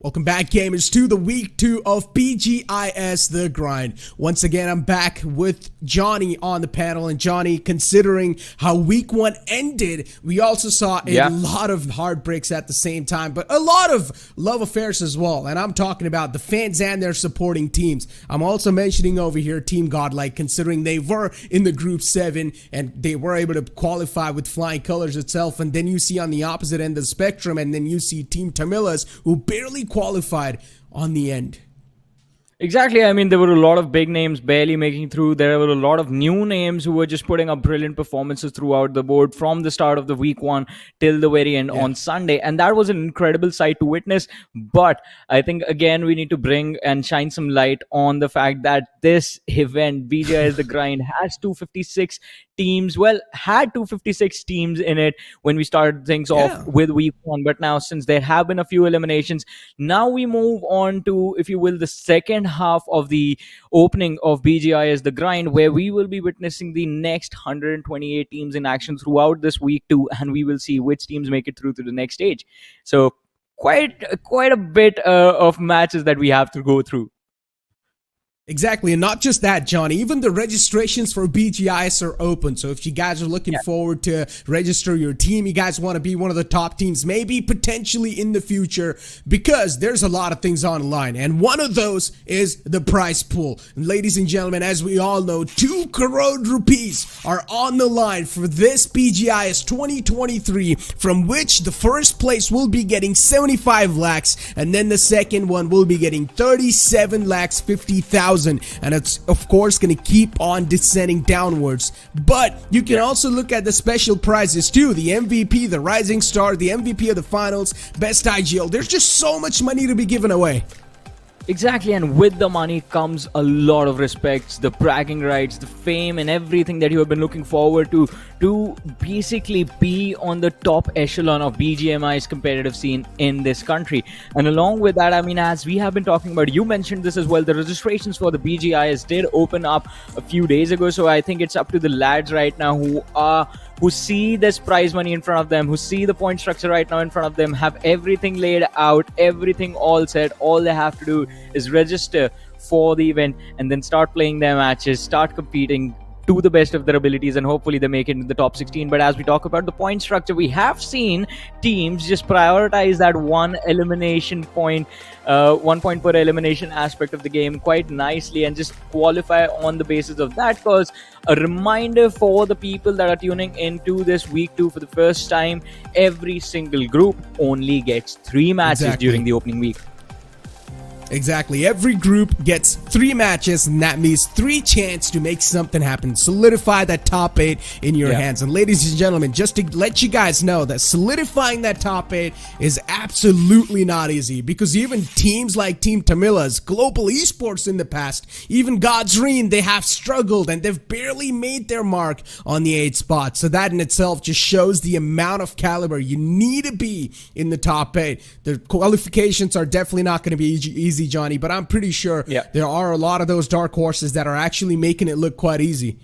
Welcome back, gamers, to the week 2 of BGIS The Grind. Once again, I'm back with Johnny on the panel. And Johnny, considering how week 1 ended, we also saw a lot of heartbreaks at the same time, but a lot of love affairs as well. And I'm talking about the fans and their supporting teams. I'm also mentioning over here Team Godlike, considering they were in the Group 7 and they were able to qualify with flying colors itself. And then you see on the opposite end of the spectrum, and then you see Team Tamilas, who barely qualified on the end. Exactly. I mean, there were a lot of big names barely making through. There were a lot of new names who were just putting up brilliant performances throughout the board from the start of the week 1 till the very end on Sunday. And that was an incredible sight to witness. But I think, again, we need to bring and shine some light on the fact that this event, BGIS The Grind, has 256 teams. Well, had 256 teams in it when we started things off with week 1. But now, since there have been a few eliminations, now we move on to, if you will, the second half of the opening of BGIS The Grind, where we will be witnessing the next 128 teams in action throughout this week 2, and we will see which teams make it through to the next stage. So quite a bit of matches that we have to go through. Exactly, and not just that, Johnny, even the registrations for BGIS are open. So if you guys are looking forward to register your team, you guys want to be one of the top teams, maybe potentially in the future, because there's a lot of things on the line. And one of those is the prize pool. And ladies and gentlemen, as we all know, 2 crore rupees are on the line for this BGIS 2023, from which the first place will be getting 75 lakhs, and then the second one will be getting 37 lakhs 50,000. And it's of course going to keep on descending downwards. But you can also look at the special prizes too: the MVP, the Rising Star, the MVP of the finals, Best IGL. There's just so much money to be given away. Exactly, and with the money comes a lot of respects, the bragging rights, the fame, and everything that you have been looking forward to basically be on the top echelon of BGMI's competitive scene in this country. And along with that, I mean, as we have been talking about, you mentioned this as well, the registrations for the BGIS did open up a few days ago. So I think it's up to the lads right now who see this prize money in front of them, who see the point structure right now in front of them, have everything laid out, everything all set. All they have to do is register for the event and then start playing their matches, start competing to the best of their abilities, and hopefully they make it into the top 16. But as we talk about the point structure, we have seen teams just prioritize that one point per elimination aspect of the game quite nicely and just qualify on the basis of that. Because a reminder for the people that are tuning into this week 2 for the first time, every single group only gets 3 matches during the opening week. Exactly. Every group gets 3 matches, and that means 3 chances to make something happen. Solidify that top 8 in your hands. And ladies and gentlemen, just to let you guys know that solidifying that top 8 is absolutely not easy, because even teams like Team Tamilas, Global Esports in the past, even Zyroxtreme, they have struggled and they've barely made their mark on the 8th spot. So that in itself just shows the amount of caliber you need to be in the top 8. The qualifications are definitely not going to be easy, Johnny, but I'm pretty sure there are a lot of those dark horses that are actually making it look quite easy.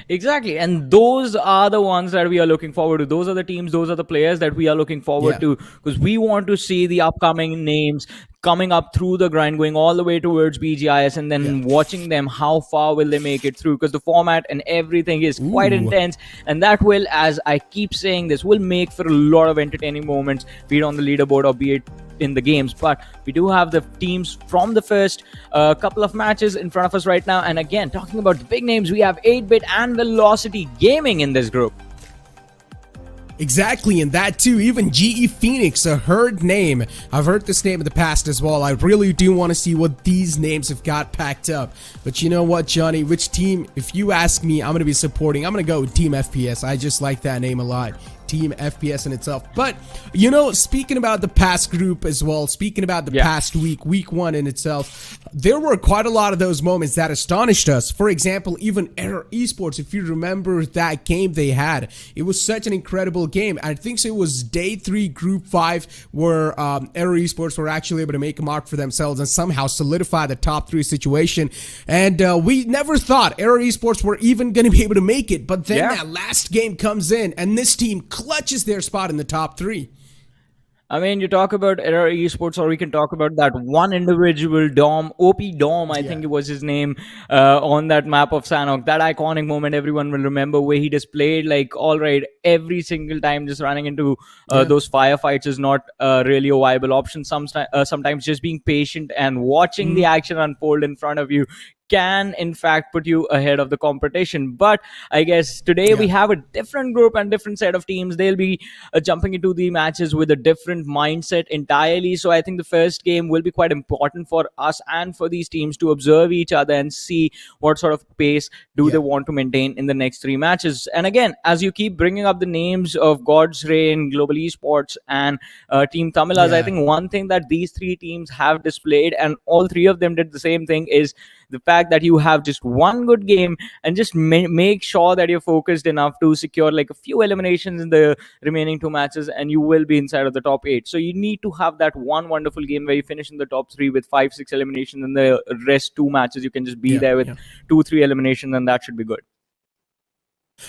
Exactly, and those are the ones that we are looking forward to. Those are the teams, those are the players that we are looking forward to, because we want to see the upcoming names coming up through the grind, going all the way towards BGIS, and then watching them, how far will they make it through, because the format and everything is quite intense, and that will, as I keep saying this, will make for a lot of entertaining moments, be it on the leaderboard or be it in the games. But we do have the teams from the first couple of matches in front of us right now. And again, talking about the big names, we have 8-Bit and Velocity Gaming in this group. Exactly, and that too, even GE Phoenix, a heard name. I've heard this name in the past as well. I really do want to see what these names have got packed up. But you know what, Johnny, which team, if you ask me, I'm going to be supporting, I'm going to go with Team FPS. I just like that name a lot. Team FPS in itself. But, you know, speaking about the past group as well, speaking about the past week 1 in itself, there were quite a lot of those moments that astonished us. For example, even Esports, if you remember that game they had, it was such an incredible game. I think it was day 3, group 5, where Esports were actually able to make a mark for themselves and somehow solidify the top 3 situation. And we never thought Esports were even going to be able to make it. But then that last game comes in, and this team clutches their spot in the top 3. I mean, you talk about Error Esports, or we can talk about that one individual Dom, OP Dom, I think it was his name, on that map of Sanhok. That iconic moment everyone will remember, where he displayed, like, all right, every single time just running into those firefights is not really a viable option. Sometimes just being patient and watching the action unfold in front of you can in fact put you ahead of the competition. But I guess today we have a different group and different set of teams. They'll be jumping into the matches with a different mindset entirely. So I think the first game will be quite important for us and for these teams to observe each other and see what sort of pace do they want to maintain in the next 3 matches. And again, as you keep bringing up the names of God's Reign, Global Esports, and Team Tamilas, I think one thing that these 3 teams have displayed, and all 3 of them did the same thing, is the fact that you have just one good game and just make sure that you're focused enough to secure like a few eliminations in the remaining 2 matches, and you will be inside of the top 8. So you need to have that one wonderful game where you finish in the top 3 with 5-6 eliminations, and the rest 2 matches you can just be there with 2-3 eliminations, and that should be good.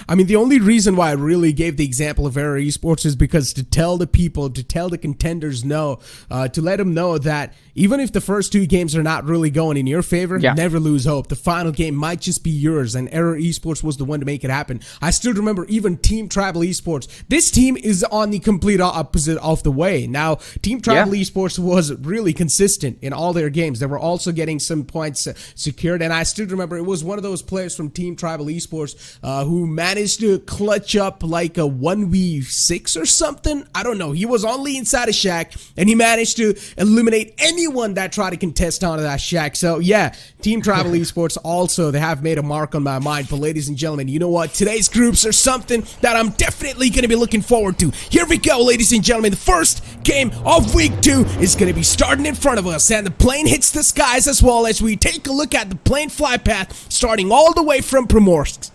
I mean, the only reason why I really gave the example of Error Esports is because to tell the people, to tell the contenders to let them know that even if the first 2 games are not really going in your favor, never lose hope. The final game might just be yours, and Error Esports was the one to make it happen. I still remember even Team Tribal Esports. This team is on the complete opposite of the way. Now, Team Tribal Esports was really consistent in all their games. They were also getting some points secured, and I still remember it was one of those players from Team Tribal Esports who managed to clutch up like a 1v6 or something. I don't know. He was only inside a shack, and he managed to eliminate anyone that tried to contest onto that shack. So yeah, Team Tribal Esports also, they have made a mark on my mind. But ladies and gentlemen, you know what? Today's groups are something that I'm definitely going to be looking forward to. Here we go, ladies and gentlemen. The first game of week 2 is going to be starting in front of us, and the plane hits the skies as well as we take a look at the plane fly path starting all the way from Primorsk.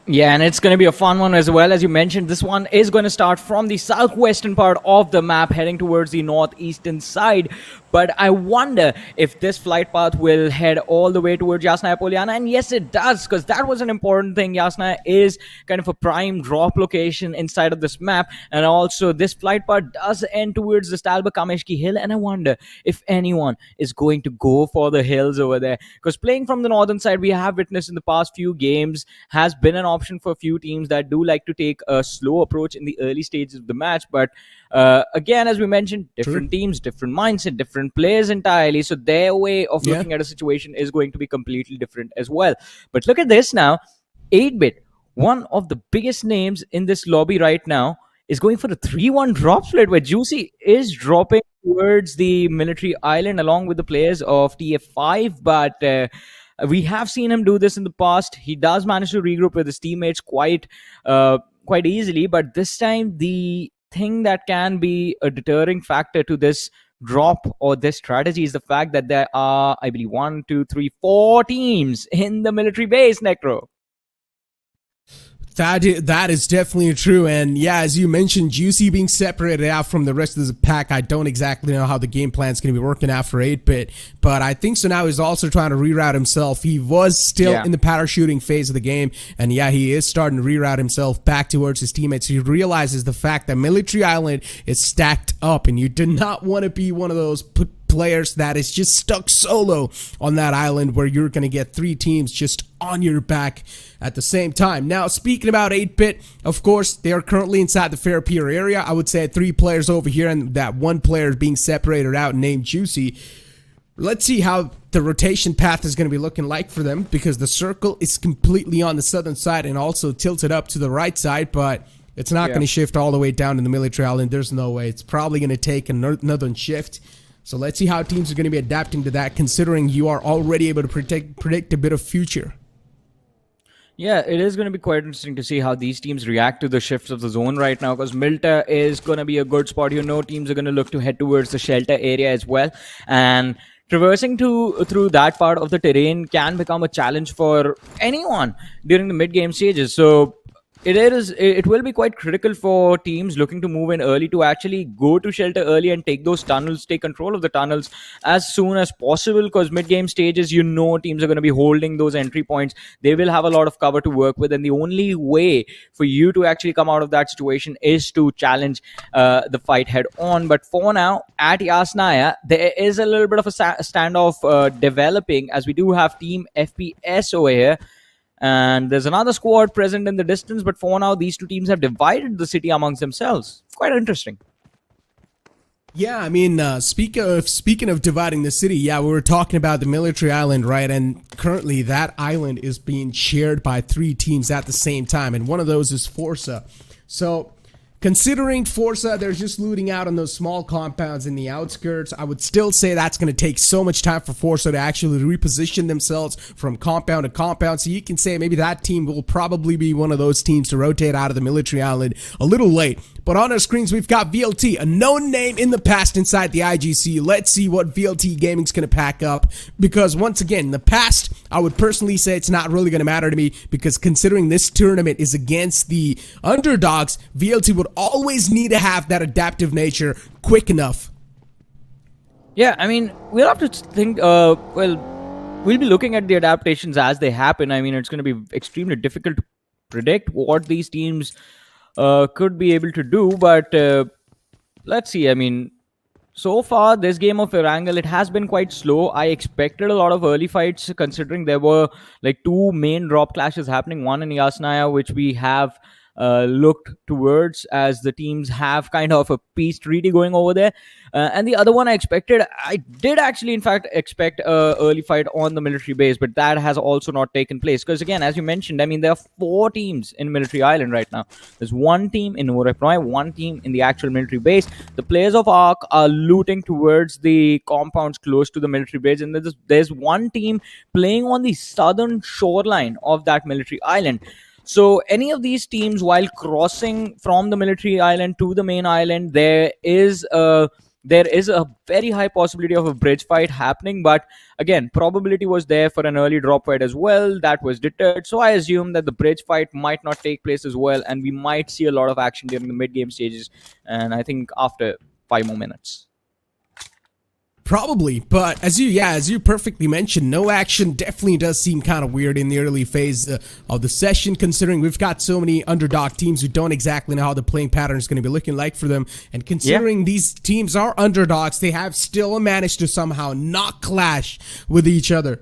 Yeah, and it's going to be a fun one as well. As you mentioned, this one is going to start from the southwestern part of the map, heading towards the northeastern side. But I wonder if this flight path will head all the way towards Yasnaya Polyana. And yes, it does, because that was an important thing. Yasnaya is kind of a prime drop location inside of this map. And also, this flight path does end towards the Stalba Kameshki Hill. And I wonder if anyone is going to go for the hills over there. Because playing from the northern side, we have witnessed in the past few games, has been an option for a few teams that do like to take a slow approach in the early stages of the match. But again, as we mentioned, different teams, different mindset, different players entirely. So their way of looking at a situation is going to be completely different as well. But look at this now. 8-bit, one of the biggest names in this lobby right now, is going for a 3-1 drop split, where Juicy is dropping towards the military island along with the players of TF5. But we have seen him do this in the past. He does manage to regroup with his teammates quite easily. But this time, the thing that can be a deterring factor to this drop or this strategy is the fact that there are, I believe, 1, 2, 3, 4 teams in the military base, Necro. That is definitely true. And yeah, as you mentioned, Juicy being separated out from the rest of the pack, I don't exactly know how the game plan is going to be working out for 8-bit, but I think so now he's also trying to reroute himself. He was still in the parachuting phase of the game, and yeah, he is starting to reroute himself back towards his teammates. He realizes the fact that Military Island is stacked up, and you do not want to be one of those players that is just stuck solo on that island where you're going to get 3 teams just on your back at the same time. Now, speaking about 8-bit, of course, they are currently inside the Fair Pier area. I would say 3 players over here, and that 1 player is being separated out named Juicy. Let's see how the rotation path is going to be looking like for them, because the circle is completely on the southern side and also tilted up to the right side, but it's not going to shift all the way down to the military island. There's no way. It's probably going to take another shift. So let's see how teams are going to be adapting to that, considering you are already able to predict a bit of future. Yeah, it is going to be quite interesting to see how these teams react to the shifts of the zone right now, because Milta is going to be a good spot. You know, teams are going to look to head towards the shelter area as well. And traversing through that part of the terrain can become a challenge for anyone during the mid-game stages. So it will be quite critical for teams looking to move in early to actually go to shelter early and take those tunnels, take control of the tunnels as soon as possible, because mid-game stages, teams are going to be holding those entry points. They will have a lot of cover to work with, and the only way for you to actually come out of that situation is to challenge the fight head on. But for now, at Yasnaya, there is a little bit of a standoff developing, as we do have Team FPS over here. And there's another squad present in the distance, but for now, these two teams have divided the city amongst themselves. Quite interesting. Yeah, I mean, speaking of dividing the city, yeah, we were talking about the military island, right? And currently, that island is being shared by 3 teams at the same time, and one of those is FORCA. So, considering FORCA, they're just looting out on those small compounds in the outskirts, I would still say that's going to take so much time for FORCA to actually reposition themselves from compound to compound. So you can say maybe that team will probably be one of those teams to rotate out of the military island a little late. But on our screens, we've got VLT, a known name in the past inside the IGC. Let's see what VLT Gaming's going to pack up. Because once again, in the past, I would personally say it's not really going to matter to me, because considering this tournament is against the underdogs, VLT would always need to have that adaptive nature quick enough. Yeah, I mean, we'll have to think, we'll be looking at the adaptations as they happen. I mean, it's going to be extremely difficult to predict what these teams could be able to do, but let's see. I mean, so far, this game of Erangel, it has been quite slow. I expected a lot of early fights, considering there were like 2 main drop clashes happening, one in Yasnaya, which we have looked towards, as the teams have kind of a peace treaty going over there, and the other one I did actually in fact expect a early fight on the military base, but that has also not taken place, because again, as you mentioned, I mean, there are 4 teams in military island right now. There's 1 team in Norulextreme, 1 team in the actual military base. The players of ARC are looting towards the compounds close to the military base, and there's 1 team playing on the southern shoreline of that military island. So any of these teams, while crossing from the military island to the main island, there is a very high possibility of a bridge fight happening. But again, probability was there for an early drop fight as well. That was deterred. So I assume that the bridge fight might not take place as well, and we might see a lot of action during the mid-game stages. And I think after 5 more minutes. Probably, but as you perfectly mentioned, no action definitely does seem kind of weird in the early phase of the session, considering we've got so many underdog teams who don't exactly know how the playing pattern is going to be looking like for them, and considering these teams are underdogs, they have still managed to somehow not clash with each other.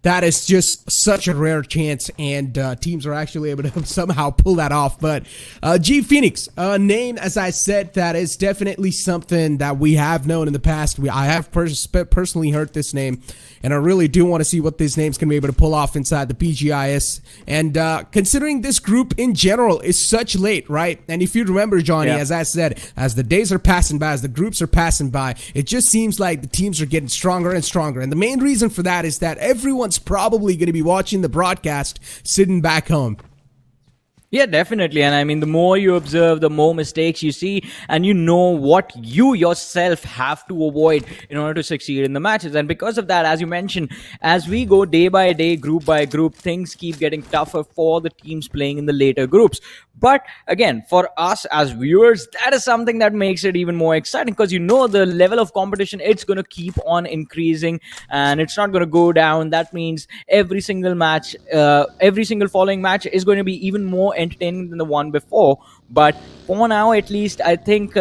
That is just such a rare chance, and teams are actually able to somehow pull that off. But G Phoenix, a name, as I said, that is definitely something that we have known in the past. I have personally heard this name, and I really do want to see what this name's going to be able to pull off inside the BGIS. And considering this group in general is such late, right? And if you remember, Johnny, as I said, as the days are passing by, as the groups are passing by, it just seems like the teams are getting stronger and stronger. And the main reason for that is that everyone's probably going to be watching the broadcast sitting back home. Yeah, definitely. And I mean, the more you observe, the more mistakes you see, and you know what you yourself have to avoid in order to succeed in the matches. And because of that, as you mentioned, as we go day by day, group by group, things keep getting tougher for the teams playing in the later groups. But again, for us as viewers, that is something that makes it even more exciting, because you know the level of competition, it's going to keep on increasing and it's not going to go down. That means every single match, every single following match is going to be even more entertaining than the one before. But for now, at least, I think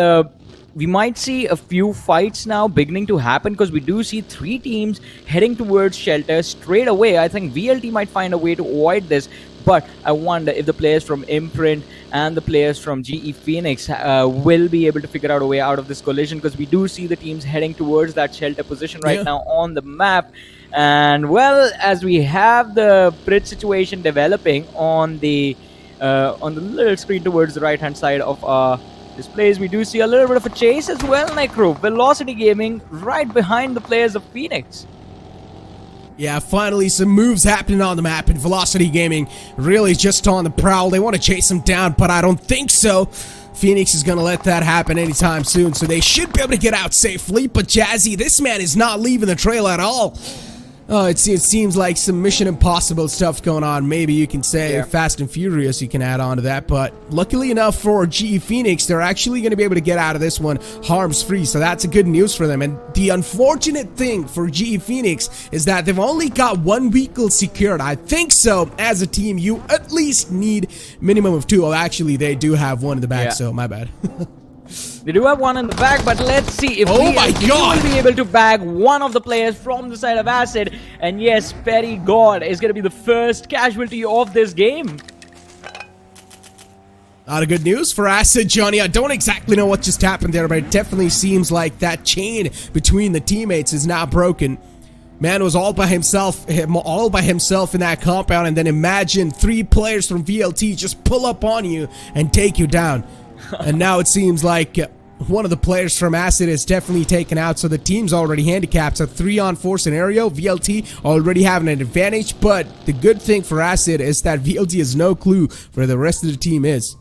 we might see a few fights now beginning to happen, because we do see 3 teams heading towards shelter straight away. I think VLT might find a way to avoid this, but I wonder if the players from Imprnt and the players from GE Phoenix will be able to figure out a way out of this collision, because we do see the teams heading towards that shelter position right now on the map. And well, as we have the bridge situation developing on the little screen towards the right hand side of our displays, we do see a little bit of a chase as well, Necro. Velocity Gaming right behind the players of Phoenix. Yeah, finally some moves happening on the map, and Velocity Gaming really just on the prowl. They want to chase him down, but I don't think so. Phoenix is going to let that happen anytime soon, so they should be able to get out safely. But Jazzy, this man is not leaving the trail at all. Oh, it seems like some Mission Impossible stuff going on. Maybe you can say Fast and Furious, you can add on to that. But luckily enough for GE Phoenix, they're actually going to be able to get out of this one harms-free. So that's a good news for them. And the unfortunate thing for GE Phoenix is that they've only got one vehicle secured. I think so. As a team, you at least need minimum of 2. Oh, actually, they do have one in the back, so my bad. They do have one in the back, but let's see if we will be able to bag one of the players from the side of Acid. And yes, Perry God is going to be the first casualty of this game. Not a good news for Acid, Johnny. I don't exactly know what just happened there, but it definitely seems like that chain between the teammates is now broken. Man was all by himself in that compound, and then imagine 3 players from VLT just pull up on you and take you down. And now it seems like one of the players from Acid is definitely taken out, so the team's already handicapped. So 3-on-4 scenario, VLT already having an advantage, but the good thing for Acid is that VLT has no clue where the rest of the team is.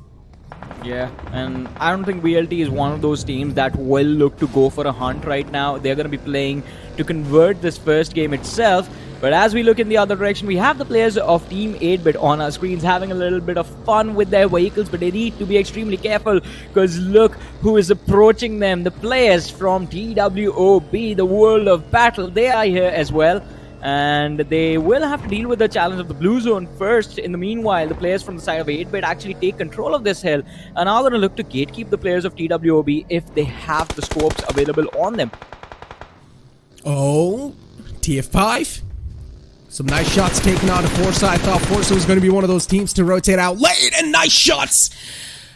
Yeah, and I don't think VLT is one of those teams that will look to go for a hunt right now. They're going to be playing to convert this first game itself. But as we look in the other direction, we have the players of Team 8-Bit on our screens having a little bit of fun with their vehicles, but they need to be extremely careful because look who is approaching them. The players from TWOB, the World of Battle, they are here as well. And they will have to deal with the challenge of the blue zone first. In the meanwhile, the players from the side of 8-Bit actually take control of this hill and are going to look to gatekeep the players of TWOB if they have the scopes available on them. Oh, TF5. Some nice shots taken out of FORCA. I thought FORCA was going to be one of those teams to rotate out late, and nice shots.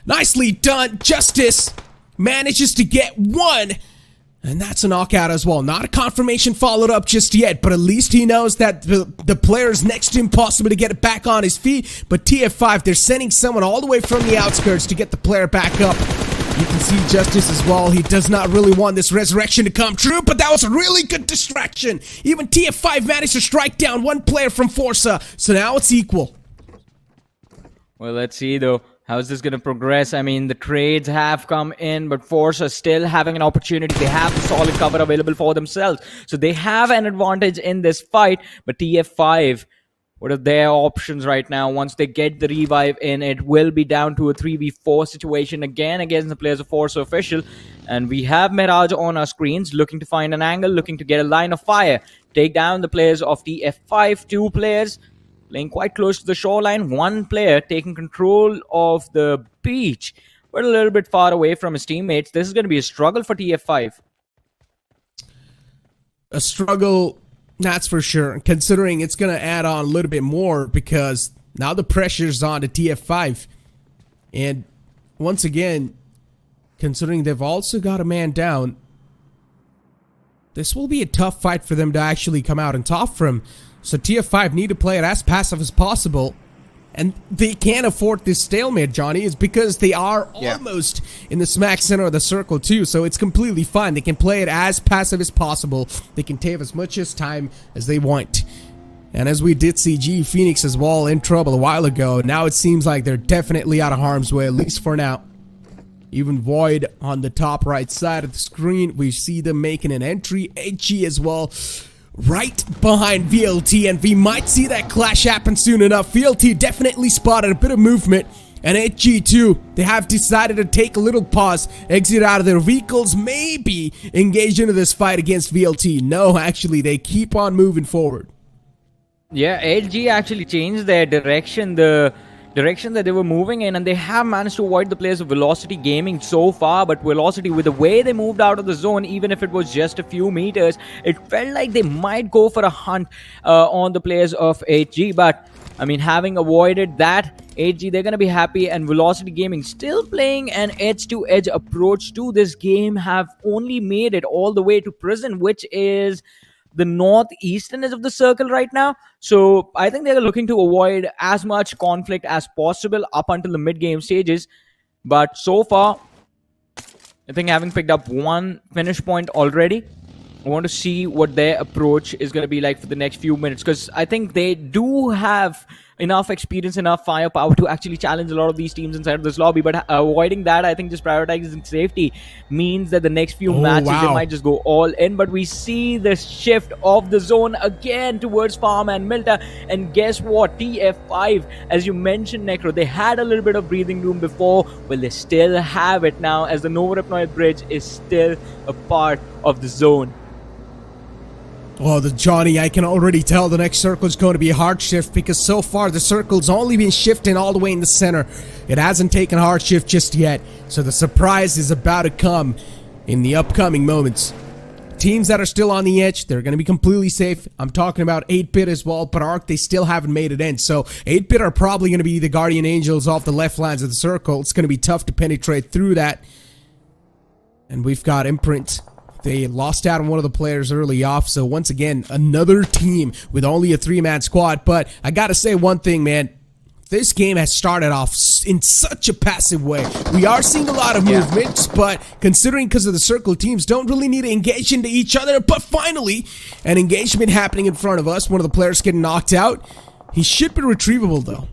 Nicely done. Justice manages to get one. And that's a knockout as well. Not a confirmation followed up just yet, but at least he knows that the player's next to impossible to get it back on his feet. But TF5, they're sending someone all the way from the outskirts to get the player back up. You can see Justice as well. He does not really want this resurrection to come true, but that was a really good distraction. Even TF5 managed to strike down one player from FORCA, so now it's equal. Well, let's see though. How is this going to progress? I mean, the trades have come in, but FORCA still having an opportunity. They have the solid cover available for themselves. So they have an advantage in this fight, but TF5, what are their options right now? Once they get the revive in, it will be down to a 3v4 situation again against the players of FORCA official. And we have Mirage on our screens, looking to find an angle, looking to get a line of fire. Take down the players of TF5, 2 players. Playing quite close to the shoreline. 1 player taking control of the beach, but a little bit far away from his teammates. This is going to be a struggle for TF5. A struggle, that's for sure. Considering it's going to add on a little bit more because now the pressure's on to TF5. And once again, considering they've also got a man down, this will be a tough fight for them to actually come out on top from. So TF5 need to play it as passive as possible. And they can't afford this stalemate, Johnny. It's because they are almost in the smack center of the circle too. So it's completely fine. They can play it as passive as possible. They can take as much as time as they want. And as we did see GE Phoenix as well in trouble a while ago, now it seems like they're definitely out of harm's way, at least for now. Even Void on the top right side of the screen, we see them making an entry. HG as well, right behind VLT, and we might see that clash happen soon enough. VLT definitely spotted a bit of movement, and HG too. They have decided to take a little pause, exit out of their vehicles, maybe engage into this fight against VLT. No, actually, they keep on moving forward. Yeah, HG actually changed their direction, the direction that they were moving in, and they have managed to avoid the players of Velocity Gaming so far. But Velocity, with the way they moved out of the zone, even if it was just a few meters, it felt like they might go for a hunt on the players of HG. But I mean, having avoided that, HG, they're going to be happy. And Velocity Gaming still playing an edge-to-edge approach to this game, have only made it all the way to Prison, which is the northeastern edge of the circle right now. So I think they're looking to avoid as much conflict as possible up until the mid-game stages. But so far, I think having picked up 1 finish point already, I want to see what their approach is going to be like for the next few minutes, because I think they do have enough experience, enough firepower to actually challenge a lot of these teams inside of this lobby. But avoiding that, I think just prioritizing safety means that the next few matches they might just go all in. But we see the shift of the zone again towards Farm and Milta. And guess what? TF5, as you mentioned, Necro, they had a little bit of breathing room before. Well, they still have it now, as the Nova Repnoid Bridge is still a part of the zone. Oh, Johnny, I can already tell the next circle is going to be a hard shift, because so far the circle's only been shifting all the way in the center. It hasn't taken a hard shift just yet, so the surprise is about to come in the upcoming moments. Teams that are still on the edge, they're going to be completely safe. I'm talking about 8-Bit as well, but ARC, they still haven't made it in. So 8-Bit are probably going to be the Guardian Angels off the left lines of the circle. It's going to be tough to penetrate through that. And we've got Imprnt. They lost out on one of the players early off, so once again, another team with only a 3-man squad. But I gotta say one thing, man. This game has started off in such a passive way. We are seeing a lot of movements, but considering because of the circle, teams don't really need to engage into each other. But finally, an engagement happening in front of us. One of the players getting knocked out. He should be retrievable, though.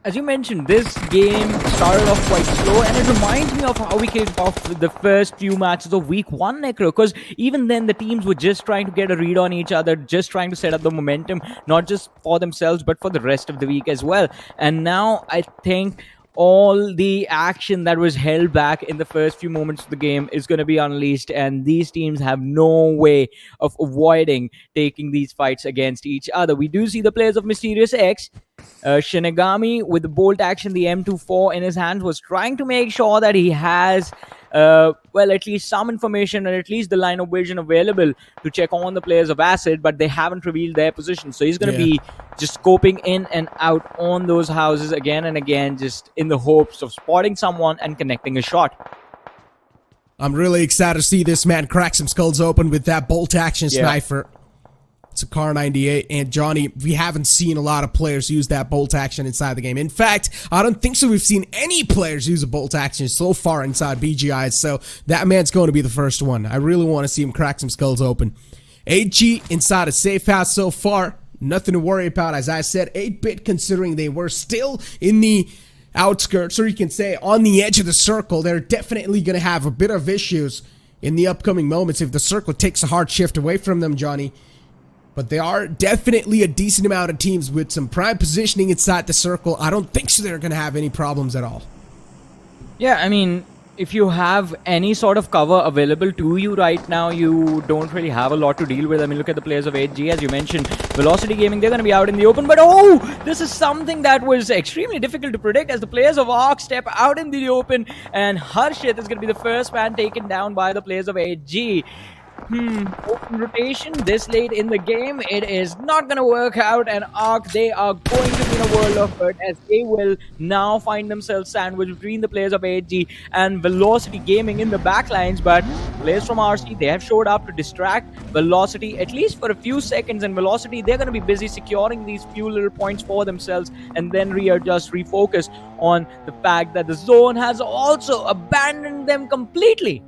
As you mentioned, this game started off quite slow, and it reminds me of how we kicked off the first few matches of week 1, Necro, because even then the teams were just trying to get a read on each other, just trying to set up the momentum, not just for themselves, but for the rest of the week as well. And now I think all the action that was held back in the first few moments of the game is going to be unleashed, and these teams have no way of avoiding taking these fights against each other. We do see the players of Mysterious X. Shinigami, with the bolt action, the M24 in his hands, was trying to make sure that he has well, at least some information, or at least the line of vision available to check on the players of Acid, but they haven't revealed their position. So he's going to be just scoping in and out on those houses again and again, just in the hopes of spotting someone and connecting a shot. I'm really excited to see this man crack some skulls open with that bolt action sniper. It's a Car 98, and Johnny, we haven't seen a lot of players use that bolt action inside the game. In fact, I don't think so we've seen any players use a bolt action so far inside BGI, so that man's going to be the first one. I really want to see him crack some skulls open. 8G inside a safe house so far. Nothing to worry about. As I said, 8-Bit, considering they were still in the outskirts, or you can say on the edge of the circle, they're definitely going to have a bit of issues in the upcoming moments if the circle takes a hard shift away from them, Johnny. But there are definitely a decent amount of teams with some prime positioning inside the circle. I don't think so they're going to have any problems at all. Yeah, I mean, if you have any sort of cover available to you right now, you don't really have a lot to deal with. I mean, look at the players of 8G, as you mentioned. Velocity Gaming, they're going to be out in the open. But oh, this is something that was extremely difficult to predict, as the players of ARC step out in the open. And Harshit is going to be the first man taken down by the players of 8G. Open rotation this late in the game, it is not going to work out, and ARC, they are going to be in a world of hurt, as they will now find themselves sandwiched between the players of 8G and Velocity Gaming in the backlines. But players from RC, they have showed up to distract Velocity at least for a few seconds, and Velocity, they're going to be busy securing these few little points for themselves and then readjust, refocus on the fact that the zone has also abandoned them completely.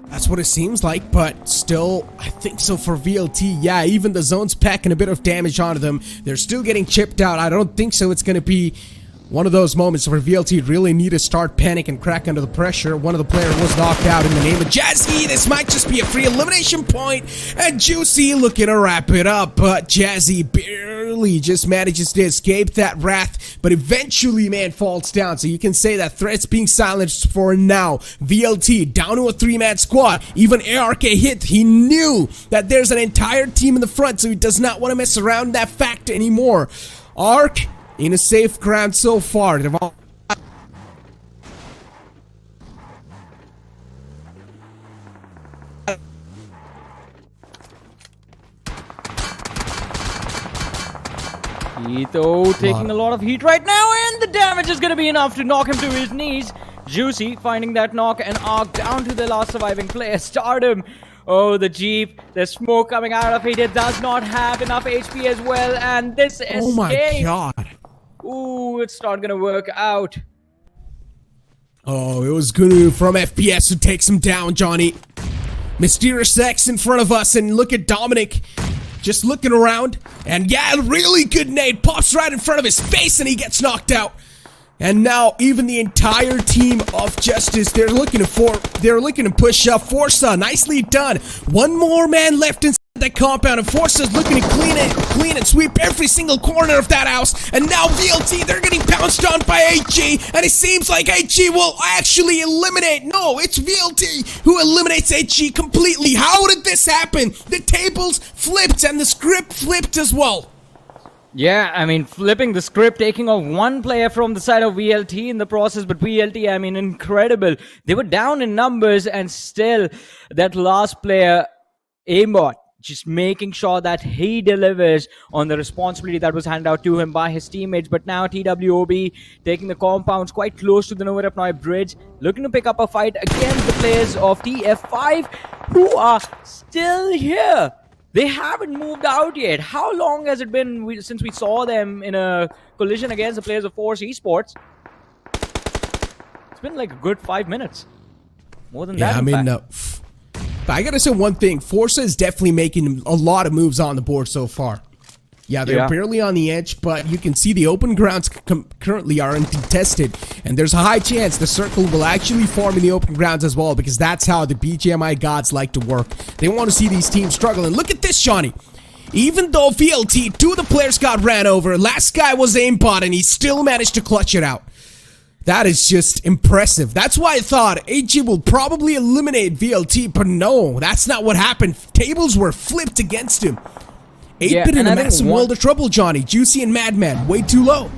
That's what it seems like, but still, I think so for VLT. Yeah, even the zone's packing a bit of damage onto them. They're still getting chipped out. I don't think so it's going to be one of those moments where VLT really need to start panic and crack under the pressure. One of the players was knocked out in the name of Jazzy. This might just be a free elimination point, and Juicy looking to wrap it up, but Jazzy barely just manages to escape that wrath, but eventually, man, falls down. So you can say that threat's being silenced for now. VLT down to a 3-man squad. Even ARK hit. He knew that there's an entire team in the front, so he does not want to mess around that fact anymore. ARK in a safe ground so far. Ito taking a lot of heat right now, and the damage is going to be enough to knock him to his knees. Juicy finding that knock, and ARC down to the last surviving player, Stardom. Oh, the Jeep, there's smoke coming out of it. It does not have enough HP as well, and this escape. Oh my god. Ooh, it's not gonna work out. Oh, it was Gunu from FPS who takes him down, Johnny. Mysterious X in front of us, and look at Dominic just looking around, and yeah, really good nade pops right in front of his face, and he gets knocked out. And now even the entire team of Justice, they're looking to push up. FORCA, nicely done. One more man left inside that compound, and FORCA's looking to clean and sweep every single corner of that house. And now VLT, they're getting pounced on by HG, and it seems like HG will actually eliminate. No, it's VLT who eliminates HG completely. How did this happen? The tables flipped and the script flipped as well. Yeah, I mean, flipping the script, taking off one player from the side of VLT in the process, but VLT, I mean, incredible. They were down in numbers, and still, that last player, Aimbot, just making sure that he delivers on the responsibility that was handed out to him by his teammates. But now TWOB taking the compounds quite close to the Novarapnoi bridge, looking to pick up a fight against the players of TF5, who are still here. They haven't moved out yet. How long has it been since we saw them in a collision against the players of Force Esports? It's been like a good 5 minutes. More than that, I mean, but I gotta say one thing. FORCA is definitely making a lot of moves on the board so far. Yeah, they're barely on the edge, but you can see the open grounds currently are uncontested, and there's a high chance the circle will actually form in the open grounds as well, because that's how the BGMI gods like to work. They want to see these teams struggle, and look at this, Johnny. Even though VLT, 2 of the players got ran over, last guy was Aimbot, and he still managed to clutch it out. That is just impressive. That's why I thought AG will probably eliminate VLT, but no, that's not what happened. Tables were flipped against him. 8-bit in a massive world of trouble, Johnny. Juicy and Madman, way too low.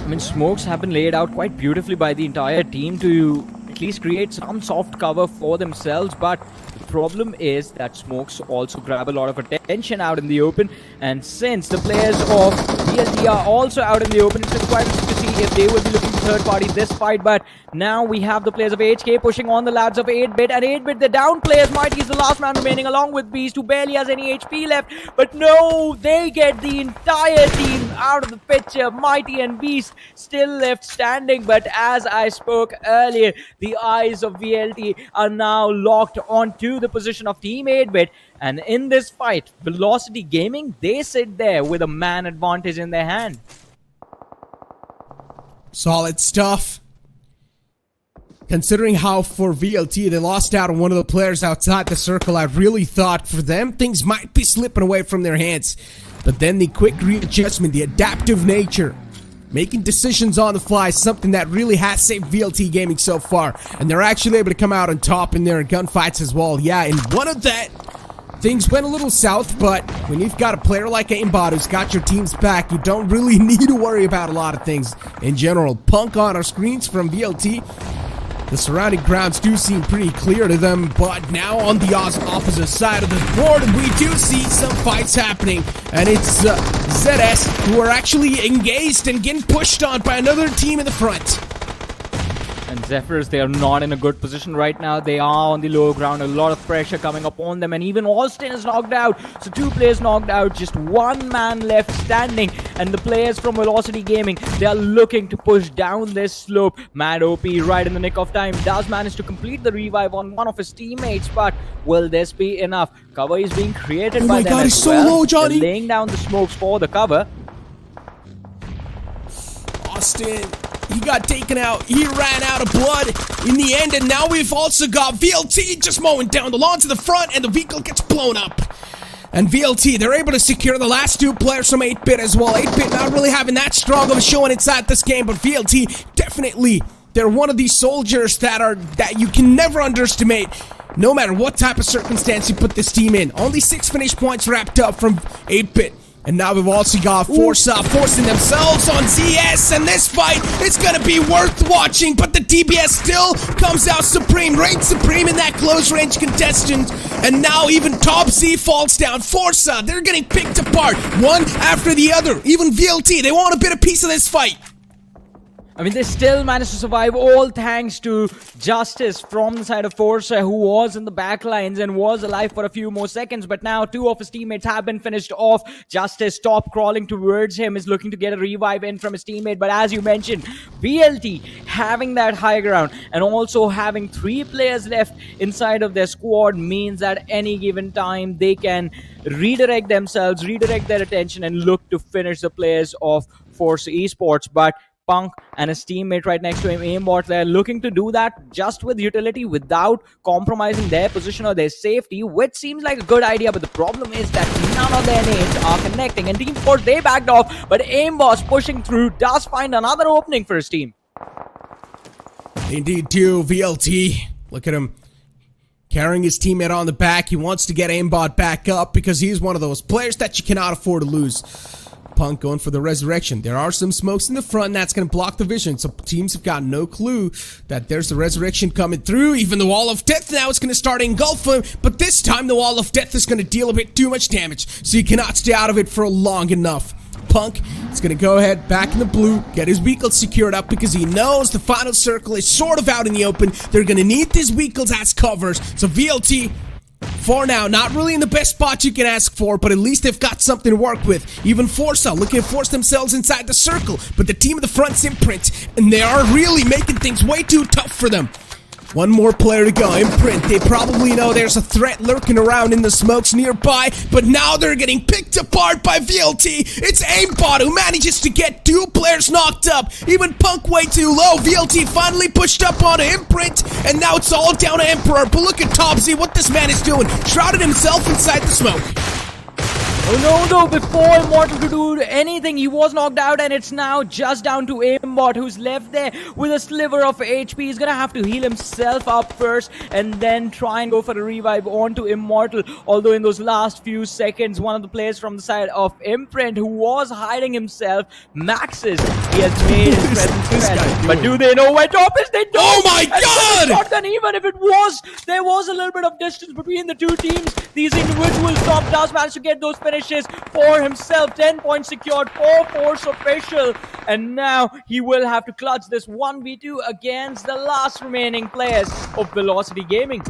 I mean, smokes have been laid out quite beautifully by the entire team to at least create some soft cover for themselves, but the problem is that smokes also grab a lot of attention out in the open, and since the players of BLT are also out in the open, it's quite interesting to see if they will be looking to third party this fight. But now we have the players of HK pushing on the lads of 8-bit, and 8-bit, the down players, Mighty is the last man remaining along with Beast, who barely has any HP left, but no, they get the entire team out of the picture. Mighty and Beast still left standing, but as I spoke earlier, the eyes of VLT are now locked onto the position of Team 8-bit, and in this fight, Velocity Gaming, they sit there with a man advantage in their hand. Solid stuff. Considering how for VLT they lost out on one of the players outside the circle, I really thought for them things might be slipping away from their hands. But then the quick readjustment, the adaptive nature, making decisions on the fly, something that really has saved VLT Gaming so far. And they're actually able to come out on top in their gunfights as well. Yeah, in one of that, things went a little south, but when you've got a player like Aimbot who's got your team's back, you don't really need to worry about a lot of things in general. Punk on our screens from VLT. The surrounding grounds do seem pretty clear to them, but now on the opposite side of the board, we do see some fights happening, and it's ZS who are actually engaged and getting pushed on by another team in the front. And Zphyrus, they are not in a good position right now. They are on the lower ground, a lot of pressure coming upon them, and even Austin is knocked out. So 2 players knocked out, just 1 man left standing, and the players from Velocity Gaming, they are looking to push down this slope. Mad OP right in the nick of time does manage to complete the revive on one of his teammates, but will this be enough? Cover is being created by them. Oh my god, he's so low, Johnny! They're laying down the smokes for the cover. Austin, he got taken out. He ran out of blood in the end, and now we've also got VLT just mowing down the lawn to the front, and the vehicle gets blown up. And VLT, they're able to secure the last 2 players from 8-bit as well. 8-bit not really having that strong of a showing inside this game, but VLT definitely, they're one of these soldiers that you can never underestimate, no matter what type of circumstance you put this team in. Only 6 finish points wrapped up from 8-bit. And now we've also got FORCA forcing themselves on ZS, and this fight is going to be worth watching, but the DBS still comes out supreme, reigns supreme in that close range contestant, and now even Top Z falls down. FORCA, they're getting picked apart, one after the other. Even VLT, they want a bit of piece of this fight. I mean, they still managed to survive, all thanks to Justice from the side of FORCA, who was in the back lines and was alive for a few more seconds. But now 2 of his teammates have been finished off. Justice stopped crawling towards him, is looking to get a revive in from his teammate. But as you mentioned, VLT having that high ground and also having 3 players left inside of their squad means that any given time they can redirect themselves, redirect their attention, and look to finish the players of FORCA Esports. But Punk and his teammate right next to him, Aimbot, they're looking to do that just with utility without compromising their position or their safety, which seems like a good idea. But the problem is that none of their names are connecting, and Team Force, they backed off, but Aimbot pushing through does find another opening for his team. Indeed, too. VLT, look at him carrying his teammate on the back. He wants to get Aimbot back up because he's one of those players that you cannot afford to lose. Punk going for the resurrection. There are some smokes in the front, and that's going to block the vision. So teams have got no clue that there's the resurrection coming through. Even the wall of death now is going to start engulfing, but this time the wall of death is going to deal a bit too much damage, so you cannot stay out of it for long enough. Punk is going to go ahead back in the blue, get his vehicles secured up because he knows the final circle is sort of out in the open. They're going to need these vehicles as covers. So VLT, for now, not really in the best spot you can ask for, but at least they've got something to work with. Even FORCA looking to force themselves inside the circle, but the team of the front's Imprnt, and they are really making things way too tough for them. One more player to go. Imprnt, they probably know there's a threat lurking around in the smokes nearby, but now they're getting picked apart by VLT. It's Aimbot who manages to get 2 players knocked up. Even Punk way too low. VLT finally pushed up onto Imprnt, and now it's all down to Emperor. But look at Topsy, what this man is doing. Shrouded himself inside the smoke. Oh no, before Immortal could do anything, he was knocked out, and it's now just down to Aimbot, who's left there with a sliver of HP. He's gonna have to heal himself up first and then try and go for a revive onto Immortal. Although in those last few seconds, one of the players from the side of Imprint, who was hiding himself, Maxes, he has made his presence felt. But do they know where Top is? They don't! Oh my god! Shotgun, even if it was, there was a little bit of distance between the 2 teams. These individuals, Top does manage to get those finishes for himself. 10 points secured for Force Official, and now he will have to clutch this 1v2 against the last remaining players of Velocity Gaming.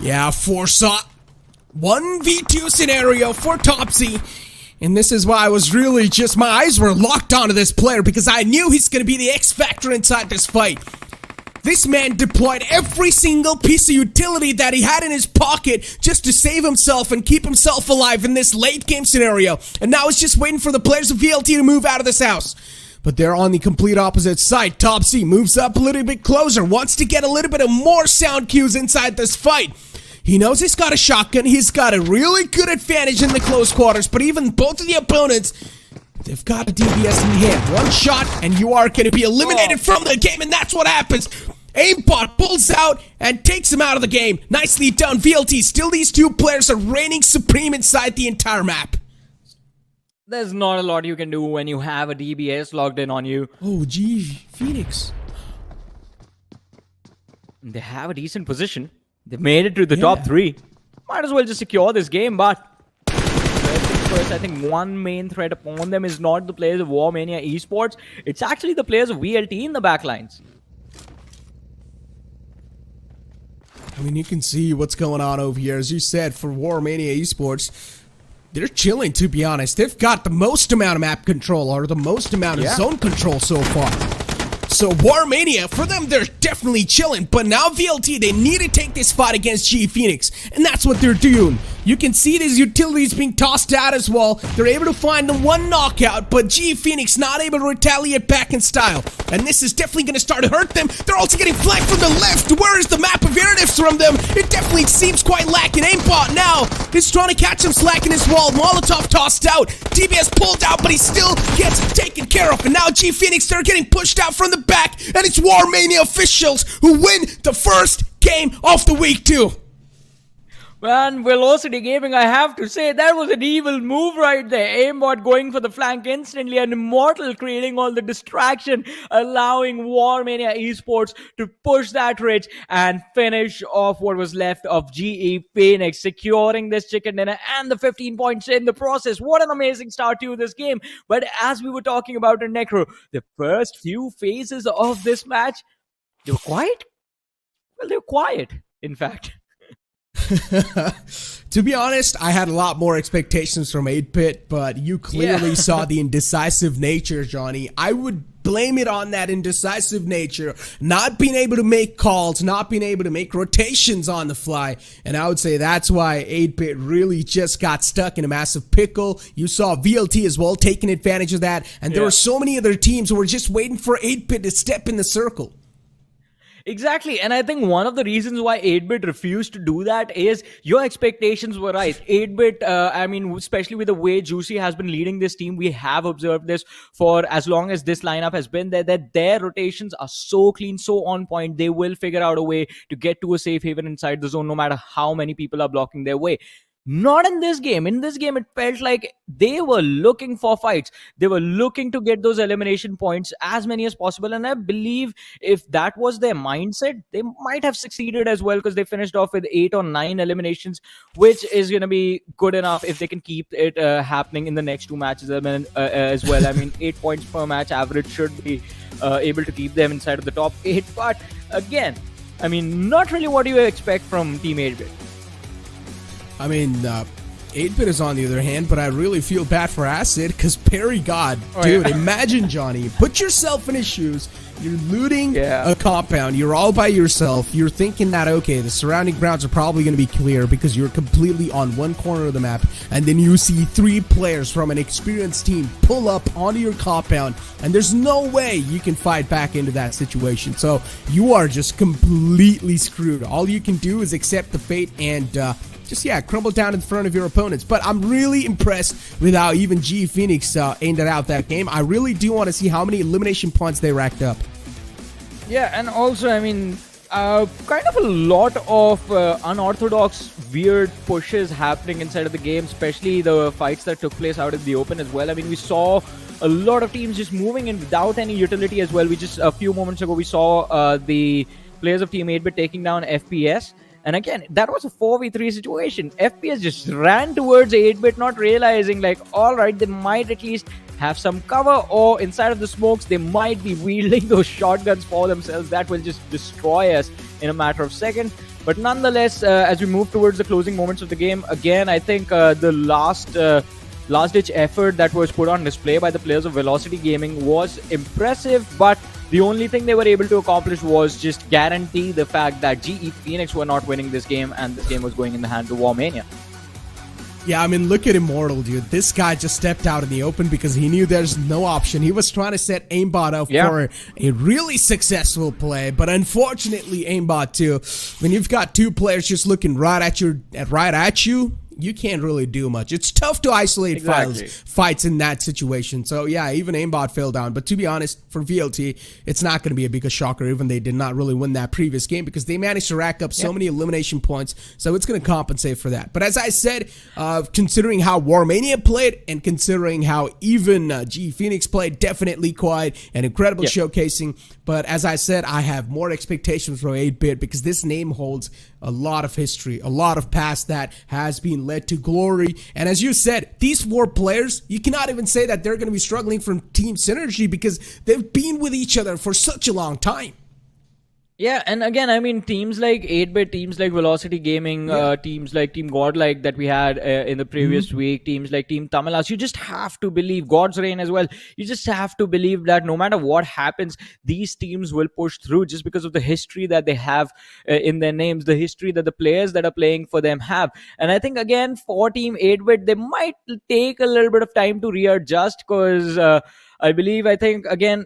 Yeah, FORCA 1v2 scenario for Topsy. And this is why I was really just, my eyes were locked onto this player because I knew he's going to be the X factor inside this fight. This man deployed every single piece of utility that he had in his pocket just to save himself and keep himself alive in this late game scenario. And now he's just waiting for the players of VLT to move out of this house. But they're on the complete opposite side. Topsy moves up a little bit closer, wants to get a little bit of more sound cues inside this fight. He knows he's got a shotgun, he's got a really good advantage in the close quarters, but even both of the opponents, they've got a DBS in hand. One shot and you are going to be eliminated from the game, and that's what happens. Aimbot pulls out and takes him out of the game. Nicely done, VLT. Still, these 2 players are reigning supreme inside the entire map. There's not a lot you can do when you have a DBS logged in on you. Oh, gee, Phoenix. They have a decent position. They've made it to the top 3. Might as well just secure this game, but first, I think one main threat upon them is not the players of Mania Esports. It's actually the players of VLT in the backlines. I mean, you can see what's going on over here. As you said, for Mania Esports, they're chilling, to be honest. They've got the most amount of map control, or the most amount of zone control so far. So Mania, for them, they're definitely chilling. But now VLT, they need to take this fight against G Phoenix, and that's what they're doing. You can see these utilities being tossed out as well. They're able to find the 1 knockout, but G Phoenix not able to retaliate back in style. And this is definitely going to start to hurt them. They're also getting flanked from the left. Where is the map awareness from them? It definitely seems quite lacking. Aimbot now is trying to catch him slacking his wall. Molotov tossed out. DBS pulled out, but he still gets taken care of. And now G Phoenix, they're getting pushed out from the back. And it's Mania officials who win the first game of the week too. Man, Velocity Gaming, I have to say, that was an evil move right there. Aimbot going for the flank instantly, and Immortal creating all the distraction, allowing War Mania Esports to push that ridge and finish off what was left of GE Phoenix, securing this chicken dinner and the 15 points in the process. What an amazing start to this game. But as we were talking about in Necro, the first few phases of this match, they were quiet. Well, they were quiet, in fact. To be honest, I had a lot more expectations from 8-Bit, but you clearly saw the indecisive nature, Johnny. I would blame it on that indecisive nature, not being able to make calls, not being able to make rotations on the fly, and I would say that's why 8-Bit really just got stuck in a massive pickle. You saw VLT as well taking advantage of that, and there were so many other teams who were just waiting for 8-Bit to step in the circle. Exactly, and I think one of the reasons why 8-Bit refused to do that is your expectations were right. 8-Bit, I mean, especially with the way Juicy has been leading this team, we have observed this for as long as this lineup has been there, that their rotations are so clean, so on point. They will figure out a way to get to a safe haven inside the zone, no matter how many people are blocking their way. Not in this game. In this game, it felt like they were looking for fights. They were looking to get those elimination points, as many as possible. And I believe if that was their mindset, they might have succeeded as well, because they finished off with 8 or 9 eliminations, which is going to be good enough if they can keep it happening in the next 2 matches as well. I mean, 8 points per match average should be able to keep them inside of the top 8. But again, I mean, not really what you expect from Team 8-Bit. I mean, 8-Bit is on the other hand, but I really feel bad for Acid because Perry God, dude, imagine, Johnny, put yourself in his shoes. You're looting a compound. You're all by yourself. You're thinking that, okay, the surrounding grounds are probably going to be clear because you're completely on one corner of the map. And then you see 3 players from an experienced team pull up onto your compound. And there's no way you can fight back into that situation. So you are just completely screwed. All you can do is accept the fate and just crumble down in front of your opponents. But I'm really impressed with how even G Phoenix ended out that game. I really do want to see how many elimination points they racked up. Yeah, and also, I mean, kind of a lot of unorthodox, weird pushes happening inside of the game, especially the fights that took place out in the open as well. I mean, we saw a lot of teams just moving in without any utility as well. We just, a few moments ago, we saw the players of Team 8-Bit taking down FPS. And again, that was a 4v3 situation. FPS just ran towards 8-Bit, not realizing, like, all right, they might at least have some cover, or inside of the smokes, they might be wielding those shotguns for themselves. That will just destroy us in a matter of seconds. But nonetheless, as we move towards the closing moments of the game, again, I think the last-ditch effort that was put on display by the players of Velocity Gaming was impressive, but the only thing they were able to accomplish was just guarantee the fact that GE Phoenix were not winning this game, and this game was going in the hands of War Mania. Yeah, I mean, look at Immortal, dude. This guy just stepped out in the open because he knew there's no option. He was trying to set aimbot up for a really successful play, but unfortunately, aimbot too. When you've got 2 players just looking right at you, you can't really do much. It's tough to isolate fights in that situation. So yeah, even aimbot fell down. But to be honest, for VLT, it's not going to be a big shocker. Even they did not really win that previous game because they managed to rack up so many elimination points. So it's going to compensate for that. But as I said, considering how War Mania played and considering how even G Phoenix played, definitely quite an incredible showcasing. But as I said, I have more expectations from 8-Bit because this name holds a lot of history, a lot of past that has been led to glory. And as you said, these 4 players, you cannot even say that they're going to be struggling from team synergy because they've been with each other for such a long time. Yeah, and again, I mean, teams like 8-Bit, teams like Velocity Gaming, teams like Team Godlike that we had in the previous week, teams like Team Tamilas, you just have to believe, God's Reign as well, you just have to believe that no matter what happens, these teams will push through just because of the history that they have in their names, the history that the players that are playing for them have. And I think, again, for Team 8-Bit, they might take a little bit of time to readjust because I think, again,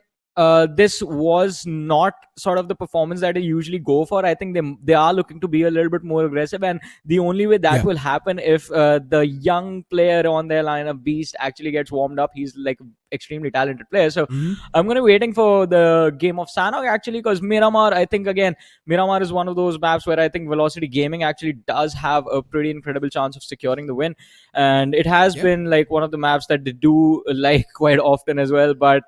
this was not sort of the performance that they usually go for. I think they are looking to be a little bit more aggressive, and the only way that will happen if the young player on their lineup, Beast, actually gets warmed up. He's like extremely talented players. So I'm going to be waiting for the game of Sanhok actually, because Miramar, I think again, Miramar is one of those maps where I think Velocity Gaming actually does have a pretty incredible chance of securing the win. And it has been like one of the maps that they do like quite often as well. But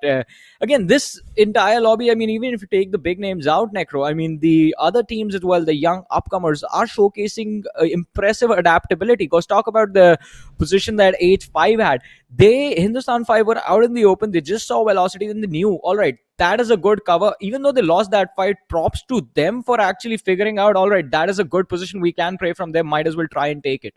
again, this entire lobby, I mean, even if you take the big names out, Necro, I mean, the other teams as well, the young upcomers are showcasing impressive adaptability. Because talk about the position that H5 had. Hindustan 5 were out in the open. They just saw Velocity and they knew, all right, that is a good cover. Even though they lost that fight, props to them for actually figuring out, all right, that is a good position. We can pray from them. Might as well try and take it.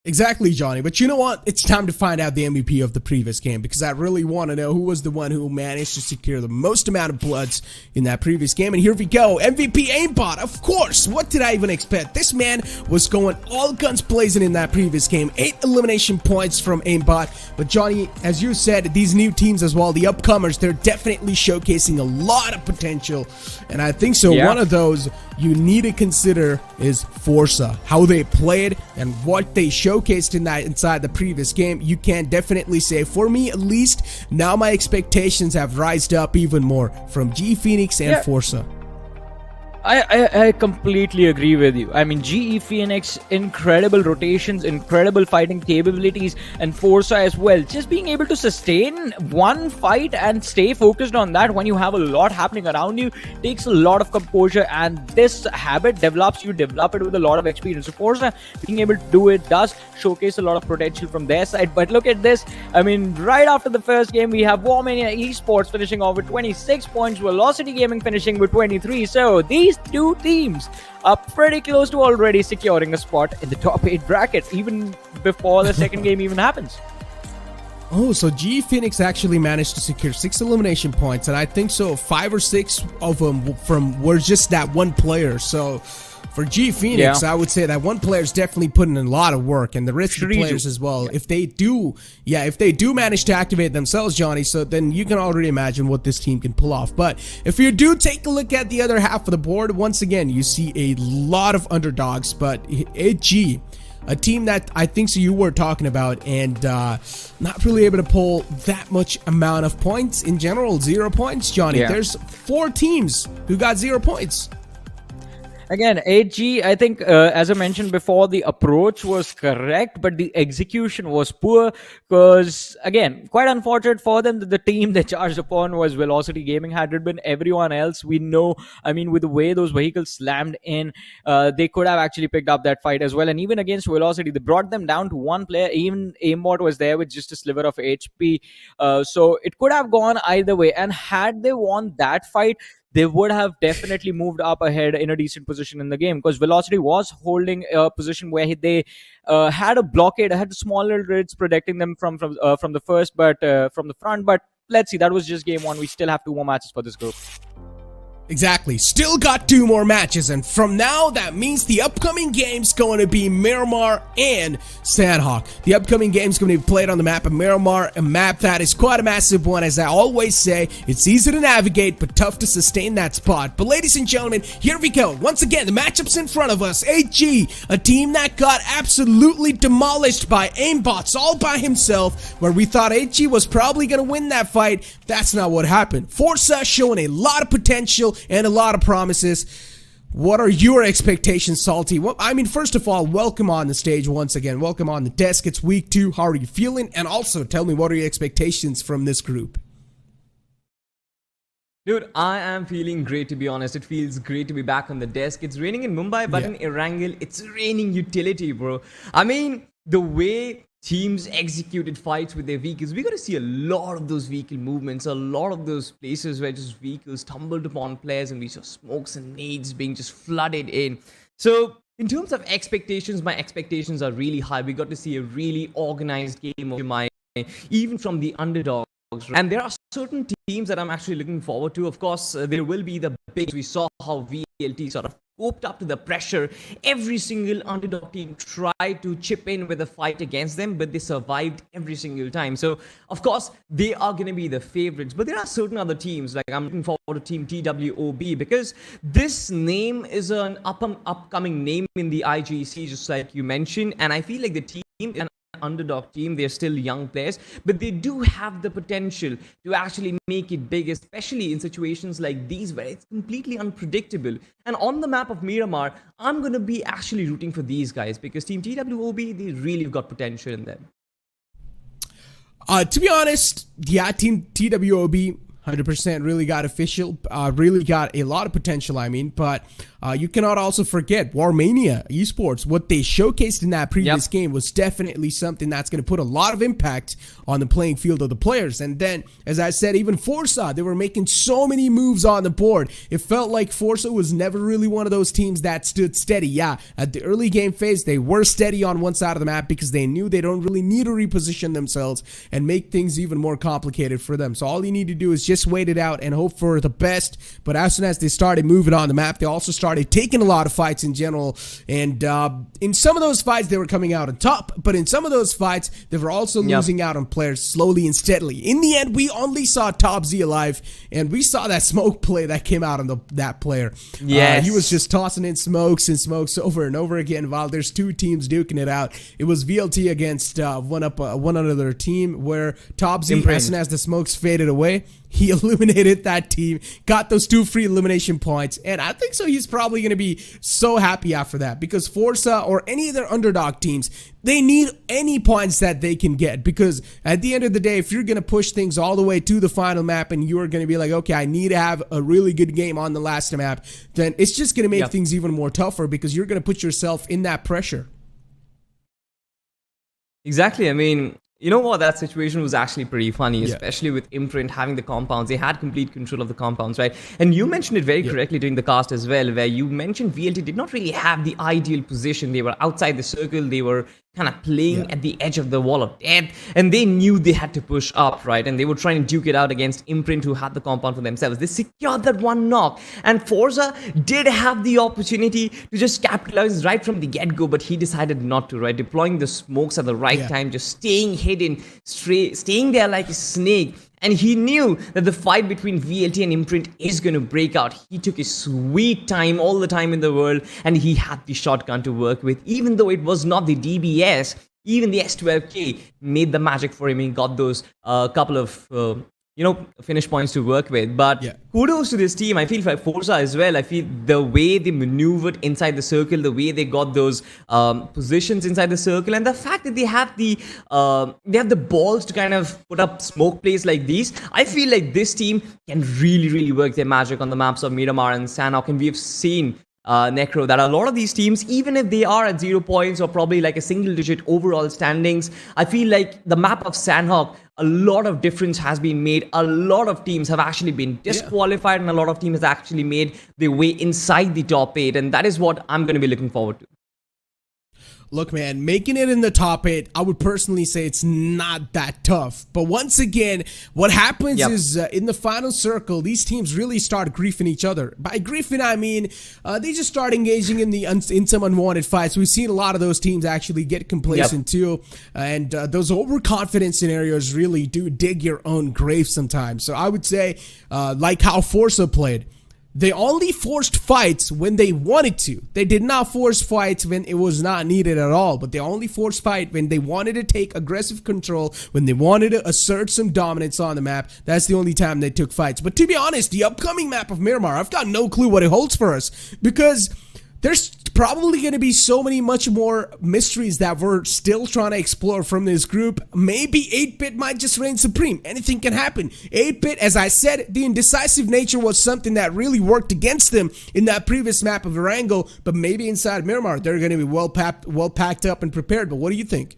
Exactly, Johnny. But you know what? It's time to find out the MVP of the previous game, because I really want to know who was the one who managed to secure the most amount of bloods in that previous game. And here we go. MVP Aimbot, of course. What did I even expect? This man was going all guns blazing in that previous game. 8 elimination points from Aimbot. But Johnny, as you said, these new teams as well, the upcomers, they're definitely showcasing a lot of potential. And I think so. One of those you need to consider is FORCA. How they played and what they showcased inside the previous game. You can definitely say, for me at least, now my expectations have rised up even more from G Phoenix and FORCA. I completely agree with you. I mean, GE Phoenix, incredible rotations, incredible fighting capabilities, and FORCA as well. Just being able to sustain one fight and stay focused on that when you have a lot happening around you takes a lot of composure, and this habit develop it with a lot of experience. So FORCA being able to do it does showcase a lot of potential from their side. But look at this. I mean, right after the first game, we have Mania Esports finishing off with 26 points, Velocity Gaming finishing with 23. So these two teams are pretty close to already securing a spot in the top 8 bracket, even before the second game even happens. Oh, so G Phoenix actually managed to secure 6 elimination points, and I think so 5 or 6 of them were just that one player. So for G Phoenix, I would say that one player is definitely putting in a lot of work, and the rest of the players as well. If they do manage to activate themselves, Johnny, so then you can already imagine what this team can pull off. But if you do take a look at the other half of the board, once again, you see a lot of underdogs, but HG, a team that I think so you were talking about, and not really able to pull that much amount of points in general. 0 points, Johnny. There's 4 teams who got 0 points. Again, 8G, I think, as I mentioned before, the approach was correct, but the execution was poor because, again, quite unfortunate for them that the team they charged upon was Velocity Gaming. Had it been everyone else, we know, I mean, with the way those vehicles slammed in, they could have actually picked up that fight as well. And even against Velocity, they brought them down to 1 player. Even Aimbot was there with just a sliver of HP. So it could have gone either way. And had they won that fight, they would have definitely moved up ahead in a decent position in the game, because Velocity was holding a position where they had a blockade, had small little grids protecting them from the first, but from the front. But let's see, that was just game 1. We still have 2 more matches for this group. Exactly. Still got 2 more matches, and from now, that means the upcoming game's going to be Miramar and Sanhok. The upcoming game's going to be played on the map of Miramar, a map that is quite a massive one. As I always say, it's easy to navigate, but tough to sustain that spot. But ladies and gentlemen, here we go. Once again, the matchups in front of us. HG, a team that got absolutely demolished by Aimbots all by himself, where we thought HG was probably going to win that fight. That's not what happened. FORCA showing a lot of potential and a lot of promises. What are your expectations, Salty? Well, I mean, first of all, welcome on the stage once again. Welcome on the desk. It's week 2. How are you feeling? And also, tell me, what are your expectations from this group? Dude, I am feeling great, to be honest. It feels great to be back on the desk. It's raining in Mumbai, but in Erangel, it's raining utility, bro. I mean, the way teams executed fights with their vehicles, we got to see a lot of those vehicle movements, a lot of those places where just vehicles tumbled upon players, and we saw smokes and nades being just flooded in. So in terms of expectations, my expectations are really high. We got to see a really organized game of BGMI, even from the underdogs. And there are certain teams that I'm actually looking forward to. Of course, there will be the big. We saw how VLT sort of coped up to the pressure. Every single underdog team tried to chip in with a fight against them, but they survived every single time. So, of course, they are going to be the favorites. But there are certain other teams, like I'm looking forward to Team TWOB, because this name is an upcoming name in the IGC, just like you mentioned. And I feel like the team is an underdog team. They're still young players, but they do have the potential to actually make it big, especially in situations like these where it's completely unpredictable. And on the map of Miramar, I'm going to be actually rooting for these guys because Team TWOB, they really have got potential in them. To be honest, yeah, Team TWOB 100% really got official, really got a lot of potential, I mean, but you cannot also forget Mania Esports. What they showcased in that previous game was definitely something that's going to put a lot of impact on the playing field of the players. And then, as I said, even FORCA, they were making so many moves on the board. It felt like FORCA was never really one of those teams that stood steady. Yeah, at the early game phase, they were steady on one side of the map because they knew they don't really need to reposition themselves and make things even more complicated for them. So all you need to do is just wait it out and hope for the best. But as soon as they started moving on the map, they also started taking a lot of fights in general, and in some of those fights they were coming out on top, but in some of those fights they were also losing out on players slowly and steadily. In the end, we only saw Top Z alive, and we saw that smoke play that came out on that player. He was just tossing in smokes and smokes over and over again while there's two teams duking it out. It was VLT against one other team where Top Z, as soon as the smokes faded away, he eliminated that team, got those 2 free elimination points, and I think so he's probably going to be so happy after that, because FORCA or any of their underdog teams, they need any points that they can get, because at the end of the day, if you're going to push things all the way to the final map and you're going to be like, okay, I need to have a really good game on the last map, then it's just going to make things even more tougher because you're going to put yourself in that pressure. Exactly. I mean, you know what? That situation was actually pretty funny, especially with Imprnt having the compounds. They had complete control of the compounds, right? And you mentioned it very correctly during the cast as well, where you mentioned VLT did not really have the ideal position. They were outside the circle. They were kind of playing at the edge of the wall of death, and they knew they had to push up, right? And they were trying to duke it out against Imprnt, who had the compound for themselves. They secured that one knock, and FORCA did have the opportunity to just capitalize right from the get-go, but he decided not to, right? Deploying the smokes at the right time, just staying hidden, staying there like a snake. And he knew that the fight between VLT and Imprnt is going to break out. He took his sweet time, all the time in the world, and he had the shotgun to work with. Even though it was not the DBS, even the S12K made the magic for him. He got those couple of finish points to work with. But kudos to this team. I feel for FORCA as well. I feel the way they maneuvered inside the circle, the way they got those positions inside the circle, and the fact that they have the balls to kind of put up smoke plays like these. I feel like this team can really, really work their magic on the maps of Miramar and Sanhok, and we have seen Necro, that a lot of these teams, even if they are at 0 points or probably like a single-digit overall standings, I feel like the map of Sanhok, a lot of difference has been made. A lot of teams have actually been disqualified, and a lot of teams have actually made their way inside the top 8, and that is what I'm going to be looking forward to. Look, man, making it in the top 8, I would personally say it's not that tough. But once again, what happens is in the final circle, these teams really start griefing each other. By griefing, I mean they just start engaging in some unwanted fights. We've seen a lot of those teams actually get complacent too. And those overconfident scenarios really do dig your own grave sometimes. So I would say, like how FORCA played, they only forced fights when they wanted to. They did not force fights when it was not needed at all, but they only forced fight when they wanted to take aggressive control, when they wanted to assert some dominance on the map. That's the only time they took fights. But to be honest, the upcoming map of Miramar, I've got no clue what it holds for us, because there's probably going to be so many much more mysteries that we're still trying to explore from this group. Maybe 8-Bit might just reign supreme. Anything can happen. 8-Bit, as I said, the indecisive nature was something that really worked against them in that previous map of Erangel, but maybe inside Miramar they're going to be well packed up and prepared. But what do you think?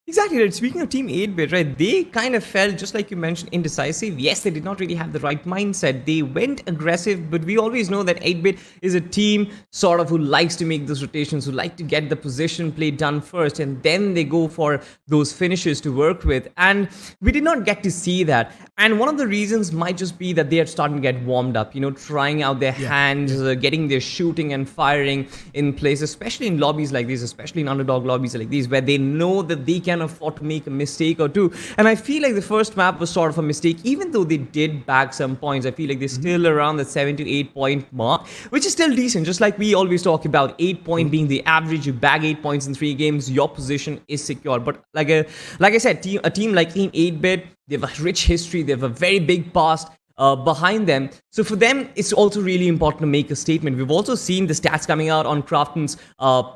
Exactly right. Speaking of Team 8-Bit, right, they kind of felt, just like you mentioned, indecisive. Yes, they did not really have the right mindset. They went aggressive, but we always know that 8-Bit is a team sort of who likes to make those rotations, who like to get the position play done first, and then they go for those finishes to work with. And we did not get to see that. And one of the reasons might just be that they are starting to get warmed up, you know, trying out their hands, getting their shooting and firing in place, especially in lobbies like these, especially in underdog lobbies like these, where they know that they can can afford to make a mistake or two. And I feel like the first map was sort of a mistake, even though they did bag some points. I feel like they're still around the 7 to 8 point mark, which is still decent. Just like we always talk about 8 point being the average. You bag 8 points in 3 games, your position is secure. But like I said, a team like Team 8-Bit, they have a rich history, they have a very big past behind them. So for them, it's also really important to make a statement. We've also seen the stats coming out on Krafton's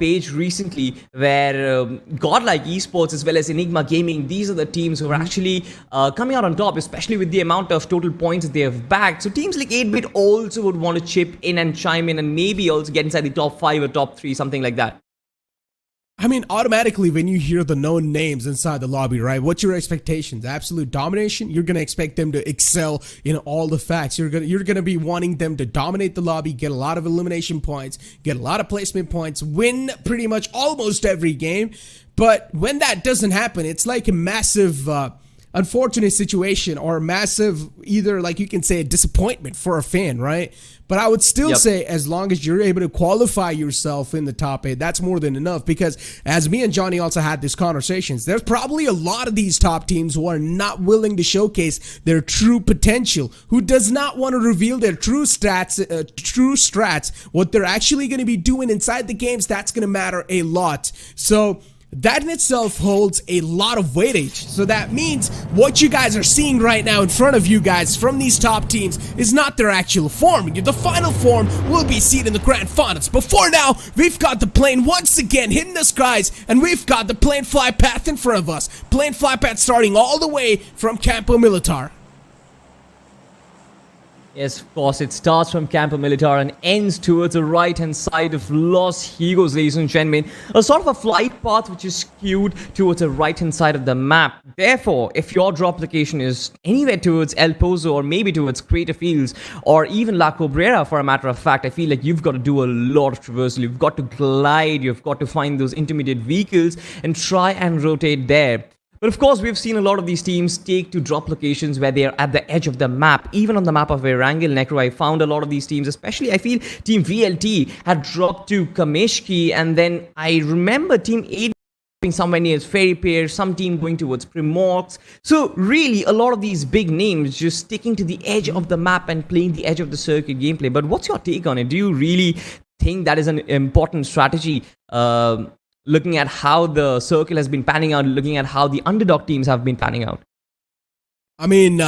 page recently, where Godlike Esports as well as Enigma Gaming, these are the teams who are actually coming out on top, especially with the amount of total points that they have bagged. So teams like 8-Bit also would want to chip in and chime in and maybe also get inside the top 5 or top 3, something like that. I mean, automatically when you hear the known names inside the lobby, right? What's your expectations? Absolute domination? You're gonna expect them to excel in all the facts. You're gonna be wanting them to dominate the lobby, get a lot of elimination points, get a lot of placement points, win pretty much almost every game. But when that doesn't happen, it's like a massive unfortunate situation, or a massive, either like you can say a disappointment for a fan, right? But I would still say, as long as you're able to qualify yourself in the top 8, that's more than enough. Because as me and Johnny also had these conversations, there's probably a lot of these top teams who are not willing to showcase their true potential, who does not want to reveal their true strats, what they're actually going to be doing inside the games. That's going to matter a lot. So that in itself holds a lot of weightage. So that means what you guys are seeing right now in front of you guys from these top teams is not their actual form. The final form will be seen in the grand finals. But for now, we've got the plane once again hitting the skies, and we've got the plane fly path in front of us. Plane fly path starting all the way from Campo Militar. Yes, of course, it starts from Campo Militar and ends towards the right-hand side of Los Higos, ladies and gentlemen. A sort of a flight path which is skewed towards the right-hand side of the map. Therefore, if your drop location is anywhere towards El Pozo or maybe towards Crater Fields or even La Cabrera, for a matter of fact, I feel like you've got to do a lot of traversal. You've got to glide, you've got to find those intermediate vehicles and try and rotate there. But of course, we've seen a lot of these teams take to drop locations where they are at the edge of the map. Even on the map of Erangel, Necro, I found a lot of these teams, especially I feel Team VLT had dropped to Kameshki, and then I remember Team 8 being somewhere near Ferry Pier, some team going towards Primorx. So really, a lot of these big names just sticking to the edge of the map and playing the edge of the circuit gameplay. But what's your take on it? Do you really think that is an important strategy? Looking at how the circle has been panning out, looking at how the underdog teams have been panning out. I mean,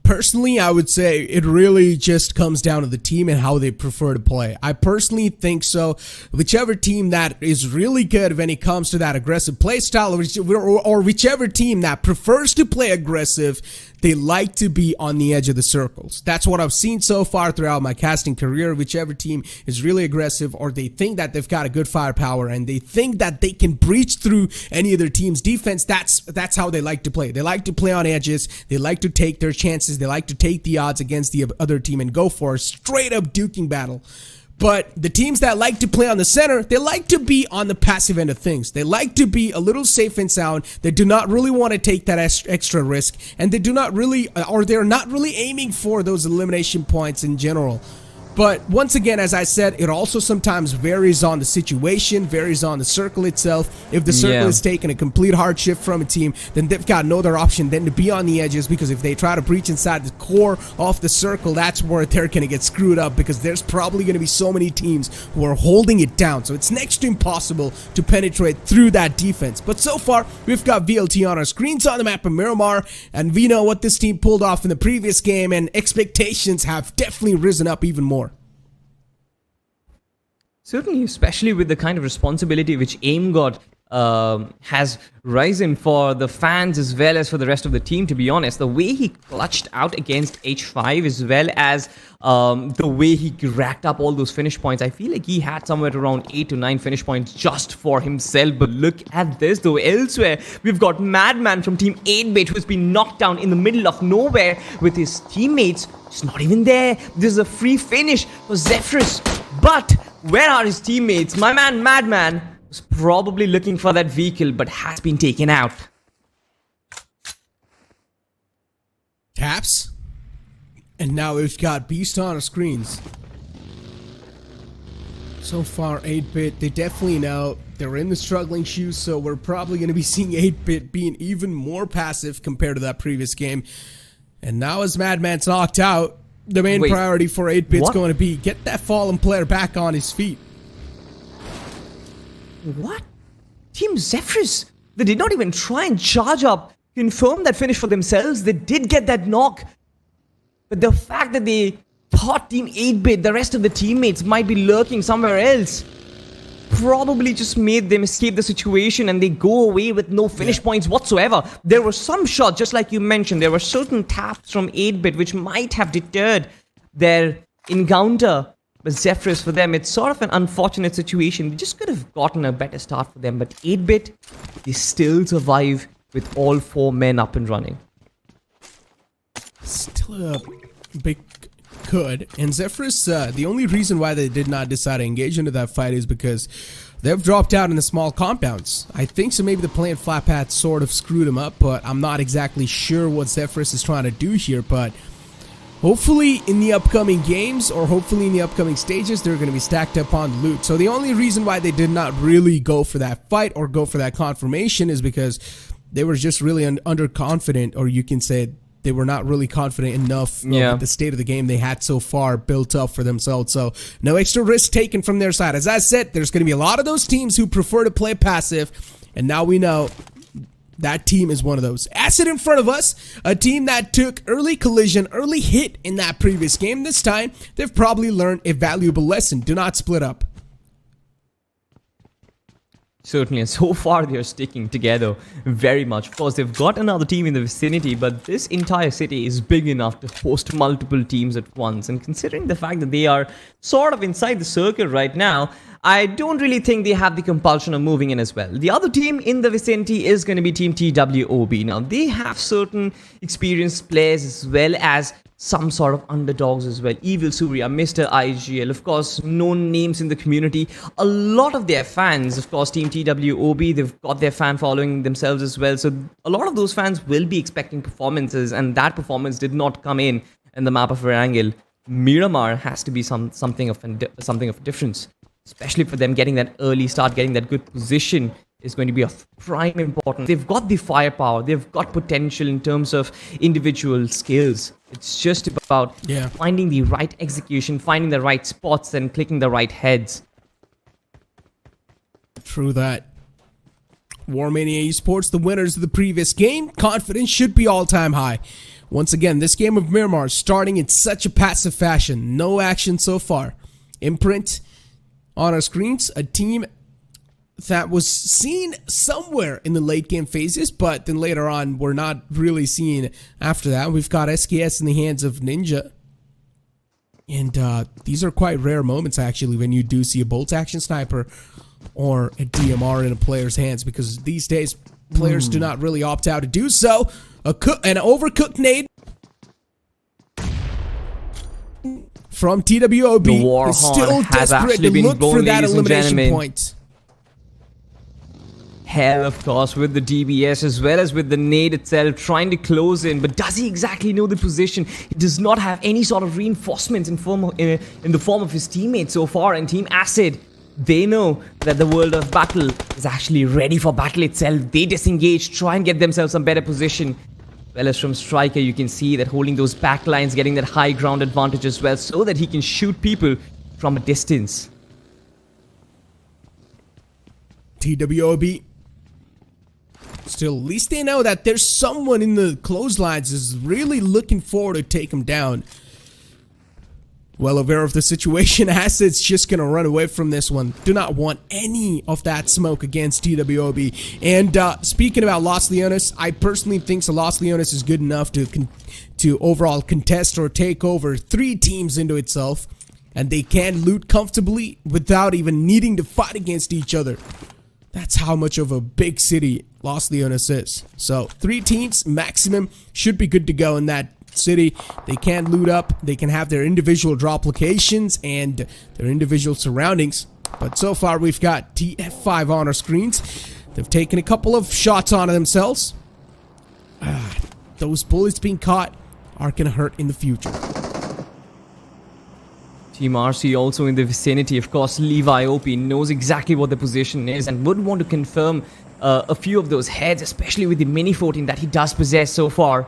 personally, I would say it really just comes down to the team and how they prefer to play. I personally think so. Whichever team that is really good when it comes to that aggressive play style, or whichever team that prefers to play aggressive, they like to be on the edge of the circles. That's what I've seen so far throughout my casting career. Whichever team is really aggressive, or they think that they've got a good firepower and they think that they can breach through any other team's defense, that's how they like to play. They like to play on edges. They like to take their chances. They like to take the odds against the other team and go for a straight up duking battle. But the teams that like to play on the center, they like to be on the passive end of things. They like to be a little safe and sound. They do not really want to take that extra risk, and they do not really, or they're not really aiming for those elimination points in general. But once again, as I said, it also sometimes varies on the situation, varies on the circle itself. If the circle is taking a complete hard shift from a team, then they've got no other option than to be on the edges, because if they try to breach inside the core of the circle, that's where they're going to get screwed up, because there's probably going to be so many teams who are holding it down. So it's next to impossible to penetrate through that defense. But so far, we've got VLT on our screens on the map of Miramar, and we know what this team pulled off in the previous game, and expectations have definitely risen up even more. Certainly, especially with the kind of responsibility which AIM got has risen for the fans as well as for the rest of the team, to be honest. The way he clutched out against H5 as well as the way he racked up all those finish points, I feel like he had somewhere around 8 to 9 finish points just for himself. But look at this though. Elsewhere, we've got Madman from Team 8-Bit who's been knocked down in the middle of nowhere with his teammates. He's not even there. This is a free finish for Zphyrus. But where are his teammates? My man Madman was probably looking for that vehicle, but has been taken out. Taps. And now we've got Beast on our screens. So far, 8-Bit, they definitely know They're in the struggling shoes, so we're probably going to be seeing 8-Bit being even more passive compared to that previous game. And now as Madman's knocked out, the main priority for 8-Bit's going to be get that fallen player back on his feet. What? Team Zphyrus, they did not even try and charge up, confirm that finish for themselves. They did get that knock. But the fact that they thought Team 8-Bit, the rest of the teammates, might be lurking somewhere else, probably just made them escape the situation and they go away with no finish points whatsoever. There were some shots, just like you mentioned, there were certain taps from 8-Bit which might have deterred their encounter. But Zphyrus, for them, it's sort of an unfortunate situation. They just could have gotten a better start for them. But 8-Bit, they still survive with all 4 men up and running. Still a big could. And Zphyrus, the only reason why they did not decide to engage into that fight is because they've dropped out in the small compounds. I think so maybe the plant flat path sort of screwed them up, but I'm not exactly sure what Zphyrus is trying to do here. But hopefully in the upcoming games, or hopefully in the upcoming stages, they're going to be stacked up on loot. So the only reason why they did not really go for that fight or go for that confirmation is because they were just really underconfident, or you can say they were not really confident enough with the state of the game they had so far built up for themselves. So no extra risk taken from their side. As I said, there's going to be a lot of those teams who prefer to play passive, and now we know that team is one of those. Acid in front of us, a team that took early collision, early hit in that previous game. This time, they've probably learned a valuable lesson. Do not split up. Certainly, and so far they are sticking together very much. Of course, they've got another team in the vicinity, but this entire city is big enough to host multiple teams at once. And considering the fact that they are sort of inside the circle right now, I don't really think they have the compulsion of moving in as well. The other team in the vicinity is going to be Team TWOB. Now, they have certain experienced players as well as some sort of underdogs as well. Evil Surya, Mr. IGL, of course, known names in the community. A lot of their fans, of course, Team TWOB, they've got their fan following themselves as well. So a lot of those fans will be expecting performances, and that performance did not come in the map of Erangel. Miramar has to be something of a difference, especially for them getting that early start, getting that good position is going to be of prime importance. They've got the firepower, they've got potential in terms of individual skills. It's just about finding the right execution, finding the right spots, and clicking the right heads. True that. Mania Esports, the winners of the previous game. Confidence should be all-time high. Once again, this game of Miramar starting in such a passive fashion. No action so far. Imprnt on our screens, a team that was seen somewhere in the late game phases, but then later on we're not really seen after that. We've got SKS in the hands of Ninja, and these are quite rare moments actually when you do see a bolt action sniper or a DMR in a player's hands, because these days players do not really opt out to do so. An overcooked nade from TWOB is still desperate to look for that elimination point. Hell, of course, with the DBS as well as with the nade itself, trying to close in. But does he exactly know the position? He does not have any sort of reinforcements in the form of his teammates so far. And Team Acid, they know that the world of battle is actually ready for battle itself. They disengage, try and get themselves some better position. Well, as from Striker, you can see that holding those back lines, getting that high ground advantage as well, so that he can shoot people from a distance. TWOB. Still, at least they know that there's someone in the clotheslines is really looking forward to take him down. Well aware of the situation, Acid's just gonna run away from this one. Do not want any of that smoke against TWOB. And speaking about Los Leones, I personally think so Los Leones is good enough to overall contest or take over 3 teams into itself, and they can loot comfortably without even needing to fight against each other. That's how much of a big city Los Leones is. So 3 teams maximum should be good to go in that city. They can loot up, they can have their individual drop locations and their individual surroundings. But so far we've got TF5 on our screens. They've taken a couple of shots onto themselves. Those bullets being caught are gonna hurt in the future. Team RC also in the vicinity. Of course, Levi OP knows exactly what the position is and would want to confirm a few of those heads, especially with the Mini 14 that he does possess so far.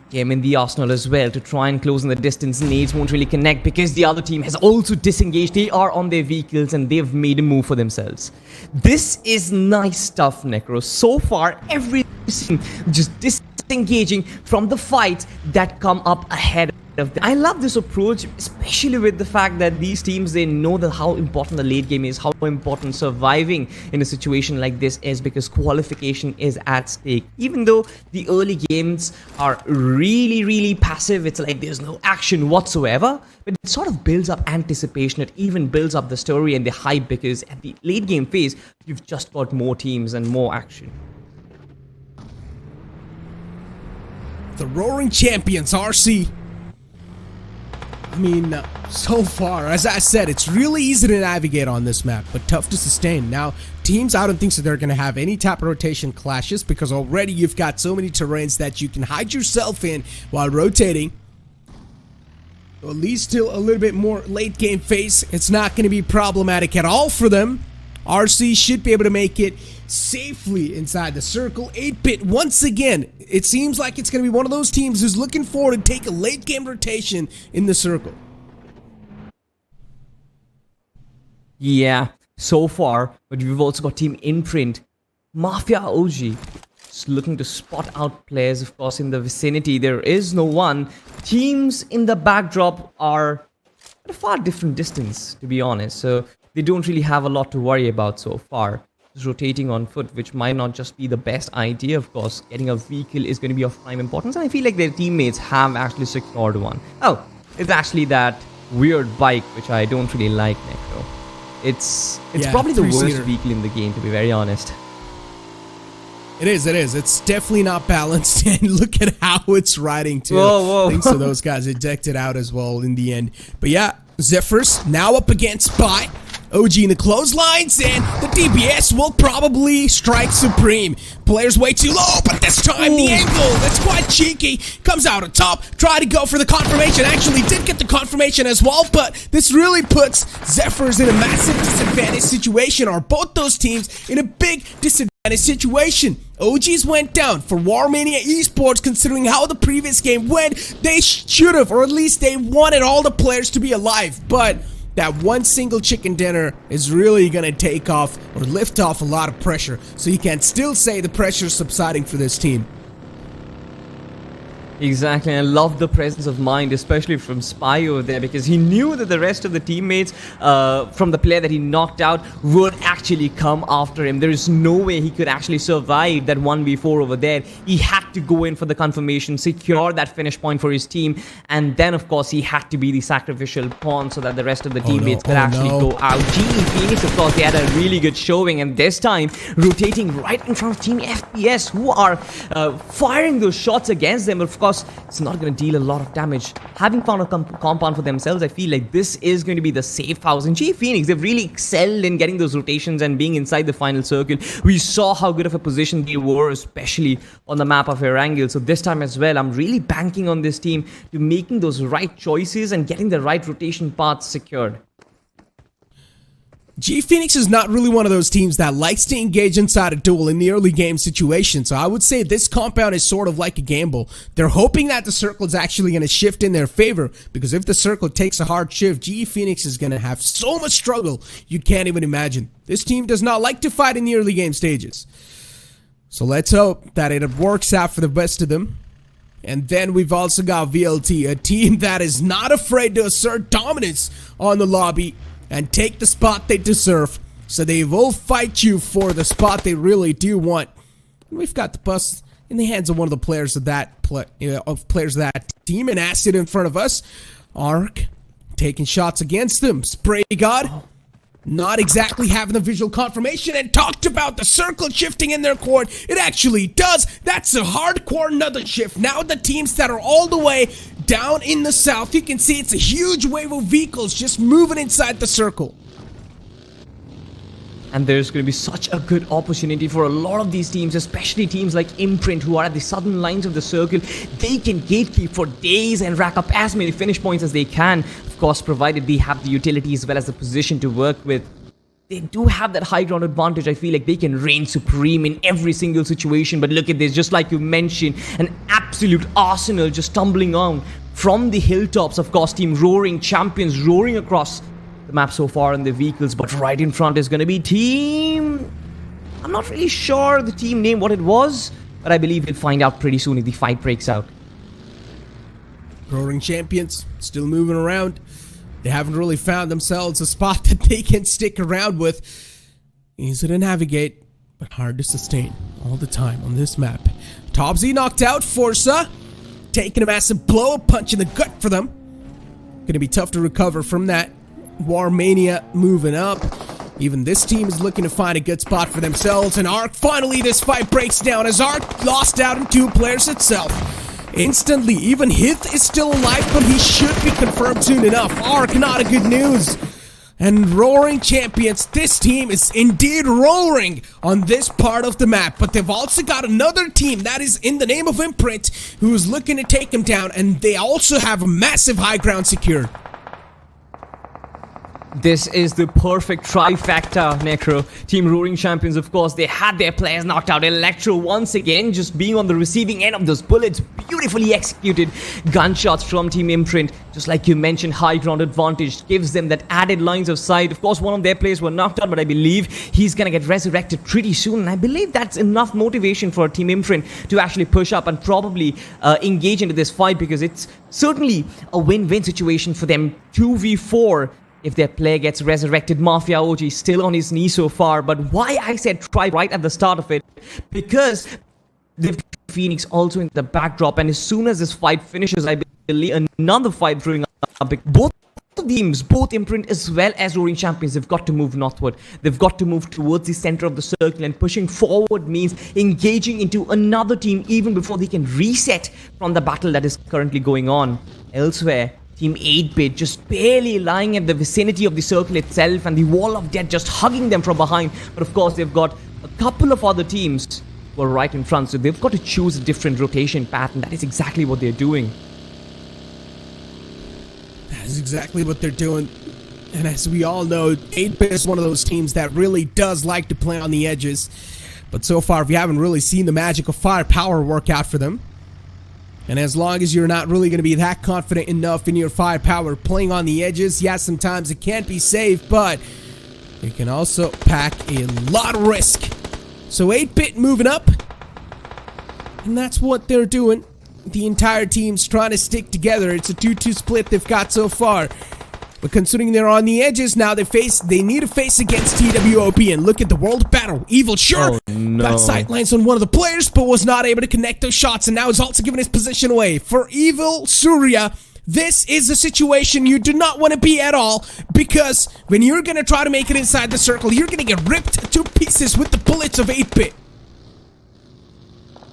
Came in the arsenal as well to try and close in the distance. Nades won't really connect because the other team has also disengaged. They are on their vehicles and they've made a move for themselves. This is nice stuff, Necro. So far, every team just disengaging from the fights that come up ahead of them. I love this approach, especially with the fact that these teams, they know how important the late game is, how important surviving in a situation like this is, because qualification is at stake. Even though the early games are really passive, it's like there's no action whatsoever, but it sort of builds up anticipation. It even builds up the story and the hype, because at the late game phase, you've just got more teams and more action. The Roaring Champions, RC. I mean, so far, as I said, it's really easy to navigate on this map, but tough to sustain. Now, teams, I don't think so they're going to have any type of rotation clashes, because already you've got so many terrains that you can hide yourself in while rotating. At least till a little bit more late game phase, it's not going to be problematic at all for them. RC should be able to make it safely inside the circle. 8-bit, once again, it seems like it's going to be one of those teams who's looking forward to take a late game rotation in the circle. Yeah, so far, but we've also got Team Imprnt, Mafia OG, just looking to spot out players, of course, in the vicinity. There is no one. Teams in the backdrop are at a far different distance, to be honest, so they don't really have a lot to worry about so far. Just rotating on foot, which might not just be the best idea, of course. Getting a vehicle is going to be of prime importance, and I feel like their teammates have actually secured one. Oh, it's actually that weird bike, which I don't really like, Necro. It's probably the worst vehicle in the game, to be very honest. It is. It's definitely not balanced, and look at how it's riding too. Whoa. Thanks to those guys ejected out as well in the end. But yeah, Zphyrus now up against Spy. OG in the clotheslines, and the DBS will probably strike supreme. Player's way too low, but this time the angle, that's quite cheeky, comes out on top, try to go for the confirmation, actually did get the confirmation as well, but this really puts Zphyrus in a massive disadvantage situation, or both those teams in a big disadvantage situation. OGs went down for Mania Esports. Considering how the previous game went, they should have, or at least they wanted all the players to be alive, but that one single chicken dinner is really going to take off or lift off a lot of pressure. So you can still say the pressure is subsiding for this team. Exactly, and I love the presence of mind, especially from Spy over there, because he knew that the rest of the teammates from the player that he knocked out would actually come after him. There is no way he could actually survive that 1v4 over there. He had to go in for the confirmation, secure that finish point for his team, and then of course he had to be the sacrificial pawn so that the rest of the teammates could actually go out. Team Phoenix, of course, they had a really good showing, and this time rotating right in front of Team FPS, who are firing those shots against them. Of course, it's not going to deal a lot of damage. Having found a compound for themselves, I feel like this is going to be the safe house. And G Phoenix, they've really excelled in getting those rotations and being inside the final circle. We saw how good of a position they were, especially on the map of Erangel. So this time as well, I'm really banking on this team to making those right choices and getting the right rotation paths secured. G Phoenix is not really one of those teams that likes to engage inside a duel in the early game situation, so I would say this compound is sort of like a gamble. They're hoping that the circle is actually going to shift in their favor, because if the circle takes a hard shift, G Phoenix is going to have so much struggle you can't even imagine. This team does not like to fight in the early game stages. So let's hope that it works out for the best of them. And then we've also got VLT, a team that is not afraid to assert dominance on the lobby and take the spot they deserve. So they will fight you for the spot they really do want. And we've got the bus in the hands of one of the players of that team, and Acid in front of us. Arc taking shots against them. Spray God not exactly having the visual confirmation, and talked about the circle shifting in their court. It actually does. That's a hardcore another shift. Now the teams that are all the way down in the south, you can see it's a huge wave of vehicles just moving inside the circle. And there's going to be such a good opportunity for a lot of these teams, especially teams like Imprnt, who are at the southern lines of the circle. They can gatekeep for days and rack up as many finish points as they can. Of course, provided they have the utility as well as the position to work with, they do have that high ground advantage. I feel like they can reign supreme in every single situation. But look at this, just like you mentioned, an absolute arsenal just tumbling on from the hilltops. Of course, Team Roaring Champions roaring across the map so far in the vehicles. But right in front is going to be Team... I'm not really sure the team name, what it was, but I believe we'll find out pretty soon if the fight breaks out. Roaring Champions still moving around. They haven't really found themselves a spot that they can stick around with. Easy to navigate, but hard to sustain all the time on this map. Topsy knocked out. FORCA taking a massive blow, a punch in the gut for them. Gonna be tough to recover from that. Mania moving up. Even this team is looking to find a good spot for themselves. And Arc, finally this fight breaks down as Arc lost out in 2 players itself. Instantly, even Hith is still alive, but he should be confirmed soon enough. Arc, not a good news. And Roaring Champions, this team is indeed roaring on this part of the map. But they've also got another team that is in the name of Imprnt, who is looking to take them down. And they also have a massive high ground secured. This is the perfect trifecta, Necro. Team Roaring Champions, of course, they had their players knocked out. Electro once again just being on the receiving end of those bullets. Beautifully executed gunshots from Team Imprnt. Just like you mentioned, high ground advantage gives them that added lines of sight. Of course, one of their players were knocked out, but I believe he's going to get resurrected pretty soon. And I believe that's enough motivation for Team Imprnt to actually push up and probably engage into this fight, because it's certainly a win-win situation for them. 2v4. If their player gets resurrected. Mafia OG still on his knee so far. But why I said try right at the start of it, because the Phoenix also in the backdrop, and as soon as this fight finishes, I believe another fight brewing up. Both teams, both Imprnt as well as Roaring Champions, they've got to move northward. They've got to move towards the center of the circle, and pushing forward means engaging into another team even before they can reset from the battle that is currently going on elsewhere. Team 8-Bit just barely lying at the vicinity of the circle itself, and the wall of death just hugging them from behind. But of course, they've got a couple of other teams who are right in front, so they've got to choose a different rotation pattern. That is exactly what they're doing. That is exactly what they're doing. And as we all know, 8-Bit is one of those teams that really does like to play on the edges. But so far, we haven't really seen the magic of firepower work out for them. And as long as you're not really going to be that confident enough in your firepower playing on the edges, yeah, sometimes it can't be safe, but it can also pack a lot of risk. So 8-Bit moving up, and that's what they're doing. The entire team's trying to stick together. It's a 2-2 split they've got so far. But considering they're on the edges, now they need to face against TWOB. And look at the world battle. Evil, sure, got sightlines on one of the players, but was not able to connect those shots. And now is also giving his position away. For Evil, Surya, this is a situation you do not want to be at all. Because when you're going to try to make it inside the circle, you're going to get ripped to pieces with the bullets of 8-Bit.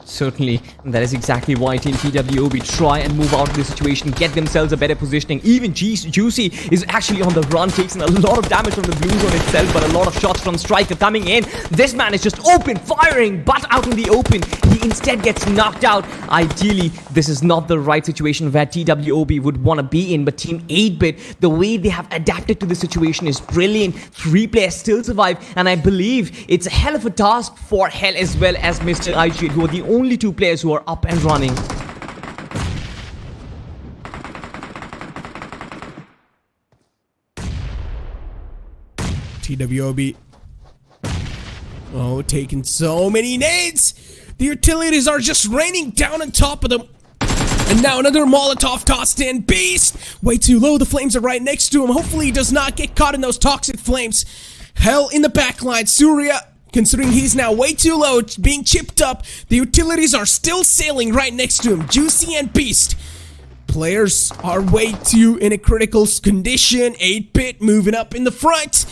Certainly, and that is exactly why Team TWOB try and move out of this situation, get themselves a better positioning. Even Juicy is actually on the run, takes in a lot of damage from the blue zone itself, but a lot of shots from Striker coming in. This man is just open, firing, but out in the open, he instead gets knocked out. Ideally, this is not the right situation where TWOB would want to be in, but Team 8-Bit, the way they have adapted to the situation is brilliant. 3 players still survive, and I believe it's a hell of a task for Hell as well as Mr. RJxTUD, who are the only 2 players who are up and running. TWOB. Oh, taking so many nades. The utilities are just raining down on top of them. And now another Molotov tossed in. Beast! Way too low. The flames are right next to him. Hopefully he does not get caught in those toxic flames. Hell in the backline. Surya, considering he's now way too low, being chipped up, the utilities are still sailing right next to him. Juicy and Beast. Players are way too in a critical condition. 8-Bit moving up in the front,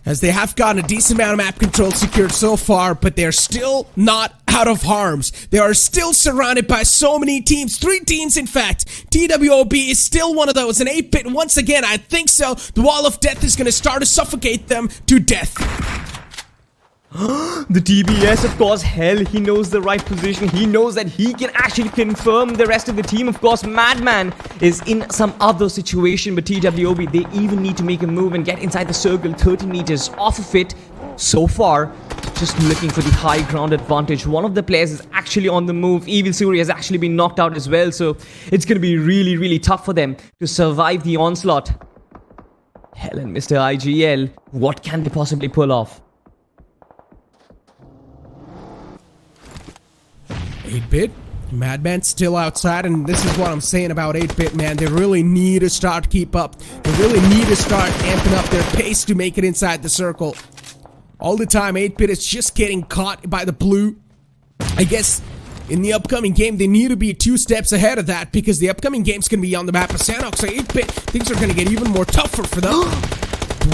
as they have gotten a decent amount of map control secured so far, but they're still not out of harms. They are still surrounded by so many teams. 3 teams, in fact. TWOB is still one of those, and 8-Bit, once again, I think so, the wall of death is going to start to suffocate them to death. The TBS, of course, hell, he knows the right position. He knows that he can actually confirm the rest of the team. Of course, Madman is in some other situation, but TWOB, they even need to make a move and get inside the circle, 30 meters off of it. So far, just looking for the high ground advantage. One of the players is actually on the move. Evil Suri has actually been knocked out as well, so it's going to be really, really tough for them to survive the onslaught. Hell, and Mr. IGL, what can they possibly pull off? 8-Bit, Madman still outside, and this is what I'm saying about 8-Bit, man. They really need to start keep up. They really need to start amping up their pace to make it inside the circle. All the time, 8-Bit is just getting caught by the blue. I guess in the upcoming game, they need to be 2 steps ahead of that, because the upcoming game's going to be on the map of Sanhok, so 8-Bit, things are going to get even more tougher for them.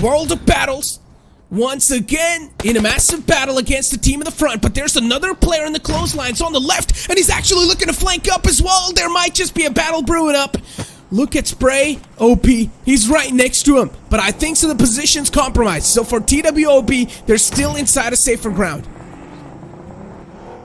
World of Battles. Once again, in a massive battle against the team in the front, but there's another player in the clotheslines on the left, and he's actually looking to flank up as well. There might just be a battle brewing up. Look at Spray, OP, he's right next to him, but I think so the position's compromised. So for TWOB, they're still inside a safer ground.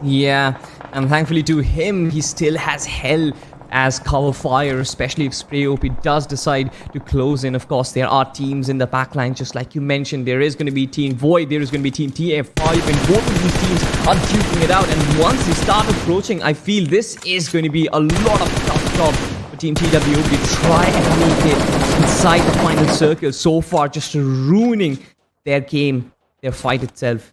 Yeah, and thankfully to him, he still has hell as cover fire, especially if Spray OP does decide to close in. Of course, there are teams in the backline, just like you mentioned. There is going to be Team Void, there is going to be Team TF5, and both of these teams are duking it out. And once they start approaching, I feel this is going to be a lot of tough job for Team TWO to try and make it inside the final circle. So far, just ruining their game, their fight itself.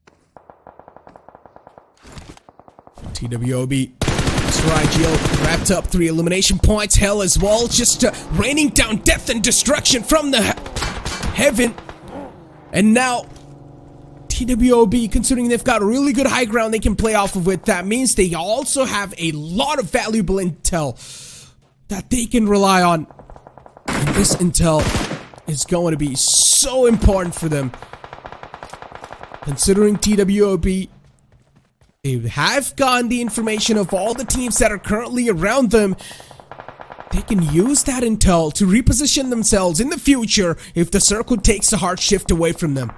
TWOB. Erangel wrapped up 3 elimination points. Hell as well, just raining down death and destruction from the heaven. And now TWOB, considering they've got really good high ground they can play off of with, that means they also have a lot of valuable intel that they can rely on. And this intel is going to be so important for them, considering TWOB, they have gotten the information of all the teams that are currently around them. They can use that intel to reposition themselves in the future if the circle takes a hard shift away from them.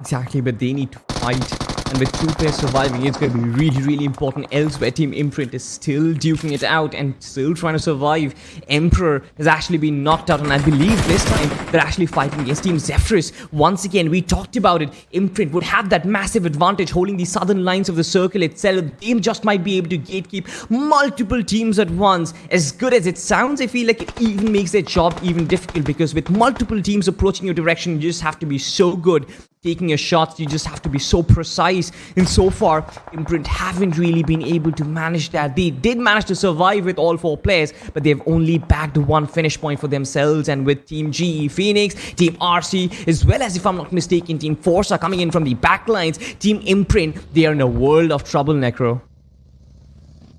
Exactly, but they need to fight. And with 2 players surviving, it's going to be really, really important. Elsewhere, Team Imprnt is still duking it out and still trying to survive. Emperor has actually been knocked out, and I believe this time they're actually fighting against Team Zphyrus. Once again, we talked about it. Imprnt would have that massive advantage holding the southern lines of the circle itself. They just might be able to gatekeep multiple teams at once. As good as it sounds, I feel like it even makes their job even difficult, because with multiple teams approaching your direction, you just have to be so good taking your shots. You just have to be so precise, and so far Imprnt haven't really been able to manage that. They did manage to survive with all 4 players, but they've only bagged 1 finish point for themselves. And with Team GE Phoenix, Team RC, as well as, if I'm not mistaken, Team FORCA coming in from the backlines, Team Imprnt, they are in a world of trouble, Necro.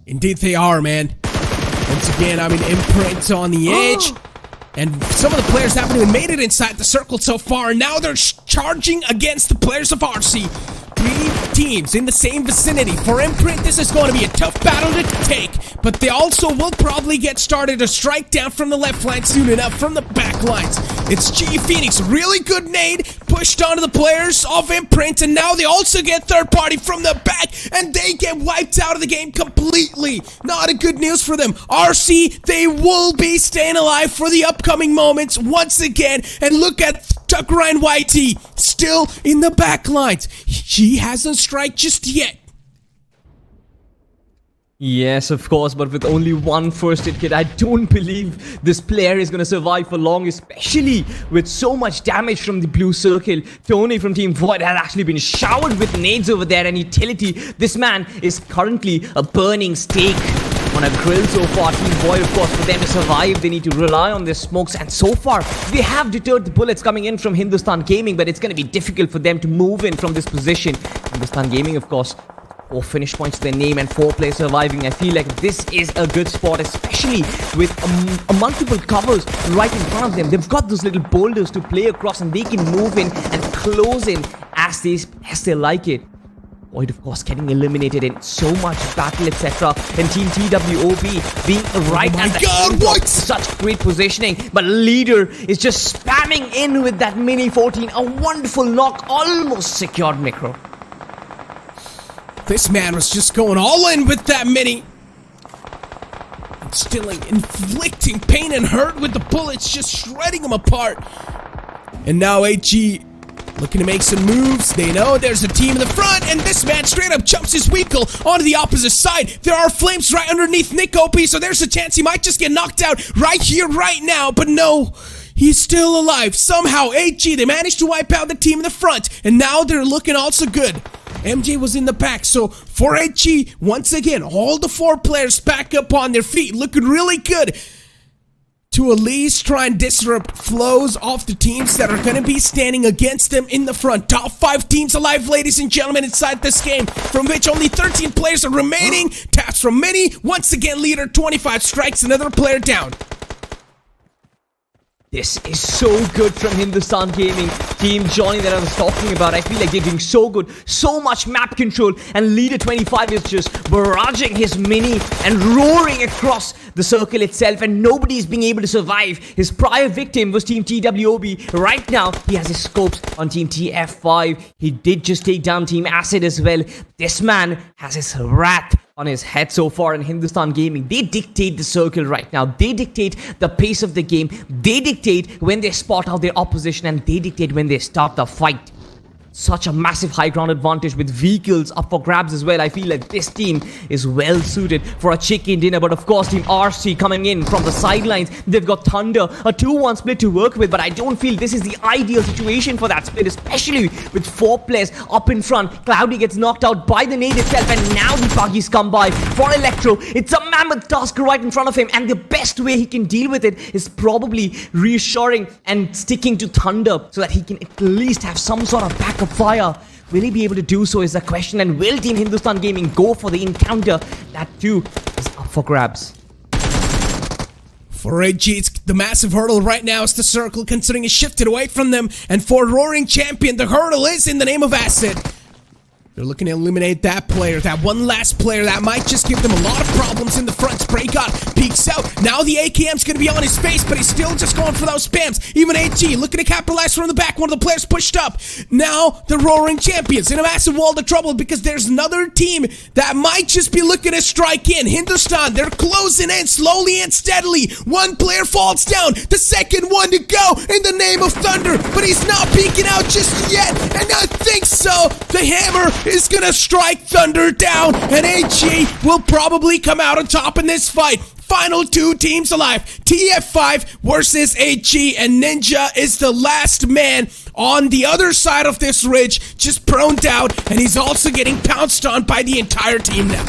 Indeed they are, man. Once again, I mean, Imprnt's on the edge. And some of the players haven't even made it inside the circle so far, and now they're charging against the players of RC. 3 teams in the same vicinity. For Imprnt, this is going to be a tough battle to take, but they also will probably get started to strike down from the left flank soon enough from the back lines. It's GE Phoenix, really good nade, pushed onto the players of Imprnt, and now they also get third party from the back, and they get wiped out of the game completely. Not a good news for them. RC, they will be staying alive for the upcoming moments once again, and look at Tucker and Whitey still in the back lines. He hasn't strike just yet. Yes, of course, but with only 1 first aid kit, I don't believe this player is going to survive for long, especially with so much damage from the blue circle. Tony from Team Void has actually been showered with nades over there, and utility. This man is currently a burning steak on a grill so far. Team Void, of course, for them to survive, they need to rely on their smokes, and so far, they have deterred the bullets coming in from Hindustan Gaming, but it's going to be difficult for them to move in from this position. Hindustan Gaming, of course, 4 finish points to their name and 4 players surviving. I feel like this is a good spot, especially with multiple covers right in front of them. They've got those little boulders to play across, and they can move in and close in as they like it. Void, of course, getting eliminated in so much battle, etc. And Team TWOB being right at the such great positioning. But Leader is just spamming in with that Mini 14. A wonderful knock, almost secured Micro. This man was just going all in with that Mini. Instilling, inflicting pain and hurt with the bullets, just shredding him apart. And now HG looking to make some moves. They know there's a team in the front, and this man straight up jumps his vehicle onto the opposite side. There are flames right underneath Nick OP, so there's a chance he might just get knocked out right here, right now. But no, he's still alive. Somehow, HG, they managed to wipe out the team in the front, and now they're looking also good. MJ was in the back, so for HG, once again, all the 4 players back up on their feet, looking really good to at least try and disrupt flows off the teams that are going to be standing against them in the front. Top 5 teams alive, ladies and gentlemen, inside this game, from which only 13 players are remaining. Taps from Mini. Once again, Leader 25 strikes another player down. This is so good from Hindustan Gaming. Team Johnny that I was talking about. I feel like they're doing so good. So much map control. And Leader 25 is just barraging his Mini and roaring across the circle itself. And nobody's being able to survive. His prior victim was Team TWOB. Right now, he has his scopes on Team TF5. He did just take down Team Acid as well. This man has his wrath on his head so far in Hindustan Gaming. They dictate the circle right now. They dictate the pace of the game. They dictate when they spot out their opposition, and they dictate when they start the fight. Such a massive high ground advantage with vehicles up for grabs as well. I feel like this team is well suited for a chicken dinner. But of course, Team RC coming in from the sidelines. They've got Thunder, a 2-1 split to work with. But I don't feel this is the ideal situation for that split, especially with 4 players up in front. Cloudy gets knocked out by the nade itself, and now the Bgis come by for Electro. It's a mammoth task right in front of him, and the best way he can deal with it is probably reassuring and sticking to Thunder so that he can at least have some sort of backup fire. Will he be able to do so is the question, and will Team Hindustan Gaming go for the encounter? That too is up for grabs. For HG, it's the massive hurdle right now is the circle, considering it's shifted away from them. And for Roaring Champion, the hurdle is in the name of Acid. They're looking to eliminate that player, that one last player that might just give them a lot of problems in the front. Spray God peeks out. Now the AKM's going to be on his face, but he's still just going for those spams. Even HG looking to capitalize from the back. One of the players pushed up. Now the Roaring Champions in a massive world of trouble because there's another team that might just be looking to strike in. Hindustan, they're closing in slowly and steadily. One player falls down. The second one to go in the name of Thunder, but he's not peeking out just yet. And I think so. The hammer is gonna strike Thunder down, and HG will probably come out on top in this fight. Final 2 teams alive. TF5 versus HG, and Ninja is the last man on the other side of this ridge, just proned out, and he's also getting pounced on by the entire team now.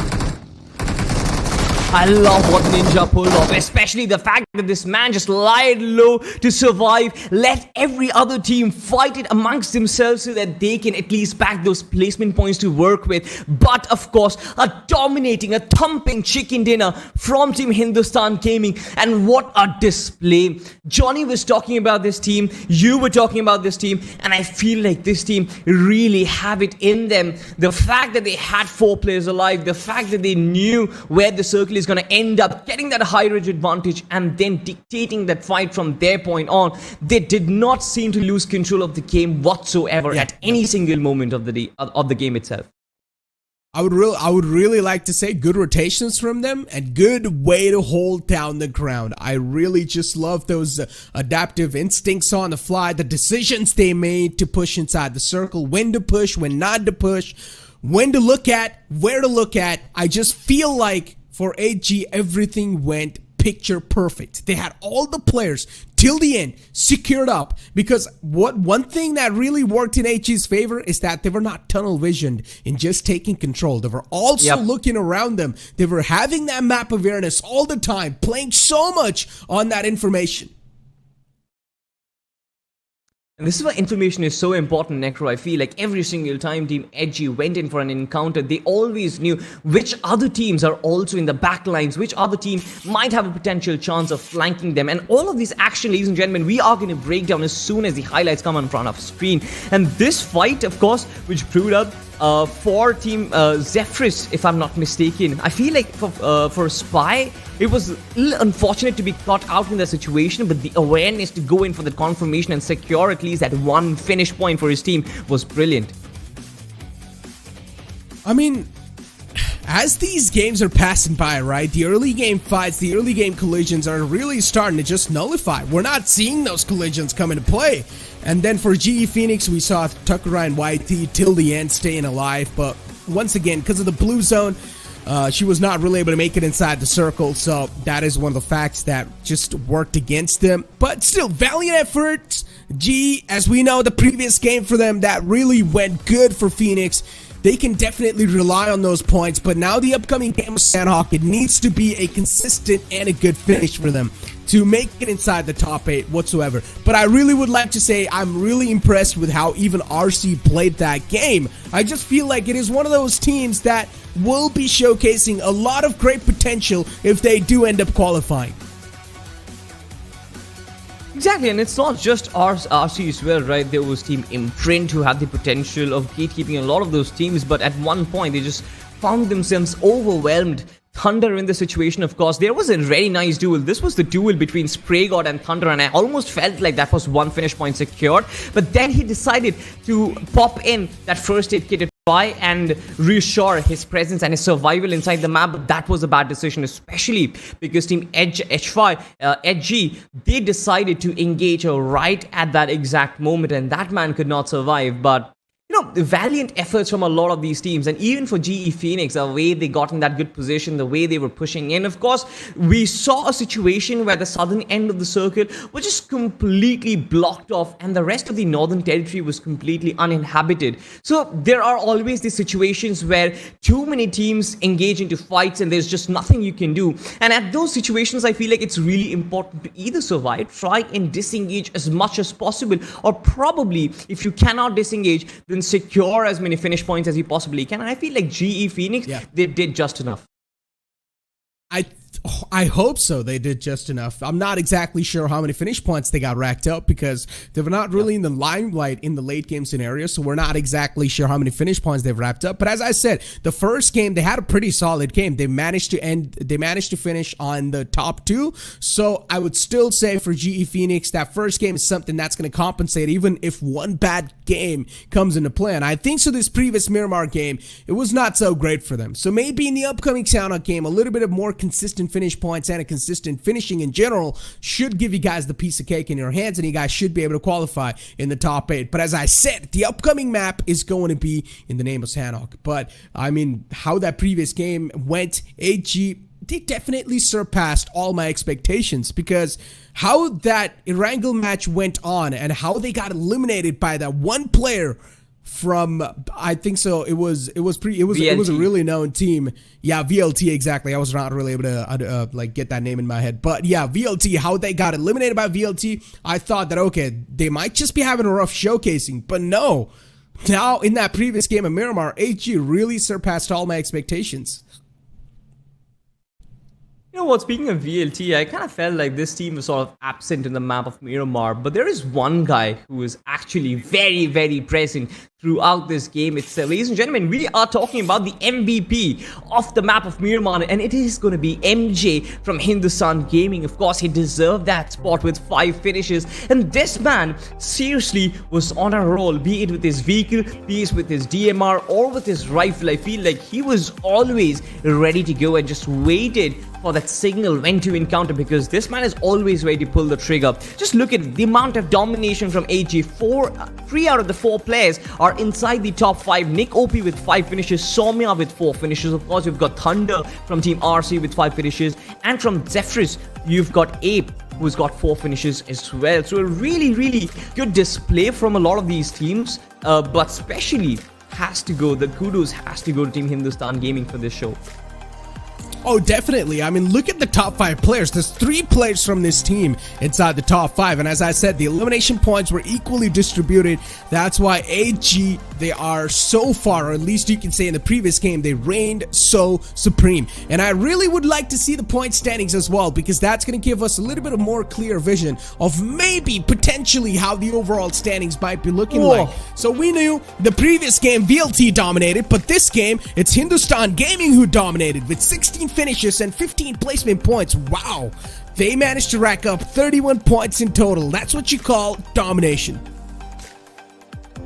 I love what Ninja pulled off, especially the fact that this man just lied low to survive, let every other team fight it amongst themselves so that they can at least back those placement points to work with. But of course, a dominating, a thumping chicken dinner from Team Hindustan Gaming, and what a display. Johnny was talking about this team, you were talking about this team, and I feel like this team really have it in them. The fact that they had 4 players alive, the fact that they knew where the circle is going to end up, getting that high ridge advantage and then dictating that fight from their point on. They did not seem to lose control of the game whatsoever at any single moment of the game itself. I would really like to say good rotations from them and good way to hold down the ground. I really just love those adaptive instincts on the fly, the decisions they made to push inside the circle, when to push, when not to push, when to look at, where to look at. I just feel like for HG, everything went picture perfect. They had all the players till the end secured up, because one thing that really worked in HG's favor is that they were not tunnel visioned in just taking control. They were also looking around them. They were having that map awareness all the time, playing so much on that information. And this is why information is so important, Necro. I feel like every single time Team Edgy went in for an encounter, they always knew which other teams are also in the back lines, which other team might have a potential chance of flanking them. And all of this action, ladies and gentlemen, we are going to break down as soon as the highlights come in front of screen. And this fight, of course, which proved up for Team Zphyrus, if I'm not mistaken. I feel like for Spy, it was a little unfortunate to be caught out in the situation, but the awareness to go in for the confirmation and secure at least that one finish point for his team was brilliant. I mean, as these games are passing by, right, the early game fights, the early game collisions are really starting to just nullify. We're not seeing those collisions come into play. And then for GE Phoenix, we saw Tucker and YT till the end staying alive, but once again, because of the blue zone, she was not really able to make it inside the circle, so that is one of the facts that just worked against them. But still, valiant efforts. GE, as we know, the previous game for them, that really went good for Phoenix. They can definitely rely on those points, but now the upcoming game with Sanhok, it needs to be a consistent and a good finish for them to make it inside the top 8 whatsoever. But I really would like to say I'm really impressed with how even RC played that game. I just feel like it is one of those teams that will be showcasing a lot of great potential if they do end up qualifying. Exactly, and it's not just RC as well, right? There was Team Imprnt who had the potential of gatekeeping a lot of those teams, but at one point they just found themselves overwhelmed. Thunder in the situation, of course. There was a very nice duel. This was the duel between Spray God and Thunder, and I almost felt like that was one finish point secured. But then he decided to pop in that first aid kit to try and reassure his presence and his survival inside the map. But that was a bad decision, especially because Team Edgy, they decided to engage right at that exact moment, and that man could not survive. But you know, valiant efforts from a lot of these teams, and even for GE Phoenix, the way they got in that good position, the way they were pushing in. Of course, we saw a situation where the southern end of the circle was just completely blocked off, and the rest of the northern territory was completely uninhabited. So there are always these situations where too many teams engage into fights, and there's just nothing you can do. And at those situations, I feel like it's really important to either survive, try and disengage as much as possible, or probably, if you cannot disengage, then secure as many finish points as you possibly can. And I feel like GE Phoenix, they did just enough. I hope so. They did just enough. I'm not exactly sure how many finish points they got racked up because they were not really in the limelight in the late game scenario, so we're not exactly sure how many finish points they've racked up. But as I said, the first game, they had a pretty solid game. They managed to finish on the top 2. So I would still say for GE Phoenix, that first game is something that's going to compensate even if one bad game comes into play. And I think so this previous Miramar game, it was not so great for them. So maybe in the upcoming Sanhok game, a little bit of more consistent finish points and a consistent finishing in general should give you guys the piece of cake in your hands, and you guys should be able to qualify in the top 8. But as I said, the upcoming map is going to be in the name of Sanhok. But I mean, how that previous game went, AG, they definitely surpassed all my expectations, because how that Erangel match went on and how they got eliminated by that one player from, I think so, it was a really known team. Yeah, VLT, exactly. I was not really able to like get that name in my head, but yeah, VLT, how they got eliminated by VLT, I thought that, okay, they might just be having a rough showcasing, but no. Now, in that previous game of Miramar, HG really surpassed all my expectations. You know what, speaking of VLT, I kind of felt like this team was sort of absent in the map of Miramar, but there is one guy who is actually very, very present throughout this game itself. Ladies and gentlemen, we are talking about the MVP of the map of Miramar, and it is going to be MJ from Hindustan Gaming. Of course, he deserved that spot with 5 finishes, and this man seriously was on a roll, be it with his vehicle, be it with his DMR, or with his rifle. I feel like he was always ready to go and just waited for that signal when to encounter, because this man is always ready to pull the trigger. Just look at the amount of domination from AG. 3 out of the 4 players are inside the top 5. Nick OP with 5 finishes, Soumya with 4 finishes. Of course, you've got Thunder from Team RC with 5 finishes, and from Zphyrus, you've got Ape, who's got 4 finishes as well. So a really, really good display from a lot of these teams, but especially the kudos has to go to Team Hindustan Gaming for this show. Oh, definitely. I mean, look at the top 5 players. There's 3 players from this team inside the top 5. And as I said, the elimination points were equally distributed. That's why AG, they are so far, or at least you can say in the previous game, they reigned so supreme. And I really would like to see the point standings as well, because that's going to give us a little bit of more clear vision of maybe potentially how the overall standings might be looking like. So we knew the previous game VLT dominated, but this game it's Hindustan Gaming who dominated with 16 finishes and 15 placement points. Wow, they managed to rack up 31 points in total. That's what you call domination.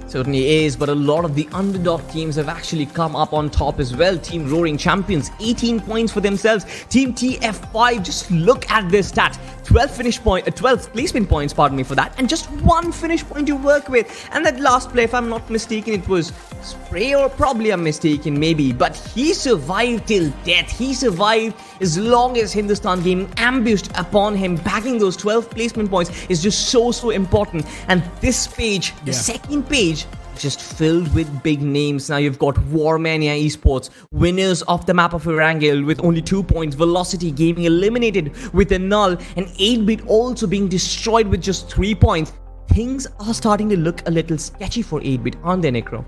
Certainly is, but a lot of the underdog teams have actually come up on top as well. Team Roaring Champions, 18 points for themselves. Team TF5, just look at this stat. 12 placement points, pardon me for that, and just 1 finish point to work with. And that last play, if I'm not mistaken, it was Spray, or probably I'm mistaken, maybe. But he survived till death. He survived as long as Hindustan Gaming ambushed upon him. Bagging those 12 placement points is just so important. And this page, the second page, just filled with big names. Now you've got Mania Esports, winners of the map of Erangel with only 2 points, Velocity Gaming eliminated with a null, and 8-bit also being destroyed with just 3 points. Things are starting to look a little sketchy for 8-bit, aren't they, Necro?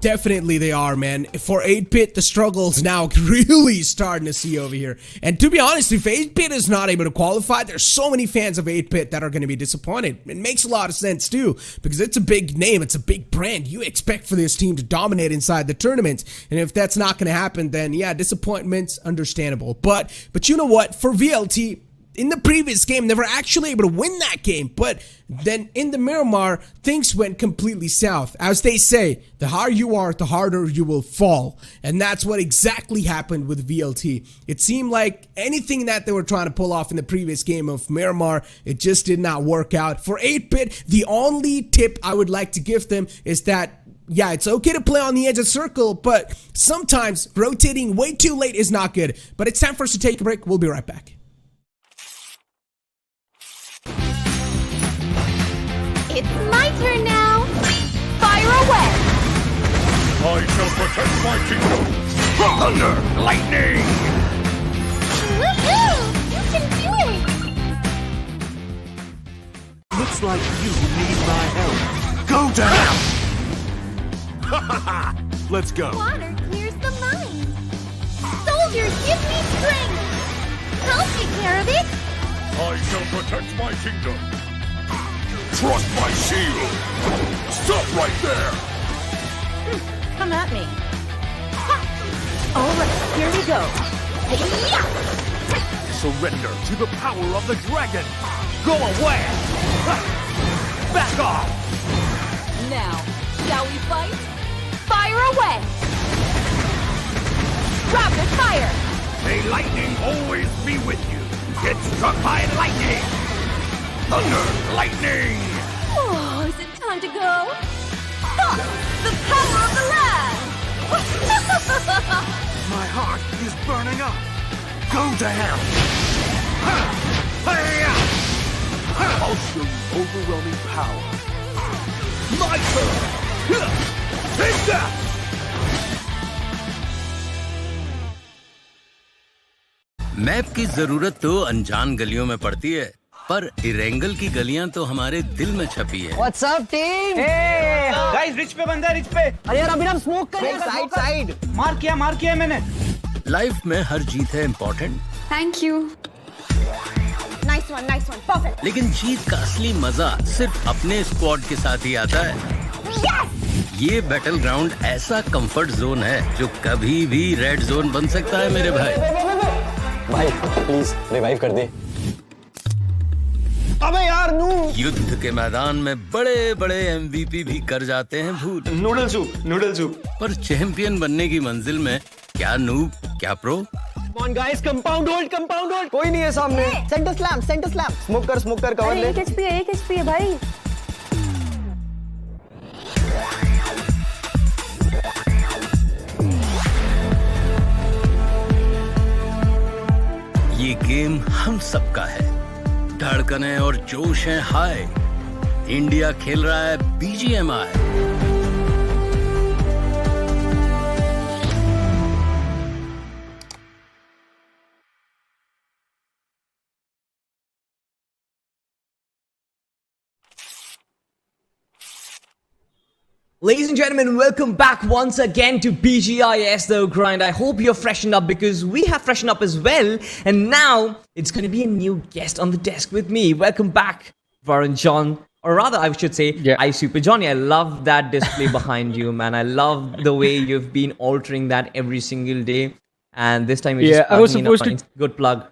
Definitely they are, man. For 8-bit, the struggle's now really starting to see over here. And to be honest, if 8-bit is not able to qualify, there's so many fans of 8-bit that are going to be disappointed. It makes a lot of sense too, because it's a big name, it's a big brand. You expect for this team to dominate inside the tournament. And if that's not going to happen, then yeah, disappointment's understandable. But you know what? For VLT, in the previous game, they were actually able to win that game, but then in the Miramar, things went completely south. As they say, the higher you are, the harder you will fall. And that's what exactly happened with VLT. It seemed like anything that they were trying to pull off in the previous game of Miramar, it just did not work out. For 8-bit, the only tip I would like to give them is that yeah, it's okay to play on the edge of the circle, but sometimes rotating way too late is not good. But it's time for us to take a break. We'll be right back. It's my turn now. Fire away. I shall protect my kingdom. Thunder, lightning. Woohoo! You can do it. Looks like you need my help. Go down. Let's go. Water clears the mind. Soldiers, give me strength. I'll take care of it. I shall protect my kingdom. Trust my shield! Stop right there! Come at me. All right, here we go. Surrender to the power of the dragon! Go away! Back off! Now, shall we fight? Fire away! Rapid fire! May lightning always be with you! Get struck by lightning! Thunder, lightning! Oh, is it time to go? Ha! The power of the land! My heart is burning up! Go to hell! I'll show you overwhelming power! My turn! Take that! Map की जरूरत तो अनजान गलियों में पड़ती है, पर Erangel की गलियां तो हमारे दिल में छपी है। What's up, team? Hey, guys, rich पे बंदा है, रिच पे। अरे यार अभी हम स्मोक कर रहे हैं। साइड मार किया मैंने। लाइफ में हर जीत है important, Thank you. Nice one, perfect. लेकिन जीत का असली मजा सिर्फ अपने स्क्वाड के साथ ही आता है। Yes! ये बैटल ग्राउंड ऐसा कंफर्ट जोन है जो कभी भी रेड जोन बन सकता है मेरे भाई। भाई प्लीज रिवाइव कर दे। अबे यार नू। युद्ध के मैदान में बड़े बड़े MVP भी कर जाते हैं भूल। Noodle soup. पर चैंपियन बनने की मंजिल में क्या नूब क्या pro. Come on guys, compound hold. कोई नहीं है सामने। Center slam. स्मोक कर कवर ले। एक HP है भाई। ये गेम हम सबका है, धड़कनें और जोश है हाय। इंडिया खेल रहा है BGMI। Ladies and gentlemen, welcome back once again to BGIS The Grind. I hope you're freshened up because we have freshened up as well. And now it's going to be a new guest on the desk with me. Welcome back, Varun John. Or rather, I should say, I Super Johnny. I love that display behind you, man. I love the way you've been altering that every single day. And this time you're just I was supposed to. Good plug.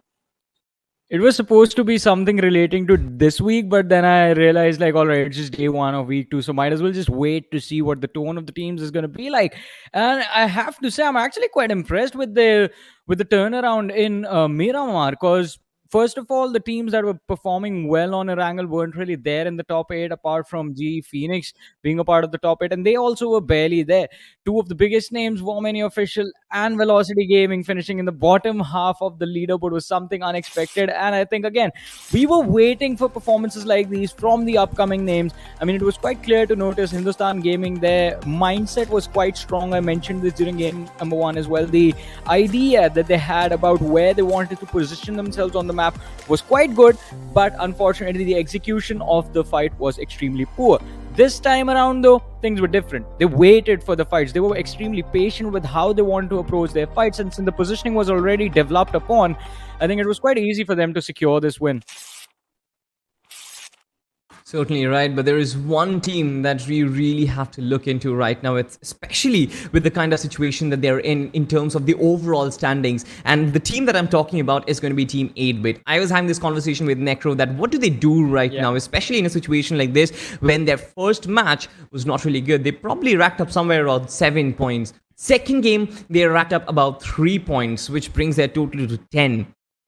It was supposed to be something relating to this week, but then I realized, like, all right, it's just day one of week two, so might as well just wait to see what the tone of the teams is going to be like. And I have to say, I'm actually quite impressed with the turnaround in Miramar, because first of all, the teams that were performing well on Erangel weren't really there in the top 8, apart from G Phoenix being a part of the top 8, and they also were barely there. Two of the biggest names, Mania Official and Velocity Gaming, finishing in the bottom half of the leaderboard was something unexpected. And I think, again, we were waiting for performances like these from the upcoming names. I mean, it was quite clear to notice Hindustan Gaming, their mindset was quite strong. I mentioned this during game number 1 as well. The idea that they had about where they wanted to position themselves on the map was quite good, but unfortunately the execution of the fight was extremely poor. This time around, though, things were different. They waited for the fights. They were extremely patient with how they wanted to approach their fights, and since the positioning was already developed upon, I think it was quite easy for them to secure this win. Certainly right, but there is one team that we really have to look into right now, it's especially with the kind of situation that they're in terms of the overall standings. And the team that I'm talking about is going to be Team 8-Bit. I was having this conversation with Necro that what do they do right now, especially in a situation like this when their first match was not really good. They probably racked up somewhere around 7 points. Second game, they racked up about 3 points, which brings their total to 10.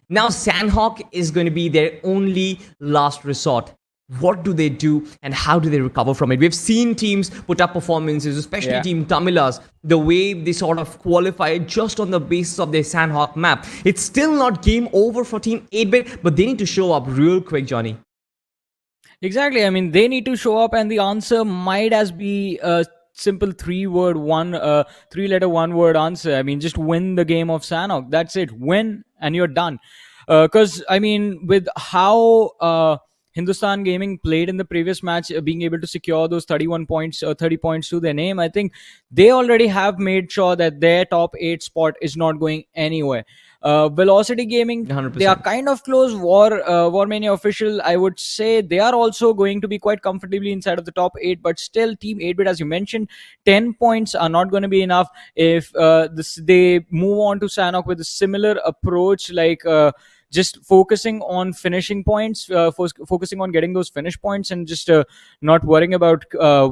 Now Sanhok is going to be their only last resort. What do they do and how do they recover from it? We've seen teams put up performances, especially Team Tamilas, the way they sort of qualify just on the basis of their Sanhok map. It's still not game over for Team 8-Bit, but they need to show up real quick, Johnny. Exactly. I mean, they need to show up, and the answer might as be a simple three-letter one-word answer. I mean, just win the game of Sanhok. That's it. Win and you're done. Because, I mean, with how Hindustan Gaming played in the previous match, being able to secure those 31 points or 30 points to their name, I think they already have made sure that their top 8 spot is not going anywhere. Velocity Gaming, 100%. They are kind of close. War Mania Official, I would say they are also going to be quite comfortably inside of the top 8, but still Team 8-Bit, as you mentioned, 10 points are not going to be enough if they move on to Sanhok with a similar approach, like just focusing on finishing points, focusing on getting those finish points, and just not worrying about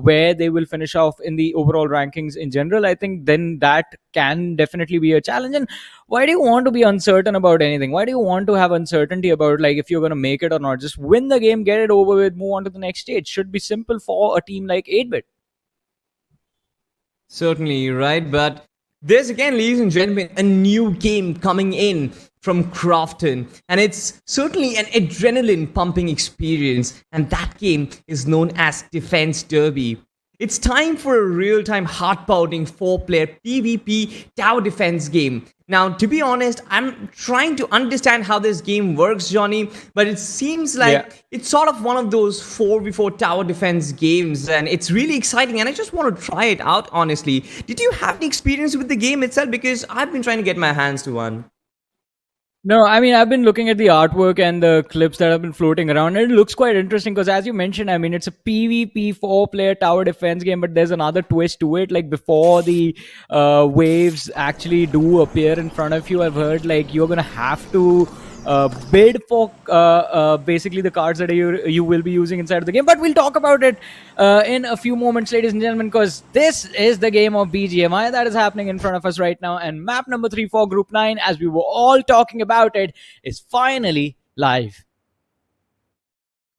where they will finish off in the overall rankings in general. I think then that can definitely be a challenge. And why do you want to be uncertain about anything? Why do you want to have uncertainty about, like, if you're going to make it or not? Just win the game, get it over with, move on to the next stage. Should be simple for a team like 8-Bit. Certainly right, but there's again, ladies and gentlemen, a new game coming in from Crafton, and it's certainly an adrenaline pumping experience, and that game is known as Defense Derby. It's time for a real-time heart-pounding 4-player PvP tower defense game. Now, to be honest, I'm trying to understand how this game works, Johnny, but it seems like it's sort of one of those 4v4 tower defense games, and it's really exciting, and I just want to try it out, honestly. Did you have any experience with the game itself? Because I've been trying to get my hands to one. No, I mean, I've been looking at the artwork and the clips that have been floating around, and it looks quite interesting because, as you mentioned, I mean, it's a PvP 4-player tower defense game, but there's another twist to it. Like, before the waves actually do appear in front of you, I've heard, like, you're going to have to bid for basically the cards that you will be using inside of the game. But we'll talk about it in a few moments, ladies and gentlemen, because this is the game of BGMI that is happening in front of us right now. And map number 3 for Group 9, as we were all talking about it, is finally live.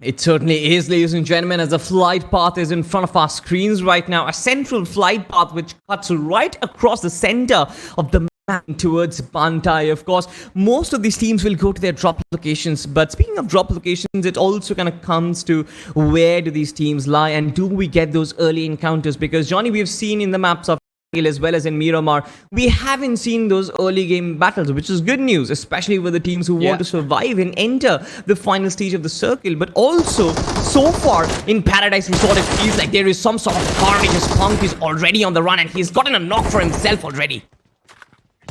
It certainly is, ladies and gentlemen, as the flight path is in front of our screens right now. A central flight path which cuts right across the center of the towards Bantai. Of course, most of these teams will go to their drop locations, but speaking of drop locations, it also kind of comes to where do these teams lie and do we get those early encounters? Because, Johnny, we've seen in the maps of as well as in Miramar, we haven't seen those early game battles, which is good news, especially with the teams who want to survive and enter the final stage of the circle. But also, so far in Paradise Resort, it feels like there is some sort of carnage. His Punk is already on the run and he's gotten a knock for himself already.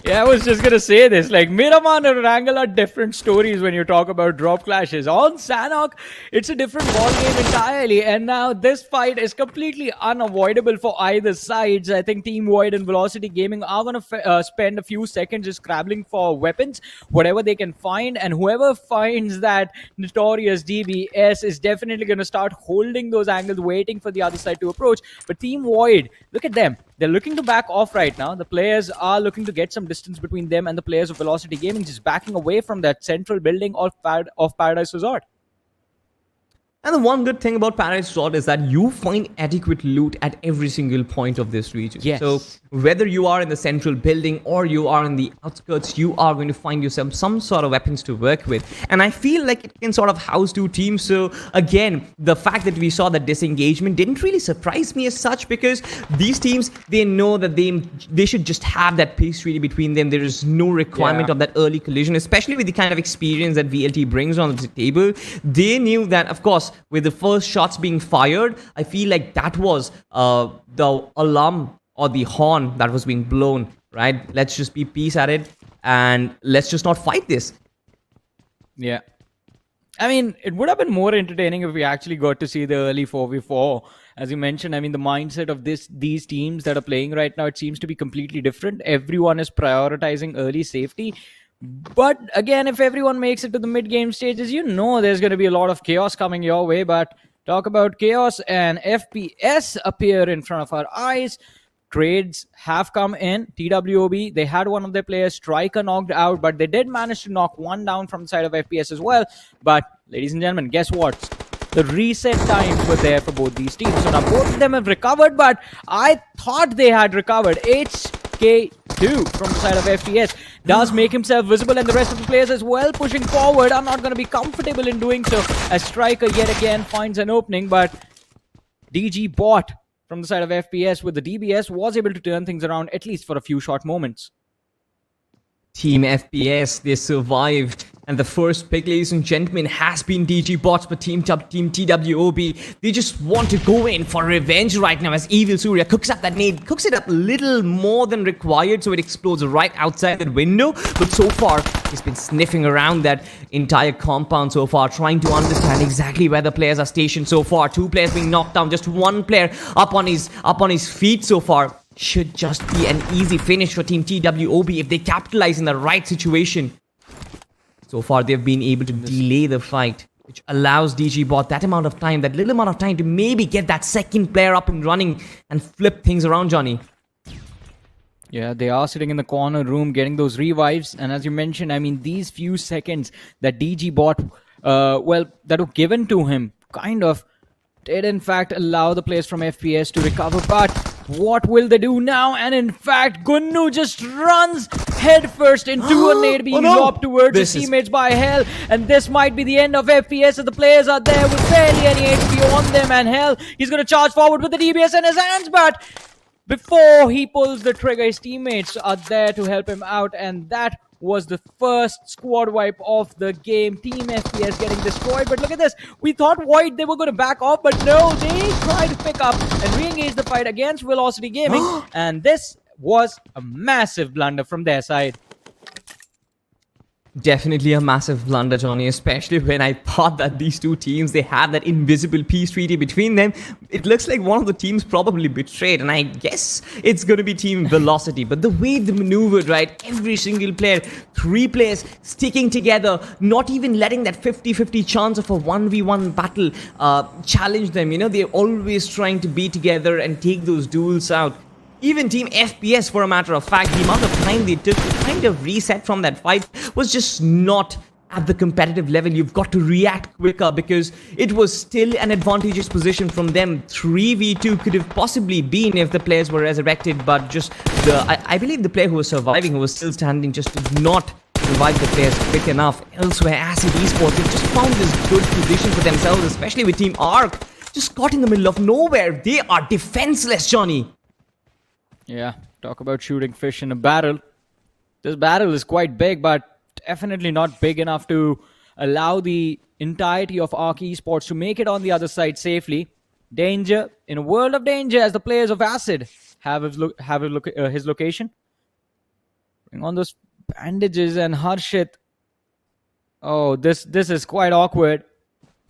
Yeah, I was just gonna say this. Like, Miramar and Erangel are different stories when you talk about drop clashes. On Sanhok, it's a different ballgame entirely, and now this fight is completely unavoidable for either sides. I think Team Void and Velocity Gaming are gonna spend a few seconds just scrabbling for weapons, whatever they can find, and whoever finds that notorious DBS is definitely gonna start holding those angles, waiting for the other side to approach. But Team Void, look at them. They're looking to back off right now. The players are looking to get some distance between them and the players of Velocity Gaming, just backing away from that central building of Paradise Resort. And the one good thing about Paradise Resort is that you find adequate loot at every single point of this region. Yes. So whether you are in the central building or you are in the outskirts, you are going to find yourself some sort of weapons to work with. And I feel like it can sort of house two teams. So again, the fact that we saw that disengagement didn't really surprise me as such, because these teams, they know that they should just have that pace really between them. There is no requirement of that early collision, especially with the kind of experience that VLT brings on the table. They knew that, of course, with the first shots being fired, I feel like that was the alarm or the horn that was being blown, right? Let's just be peace at it and let's just not fight this. Yeah. I mean, it would have been more entertaining if we actually got to see the early 4v4. As you mentioned, I mean, the mindset of these teams that are playing right now, it seems to be completely different. Everyone is prioritizing early safety. But again, if everyone makes it to the mid-game stages, you know there's going to be a lot of chaos coming your way. But talk about chaos, and FPS appear in front of our eyes. Trades have come in. TWOB, they had one of their players, Striker, knocked out, but they did manage to knock one down from the side of FPS as well. But, ladies and gentlemen, guess what? The reset times were there for both these teams. So now both of them have recovered, but I thought they had recovered. HK2 from the side of FPS does make himself visible, and the rest of the players as well pushing forward are not going to be comfortable in doing so, as Striker yet again finds an opening. But DG Bot from the side of FPS with the DBS was able to turn things around, at least for a few short moments. Team FPS, they survived. And the first pick, ladies and gentlemen, has been DG Bots, but Team TWOB, they just want to go in for revenge right now, as Evil Surya cooks up that nade, cooks it up a little more than required, so it explodes right outside that window. But so far, he's been sniffing around that entire compound so far, trying to understand exactly where the players are stationed so far. Two players being knocked down, just one player up on his feet so far. Should just be an easy finish for Team TWOB if they capitalize in the right situation. So far, they've been able to delay the fight, which allows DG Bot that amount of time, that little amount of time to maybe get that second player up and running and flip things around, Johnny. Yeah, they are sitting in the corner room getting those revives. And as you mentioned, I mean, these few seconds that DG Bot, that were given to him, kind of did in fact allow the players from FPS to recover. But what will they do now? And in fact, Gunnu just runs headfirst into a nade being lobbed towards his teammates by Hell. And this might be the end of FPS, as the players are there with barely any HP on them. And Hell, he's going to charge forward with the DBS in his hands. But before he pulls the trigger, his teammates are there to help him out. And that was the first squad wipe of the game. Team FPS getting destroyed. But look at this. We thought Void, they were going to back off, but no, they tried to pick up and re-engage the fight against Velocity Gaming. And this was a massive blunder from their side. Definitely a massive blunder, Johnny, especially when I thought that these two teams, they had that invisible peace treaty between them. It looks like one of the teams probably betrayed, and I guess it's going to be Team Velocity. But the way they maneuvered, right, every single player, three players sticking together, not even letting that 50-50 chance of a 1v1 battle challenge them. You know, they're always trying to be together and take those duels out. Even Team FPS, for a matter of fact, the amount of time they took to kind of reset from that fight was just not at the competitive level. You've got to react quicker, because it was still an advantageous position from them. 3v2 could have possibly been if the players were resurrected, but just I believe the player who was surviving, who was still standing, just did not revive the players quick enough. Elsewhere, Acid Esports, they've just found this good position for themselves, especially with Team Arc. Just got in the middle of nowhere. They are defenseless, Johnny. Yeah, Talk about shooting fish in a barrel. This barrel is quite big, but definitely not big enough to allow the entirety of ARC Esports to make it on the other side safely. Danger, in a world of danger, as the players of Acid have his location. Bring on those bandages, and Harshit. Oh, this is quite awkward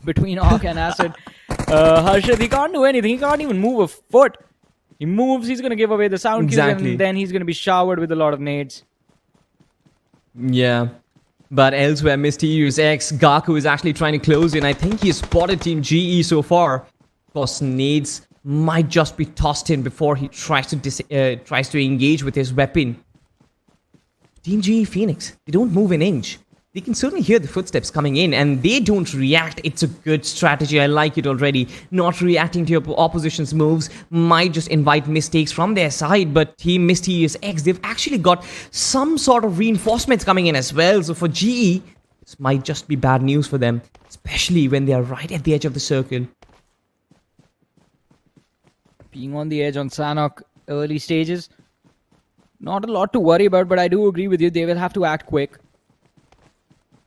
between ARC and Acid. Harshit, he can't do anything. He can't even move a foot. He moves, he's going to give away the sound cues, and then he's going to be showered with a lot of nades. Yeah. But elsewhere, Mysterious X, Gaku is actually trying to close in. I think he spotted Team GE so far. Of course, nades might just be tossed in before he tries to engage with his weapon. Team GE Phoenix, they don't move an inch. They can certainly hear the footsteps coming in, and they don't react. It's a good strategy. I like it already. Not reacting to your opposition's moves might just invite mistakes from their side, but Team Mysterious X, they've actually got some sort of reinforcements coming in as well. So for GE, this might just be bad news for them, especially when they are right at the edge of the circle. Being on the edge on Sanhok early stages, not a lot to worry about, but I do agree with you. They will have to act quick.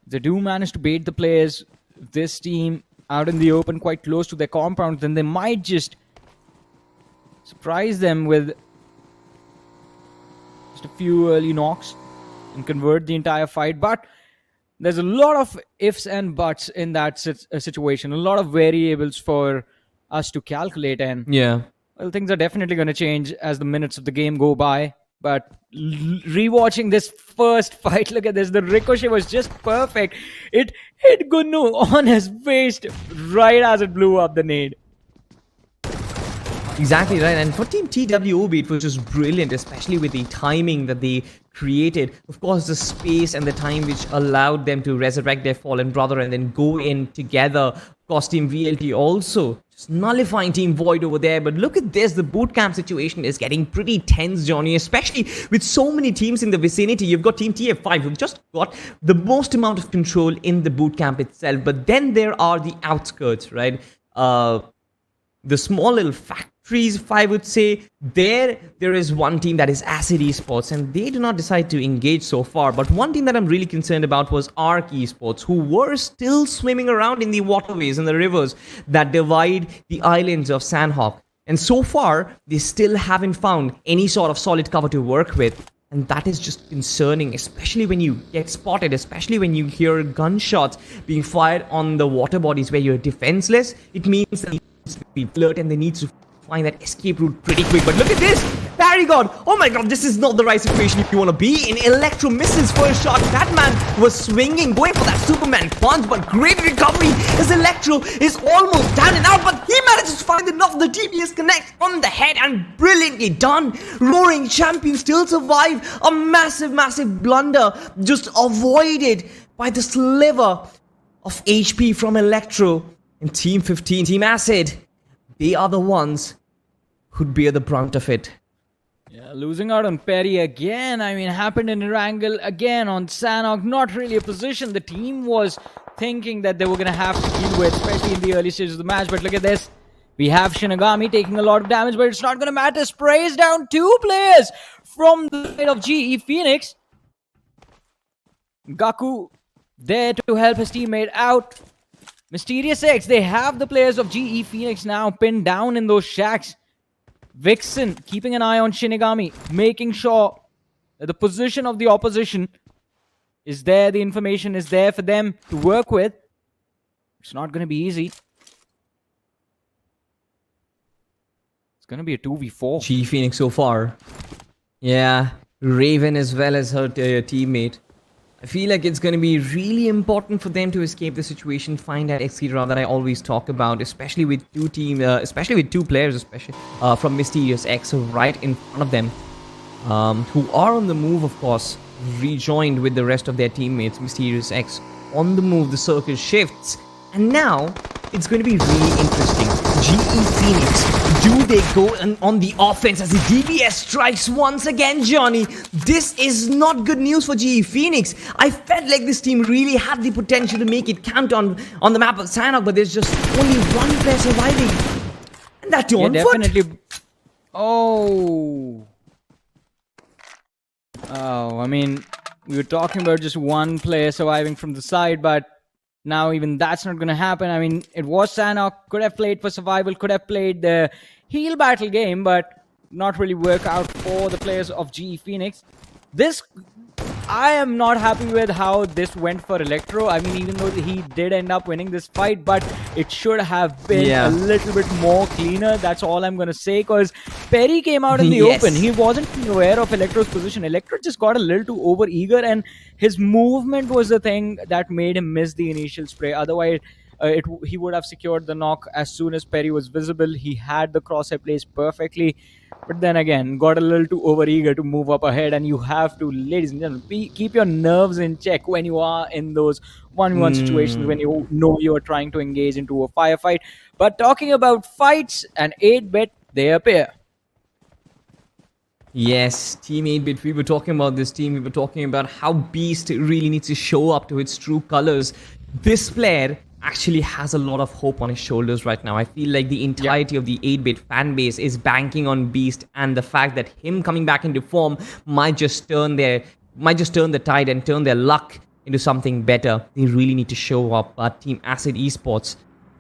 They do manage to bait the players, this team, out in the open, quite close to their compound, then they might just surprise them with just a few early knocks and convert the entire fight. But there's a lot of ifs and buts in that situation, a lot of variables for us to calculate, and well, things are definitely going to change as the minutes of the game go by. But rewatching this first fight, look at this. The ricochet was just perfect. It hit Gunnu on his waist right as it blew up the nade. Exactly right. And for Team TWOB, it was just brilliant, especially with the timing that they created. Of course, the space and the time which allowed them to resurrect their fallen brother and then go in together. Of course, Team VLT also just nullifying Team Void over there. But look at this. The bootcamp situation is getting pretty tense, Johnny, especially with so many teams in the vicinity. You've got Team TF5 who've just got the most amount of control in the bootcamp itself. But then there are the outskirts, right? The small little factories, if I would say, there is one team that is Acid Esports, and they do not decide to engage so far. But one team that I'm really concerned about was ARC Esports, who were still swimming around in the waterways and the rivers that divide the islands of Sanhok. And so far, they still haven't found any sort of solid cover to work with. And that is just concerning, especially when you get spotted, especially when you hear gunshots being fired on the water bodies where you're defenseless. It means that to be alert and they need to find that escape route pretty quick. But look at this! Paragon! Oh my god, this is not the right situation if you want to be in. Electro misses first shot. That man was swinging, going for that Superman punch, but great recovery as Electro is almost down and out, but he manages to find enough. The DPS connects on the head and brilliantly done. Roaring Champion still survive. A massive blunder just avoided by the sliver of HP from Electro. And Team 15, Team Acid, they are the ones who'd bear the brunt of it. Yeah, losing out on Perry again. I mean, happened in Erangel again on Sanhok. Not really a position the team was thinking that they were going to have to deal with, especially in the early stages of the match. But look at this. We have Shinigami taking a lot of damage, but it's not going to matter. Sprays down 2 players from the side of GE Phoenix. Gaku there to help his teammate out. Mysterious X, they have the players of GE Phoenix now pinned down in those shacks. Vixen keeping an eye on Shinigami, making sure that the position of the opposition is there, the information is there for them to work with. It's not going to be easy. It's going to be a 2v4. GE Phoenix so far. Yeah, Raven as well as her teammate. I feel like it's going to be really important for them to escape the situation, find that exit route that I always talk about, especially with two players, especially from Mysterious X right in front of them, who are on the move, of course, rejoined with the rest of their teammates. Mysterious X on the move, the circle shifts, and now it's going to be really interesting. GE Phoenix, do they go on the offense as the DBS strikes once again, Johnny? This is not good news for GE Phoenix. I felt like this team really had the potential to make it count on the map of Sanhok, but there's just only one player surviving. And that's on foot. Definitely. Oh. Oh, I mean, we were talking about just one player surviving from the side, but now even that's not going to happen. I mean, it was Sanhok, could have played for survival, could have played the heal battle game, but not really work out for the players of GE Phoenix. I am not happy with how this went for Electro. I mean, even though he did end up winning this fight, but it should have been a little bit more cleaner. That's all I'm going to say, because Perry came out in the open. He wasn't aware of Electro's position. Electro just got a little too over-eager, and his movement was the thing that made him miss the initial spray. Otherwise, he would have secured the knock as soon as Perry was visible. He had the crosshair placed perfectly. But then again, got a little too overeager to move up ahead, and you have to, ladies and gentlemen, keep your nerves in check when you are in those 1v1 situations, when you know you are trying to engage into a firefight. But talking about fights and 8-bit, they appear. Yes, Team 8-bit, we were talking about this team. We were talking about how Beast really needs to show up to its true colors. This player actually has a lot of hope on his shoulders right now. I feel like the entirety of the 8-bit fan base is banking on Beast, and the fact that him coming back into form might just turn the tide and turn their luck into something better. They really need to show up. But Team Acid Esports,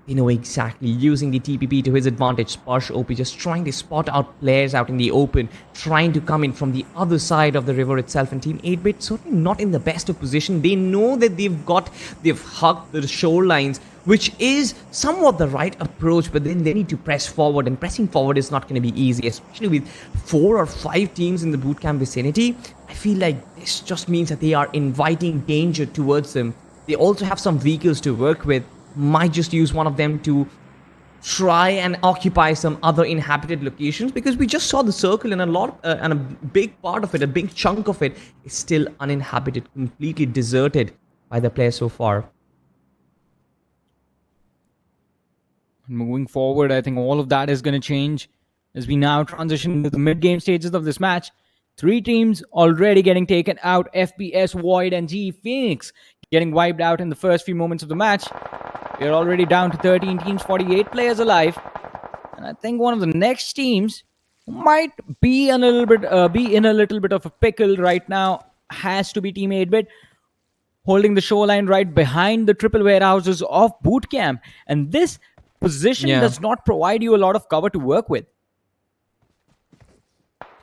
they know exactly, using the TPP to his advantage. Sparsh OP just trying to spot out players out in the open, trying to come in from the other side of the river itself. And Team 8-bit certainly not in the best of position. They know that they've hugged the shorelines, which is somewhat the right approach, but then they need to press forward, and pressing forward is not going to be easy, especially with 4 or 5 teams in the bootcamp vicinity. I feel like this just means that they are inviting danger towards them. They also have some vehicles to work with. Might just use one of them to try and occupy some other inhabited locations, because we just saw the circle, and a big part of it, a big chunk of it, is still uninhabited, completely deserted by the players so far. Moving forward, I think all of that is going to change as we now transition into the mid-game stages of this match. 3 teams already getting taken out: FPS, Void, and GE Phoenix getting wiped out in the first few moments of the match. We're already down to 13 teams, 48 players alive. And I think one of the next teams who might be in a little bit of a pickle right now has to be Team 8-bit, holding the shoreline right behind the triple warehouses of Bootcamp. And this position does not provide you a lot of cover to work with.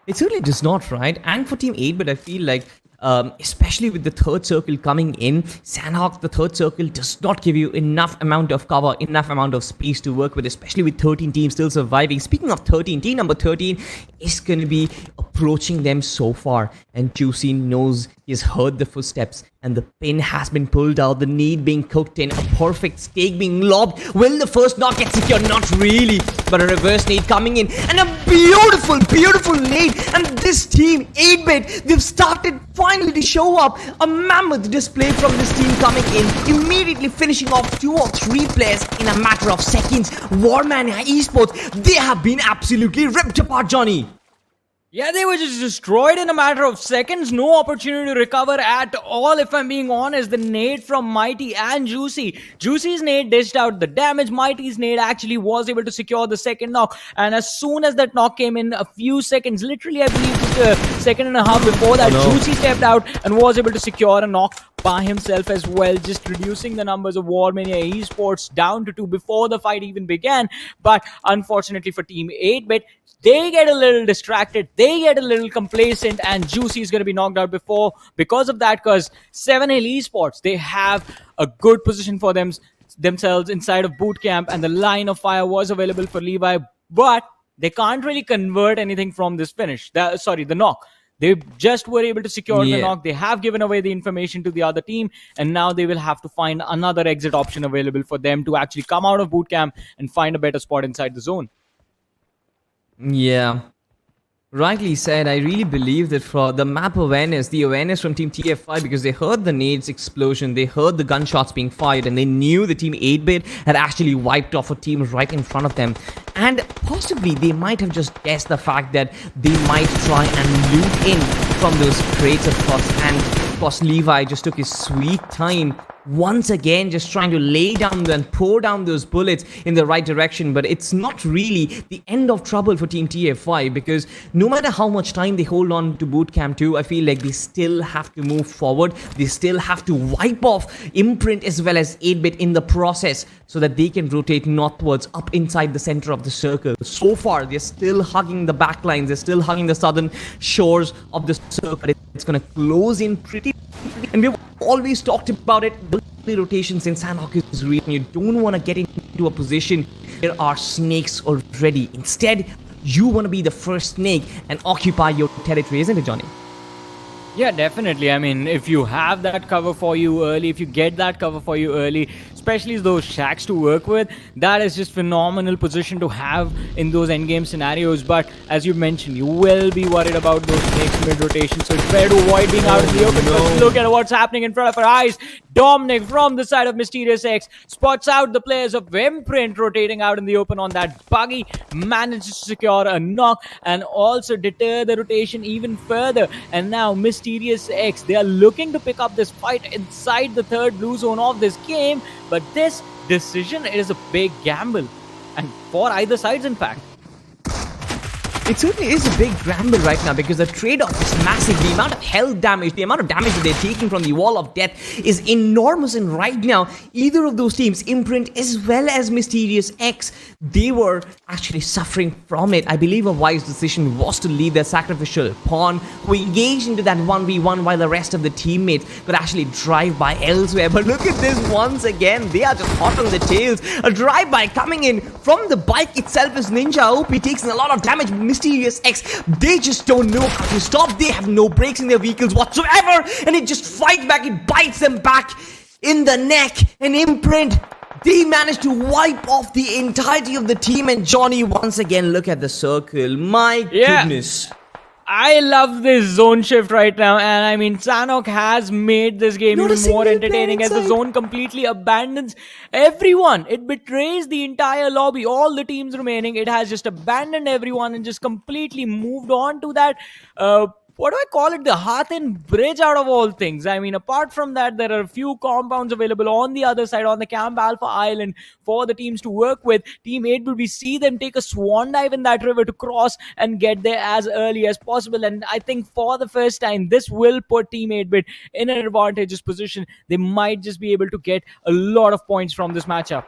It certainly does not, right? And for Team 8-bit, I feel like, especially with the third circle coming in, Sanhok, the third circle does not give you enough amount of cover, enough amount of space to work with, especially with 13 teams still surviving. Speaking of 13, team number 13 is going to be approaching them so far, and Juicy knows he's heard the footsteps, and the pin has been pulled out, the nade being cooked in, a perfect stake being lobbed. Will the first knock get secured? Not really, but a reverse nade coming in, and a beautiful nade. And this team, 8-bit, they've started finally to show up. A mammoth display from this team coming in, immediately finishing off 2 or 3 players in a matter of seconds. Mania Esports, they have been absolutely ripped apart, Johnny. Yeah, they were just destroyed in a matter of seconds. No opportunity to recover at all, if I'm being honest. The nade from Mighty and Juicy. Juicy's nade dished out the damage. Mighty's nade actually was able to secure the second knock. And as soon as that knock came in, a few seconds, literally I believe just a second and a half before that, Juicy stepped out and was able to secure a knock by himself as well, just reducing the numbers of Mania Esports down to 2 before the fight even began. But unfortunately for Team 8-bit, they get a little distracted, they get a little complacent, and Juicy is going to be knocked out because of that, because 7 Hill Esports, they have a good position for themselves inside of Bootcamp, and the line of fire was available for Levi, but they can't really convert anything from this finish. The knock. They just were able to secure the knock. They have given away the information to the other team, and now they will have to find another exit option available for them to actually come out of Bootcamp and find a better spot inside the zone. Yeah, rightly said. I really believe that for the map awareness, the awareness from Team TF5, because they heard the nades explosion, they heard the gunshots being fired, and they knew the Team 8-bit had actually wiped off a team right in front of them. And possibly they might have just guessed the fact that they might try and loot in from those crates, of course. And of course, Levi just took his sweet time once again just trying to lay down and pour down those bullets in the right direction. But it's not really the end of trouble for Team TF5, because no matter how much time they hold on to boot camp 2, I feel like they still have to move forward. They still have to wipe off Imprnt as well as 8-bit in the process, so that they can rotate northwards up inside the center of the circle. So far, they're still hugging the backlines. They're still hugging the southern shores of the circle. It's going to close in pretty. And we've always talked about it. The rotations in Sanhok is real. You don't want to get into a position where there are snakes already. Instead, you want to be the first snake and occupy your territory, isn't it, Johnny? Yeah, definitely. I mean, if you have that cover for you early, if you get that cover for you early, especially those shacks to work with, that is just phenomenal position to have in those endgame scenarios. But as you mentioned, you will be worried about those snakes mid-rotation, so it's better to avoid being out in the open. But look at what's happening in front of our eyes. Dominic from the side of Mysterious X spots out the players of Imprnt rotating out in the open on that buggy, manages to secure a knock and also deter the rotation even further. And now Mysterious X, they are looking to pick up this fight inside the third blue zone of this game, but this decision is a big gamble, and for either sides in fact. It certainly is a big gamble right now, because the trade-off is massive. The amount of health damage, the amount of damage that they're taking from the wall of death is enormous. And right now, either of those teams, Imprnt as well as Mysterious X, they were actually suffering from it. I believe a wise decision was to leave their sacrificial pawn, who engaged into that 1v1 while the rest of the teammates could actually drive by elsewhere. But look at this once again. They are just hot on the tails. A drive-by coming in from the bike itself is Ninja. I hope he takes a lot of damage. Mysterious X, they just don't know how to stop. They have no brakes in their vehicles whatsoever, and it just fights back. It bites them back in the neck. And Imprnt, they managed to wipe off the entirety of the team. And Johnny, once again, look at the circle. My goodness. I love this zone shift right now, and I mean, Sanhok has made this game even more entertaining as the zone completely abandons everyone. It betrays the entire lobby, all the teams remaining. It has just abandoned everyone and just completely moved on to that, what do I call it? The Hathin Bridge out of all things. I mean, apart from that, there are a few compounds available on the other side, on the Camp Alpha Island, for the teams to work with. Team 8, we see them take a swan dive in that river to cross and get there as early as possible. And I think for the first time, this will put Team 8-bit in an advantageous position. They might just be able to get a lot of points from this matchup.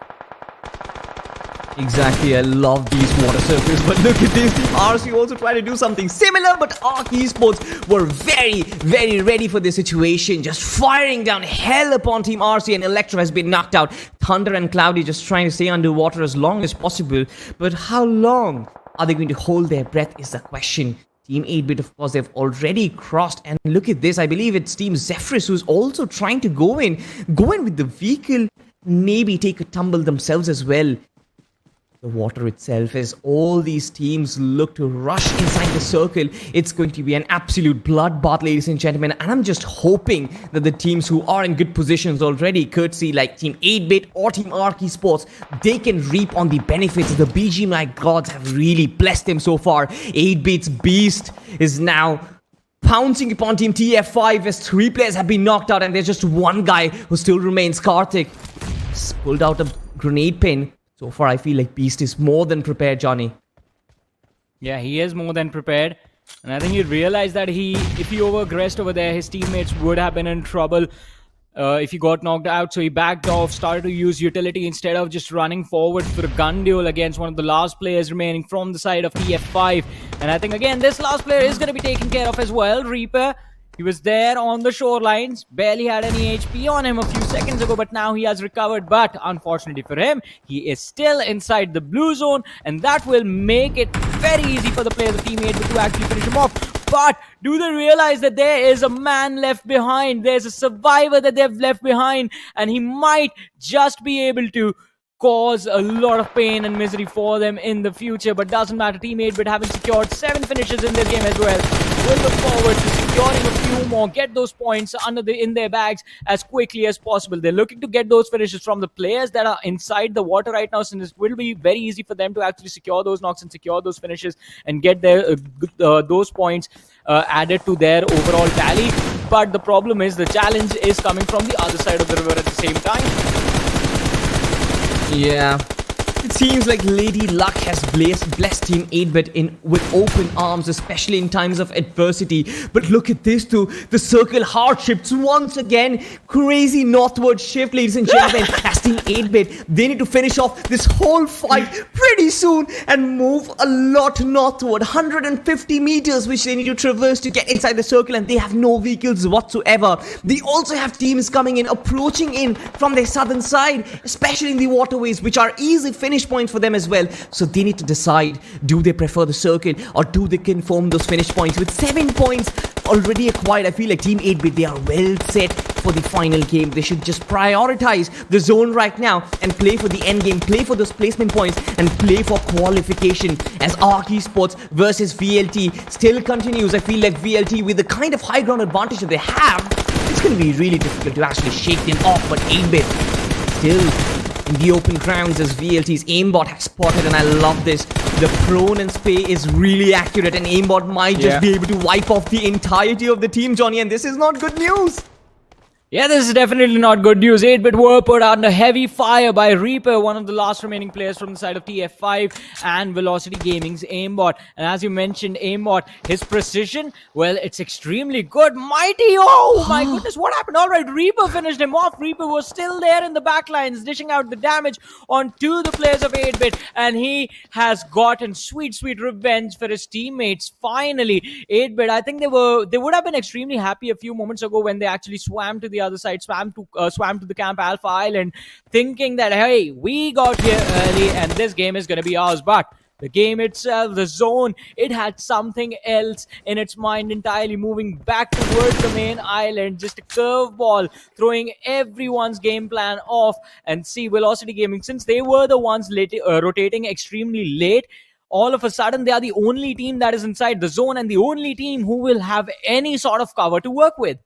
Exactly, I love these water circles, but look at this. Team RC also tried to do something similar, but ARC Esports were very ready for this situation, just firing down hell upon Team RC, and Electro has been knocked out. Thunder and Cloudy just trying to stay underwater as long as possible, but how long are they going to hold their breath is the question. Team 8-bit, of course, they've already crossed, and look at this. I believe it's Team Zphyrus who's also trying to go in with the vehicle, maybe take a tumble themselves as well. The water itself, as all these teams look to rush inside the circle, it's going to be an absolute bloodbath, ladies and gentlemen. And I'm just hoping that the teams who are in good positions already, courtesy like Team 8-bit or Team ARC Esports, they can reap on the benefits. The BGMI gods have really blessed them so far. 8-bit's beast is now pouncing upon Team TF5 as 3 players have been knocked out, and there's just one guy who still remains. Karthik has pulled out a grenade pin. So far, I feel like Beast is more than prepared, Johnny. Yeah, he is more than prepared. And I think he realized that if he overaggressed over there, his teammates would have been in trouble if he got knocked out. So he backed off, started to use utility instead of just running forward for a gun duel against one of the last players remaining from the side of TF5. And I think, again, this last player is going to be taken care of as well. Reaper, he was there on the shorelines, barely had any HP on him a few seconds ago, but now he has recovered. But unfortunately for him, he is still inside the blue zone, and that will make it very easy for the players of Team 8 to actually finish him off. But do they realize that there is a man left behind? There's a survivor that they've left behind, and he might just be able to cause a lot of pain and misery for them in the future. But doesn't matter. Team 8-bit having secured 7 finishes in this game as well, we'll look forward to securing a few more, get those points in their bags as quickly as possible. They're looking to get those finishes from the players that are inside the water right now, since it will be very easy for them to actually secure those knocks and secure those finishes and get their those points added to their overall tally. but the problem is the challenge is coming from the other side of the river at the same time. Yeah. It seems like Lady Luck has blessed Team 8-Bit with open arms, especially in times of adversity. But look at this too. The circle hard shifts once again. Crazy northward shift, ladies and gentlemen. As Team 8-Bit, they need to finish off this whole fight pretty soon and move a lot northward. 150 meters which they need to traverse to get inside the circle, and they have no vehicles whatsoever. They also have teams coming in, approaching in from their southern side, especially in the waterways, which are easy finish points for them as well. So they need to decide, do they prefer the circle or do they confirm those finish points? With 7 points already acquired, I feel like Team 8-Bit, they are well set for the final game. They should just prioritize the zone right now and play for the end game, play for those placement points and play for qualification. As ARC Esports versus VLT still continues, I feel like VLT, with the kind of high ground advantage that they have, it's going to be really difficult to actually shake them off. But 8-Bit still in the open grounds as VLT's aimbot has spotted, and I love this. The prone and spay is really accurate, and aimbot might just be able to wipe off the entirety of the team, Johnny, and this is not good news. Yeah, this is definitely not good news. 8-Bit were put under heavy fire by Reaper, one of the last remaining players from the side of TF5, and Velocity Gaming's aimbot. And as you mentioned, aimbot, his precision, well, it's extremely good. Mighty, oh my goodness, what happened? All right, Reaper finished him off. Reaper was still there in the backlines, dishing out the damage onto the players of 8-Bit, and he has gotten sweet, sweet revenge for his teammates. Finally, 8-Bit, I think they would have been extremely happy a few moments ago when they actually swam to the other side, swam to the Camp Alpha Island, thinking that, hey, we got here early and this game is going to be ours. But the game itself, the zone, it had something else in its mind entirely, moving back towards the main island, just a curveball, throwing everyone's game plan off. And see, Velocity Gaming, since they were the ones rotating extremely late, all of a sudden they are the only team that is inside the zone and the only team who will have any sort of cover to work with.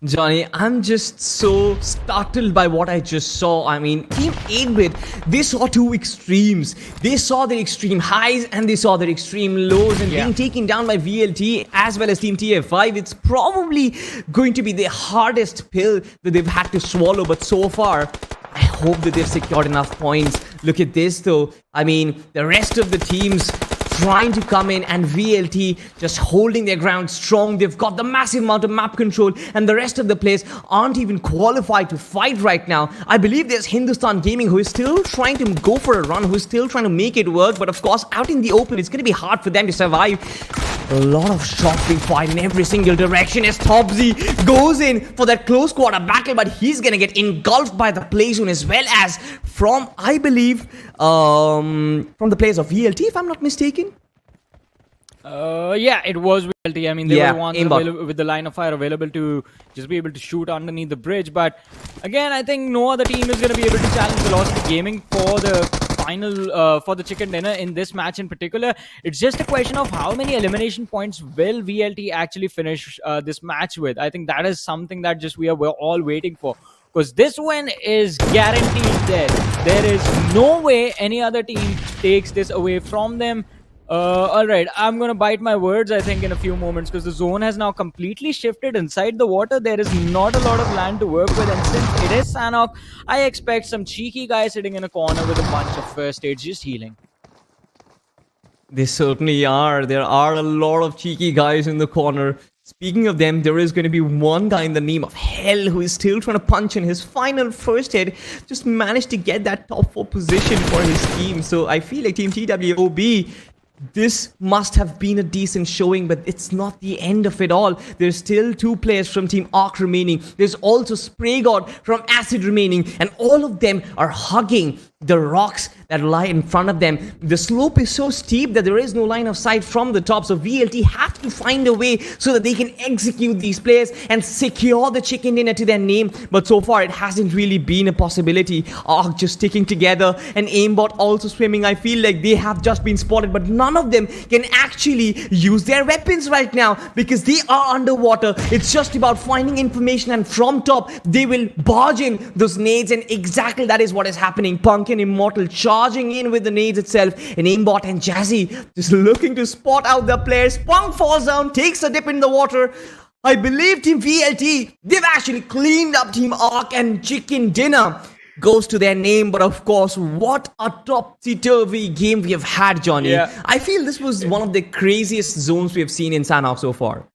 Johnny, I'm just so startled by what I just saw. I mean, Team 8-Bit, they saw two extremes. They saw their extreme highs and they saw their extreme lows, and being taken down by VLT as well as Team TF5, it's probably going to be the hardest pill that they've had to swallow. But so far, I hope that they've secured enough points. Look at this though. I mean, the rest of the teams trying to come in, and VLT just holding their ground strong. They've got the massive amount of map control, and the rest of the players aren't even qualified to fight right now. I believe there's Hindustan Gaming, who is still trying to go for a run, who is still trying to make it work, but of course out in the open it's going to be hard for them to survive. A lot of shots being fired in every single direction as Topsy goes in for that close quarter battle, but he's gonna get engulfed by the play zone as well as from, I believe, from the players of VLT, if I'm not mistaken. Yeah, it was VLT. I mean, they were the ones available, with the line of fire available to just be able to shoot underneath the bridge. But again, I think no other team is going to be able to challenge Velocity Gaming for the final, for the chicken dinner in this match in particular. It's just a question of how many elimination points will VLT actually finish this match with. I think that is something that just we're all waiting for, because this win is guaranteed dead. There is no way any other team takes this away from them. Alright, I'm gonna bite my words, I think, in a few moments, because the zone has now completely shifted inside the water. There is not a lot of land to work with, and since it is Sanhok, I expect some cheeky guy sitting in a corner with a bunch of first aids just healing. They certainly are. There are a lot of cheeky guys in the corner. Speaking of them, there is going to be one guy in the name of Hell who is still trying to punch in his final first hit. Just managed to get that top 4 position for his team. So I feel like Team TWOB, this must have been a decent showing, but it's not the end of it all. There's still 2 players from Team Arc remaining. There's also Spray God from Acid remaining, and all of them are hugging the rocks that lie in front of them. The slope is so steep that there is no line of sight from the top, so VLT have to find a way so that they can execute these players and secure the chicken dinner to their name. But so far it hasn't really been a possibility. Arc just sticking together, and aimbot also swimming. I feel like they have just been spotted, but none of them can actually use their weapons right now because they are underwater. It's just about finding information, and from top they will barge in those nades, and exactly that is what is happening. Punk TARKIN Immortal charging in with the nades itself. And Aimbot and Jazzy just looking to spot out the players. Punk falls down, takes a dip in the water. I believe Team VLT, they've actually cleaned up Team Arc, and Chicken Dinner goes to their name. But of course, what a topsy-turvy game we have had, Johnny. Yeah. I feel this was one of the craziest zones we have seen in Sanhok so far.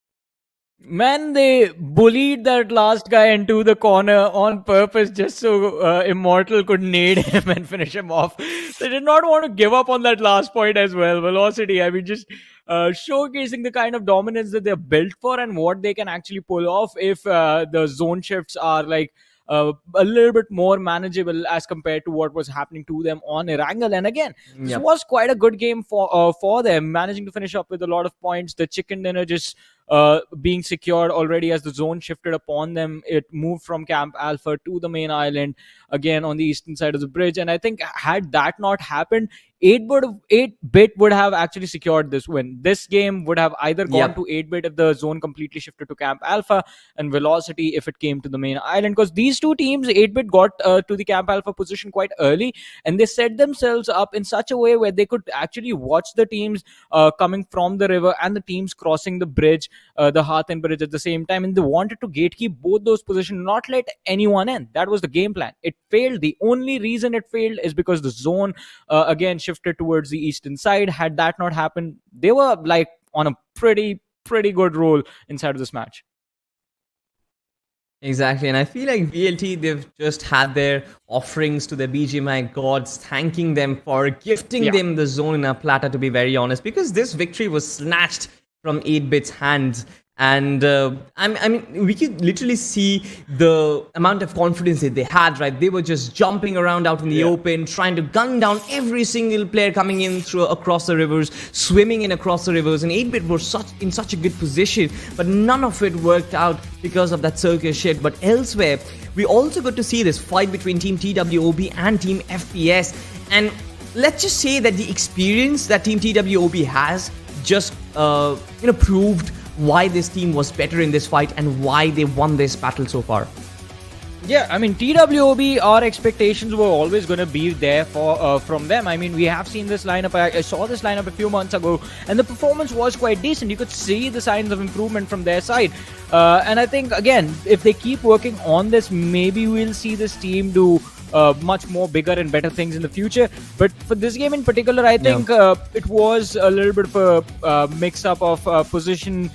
Man, they bullied that last guy into the corner on purpose just so Immortal could nade him and finish him off. They did not want to give up on that last point as well. Velocity, I mean, just showcasing the kind of dominance that they're built for and what they can actually pull off if the zone shifts are like a little bit more manageable as compared to what was happening to them on Erangel. And again, this was quite a good game for them, managing to finish up with a lot of points. The chicken dinner just being secured already as the zone shifted upon them. It moved from Camp Alpha to the main island, again on the eastern side of the bridge. And I think had that not happened, 8-bit would have actually secured this win. This game would have either gone to 8-bit if the zone completely shifted to Camp Alpha, and Velocity if it came to the main island. Because these two teams, 8-bit got to the Camp Alpha position quite early, and they set themselves up in such a way where they could actually watch the teams coming from the river and the teams crossing the bridge, the Hearthen Bridge at the same time, and they wanted to gatekeep both those positions, not let anyone in. That was the game plan. It failed. The only reason it failed is because the zone again shifted towards the eastern side. Had that not happened, they were like on a pretty good roll inside of this match. Exactly, and I feel like VLT, they've just had their offerings to the BGMI gods, thanking them for gifting them the zone in a platter, to be very honest, because this victory was snatched from 8-bit's hands. And I mean, we could literally see the amount of confidence that they had, right? They were just jumping around out in the open, trying to gun down every single player coming in across the rivers, swimming in across the rivers. And 8-bit were in such a good position, but none of it worked out because of that circus shit. But elsewhere, we also got to see this fight between Team TWOB and Team FPS. And let's just say that the experience that Team TWOB has just proved why this team was better in this fight and why they won this battle so far. Yeah, I mean, TWOB, our expectations were always going to be there from them. I mean, we have seen this lineup. I saw this lineup a few months ago, and the performance was quite decent. You could see the signs of improvement from their side. And I think, again, if they keep working on this, maybe we'll see this team do much more bigger and better things in the future. But for this game in particular, I think it was a little bit of a mix-up of positioning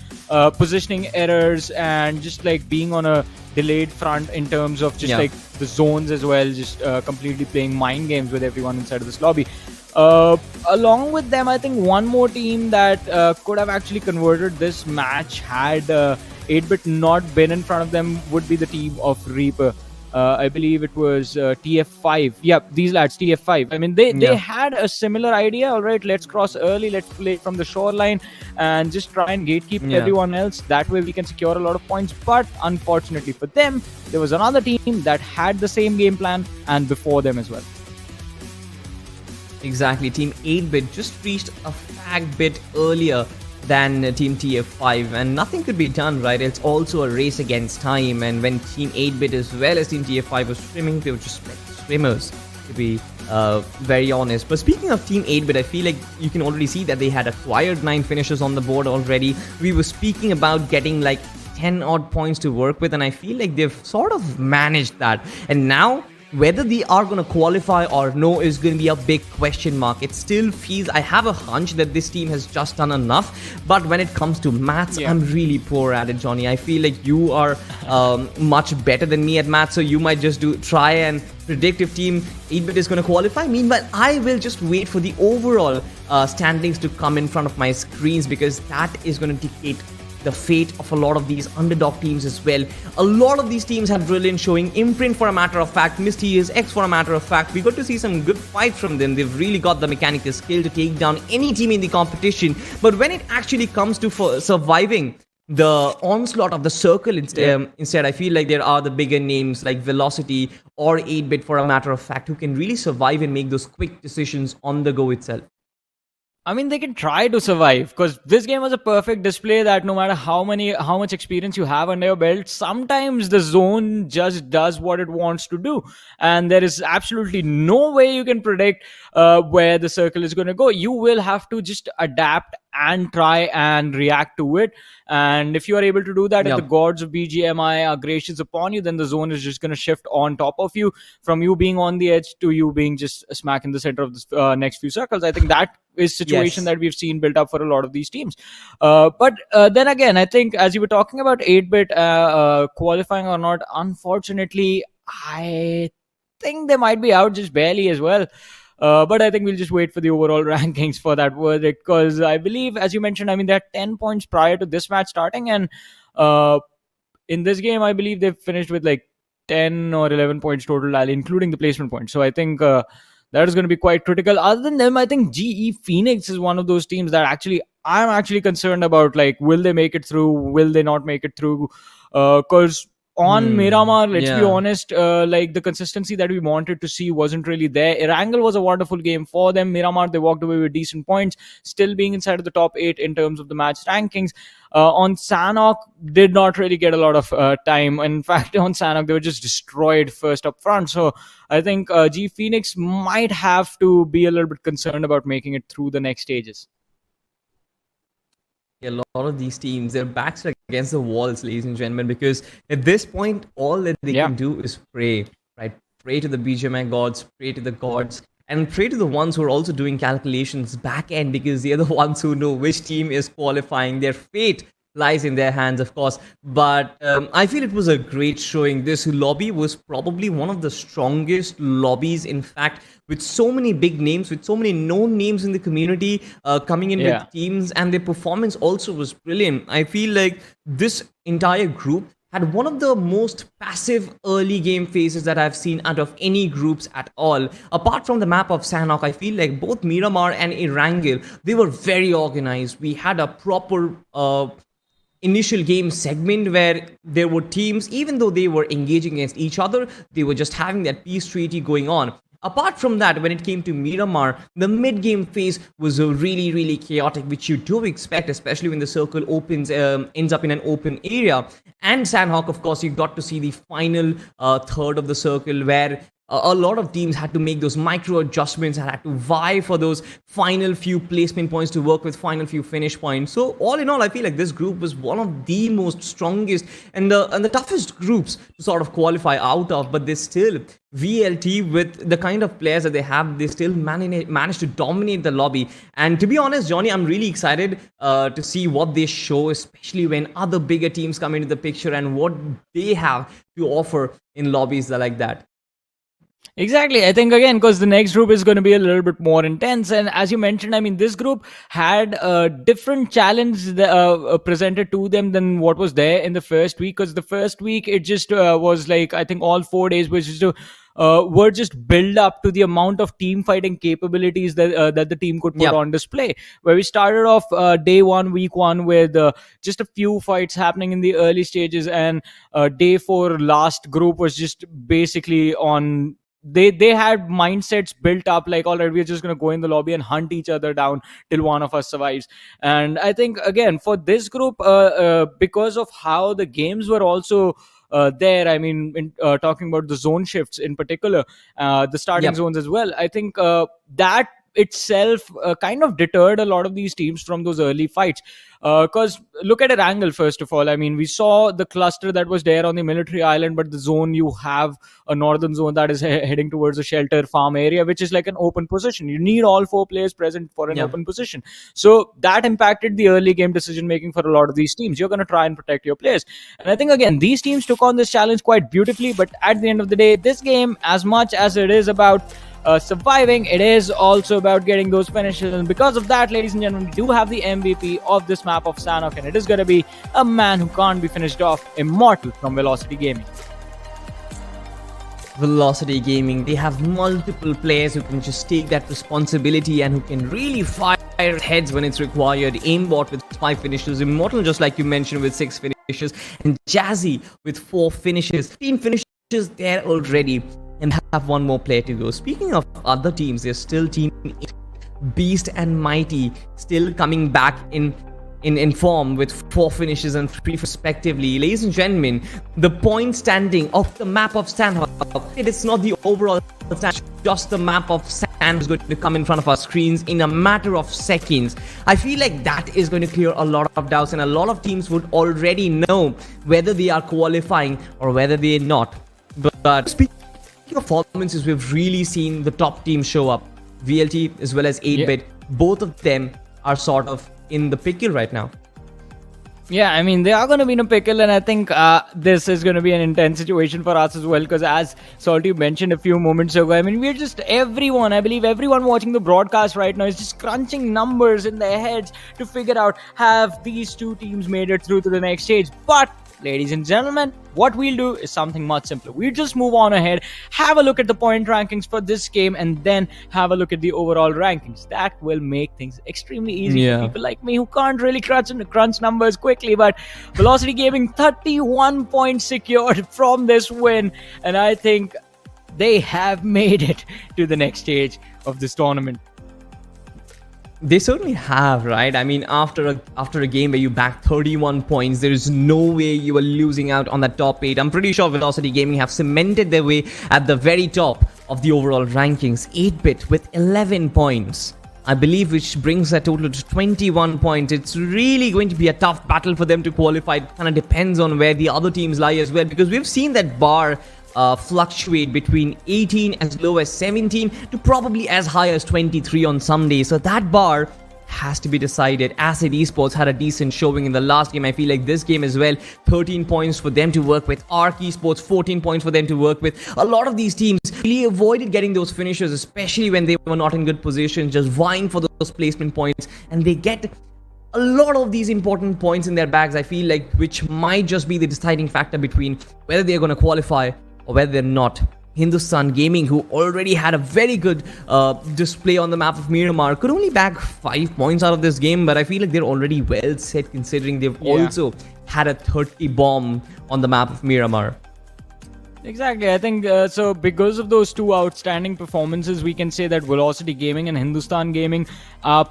errors and just like being on a delayed front in terms of just like the zones as well, just completely playing mind games with everyone inside of this lobby. Along with them, I think one more team that could have actually converted this match had 8-bit not been in front of them would be the team of Reaper. I believe it was TF5. Yeah, these lads, TF5. I mean, they had a similar idea. All right, let's cross early. Let's play from the shoreline and just try and gatekeep everyone else. That way we can secure a lot of points. But unfortunately for them, there was another team that had the same game plan and before them as well. Exactly. Team 8-bit just reached a fag bit earlier than Team TF5, and nothing could be done, right? It's also a race against time, and when Team 8-bit as well as Team TF5 was swimming, they were just like swimmers, to be very honest. But speaking of Team 8-bit, I feel like you can already see that they had acquired 9 finishes on the board already. We were speaking about getting like 10 odd points to work with, and I feel like they've sort of managed that. And now whether they are going to qualify or no is going to be a big question mark. It still feels, I have a hunch that this team has just done enough, but when it comes to maths, I'm really poor at it, Johnny. I feel like you are much better than me at maths, so you might just try and predict if Team 8-bit is going to qualify. Meanwhile, I will just wait for the overall standings to come in front of my screens, because that is going to dictate the fate of a lot of these underdog teams as well. A lot of these teams have brilliant showing. Imprnt, for a matter of fact, Mysterious X, for a matter of fact, we got to see some good fights from them. They've really got the mechanical skill to take down any team in the competition. But when it actually comes to surviving the onslaught of the circle instead, I feel like there are the bigger names like Velocity or 8-bit, for a matter of fact, who can really survive and make those quick decisions on the go itself. I mean, they can try to survive, because this game was a perfect display that no matter how much experience you have under your belt, sometimes the zone just does what it wants to do, and there is absolutely no way you can predict where the circle is going to go. You will have to just adapt and try and react to it. And if you are able to do that, if the gods of BGMI are gracious upon you, then the zone is just going to shift on top of you, from you being on the edge to you being just smack in the center of the next few circles. I think that is situation that we've seen built up for a lot of these teams. But then again, I think, as you were talking about 8-bit qualifying or not, unfortunately, I think they might be out just barely as well. But I think we'll just wait for the overall rankings for that verdict, because I believe, as you mentioned, I mean, they're 10 points prior to this match starting, and in this game, I believe they've finished with like 10 or 11 points total, including the placement points. So I think that is going to be quite critical. Other than them, I think GE Phoenix is one of those teams that I'm actually concerned about. Like, will they make it through? Will they not make it through? Because on Miramar, let's be honest, like the consistency that we wanted to see wasn't really there. Erangel was a wonderful game for them. Miramar, they walked away with decent points, still being inside of the top 8 in terms of the match rankings. On Sanhok, did not really get a lot of time. In fact, on Sanhok, they were just destroyed first up front. So I think G Phoenix might have to be a little bit concerned about making it through the next stages. A lot of these teams, their backs are against the walls, ladies and gentlemen, because at this point, all that they can do is pray, right? Pray to the BGMI gods, pray to the gods, and pray to the ones who are also doing calculations back end, because they're the ones who know which team is qualifying. Their fate lies in their hands, of course. But I feel it was a great showing. This lobby was probably one of the strongest lobbies, in fact, with so many big names, with so many known names in the community coming in with teams, and their performance also was brilliant. I feel like this entire group had one of the most passive early game phases that I've seen out of any groups at all. Apart from the map of Sanhok, I feel like both Miramar and Erangel, they were very organized. We had a proper initial game segment where there were teams, even though they were engaging against each other, they were just having that peace treaty going on. Apart from that, when it came to Miramar, the mid-game phase was really, really chaotic, which you do expect, especially when the circle opens, ends up in an open area. And Sanhok, of course, you got to see the final third of the circle, where a lot of teams had to make those micro adjustments and had to vie for those final few placement points to work with final few finish points. So all in all, I feel like this group was one of the most strongest and the toughest groups to sort of qualify out of. But they still, VLT, with the kind of players that they have, they still managed to dominate the lobby. And to be honest, Johnny, I'm really excited to see what they show, especially when other bigger teams come into the picture and what they have to offer in lobbies like that. Exactly. I think, again, because the next group is going to be a little bit more intense. And as you mentioned, I mean, this group had a different challenge presented to them than what was there in the first week. Because the first week, it just was like, I think all 4 days was just were just build up to the amount of team fighting capabilities that the team could put on display. Where we started off day 1, week 1, with just a few fights happening in the early stages. And day 4, last group was just basically on... They had mindsets built up like, all right, we're just going to go in the lobby and hunt each other down till one of us survives. And I think, again, for this group, because of how the games were also there, I mean, talking about the zone shifts in particular, the starting zones as well, I think that itself kind of deterred a lot of these teams from those early fights. Because look at Erangel, first of all. I mean, we saw the cluster that was there on the military island, but the zone, you have a northern zone that is heading towards a shelter farm area, which is like an open position. You need all 4 players present for an open position. So that impacted the early game decision making for a lot of these teams. You're going to try and protect your players. And I think, again, these teams took on this challenge quite beautifully. But at the end of the day, this game, as much as it is about surviving, it is also about getting those finishes. And because of that, ladies and gentlemen, we do have the MVP of this map of Sanhok, and it is going to be a man who can't be finished off, Immortal from Velocity Gaming. Velocity Gaming, they have multiple players who can just take that responsibility and who can really fire heads when it's required. Aimbot with 5 finishes, Immortal, just like you mentioned, with 6 finishes, and Jazzy with 4 finishes. 15 finishes there already, and have one more player to go. Speaking of other teams, there's still Team 8 Beast and Mighty still coming back in form with 4 finishes and 3 respectively. Ladies and gentlemen, the point standing of the map of Sanhok, it is not the overall stand, just the map of sand is going to come in front of our screens in a matter of seconds. I feel like that is going to clear a lot of doubts, and a lot of teams would already know whether they are qualifying or whether they're not. But speaking of performances, we've really seen the top teams show up. VLT as well as 8-bit, both of them are sort of in the pickle right now. Yeah, I mean, they are going to be in a pickle, and I think this is going to be an intense situation for us as well, because as Salty mentioned a few moments ago, I mean, we're just everyone, I believe everyone watching the broadcast right now is just crunching numbers in their heads to figure out, have these two teams made it through to the next stage? But ladies and gentlemen, what we'll do is something much simpler. We'll just move on ahead, have a look at the point rankings for this game, and then have a look at the overall rankings. That will make things extremely easy for people like me who can't really crunch numbers quickly. But Velocity Gaming 31 points secured from this win, and I think they have made it to the next stage of this tournament. They certainly have, right? I mean, after a game where you back 31 points, there is no way you are losing out on that top 8. I'm pretty sure Velocity Gaming have cemented their way at the very top of the overall rankings. 8-bit with 11 points, I believe, which brings that total to 21 points. It's really going to be a tough battle for them to qualify. It kind of depends on where the other teams lie as well, because we've seen that bar fluctuate between 18 as low as 17 to probably as high as 23 on some days. So that bar has to be decided. Acid Esports had a decent showing in the last game. I feel like this game as well, 13 points for them to work with. Arc Esports, 14 points for them to work with. A lot of these teams really avoided getting those finishes, especially when they were not in good position, just vying for those placement points, and they get a lot of these important points in their bags, I feel like, which might just be the deciding factor between whether they're going to qualify or whether they're not. Hindustan Gaming, who already had a very good display on the map of Miramar, could only bag 5 points out of this game, but I feel like they're already well set, considering they've also had a 30 bomb on the map of Miramar. Exactly. I think so because of those two outstanding performances, we can say that Velocity Gaming and Hindustan Gaming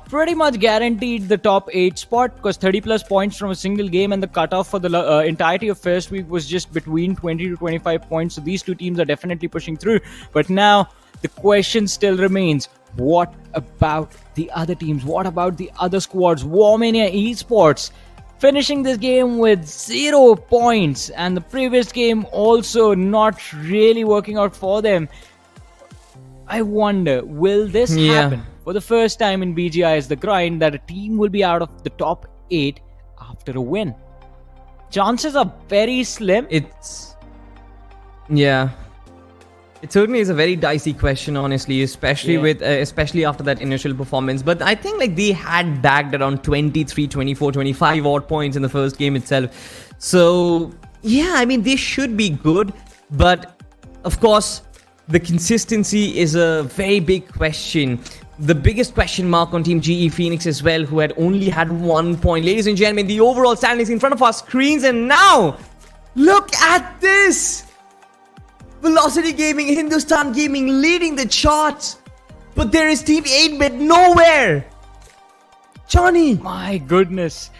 pretty much guaranteed the top 8 spot, because 30 plus points from a single game, and the cutoff for the entirety of first week was just between 20 to 25 points. So these two teams are definitely pushing through. But now the question still remains, what about the other teams? What about the other squads? Mania Esports finishing this game with 0 points, and the previous game also not really working out for them. I wonder, will this happen for the first time in BGI's The Grind, that a team will be out of the top 8 after a win? Chances are very slim. It certainly is a very dicey question, honestly, especially after that initial performance. But I think like they had bagged around 23, 24, 25 odd points in the first game itself. So yeah, I mean, they should be good. But of course, the consistency is a very big question. The biggest question mark on Team GE Phoenix as well, who had only had 1 point. Ladies and gentlemen, the overall standings in front of our screens, and now look at this! Velocity Gaming, Hindustan Gaming leading the charts, but there is Team 8-bit nowhere. Johnny, my goodness.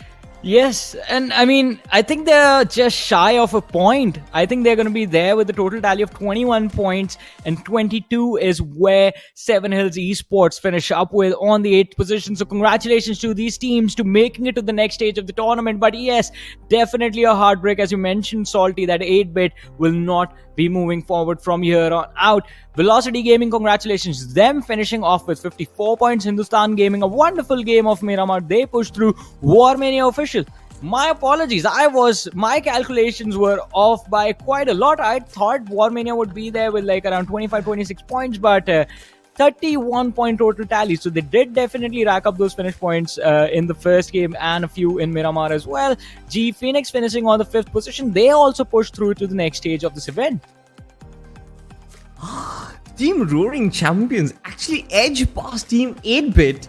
Yes, and I mean, I think they're just shy of a point. I think they're going to be there with a total tally of 21 points, and 22 is where Seven Hills Esports finish up with on the 8th position. So congratulations to these teams to making it to the next stage of the tournament. But yes, definitely a heartbreak, as you mentioned, Salty, that 8-bit will not be moving forward from here on out. Velocity Gaming, congratulations, them finishing off with 54 points. Hindustan Gaming, a wonderful game of Miramar, they pushed through. Mania official, my apologies, my calculations were off by quite a lot. I thought Mania would be there with like around 25-26 points, but 31 point total tally. So they did definitely rack up those finish points in the first game, and a few in Miramar as well. G Phoenix finishing on the 5th position. They also pushed through to the next stage of this event. Team Roaring Champions actually edge past Team 8-bit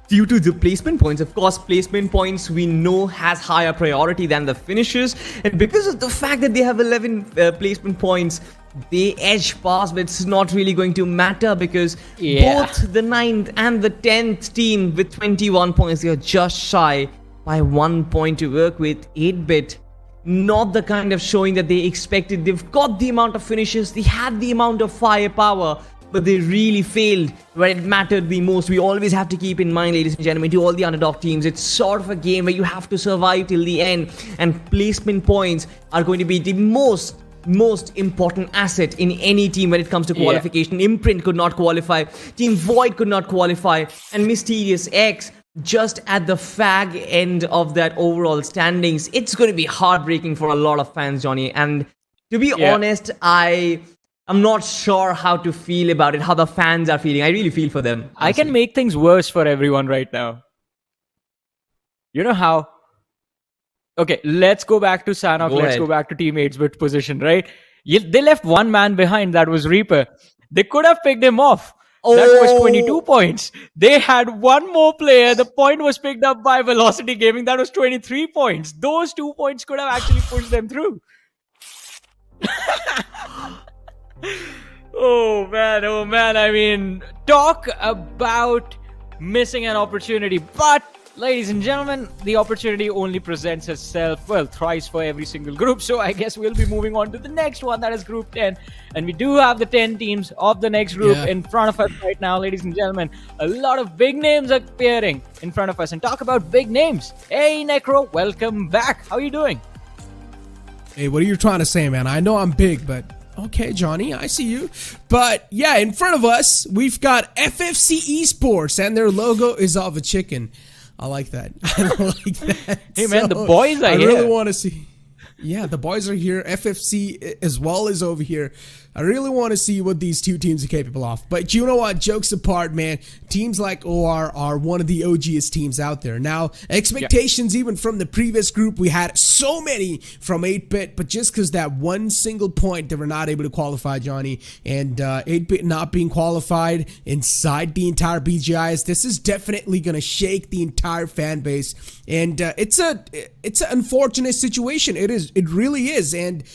due to the placement points. Of course, placement points we know has higher priority than the finishes, and because of the fact that they have 11 placement points, they edge past, but it's not really going to matter because Yeah. both the 9th and the 10th team with 21 points, they are just shy by 1 point to work with. 8-bit, not the kind of showing that they expected. They've got the amount of finishes, they had the amount of firepower, but they really failed where it mattered the most. We always have to keep in mind, ladies and gentlemen, to all the underdog teams, it's sort of a game where you have to survive till the end, and placement points are going to be the most important asset in any team when it comes to qualification. Imprnt could not qualify, Team Void could not qualify, and Mysterious X just at the fag end of that overall standings. It's going to be heartbreaking for a lot of fans, Johnny, and to be honest, I'm not sure how to feel about it, how the fans are feeling. I really feel for them. I can make things worse for everyone right now. You know how? Okay, let's go back to Sanhok. Let's go back to Team 8's position, right? They left one man behind. That was Reaper. They could have picked him off. That was 22 points. They had one more player. The point was picked up by Velocity Gaming. That was 23 points. Those 2 points could have actually pushed them through. Oh man. I mean, talk about missing an opportunity. But, ladies and gentlemen, the opportunity only presents itself, well, thrice for every single group. So I guess we'll be moving on to the next one, that is Group 10. And we do have the 10 teams of the next group in front of us right now, ladies and gentlemen. A lot of big names are appearing in front of us. And talk about big names. Hey, Necro, welcome back. How are you doing? Hey, what are you trying to say, man? I know I'm big, but okay, Johnny, I see you. But yeah, in front of us, we've got FFC Esports, and their logo is of a chicken. I like that. I like that. Hey, man, the boys are here. I really want to see. Yeah, the boys are here. FFC as well is over here. I really want to see what these two teams are capable of. But you know what? Jokes apart, man. Teams like OR are one of the OGest teams out there. Now, expectations even from the previous group, we had so many from 8-bit, but just because that one single point, they were not able to qualify, Johnny. And 8-bit not being qualified inside the entire BGIs, this is definitely going to shake the entire fan base. And it's an unfortunate situation. It really is. And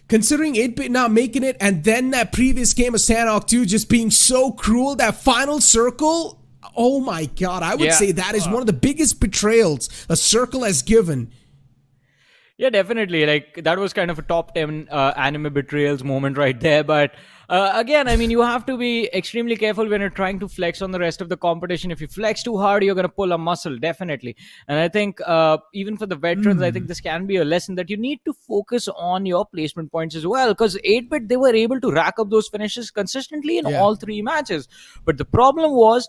considering 8-bit not making it, and then that previous game of Sanhok 2 just being so cruel, that final circle, oh my god, I would say that is one of the biggest betrayals a circle has given. Yeah, definitely. Like, that was kind of a top 10 anime betrayals moment right there. But again, I mean, you have to be extremely careful when you're trying to flex on the rest of the competition. If you flex too hard, you're going to pull a muscle, definitely. And I think even for the veterans, I think this can be a lesson that you need to focus on your placement points as well. Because 8-bit, they were able to rack up those finishes consistently in all 3 matches. But the problem was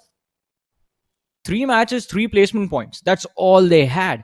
3 matches, 3 placement points. That's all they had.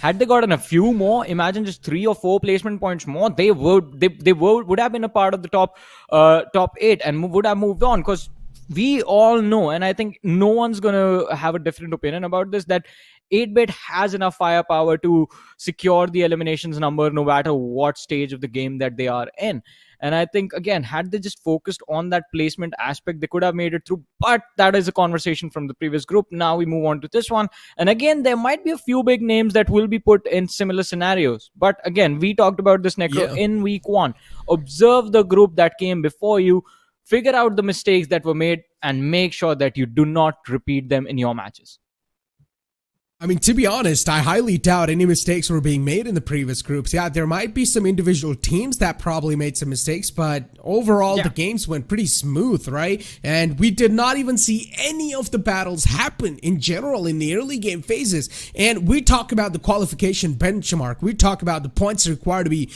Had they gotten a few more, imagine just 3 or 4 placement points more, they would have been a part of the top 8 and would have moved on. Because we all know, and I think no one's gonna have a different opinion about this, that 8-bit has enough firepower to secure the eliminations number no matter what stage of the game that they are in. And I think, again, had they just focused on that placement aspect, they could have made it through. But that is a conversation from the previous group. Now we move on to this one. And again, there might be a few big names that will be put in similar scenarios. But again, we talked about this, Necro, in week 1. Observe the group that came before you. Figure out the mistakes that were made and make sure that you do not repeat them in your matches. I mean, to be honest, I highly doubt any mistakes were being made in the previous groups. Yeah, there might be some individual teams that probably made some mistakes, but overall, the games went pretty smooth, right? And we did not even see any of the battles happen in general in the early game phases. And we talk about the qualification benchmark. We talk about the points required to be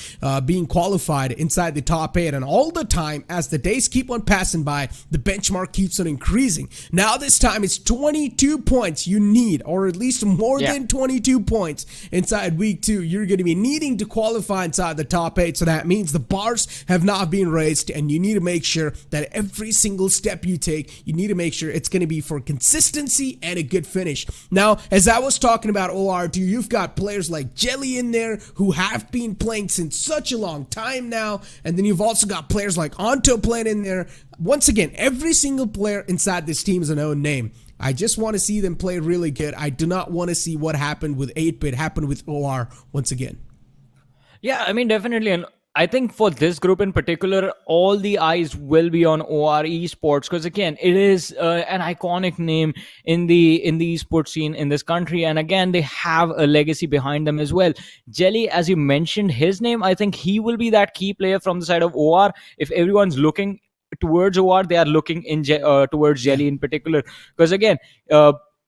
being qualified inside the top 8. And all the time, as the days keep on passing by, the benchmark keeps on increasing. Now this time, it's 22 points you need, or at least more than 22 points inside week 2. You're going to be needing to qualify inside the top 8. So that means the bars have not been raised, and you need to make sure that every single step you take, you need to make sure it's going to be for consistency and a good finish. Now, as I was talking about OR2, you've got players like Jelly in there who have been playing since such a long time now. And then you've also got players like Onto playing in there. Once again, every single player inside this team is a known name. I just want to see them play really good. I do not want to see what happened with 8-bit happen with OR once again. Yeah, I mean, definitely. And I think for this group in particular, all the eyes will be on OR Esports because again, it is an iconic name in the esports scene in this country, and again, they have a legacy behind them as well. Jelly, as you mentioned his name, I think he will be that key player from the side of OR. If everyone's looking towards OR, they are looking towards Jelly in particular because again.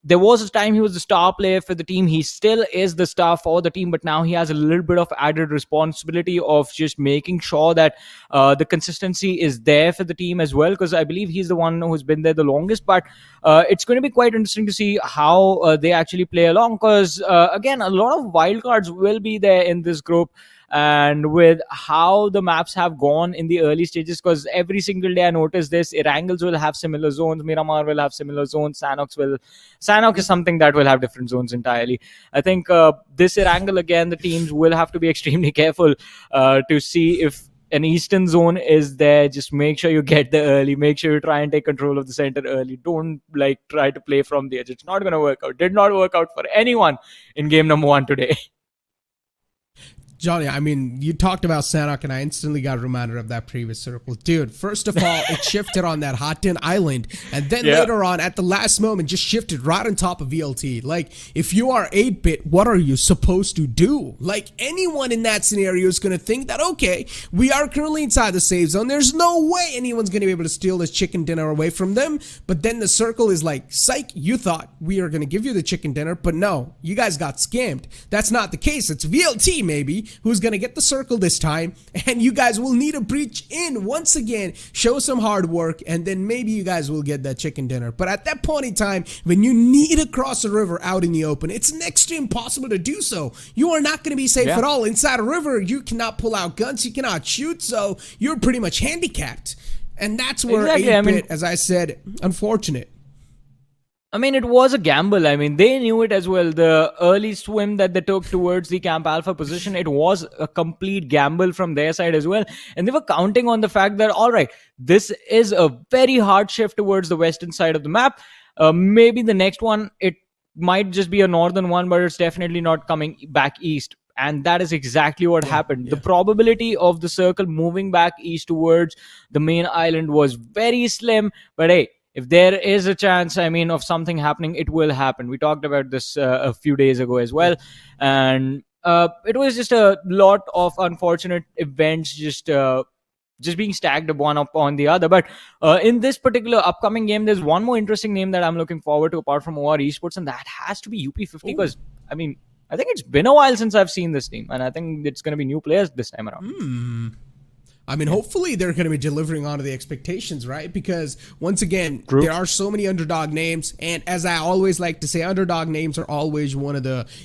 There was a time he was the star player for the team. He still is the star for the team, but now he has a little bit of added responsibility of just making sure that the consistency is there for the team as well, because I believe he's the one who's been there the longest. But it's going to be quite interesting to see how they actually play along, because again, a lot of wildcards will be there in this group. And with how the maps have gone in the early stages, because every single day I notice this, Erangels will have similar zones, Miramar will have similar zones, Sanhok is something that will have different zones entirely. I think this Erangel, again, the teams will have to be extremely careful to see if an eastern zone is there. Just make sure you get there early, make sure you try and take control of the center early. Don't try to play from the edge. It's not going to work out. Did not work out for anyone in game number 1 today. Johnny, I mean, you talked about Sanhok, and I instantly got a reminder of that previous circle. Dude, first of all, it shifted on that Hot Tin Island, and then later on, at the last moment, just shifted right on top of VLT. Like, if you are 8-bit, what are you supposed to do? Like, anyone in that scenario is going to think that, okay, we are currently inside the safe zone. There's no way anyone's going to be able to steal this chicken dinner away from them. But then the circle is like, psych, you thought we are going to give you the chicken dinner, but no, you guys got scammed. That's not the case. It's VLT, maybe, who's going to get the circle this time, and you guys will need to breach in once again, show some hard work, and then maybe you guys will get that chicken dinner. But at that point in time, when you need to cross a river out in the open, it's next to impossible to do so. You are not going to be safe at all. Inside a river, you cannot pull out guns, you cannot shoot, so you're pretty much handicapped. And that's where 8-bit, as I said, unfortunate. I mean, it was a gamble. I mean, they knew it as well. The early swim that they took towards the Camp Alpha position, it was a complete gamble from their side as well. And they were counting on the fact that, all right, this is a very hard shift towards the western side of the map. Maybe the next one, it might just be a northern one, but it's definitely not coming back east. And that is exactly what happened. The probability of the circle moving back east towards the main island was very slim. But hey, if there is a chance, I mean, of something happening, it will happen. We talked about this a few days ago as well. And it was just a lot of unfortunate events just being stacked one up on the other. But in this particular upcoming game, there's one more interesting name that I'm looking forward to apart from OR Esports, and that has to be UP50. Because, I mean, I think it's been a while since I've seen this team, and I think it's going to be new players this time around. I mean, hopefully they're going to be delivering onto the expectations, right? Because once again, there are so many underdog names, and as I always like to say, underdog names are always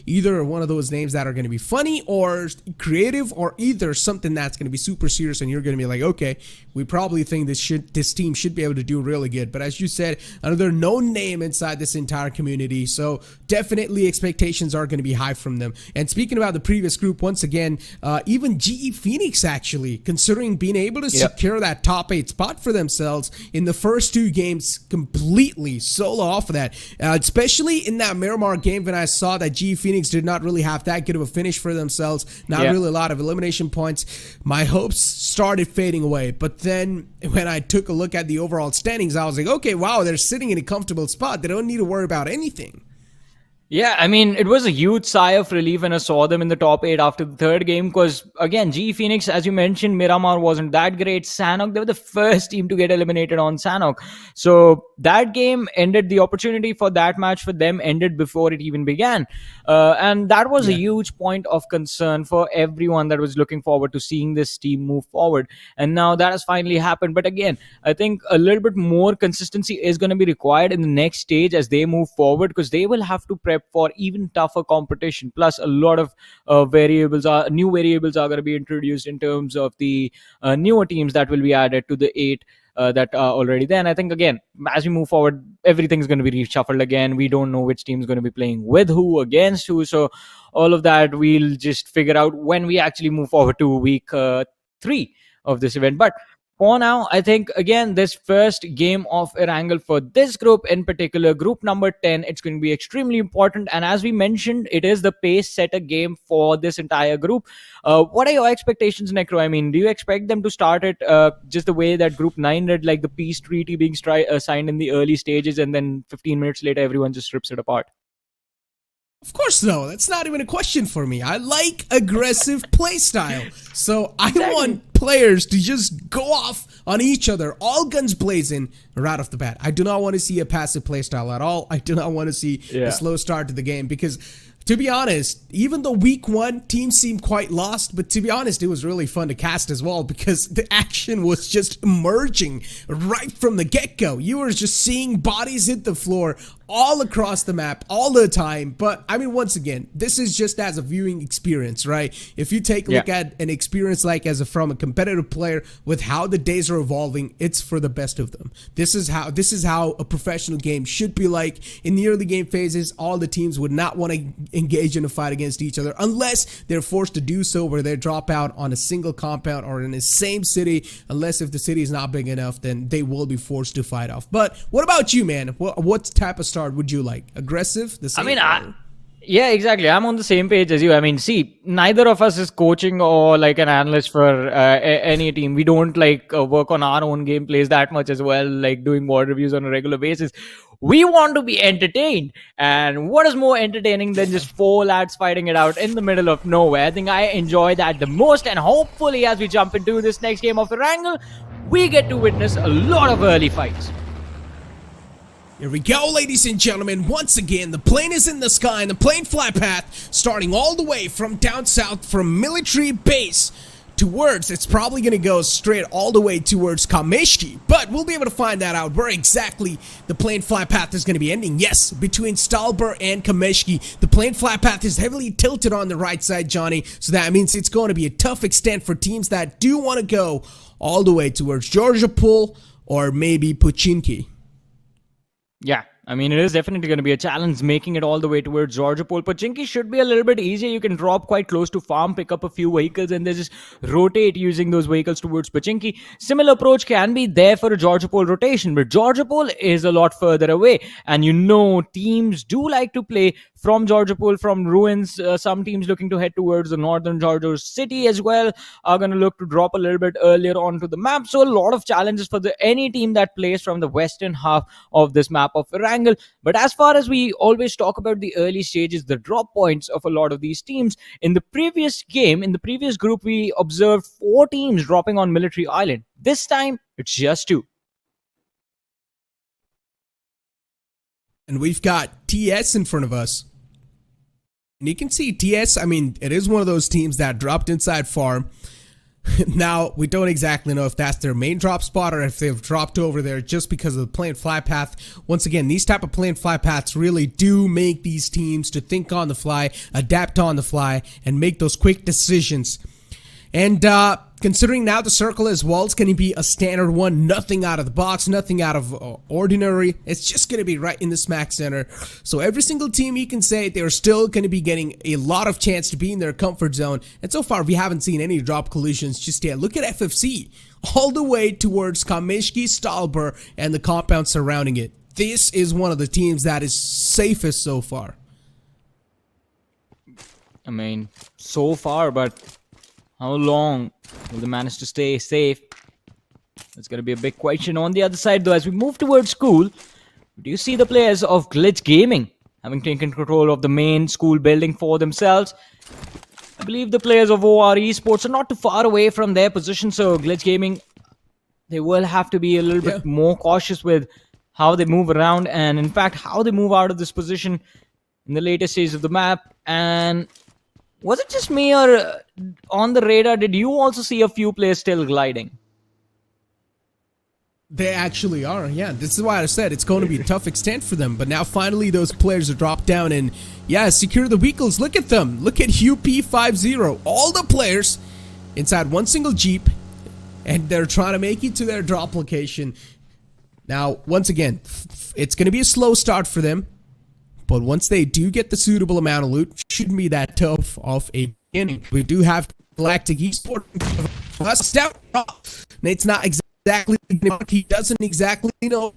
either one of those names that are going to be funny or creative, or either something that's going to be super serious, and you're going to be like, okay, we probably think this team should be able to do really good. But as you said, another known name inside this entire community, so definitely expectations are going to be high from them. And speaking about the previous group, once again, even GE Phoenix actually, considering being able to secure that top 8 spot for themselves in the first 2 games, completely solo off of that, especially in that Miramar game when I saw that GE Phoenix did not really have that good of a finish for themselves, not really a lot of elimination points. My hopes started fading away. But then when I took a look at the overall standings, I was like, okay, wow, they're sitting in a comfortable spot. They don't need to worry about anything. Yeah, I mean, it was a huge sigh of relief when I saw them in the top 8 after the 3rd game, because, again, GE Phoenix, as you mentioned, Miramar wasn't that great. Sanhok, they were the first team to get eliminated on Sanhok. So that game ended, the opportunity for that match for them ended before it even began. And that was a huge point of concern for everyone that was looking forward to seeing this team move forward. And now that has finally happened. But again, I think a little bit more consistency is going to be required in the next stage as they move forward, because they will have to prep for even tougher competition. Plus, a lot of new variables are going to be introduced in terms of the newer teams that will be added to the 8 that are already there. And I think, again, as we move forward, everything's going to be reshuffled again. We don't know which team's going to be playing with who, against who. So all of that we'll just figure out when we actually move forward to week 3 of this event. But for now, I think, again, this first game of Erangel for this group in particular, group number 10, it's going to be extremely important. And as we mentioned, it is the pace setter game for this entire group. What are your expectations, Necro? I mean, do you expect them to start it just the way that group 9 did, like the peace treaty being signed in the early stages, and then 15 minutes later, everyone just rips it apart? Of course, no. That's not even a question for me. I like aggressive playstyle. So I want players to just go off on each other, all guns blazing, right off the bat. I do not want to see a passive playstyle at all. I do not want to see a slow start to the game because, to be honest, even though week 1 teams seemed quite lost, but to be honest, it was really fun to cast as well because the action was just emerging right from the get-go. You were just seeing bodies hit the floor all across the map all the time. But I mean, once again, this is just as a viewing experience, right? If you take a look at an experience like from a competitive player with how the days are evolving, it's for the best of them. This is how a professional game should be like. In the early game phases, all the teams would not want to engage in a fight against each other unless they're forced to do so, where they drop out on a single compound or in the same city. Unless if the city is not big enough, then they will be forced to fight off. But what about you, man? What type of start would you like? Aggressive? The same? Yeah, exactly. I'm on the same page as you. I mean, see, neither of us is coaching or like an analyst for any team. We don't like work on our own gameplays that much as well, like doing WOD reviews on a regular basis. We want to be entertained. And what is more entertaining than just 4 lads fighting it out in the middle of nowhere? I think I enjoy that the most. And hopefully, as we jump into this next game of Erangel, we get to witness a lot of early fights. Here we go, ladies and gentlemen. Once again, the plane is in the sky, and the plane flight path starting all the way from down south from military base towards, it's probably going to go straight all the way towards Kameshki, but we'll be able to find that out where exactly the plane flight path is going to be ending. Yes, between Stalber and Kameshki, the plane flight path is heavily tilted on the right side, Johnny, so that means it's going to be a tough extent for teams that do want to go all the way towards Georgiapol or maybe Pochinki. Yeah, I mean, it is definitely going to be a challenge making it all the way towards Georgiapol. Pochinki should be a little bit easier. You can drop quite close to farm, pick up a few vehicles, and then just rotate using those vehicles towards Pochinki. Similar approach can be there for a Georgiapol rotation, but Georgiapol is a lot further away. And you know, teams do like to play from Georgiapol, from ruins. Some teams looking to head towards the northern Georgia city as well are going to look to drop a little bit earlier onto the map. So a lot of challenges for any team that plays from the western half of this map of Erangel. But as far as we always talk about the early stages, the drop points of a lot of these teams, in the previous game, in the previous group, we observed 4 teams dropping on Military Island. This time, it's just 2. And we've got TS in front of us. And you can see TS, I mean, it is one of those teams that dropped inside farm. Now, we don't exactly know if that's their main drop spot or if they've dropped over there just because of the plane flight path. Once again, these type of plane flight paths really do make these teams to think on the fly, adapt on the fly, and make those quick decisions. And considering now the circle as well, it's going to be a standard one, nothing out of the box, nothing out of ordinary. It's just going to be right in the smack center. So every single team, you can say they're still going to be getting a lot of chance to be in their comfort zone. And so far, we haven't seen any drop collisions just yet. Look at FFC all the way towards Kameshki, Stalber, and the compound surrounding it. This is one of the teams that is safest so far. I mean, so far, but how long will they manage to stay safe? That's going to be a big question. On the other side, though, as we move towards school, do you see the players of Glitch Gaming having taken control of the main school building for themselves? I believe the players of OR Esports are not too far away from their position, so Glitch Gaming, they will have to be a little bit more cautious with how they move around and, in fact, how they move out of this position in the later stage of the map. And was it just me, or on the radar, did you also see a few players still gliding? They actually are, yeah. This is why I said it's going to be a tough extent for them. But now finally those players are dropped down and, yeah, secure the vehicles. Look at them. Look at UP50. All the players inside one single Jeep, and they're trying to make it to their drop location. Now, once again, it's going to be a slow start for them. But once they do get the suitable amount of loot, shouldn't be that tough of a beginning. We do have Galactic Esports. It's not exactly exactly what he doesn't exactly know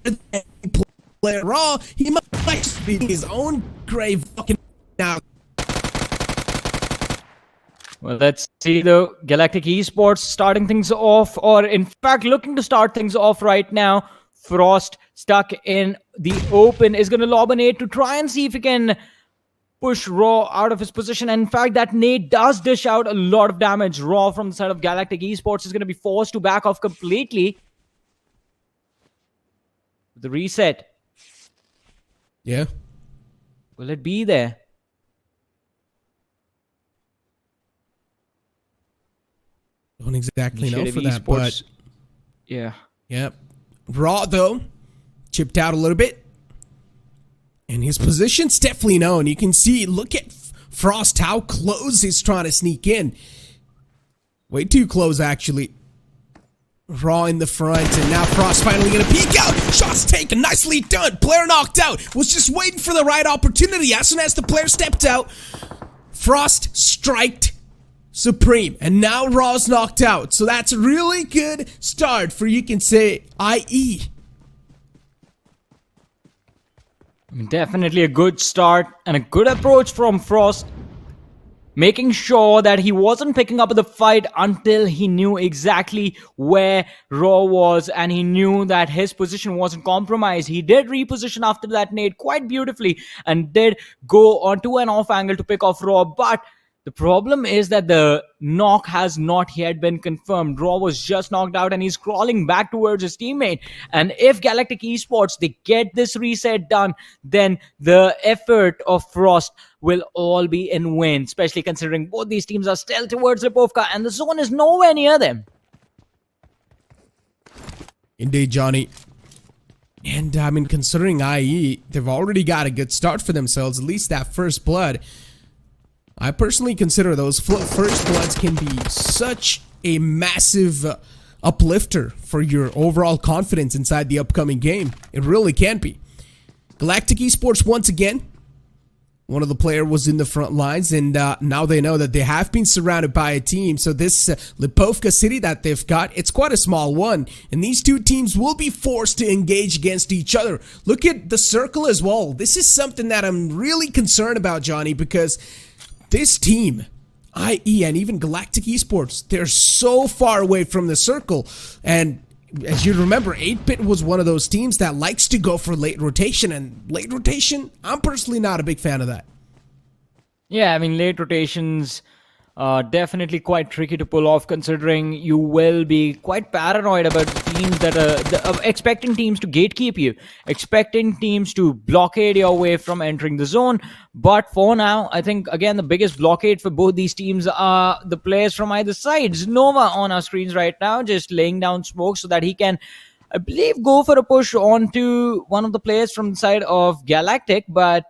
play raw. He might be his own grave fucking now. Well, let's see the Galactic Esports starting things off, or in fact looking to start things off right now. Frost stuck in the open is going to lob a nade to try and see if he can push Raw out of his position. And in fact, that nade does dish out a lot of damage. Raw from the side of Galactic Esports is going to be forced to back off completely. The reset. Yeah. Will it be there? Don't exactly know for Initiative that, but Esports. Yeah. yeah. Raw, though, chipped out a little bit. And his position's definitely known. You can see, look at Frost, how close he's trying to sneak in. Way too close, actually. Raw in the front, and now Frost finally gonna peek out. Shots taken, nicely done. Player knocked out. Was just waiting for the right opportunity. As soon as the player stepped out, Frost striked Supreme, and now Raw's knocked out. So that's a really good start for, you can say, IE. Definitely a good start and a good approach from Frost, making sure that he wasn't picking up the fight until he knew exactly where Raw was and he knew that his position wasn't compromised. He did reposition after that nade quite beautifully and did go onto an off angle to pick off Raw, but the problem is that the knock has not yet been confirmed. Raw was just knocked out and he's crawling back towards his teammate. And if Galactic Esports, they get this reset done, then the effort of Frost will all be in vain, especially considering both these teams are still towards Lipovka and the zone is nowhere near them. Indeed, Johnny. And I mean, considering IE, they've already got a good start for themselves, at least that first blood. I personally consider those first bloods can be such a massive uplifter for your overall confidence inside the upcoming game. It really can be. Galactic Esports, once again, one of the players was in the front lines, and now they know that they have been surrounded by a team. So this Lipovka city that they've got, it's quite a small one, and these two teams will be forced to engage against each other. Look at the circle as well. This is something that I'm really concerned about, Johnny, because this team, IE and even Galactic Esports, they're so far away from the circle. And as you remember, 8-Bit was one of those teams that likes to go for late rotation. And late rotation, I'm personally not a big fan of that. Yeah, I mean, late rotations are definitely quite tricky to pull off, considering you will be quite paranoid about teams that are expecting teams to gatekeep you, expecting teams to blockade your way from entering the zone. But for now, I think, again, the biggest blockade for both these teams are the players from either sides. Nova on our screens right now, just laying down smoke so that he can, I believe, go for a push onto one of the players from the side of Galactic, but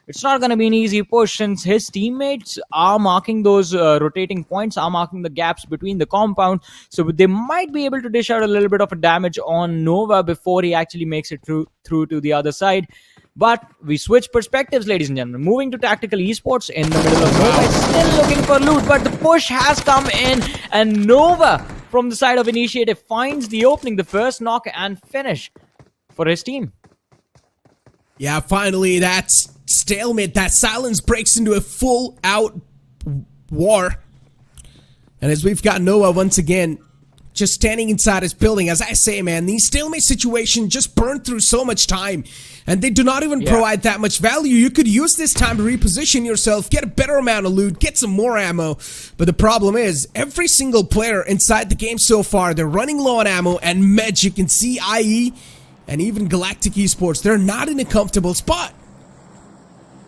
it's not going to be an easy push since his teammates are marking those rotating points, are marking the gaps between the compound. So they might be able to dish out a little bit of a damage on Nova before he actually makes it through to the other side. But we switch perspectives, ladies and gentlemen. Moving to Tactical Esports in the middle of Nova, still looking for loot, but the push has come in, and Nova from the side of Initiative finds the opening, the first knock and finish for his team. Yeah, finally, that's stalemate. That silence breaks into a full-out war. And as we've got Noah once again just standing inside his building, as I say, man, these stalemate situations just burn through so much time. And they do not even provide that much value. You could use this time to reposition yourself, get a better amount of loot, get some more ammo. But the problem is, every single player inside the game so far, they're running low on ammo. And Meds, you can see IE and even Galactic Esports, they're not in a comfortable spot.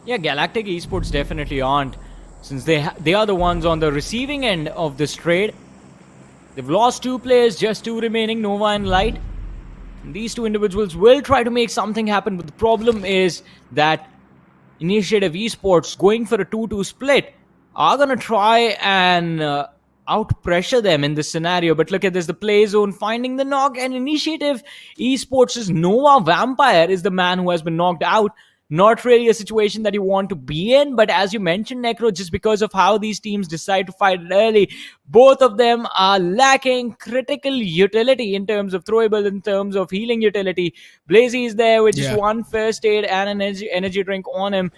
Yeah, Galactic Esports definitely aren't, since they are the ones on the receiving end of this trade. They've lost 2 players, just 2 remaining, Nova and Light. And these 2 individuals will try to make something happen, but the problem is that Initiative Esports, going for a 2-2 split, are going to try and out-pressure them in this scenario. But look at this, the play zone finding the knock, and Initiative Esports' Nova Vampire is the man who has been knocked out. not really a situation that you want to be in. But as you mentioned, Necro, just because of how these teams decide to fight it early, both of them are lacking critical utility in terms of throwable, in terms of healing utility. Blazy is there with just one first aid and an energy drink on him.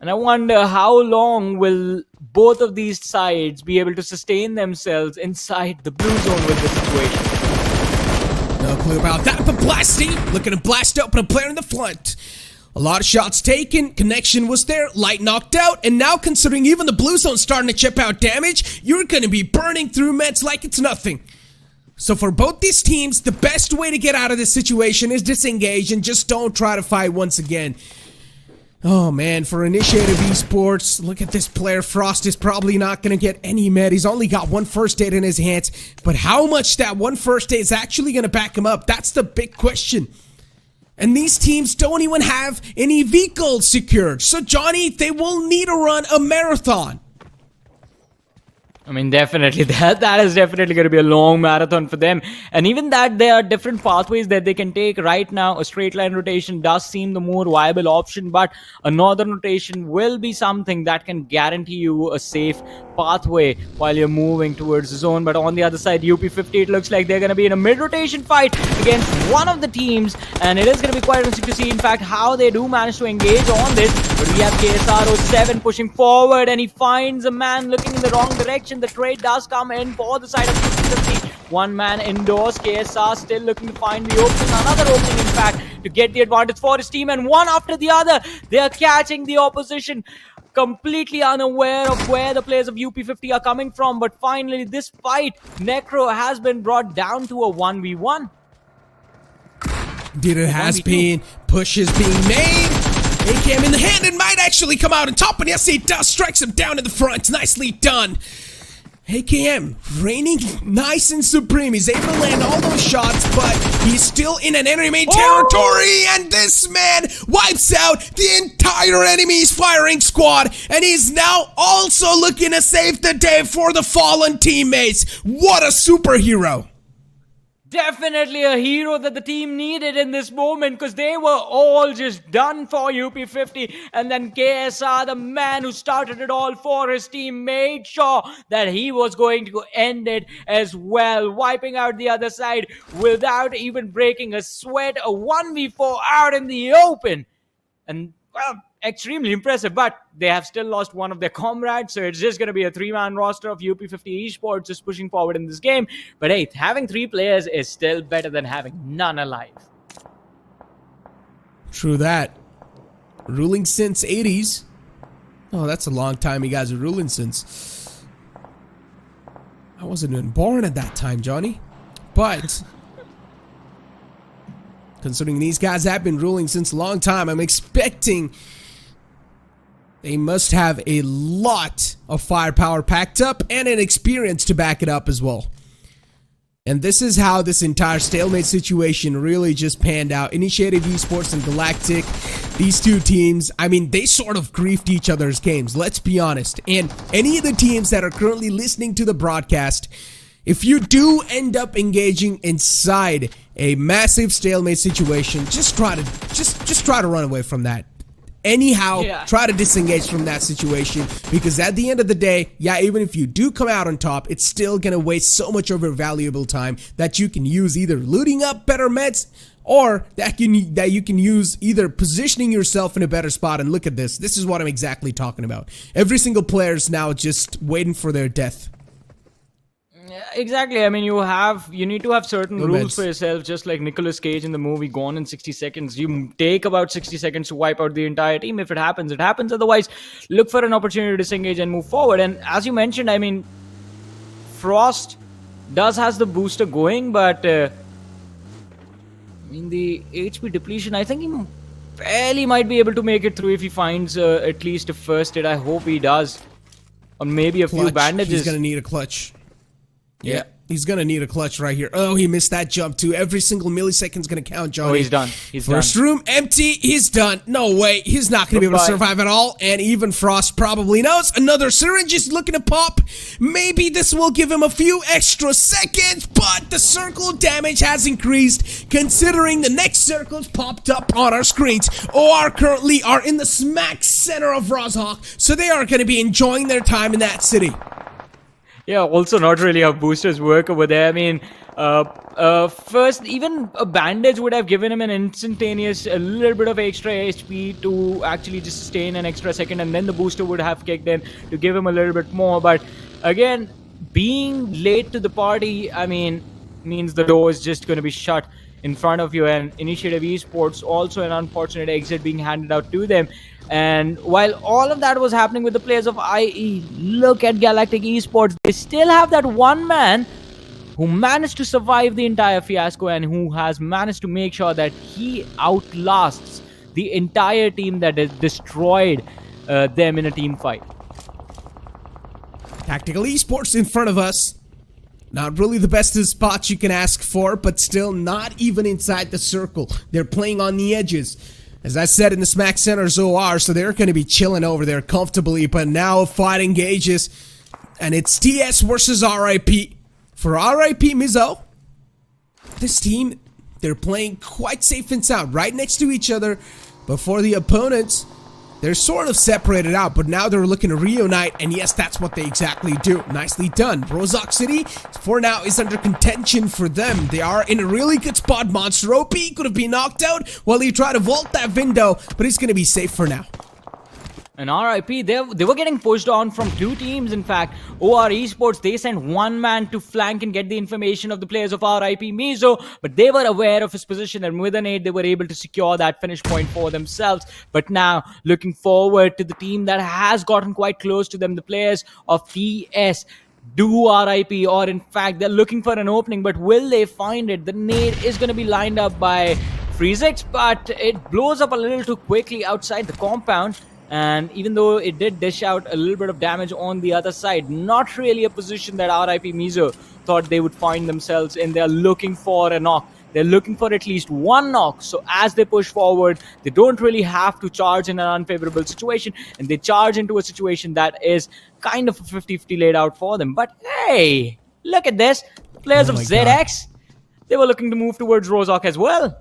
And I wonder how long will both of these sides be able to sustain themselves inside the blue zone with this situation. No clue about that, but Blasty looking to blast open a player in the front. A lot of shots taken, connection was there, light knocked out, and now considering even the blue zone starting to chip out damage, you're going to be burning through meds like it's nothing. So for both these teams, the best way to get out of this situation is disengage and just don't try to fight once again. Oh man, for Initiative Esports, look at this player. Frost is probably not going to get any med. He's only got one first aid in his hands, but how much that one first aid is actually going to back him up, that's the big question. And these teams don't even have any vehicles secured. So, Johnny, they will need to run a marathon. I mean, definitely, that is definitely going to be a long marathon for them. And even that, there are different pathways that they can take. Right now, a straight line rotation does seem the more viable option, but a northern rotation will be something that can guarantee you a safe pathway while you're moving towards the zone. But on the other side, UP50, it looks like they're going to be in a mid-rotation fight against one of the teams, and it is going to be quite interesting to see, in fact, how they do manage to engage on this. But we have KSR07 pushing forward, and he finds a man looking in the wrong direction. The trade does come in for the side of UP50. One man indoors. KSR still looking to find the opening. Another opening, in fact, to get the advantage for his team. And one after the other, they are catching the opposition, completely unaware of where the players of UP50 are coming from. But finally, this fight, Necro, has been brought down to a 1v1. Indeed, it has been. Push is being made. AKM in the hand and might actually come out on top. And yes, he does. Strikes him down in the front. Nicely done. AKM reigning nice and supreme. He's able to land all those shots, but he's still in an enemy territory, and this man wipes out the entire enemy's firing squad, and he's now also looking to save the day for the fallen teammates. What a superhero. Definitely a hero that the team needed in this moment, because they were all just done for UP50. And then KSR, the man who started it all for his team, made sure that he was going to end it as well, wiping out the other side without even breaking a sweat. A 1v4 out in the open. And, well, extremely impressive, but they have still lost one of their comrades, so it's just going to be a 3-man roster of UP50 Esports just pushing forward in this game. But hey, having 3 players is still better than having none alive. True that. Ruling since 80s. Oh, that's a long time you guys are ruling since. I wasn't even born at that time, Johnny. But considering these guys have been ruling since a long time, I'm expecting they must have a lot of firepower packed up and an experience to back it up as well. And this is how this entire stalemate situation really just panned out. Initiative Esports and Galactic, these two teams, I mean, they sort of griefed each other's games, let's be honest. And any of the teams that are currently listening to the broadcast, if you do end up engaging inside a massive stalemate situation, just try to run away from that. Anyhow, try to disengage from that situation, because at the end of the day, yeah, even if you do come out on top, it's still gonna waste so much of your valuable time that you can use either looting up better meds, or that you can use either positioning yourself in a better spot. And look at this. This is what I'm exactly talking about. Every single player is now just waiting for their death. Exactly. I mean, you need to have certain rules for yourself, just like Nicolas Cage in the movie Gone in 60 Seconds. You take about 60 seconds to wipe out the entire team. If it happens, it happens. Otherwise, look for an opportunity to disengage and move forward. And as you mentioned, I mean, Frost has the booster going, but I mean, the HP depletion, I think he barely might be able to make it through if he finds at least a first aid. I hope he does. Or maybe a few bandages. He's going to need a clutch. Yeah. He's going to need a clutch right here. Oh, he missed that jump too. Every single millisecond's going to count, Johnny. Oh, he's done. He's done. First room empty. He's done. No way. He's not going to be able to survive at all. And even Frost probably knows. Another syringe is looking to pop. Maybe this will give him a few extra seconds, but the circle damage has increased considering the next circles popped up on our screens. OR currently are in the smack center of Rozhok, so they are going to be enjoying their time in that city. Yeah, also not really how boosters work over there. I mean, first, even a bandage would have given him an instantaneous, a little bit of extra HP to actually just sustain an extra second, and then the booster would have kicked in to give him a little bit more. But again, being late to the party, I mean, means the door is just going to be shut in front of you, and Initiative Esports also an unfortunate exit being handed out to them. And while all of that was happening with the players of IE, look at Galactic Esports. They still have that one man who managed to survive the entire fiasco and who has managed to make sure that he outlasts the entire team that has destroyed them in a team fight. Tactical Esports in front of us. Not really the best of spots you can ask for, but still not even inside the circle. They're playing on the edges. As I said, in the smack center's OR, so they're going to be chilling over there comfortably, but now a fight engages, and it's TS versus RIP. For RIP Mizo, this team, they're playing quite safe and sound, right next to each other, but for the opponents, they're sort of separated out, but now they're looking to reunite, and yes, that's what they exactly do. Nicely done. Rozhok City, for now, is under contention for them. They are in a really good spot. Monster OP could have been knocked out while he tried to vault that window, but he's going to be safe for now. And RIP, they were getting pushed on from two teams, in fact. OR Esports, they sent one man to flank and get the information of the players of RIP Mizo, but they were aware of his position, and with an aid, they were able to secure that finish point for themselves. But now, looking forward to the team that has gotten quite close to them, the players of TS. Do RIP, or in fact, they're looking for an opening, but will they find it? The nade is going to be lined up by Freezix, but it blows up a little too quickly outside the compound. And even though it did dish out a little bit of damage on the other side, not really a position that RIP Mizo thought they would find themselves in. They're looking for a knock. They're looking for at least one knock. So as they push forward, they don't really have to charge in an unfavorable situation. And they charge into a situation that is kind of a 50-50 laid out for them. But hey, look at this. The players of ZX, they were looking to move towards Rozhok as well.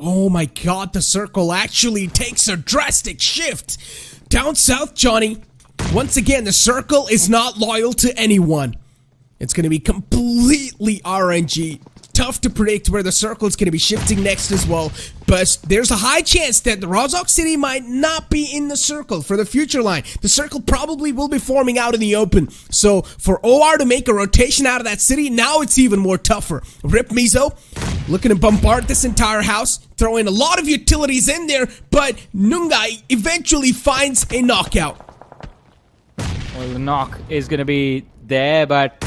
Oh my god, the circle actually takes a drastic shift. Down south, Johnny. Once again, the circle is not loyal to anyone. It's going to be completely RNG. Tough to predict where the circle is going to be shifting next as well. But there's a high chance that the Rozhok City might not be in the circle for the future line. The circle probably will be forming out in the open. So for OR to make a rotation out of that city, now it's even more tougher. Rip Mizo, looking to bombard this entire house, throwing a lot of utilities in there, but Nungai eventually finds a knockout. Well, the knock is going to be there, but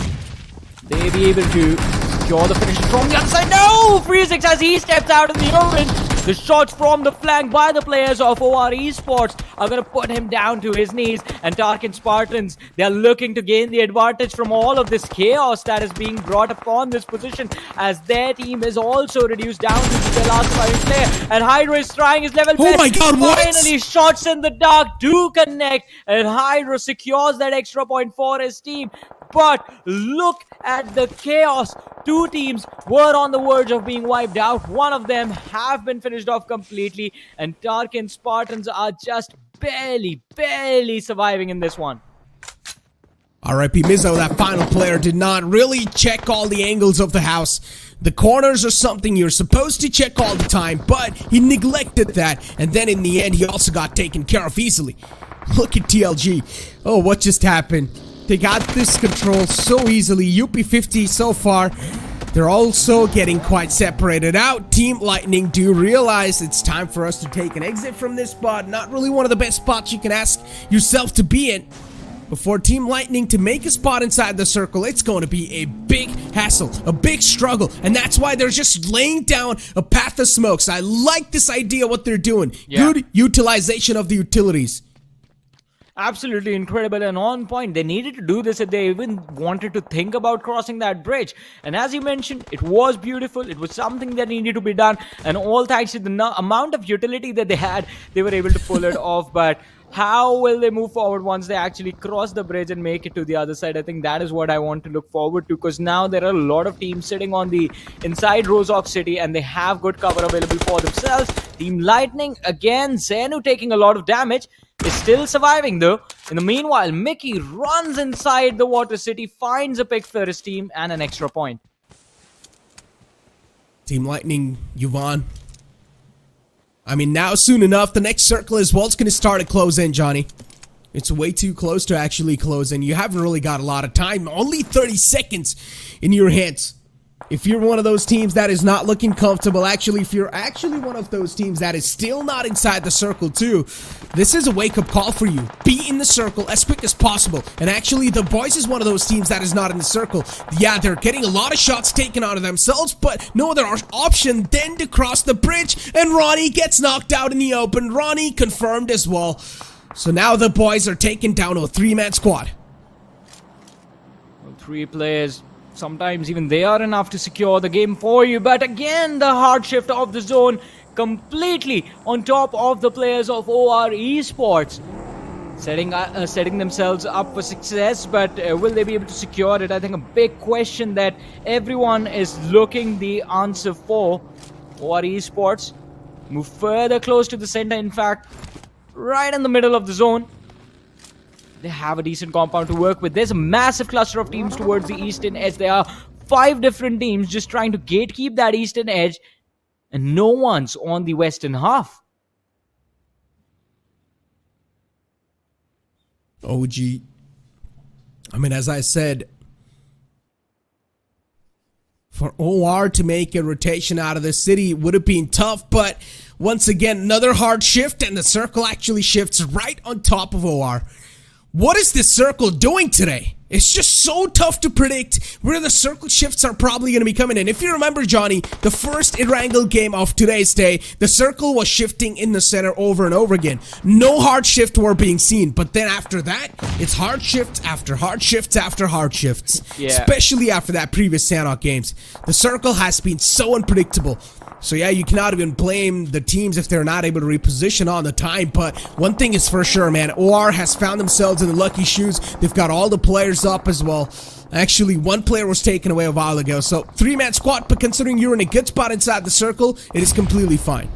they'll be able to secure the finish from the other side. No! Freezix as he steps out in the open. The shots from the flank by the players of OR Esports are going to put him down to his knees. And TARKIN Spartans, they are looking to gain the advantage from all of this chaos that is being brought upon this position, as their team is also reduced down to the last surviving player. And Hydra is trying his level best. Oh my god, what? Finally, shots in the dark do connect, and Hydra secures that extra point for his team. But look at the chaos. Two teams were on the verge of being wiped out. One of them have been finished off completely, and TARKIN Spartans are just barely surviving in this one. RIP Mizo, that final player, did not really check all the angles of the house. The corners are something you're supposed to check all the time, but he neglected that, and then in the end he also got taken care of easily. Look at TLG. Oh, what just happened? They got this control so easily. UP50 so far, they're also getting quite separated out. Team Lightning do realize it's time for us to take an exit from this spot. Not really one of the best spots you can ask yourself to be in. But for Team Lightning to make a spot inside the circle, it's going to be a big hassle, a big struggle. And that's why they're just laying down a path of smokes. I like this idea, what they're doing. Yeah. Good utilization of the utilities. Absolutely incredible and on point. They needed to do this if they even wanted to think about crossing that bridge. And as you mentioned, it was beautiful. It was something that needed to be done. And all thanks to the amount of utility that they had, they were able to pull it off. But how will they move forward once they actually cross the bridge and make it to the other side? I think that is what I want to look forward to, because now there are a lot of teams sitting on the inside Rozhok City and they have good cover available for themselves. Team Lightning, again, Zenu taking a lot of damage, is still surviving though. In the meanwhile, Mickey runs inside the Water City, finds a pick for his team and an extra point. Team Lightning, Yvonne. I mean, now soon enough, the next circle as well is going to start to close in, Johnny. It's way too close to actually close in. You haven't really got a lot of time. Only 30 seconds in your hands. If you're one of those teams that is not looking comfortable, actually, if you're actually one of those teams that is still not inside the circle too, this is a wake-up call for you. Be in the circle as quick as possible. And actually, the boys is one of those teams that is not in the circle. Yeah, they're getting a lot of shots taken out of themselves, but no other option than to cross the bridge. And Ronnie gets knocked out in the open. Ronnie confirmed as well. So now the boys are taken down to a 3-man squad. Well, 3 players. Sometimes even they are enough to secure the game for you. But again, the hard shift of the zone completely on top of the players of OR Esports. Setting themselves up for success, but will they be able to secure it? I think a big question that everyone is looking the answer for. OR Esports move further close to the center. In fact, right in the middle of the zone. They have a decent compound to work with. There's a massive cluster of teams towards the eastern edge. There are 5 different teams just trying to gatekeep that eastern edge, and no one's on the western half. OG. I mean, as I said, for OR to make a rotation out of the city would have been tough, but once again, another hard shift, and the circle actually shifts right on top of OR. What is this circle doing today? It's just so tough to predict where the circle shifts are probably going to be coming in. If you remember, Johnny, the first Erangel game of today's day, the circle was shifting in the center over and over again. No hard shift were being seen, but then after that, it's hard shifts after hard shifts after hard shifts. Yeah. Especially after that previous Sanhok games. The circle has been so unpredictable. So yeah, you cannot even blame the teams if they're not able to reposition on the time, but one thing is for sure, man, OR has found themselves in the lucky shoes. They've got all the players up as well. Actually, 1 player was taken away a while ago, so 3-man squad, but considering you're in a good spot inside the circle, it is completely fine.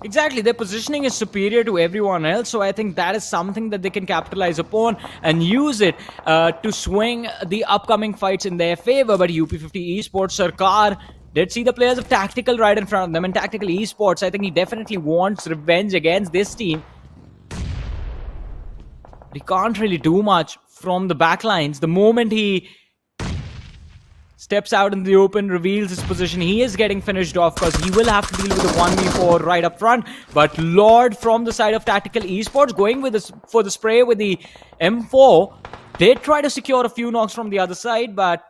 Exactly, their positioning is superior to everyone else, so I think that is something that they can capitalize upon and use it to swing the upcoming fights in their favor. But UP50 Esports Sarkar did see the players of Tactical right in front of them, and Tactical Esports, I think he definitely wants revenge against this team. But he can't really do much from the backlines. The moment he steps out in the open, reveals his position, he is getting finished off because he will have to deal with a 1v4 right up front. But Lord from the side of Tactical Esports going with this for the spray with the M4 did try to secure a few knocks from the other side, but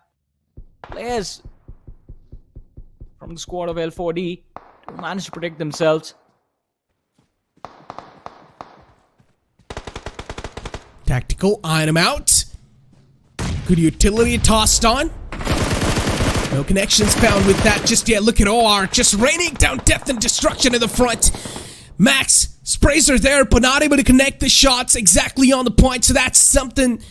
players from the squad of L4D managed to protect themselves. Tactical, eyeing him out. Good utility tossed on. No connections found with that just yet. Look at OR just raining down death and destruction in the front. Max, sprays are there, but not able to connect the shots exactly on the point. So that's something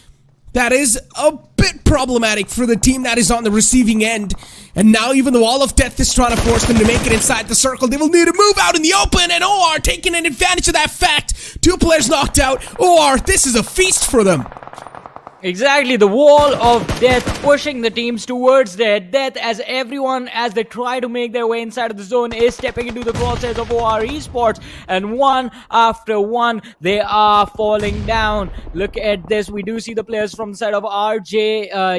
that is a bit problematic for the team that is on the receiving end. And now even the Wall of Death is trying to force them to make it inside the circle. They will need to move out in the open, and OR taking an advantage of that fact. 2 players knocked out. OR, this is a feast for them. Exactly, the wall of death pushing the teams towards their death as everyone, as they try to make their way inside of the zone, is stepping into the crosshairs of OR Esports, and one after one they are falling down. Look at this, we do see the players from the side of RJTUD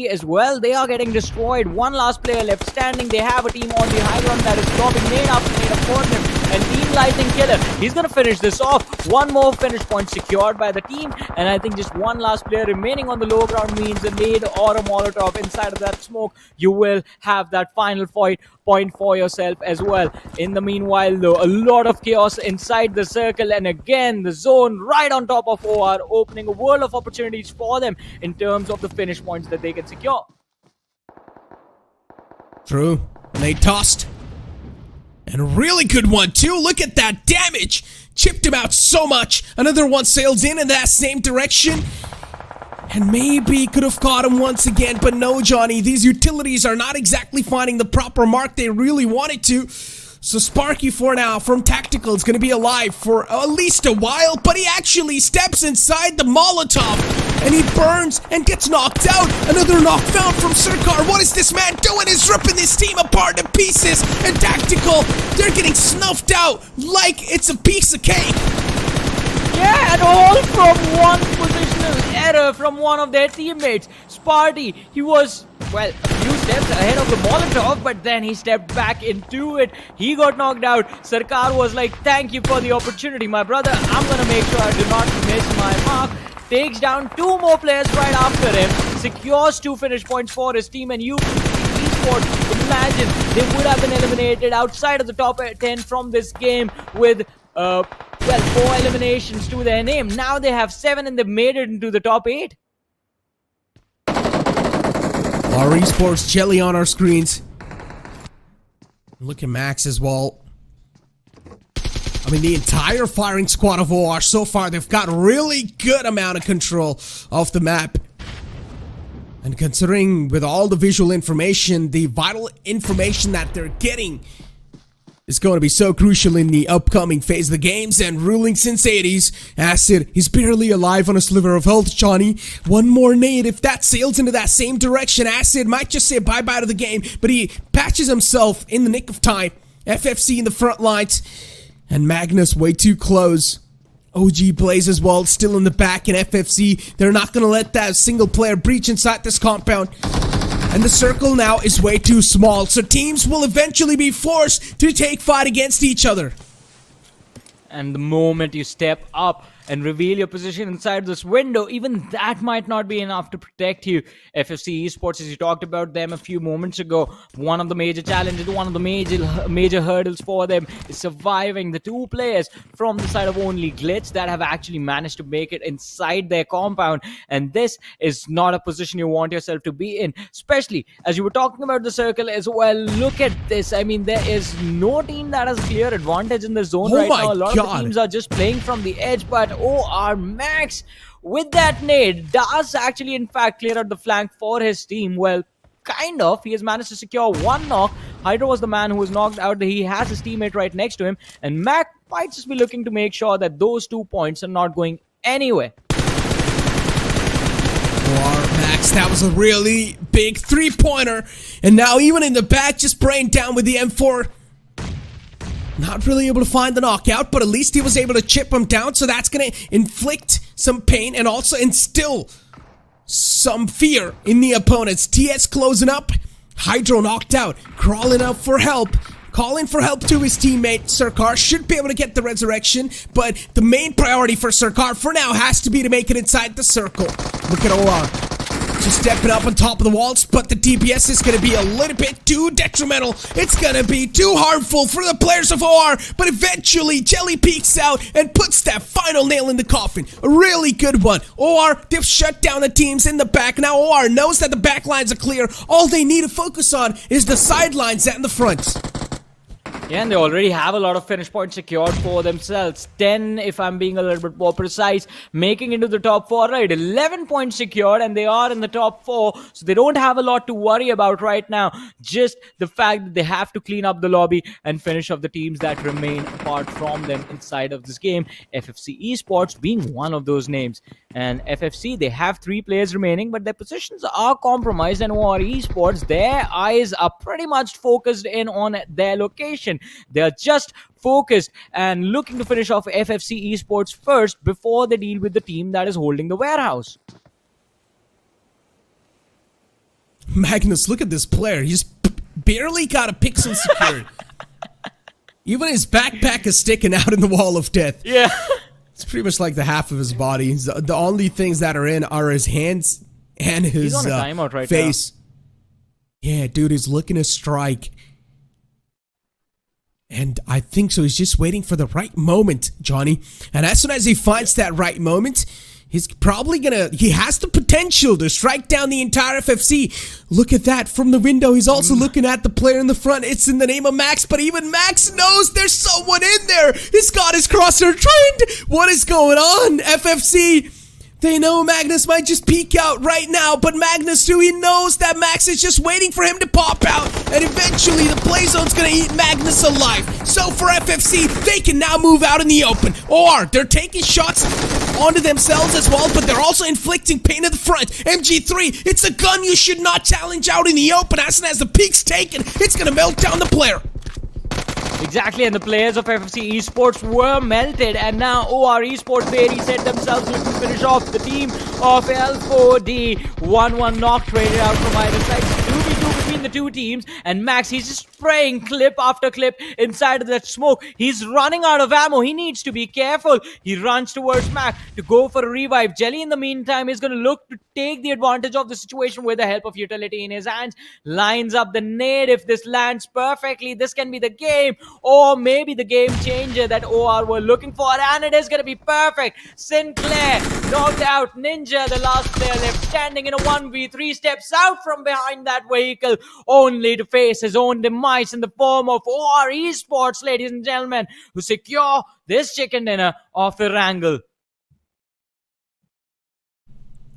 as well. They are getting destroyed. One last player left standing. They have a team on the high ground that is dropping nade after nade upon them, and Team lightning killer. He's gonna finish this off. One more finish point secured by the team, and I think just one last player remaining on the low ground means a nade or a molotov inside of that smoke. You will have that final point for yourself as well. In the meanwhile, though, a lot of chaos inside the circle, and again the zone right on top of OR, opening a world of opportunities for them in terms of the finish points that they can secure. True. And they tossed. And a really good one, too. Look at that damage. Chipped him out so much. Another one sails in that same direction. And maybe could have caught him once again. But no, Johnny. These utilities are not exactly finding the proper mark they really wanted to. So Sparky for now from Tactical is going to be alive for at least a while, but he actually steps inside the Molotov and he burns and gets knocked out. Another knock found from Sarkar. What is this man doing? He's ripping this team apart to pieces, and Tactical, they're getting snuffed out like it's a piece of cake. Yeah, and all from one positional error from one of their teammates. Sparty, he was, well, a few steps ahead of the Molotov, but then he stepped back into it. He got knocked out. Sarkar was like, thank you for the opportunity, my brother. I'm gonna make sure I do not miss my mark. Takes down two more players right after him. Secures 2 finish points for his team, and you Esports, imagine they would have been eliminated outside of the top 10 from this game with well, 4 eliminations to their name. Now they have 7 and they've made it into the top 8. Our Esports jelly on our screens. Look at Max as well. I mean, the entire firing squad of OR so far, they've got a really good amount of control of the map. And considering with all the visual information, the vital information that they're getting is going to be so crucial in the upcoming phase of the games. And ruling since 80s, Acid, he's barely alive on a sliver of health, Johnny. One more nade, if that sails into that same direction, Acid might just say bye-bye to the game, but he patches himself in the nick of time. FFC in the front lines, and Magnus way too close. OG Blaze as well, still in the back, and FFC, they're not going to let that single player breach inside this compound. And the circle now is way too small, so teams will eventually be forced to take fight against each other. And the moment you step up and reveal your position inside this window, even that might not be enough to protect you. FFC Esports, as you talked about them a few moments ago, one of the major challenges, one of the major hurdles for them is surviving the 2 players from the side of only Glitch that have actually managed to make it inside their compound. And this is not a position you want yourself to be in, especially as you were talking about the circle as well. Look at this. I mean, there is no team that has a clear advantage in the zone right now. A lot of the teams are just playing from the edge, but OR Max with that nade does actually in fact clear out the flank for his team. Well, kind of. He has managed to secure 1 knock. Hydra was the man who was knocked out. He has his teammate right next to him, and Mac might just be looking to make sure that those 2 points are not going anywhere. Max, that was a really big 3-pointer, and now even in the back, just spraying down with the M4. Not really able to find the knockout, but at least he was able to chip him down, so that's going to inflict some pain and also instill some fear in the opponents. TS closing up, Hydro knocked out, crawling up for help, calling for help to his teammate. Sarkar should be able to get the resurrection, but the main priority for Sarkar for now has to be to make it inside the circle. Look at OR. Just stepping up on top of the walls, but the DPS is going to be a little bit too detrimental. It's going to be too harmful for the players of OR, but eventually Jelly peeks out and puts that final nail in the coffin. A really good one. OR, they've shut down the teams in the back. Now OR knows that the back lines are clear. All they need to focus on is the sidelines and the front. Yeah, and they already have a lot of finish points secured for themselves. 10, if I'm being a little bit more precise, making into the top 4, right? 11 points secured, and they are in the top 4, so they don't have a lot to worry about right now. Just the fact that they have to clean up the lobby and finish off the teams that remain apart from them inside of this game. FFC Esports being one of those names. And FFC, they have 3 players remaining, but their positions are compromised, and OR Esports, their eyes are pretty much focused in on their location. They're just focused and looking to finish off FFC Esports first before they deal with the team that is holding the warehouse. Magnus, look at this player. He's barely got a pixel secured. Even his backpack is sticking out in the wall of death. Yeah. It's pretty much like the half of his body. The only things that are in are his hands and his He's on a timeout right face. Yeah, dude, he's looking to strike. And I think so. He's just waiting for the right moment, Johnny. And as soon as he finds that right moment, he's probably he has the potential to strike down the entire FFC. Look at that from the window. He's also looking at the player in the front. It's in the name of Max, but even Max knows there's someone in there. He's got his crosshair trained. What is going on, FFC? They know Magnus might just peek out right now, but Magnus too, he knows that Max is just waiting for him to pop out, and eventually the play zone's gonna eat Magnus alive. So for FFC, they can now move out in the open, or they're taking shots onto themselves as well, but they're also inflicting pain at the front. MG3, it's a gun you should not challenge out in the open. As soon as the peek's taken, it's gonna melt down the player. Exactly, and the players of FFC Esports were melted, and now OR Esports Bailey set themselves to finish off the team of L4D. 1-1 knock traded out from either side. 2v2 between the two teams, and Max, he's just spraying clip after clip inside of that smoke. He's running out of ammo. He needs to be careful. He runs towards Max to go for a revive. Jelly, in the meantime, is going to look to take the advantage of the situation with the help of utility in his hands. Lines up the nade. If this lands perfectly, this can be the game, or maybe the game changer that OR were looking for, and it is going to be perfect. Sinclair knocked out Ninja, the last player left standing in a 1v3, steps out from behind that vehicle only to face his own demise in the form of OR Esports, ladies and gentlemen, who secure this chicken dinner off Erangel.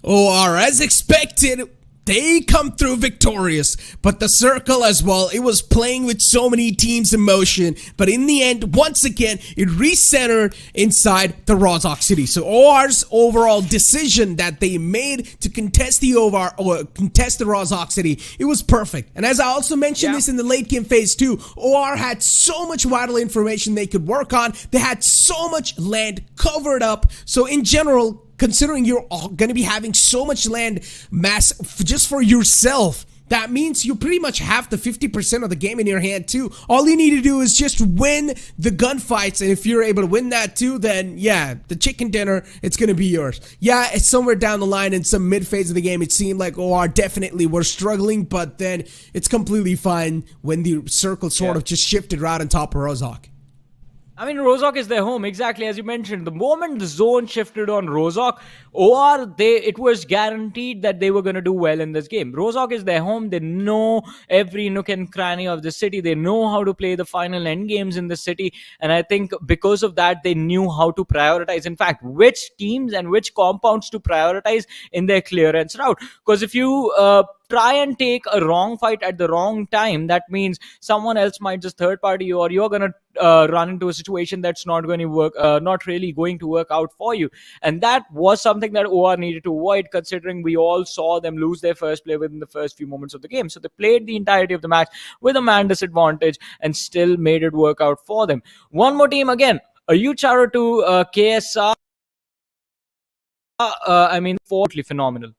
OR, as expected, they come through victorious, but the circle as well, it was playing with so many teams in motion, but in the end, once again, it recentered inside the Rozhok city. So OR's overall decision that they made to contest the Rozhok city, it was perfect. And as I also mentioned this in the late game phase 2, OR had so much vital information they could work on. They had so much land covered up. So in general, considering you're going to be having so much land mass just for yourself, that means you pretty much have the 50% of the game in your hand too. All you need to do is just win the gunfights, and if you're able to win that too, then yeah, the chicken dinner, it's going to be yours. Yeah, it's somewhere down the line in some mid-phase of the game, it seemed like OR definitely were struggling, but then it's completely fine when the circle sort of just shifted right on top of Rozhok. I mean, Rozhok is their home, exactly as you mentioned. The moment the zone shifted on Rozhok, OR, it was guaranteed that they were going to do well in this game. Rozhok is their home. They know every nook and cranny of the city. They know how to play the final end games in the city. And I think because of that, they knew how to prioritize, in fact, which teams and which compounds to prioritize in their clearance route. Because if you try and take a wrong fight at the wrong time, that means someone else might just third party you, or you're going to run into a situation that's not going to work, not really going to work out for you. And that was something that OR needed to avoid, considering we all saw them lose their first play within the first few moments of the game. So they played the entirety of the match with a man disadvantage and still made it work out for them. One more team again, a huge shout out to KSR. I mean, phenomenal.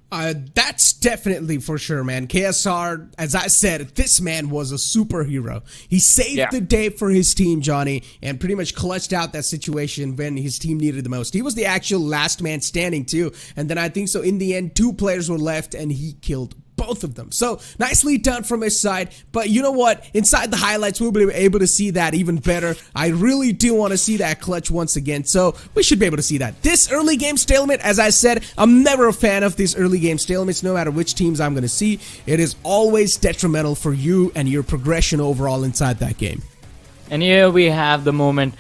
That's definitely for sure, man. KSR, as I said, this man was a superhero. He saved the day for his team, Johnny, and pretty much clutched out that situation when his team needed the most. He was the actual last man standing too, and then I think so in the end 2 players were left and he killed both of them. So nicely done from his side, but you know what, inside the highlights we'll be able to see that even better. I really do want to see that clutch once again, so we should be able to see that. This early game stalemate, as I said, I'm never a fan of these early game stalemates, no matter which teams I'm going to see. It is always detrimental for you and your progression overall inside that game. And here we have the moment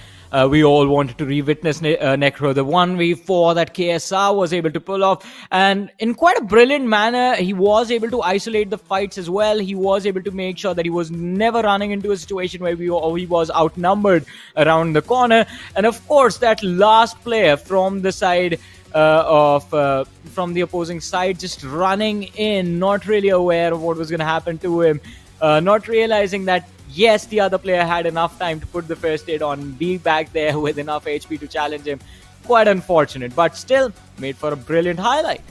we all wanted to re-witness Necro, the 1v4 that KSR was able to pull off, and in quite a brilliant manner he was able to isolate the fights as well. He was able to make sure that he was never running into a situation where he was outnumbered around the corner. And of course that last player from the side from the opposing side, just running in, not really aware of what was going to happen to him, not realizing that yes, the other player had enough time to put the first aid on, be back there with enough HP to challenge him. Quite unfortunate, but still made for a brilliant highlight.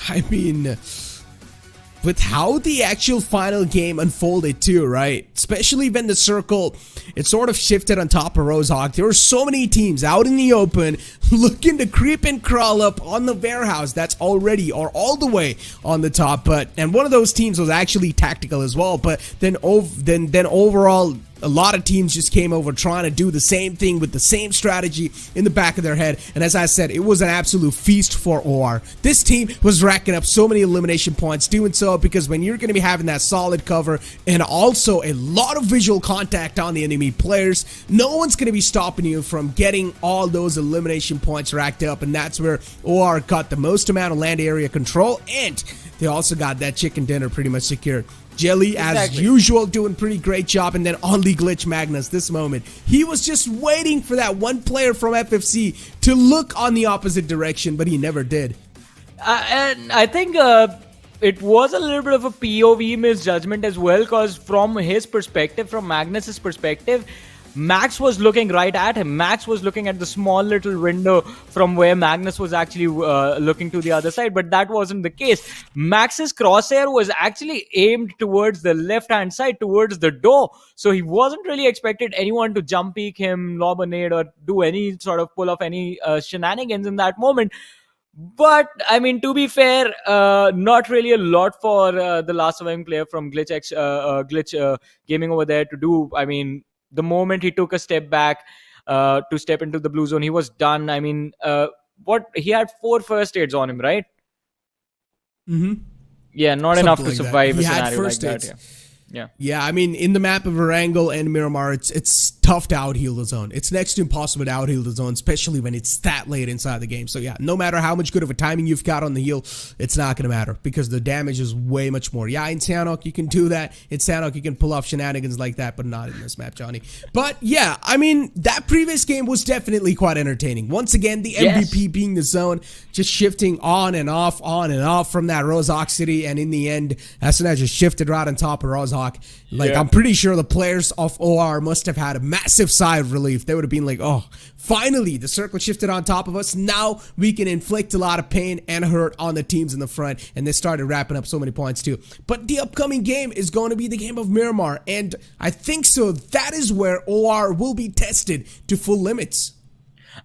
I mean, with how the actual final game unfolded too, right? Especially when the circle, it sort of shifted on top of Rozhok. There were so many teams out in the open looking to creep and crawl up on the warehouse that's already or all the way on the top. And one of those teams was actually tactical as well. But then overall, a lot of teams just came over trying to do the same thing with the same strategy in the back of their head. And as I said, it was an absolute feast for OR. This team was racking up so many elimination points doing so because when you're going to be having that solid cover and also a lot of visual contact on the enemy players, no one's going to be stopping you from getting all those elimination points racked up. And that's where OR got the most amount of land area control, and they also got that chicken dinner pretty much secured. Jelly, as usual, doing pretty great job. And then only Glitch Magnus this moment. He was just waiting for that one player from FFC to look on the opposite direction, but he never did. And I think it was a little bit of a POV misjudgment as well, because from his perspective, from Magnus's perspective, Max was looking right at him. Max was looking at the small little window from where Magnus was actually looking to the other side, but that wasn't the case. Max's crosshair was actually aimed towards the left-hand side, towards the door, so he wasn't really expected anyone to jump peek him, lob a nade, or do any sort of pull off any shenanigans in that moment. But, I mean, to be fair, not really a lot for the last surviving player from Glitch Gaming over there to do. I mean, the moment he took a step back to step into the blue zone, he was done. I mean, he had 4 first aids on him, right? Mm-hmm. Yeah, not Something enough to like survive that. a He had scenario first like aids. that. Yeah. Yeah, I mean, in the map of Erangel and Miramar, it's tough to out-heal the zone. It's next to impossible to out-heal the zone, especially when it's that late inside the game. So yeah, no matter how much good of a timing you've got on the heal, it's not going to matter because the damage is way much more. Yeah, in Sanhok, you can do that. In Sanhok, you can pull off shenanigans like that, but not in this map, Johnny. But yeah, I mean, that previous game was definitely quite entertaining. Once again, the MVP being the zone, just shifting on and off from that Rozhok city, and in the end, SNS just shifted right on top of Rozhok. Like, I'm pretty sure the players of OR must have had a massive sigh of relief. They would have been like, oh, finally, the circle shifted on top of us. Now we can inflict a lot of pain and hurt on the teams in the front. And they started wrapping up so many points too. But the upcoming game is going to be the game of Miramar. And I think so that is where OR will be tested to full limits.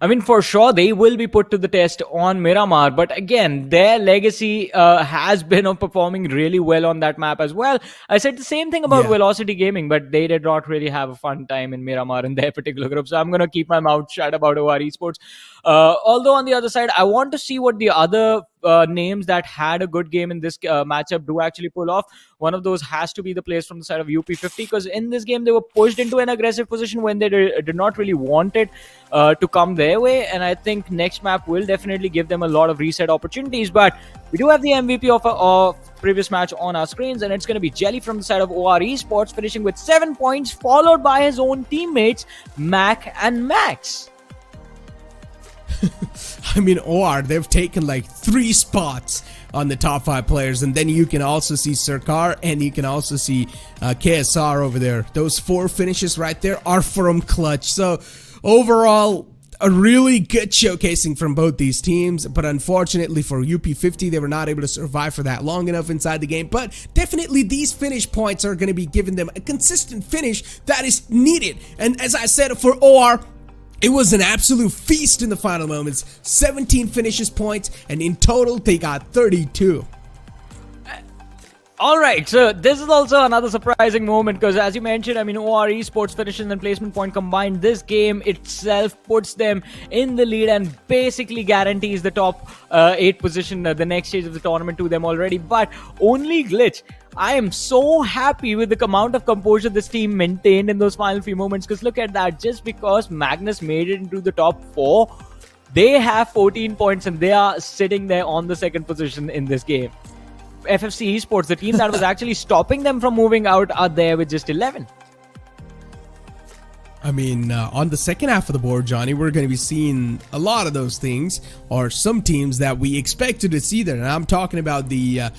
I mean, for sure, they will be put to the test on Miramar. But again, their legacy has been of performing really well on that map as well. I said the same thing about Velocity Gaming, but they did not really have a fun time in Miramar in their particular group. So I'm going to keep my mouth shut about OR Esports. Although on the other side, I want to see what the other names that had a good game in this matchup do actually pull off. One of those has to be the players from the side of UP50, because in this game they were pushed into an aggressive position when they did not really want it to come their way, and I think next map will definitely give them a lot of reset opportunities. But we do have the MVP of previous match on our screens, and it's going to be Jelly from the side of OR Esports, finishing with 7 points, followed by his own teammates Mac and Max. I mean, OR, they've taken like 3 spots on the top 5 players, and then you can also see Sarkar and you can also see KSR over there. Those 4 finishes right there are from Clutch. So overall, a really good showcasing from both these teams, but unfortunately for UP50, they were not able to survive for that long enough inside the game. But definitely these finish points are going to be giving them a consistent finish that is needed. And as I said, for OR, it was an absolute feast in the final moments. 17 finishes points, and in total, they got 32. Alright, so this is also another surprising moment, because as you mentioned, I mean, OR Esports finishes and placement point combined. This game itself puts them in the lead and basically guarantees the top 8 position, the next stage of the tournament to them already. But only Glitch, I am so happy with the amount of composure this team maintained in those final few moments, because look at that, just because Magnus made it into the top 4, they have 14 points and they are sitting there on the 2nd position in this game. FFC Esports, the team that was actually stopping them from moving out, are there with just 11. I mean, on the second half of the board, Johnny, we're going to be seeing a lot of those things, or some teams that we expected to see there. And I'm talking about the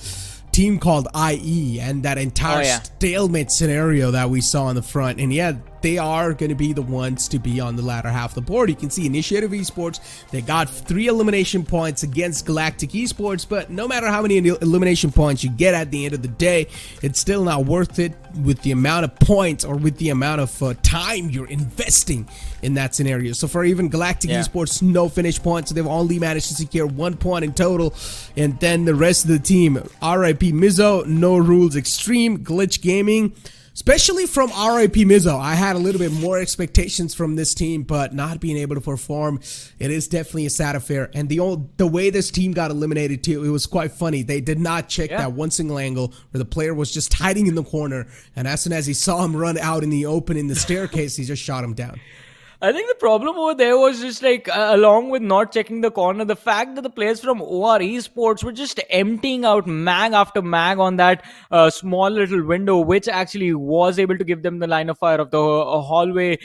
team called IE and that entire stalemate scenario that we saw in the front. And yeah, they are going to be the ones to be on the latter half of the board. You can see Initiative Esports, they got 3 elimination points against Galactic Esports, but no matter how many elimination points you get at the end of the day, it's still not worth it with the amount of points or with the amount of time you're investing in that scenario. So for even Galactic Esports, no finish points, so they've only managed to secure 1 point in total, and then the rest of the team, RIP Mizo, NorulesXtreme, Glitch Gaming. Especially from RIP Mizo, I had a little bit more expectations from this team, but not being able to perform, it is definitely a sad affair. And the way this team got eliminated too, it was quite funny. They did not check that one single angle where the player was just hiding in the corner, and as soon as he saw him run out in the open in the staircase, he just shot him down. I think the problem over there was just like, along with not checking the corner, the fact that the players from OR Esports were just emptying out mag after mag on that small little window, which actually was able to give them the line of fire of the hallway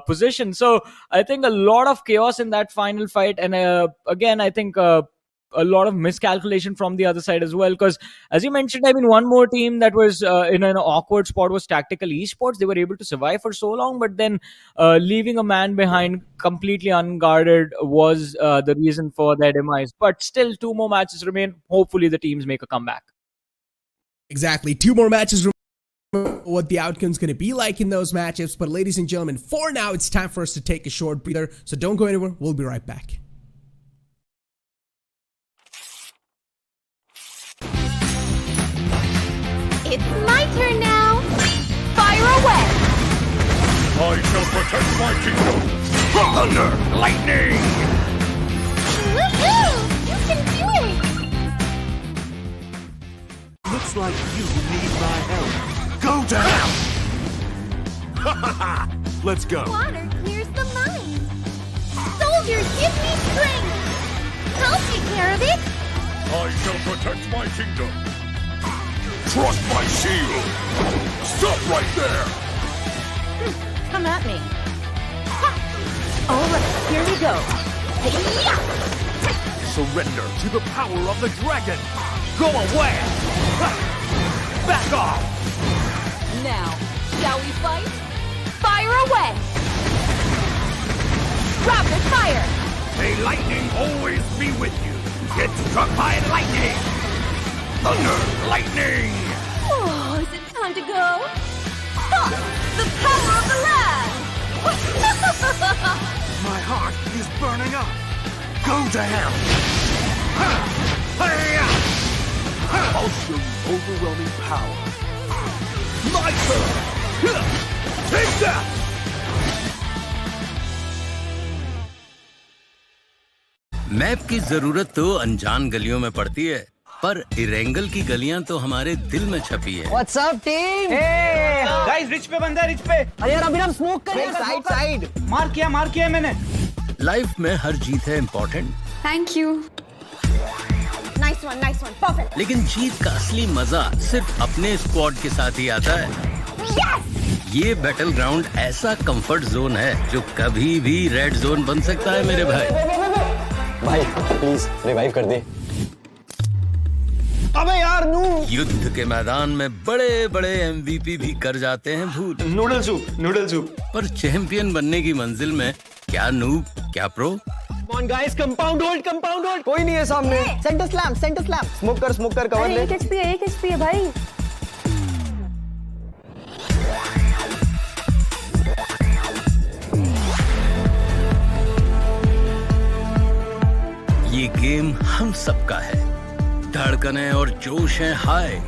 position. So I think a lot of chaos in that final fight. And again, I think a lot of miscalculation from the other side as well, because as you mentioned, I mean, one more team that was in an awkward spot was Tactical Esports. They were able to survive for so long, but then leaving a man behind completely unguarded was the reason for their demise. But still, 2 more matches remain. Hopefully the teams make a comeback. Exactly, 2 more matches remain. What the outcome's going to be like in those matchups. But ladies and gentlemen, for now, it's time for us to take a short breather, so don't go anywhere. We'll be right back. It's my turn now. Fire away. I shall protect my kingdom. Thunder, lightning. Woohoo! You can do it. Looks like you need my help. Go to hell. Let's go. Water clears the mind. Soldiers, give me strength. I'll take care of it. I shall protect my kingdom. Trust my shield. Stop right there. Come at me. All right, here we go. Surrender to the power of the dragon. Go away. Back off. Now, shall we fight? Fire away. Rapid fire. May lightning always be with you. Get struck by lightning. Thunder, lightning. Oh, is it time to go? The power of the land. My heart is burning up. Go to hell. I'll show you overwhelming power. My turn. Take that. Map की जरूरत तो अनजान गलियों में पड़ती है, पर Erangel की गलियां तो हमारे दिल में छपी है। What's up, team? Guys rich पे बंदा है रिच पे। अरे यार अभी हम स्मोक करें साइड मार किया मैंने। लाइफ में हर जीत है important, Thank you. Nice one, perfect. लेकिन जीत का असली मजा सिर्फ अपने स्क्वाड के साथ ही आता है। Yes! ये बैटल ग्राउंड ऐसा कंफर्ट जोन है जो कभी भी रेड जोन बन सकता है मेरे भाई। भाई प्लीज रिवाइव कर दे। अबे यार नू। युद्ध के मैदान में बड़े बड़े MVP भी कर जाते हैं भूल। Noodle soup. पर चैंपियन बनने की मंजिल में क्या नूब क्या pro. Come on guys, compound hold. कोई नहीं है सामने। Centre slam. स्मोक कर कवर ले। 1 HP है भाई। ये गेम हम सबका है, धड़कने और जोश है हाय।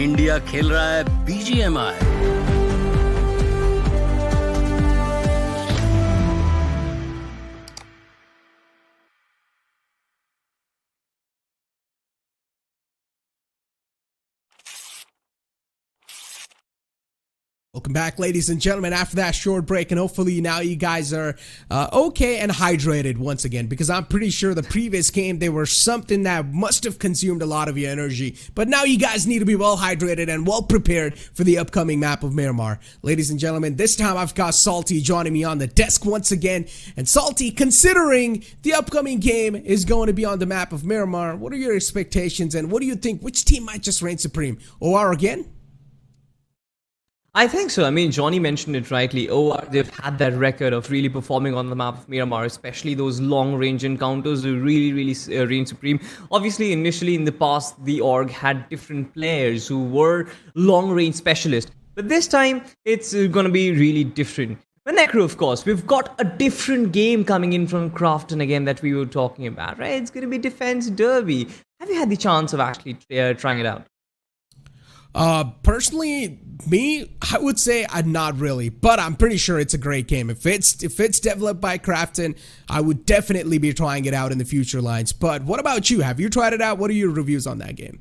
इंडिया खेल रहा है BGMI। Welcome back, ladies and gentlemen, after that short break, and hopefully now you guys are okay and hydrated once again, because I'm pretty sure the previous game, they were something that must have consumed a lot of your energy, but now you guys need to be well hydrated and well prepared for the upcoming map of Miramar. Ladies and gentlemen, this time I've got Salty joining me on the desk once again, and Salty, considering the upcoming game is going to be on the map of Miramar, what are your expectations, and what do you think, which team might just reign supreme? OR again? I think so. I mean, Johnny mentioned it rightly. Oh, they've had that record of really performing on the map of Miramar, especially those long-range encounters who really reign supreme. Obviously, initially in the past, the org had different players who were long-range specialists. But this time, it's going to be really different. But Necro, of course, we've got a different game coming in from Crafton again that we were talking about, right? It's going to be Defense Derby. Have you had the chance of actually trying it out? Personally, I would say not really, but I'm pretty sure it's a great game. If it's developed by Crafton, I would definitely be trying it out in the future lines. But what about you? Have you tried it out? What are your reviews on that game?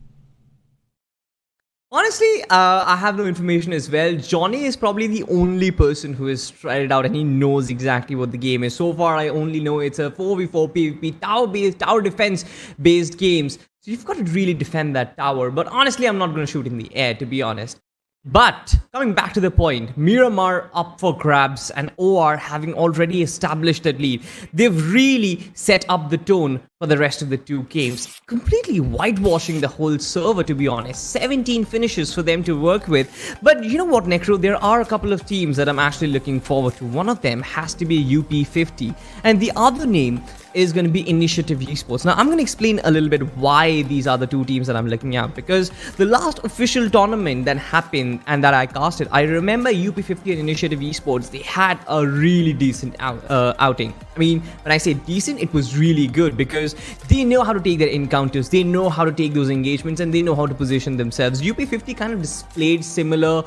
Honestly, I have no information as well. Johnny is probably the only person who has tried it out and he knows exactly what the game is. So far, I only know it's a 4v4 PvP tower defense based games. So you've got to really defend that tower. But honestly, I'm not going to shoot in the air, to be honest. But coming back to the point, Miramar up for grabs and OR having already established that lead. They've really set up the tone for the rest of the two games, completely whitewashing the whole server, to be honest. 17 finishes for them to work with. But you know what, Necro, there are a couple of teams that I'm actually looking forward to. One of them has to be UP50 and the other name is going to be Initiative Esports. Now, I'm going to explain a little bit why these are the two teams that I'm looking at, because the last official tournament that happened and that I casted, I remember UP50 and Initiative Esports, they had a really decent outing. I mean, when I say decent, it was really good because they know how to take their encounters, they know how to take those engagements, and they know how to position themselves. UP50 kind of displayed similar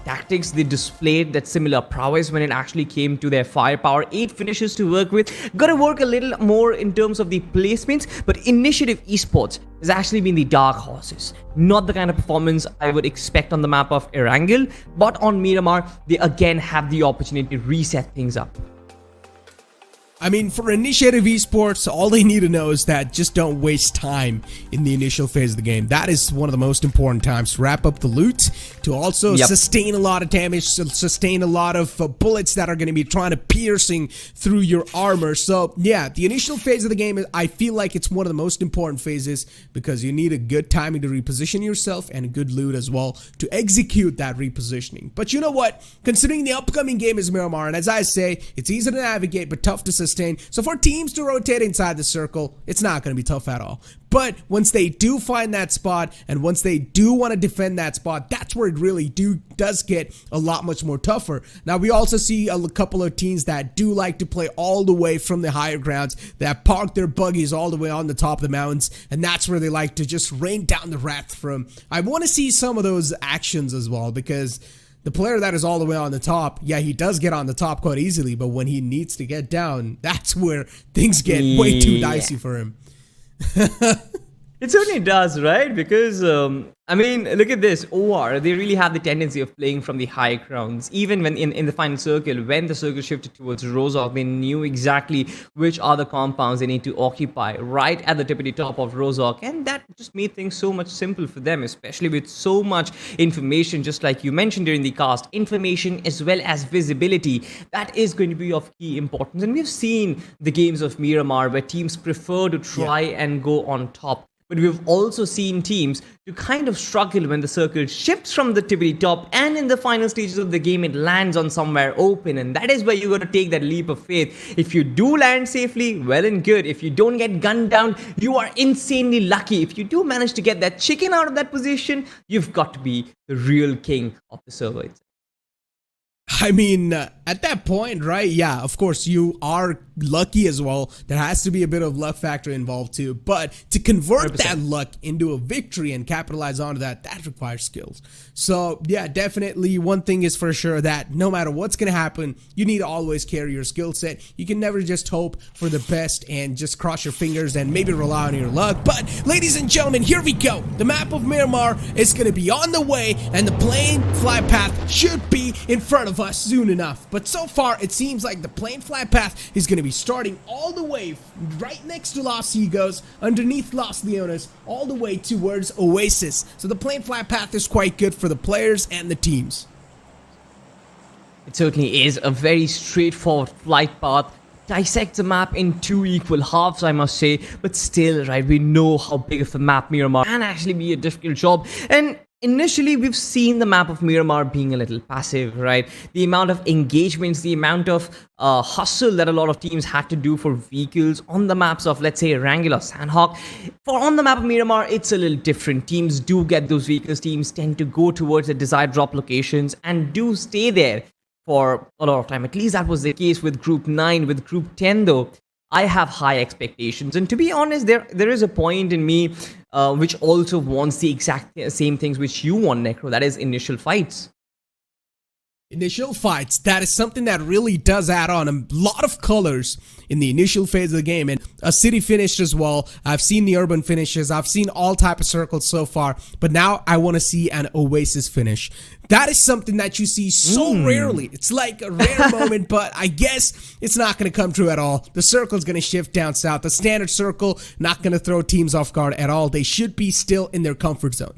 tactics. They displayed that similar prowess when it actually came to their firepower. 8 finishes to work with. Got to work a little more in terms of the placements, but Initiative Esports has actually been the dark horses. Not the kind of performance I would expect on the map of Erangel, but on Miramar, they again have the opportunity to reset things up. I mean, for Initiative Esports, all they need to know is that just don't waste time in the initial phase of the game. That is one of the most important times to wrap up the loot, to also sustain a lot of damage, sustain a lot of bullets that are going to be trying to piercing through your armor. So, yeah, the initial phase of the game, I feel like it's one of the most important phases because you need a good timing to reposition yourself and a good loot as well to execute that repositioning. But you know what? Considering the upcoming game is Miramar, and as I say, it's easy to navigate but tough to sustain. So for teams to rotate inside the circle, it's not going to be tough at all. But once they do find that spot and once they do want to defend that spot, that's where it really does get a lot much more tougher. Now, we also see a couple of teams that do like to play all the way from the higher grounds, that park their buggies all the way on the top of the mountains, and that's where they like to just rain down the wrath from. I want to see some of those actions as well, because the player that is all the way on the top, yeah, he does get on the top quite easily, but when he needs to get down, that's where things get way too dicey for him. It certainly does, right? Because, I mean, look at this. OR, they really have the tendency of playing from the high grounds. Even when in the final circle, when the circle shifted towards Rozhok, they knew exactly which are the compounds they need to occupy right at the tippity top of Rozhok. And that just made things so much simple for them, especially with so much information, just like you mentioned during the cast. Information as well as visibility. That is going to be of key importance. And we've seen the games of Miramar where teams prefer to try and go on top. But we've also seen teams to kind of struggle when the circle shifts from the tippity top and in the final stages of the game it lands on somewhere open, and that is where you got to take that leap of faith. If you do land safely, well and good. If you don't get gunned down, you are insanely lucky. If you do manage to get that chicken out of that position, you've got to be the real king of the server itself. I mean, at that point, right? Yeah, of course, you are lucky as well. There has to be a bit of luck factor involved too. But to convert 100%. That luck into a victory and capitalize onto that, that requires skills. So, yeah, definitely one thing is for sure that no matter what's going to happen, you need to always carry your skill set. You can never just hope for the best and just cross your fingers and maybe rely on your luck. But, ladies and gentlemen, here we go. The map of Miramar is going to be on the way, and the plane flight path should be in front of us soon enough. But so far, it seems like the plane flight path is going to be starting all the way right next to Los Higos, underneath Los Leones, all the way towards Oasis. So the plane flight path is quite good for the players and the teams. It certainly is a very straightforward flight path. Dissect the map in 2 equal halves, I must say, but still, right, we know how big of a map Miramar can actually be a difficult job. And initially we've seen the map of Miramar being a little passive, right? The amount of engagements, the amount of hustle that a lot of teams had to do for vehicles on the maps of, let's say, Erangel or Sanhok. For on the map of Miramar, it's a little different. Teams do get those vehicles. Teams tend to go towards the desired drop locations and do stay there for a lot of time. At least that was the case with Group 9. With Group 10, though, I have high expectations. And to be honest, there is a point in me which also wants the exact same things which you want, Necro. That is initial fights. Initial fights, that is something that really does add on a lot of colors in the initial phase of the game. And a city finish as well. I've seen the urban finishes. I've seen all type of circles so far. But now I want to see an oasis finish. That is something that you see so rarely. It's like a rare moment, but I guess it's not going to come true at all. The circle's going to shift down south. The standard circle not going to throw teams off guard at all. They should be still in their comfort zone.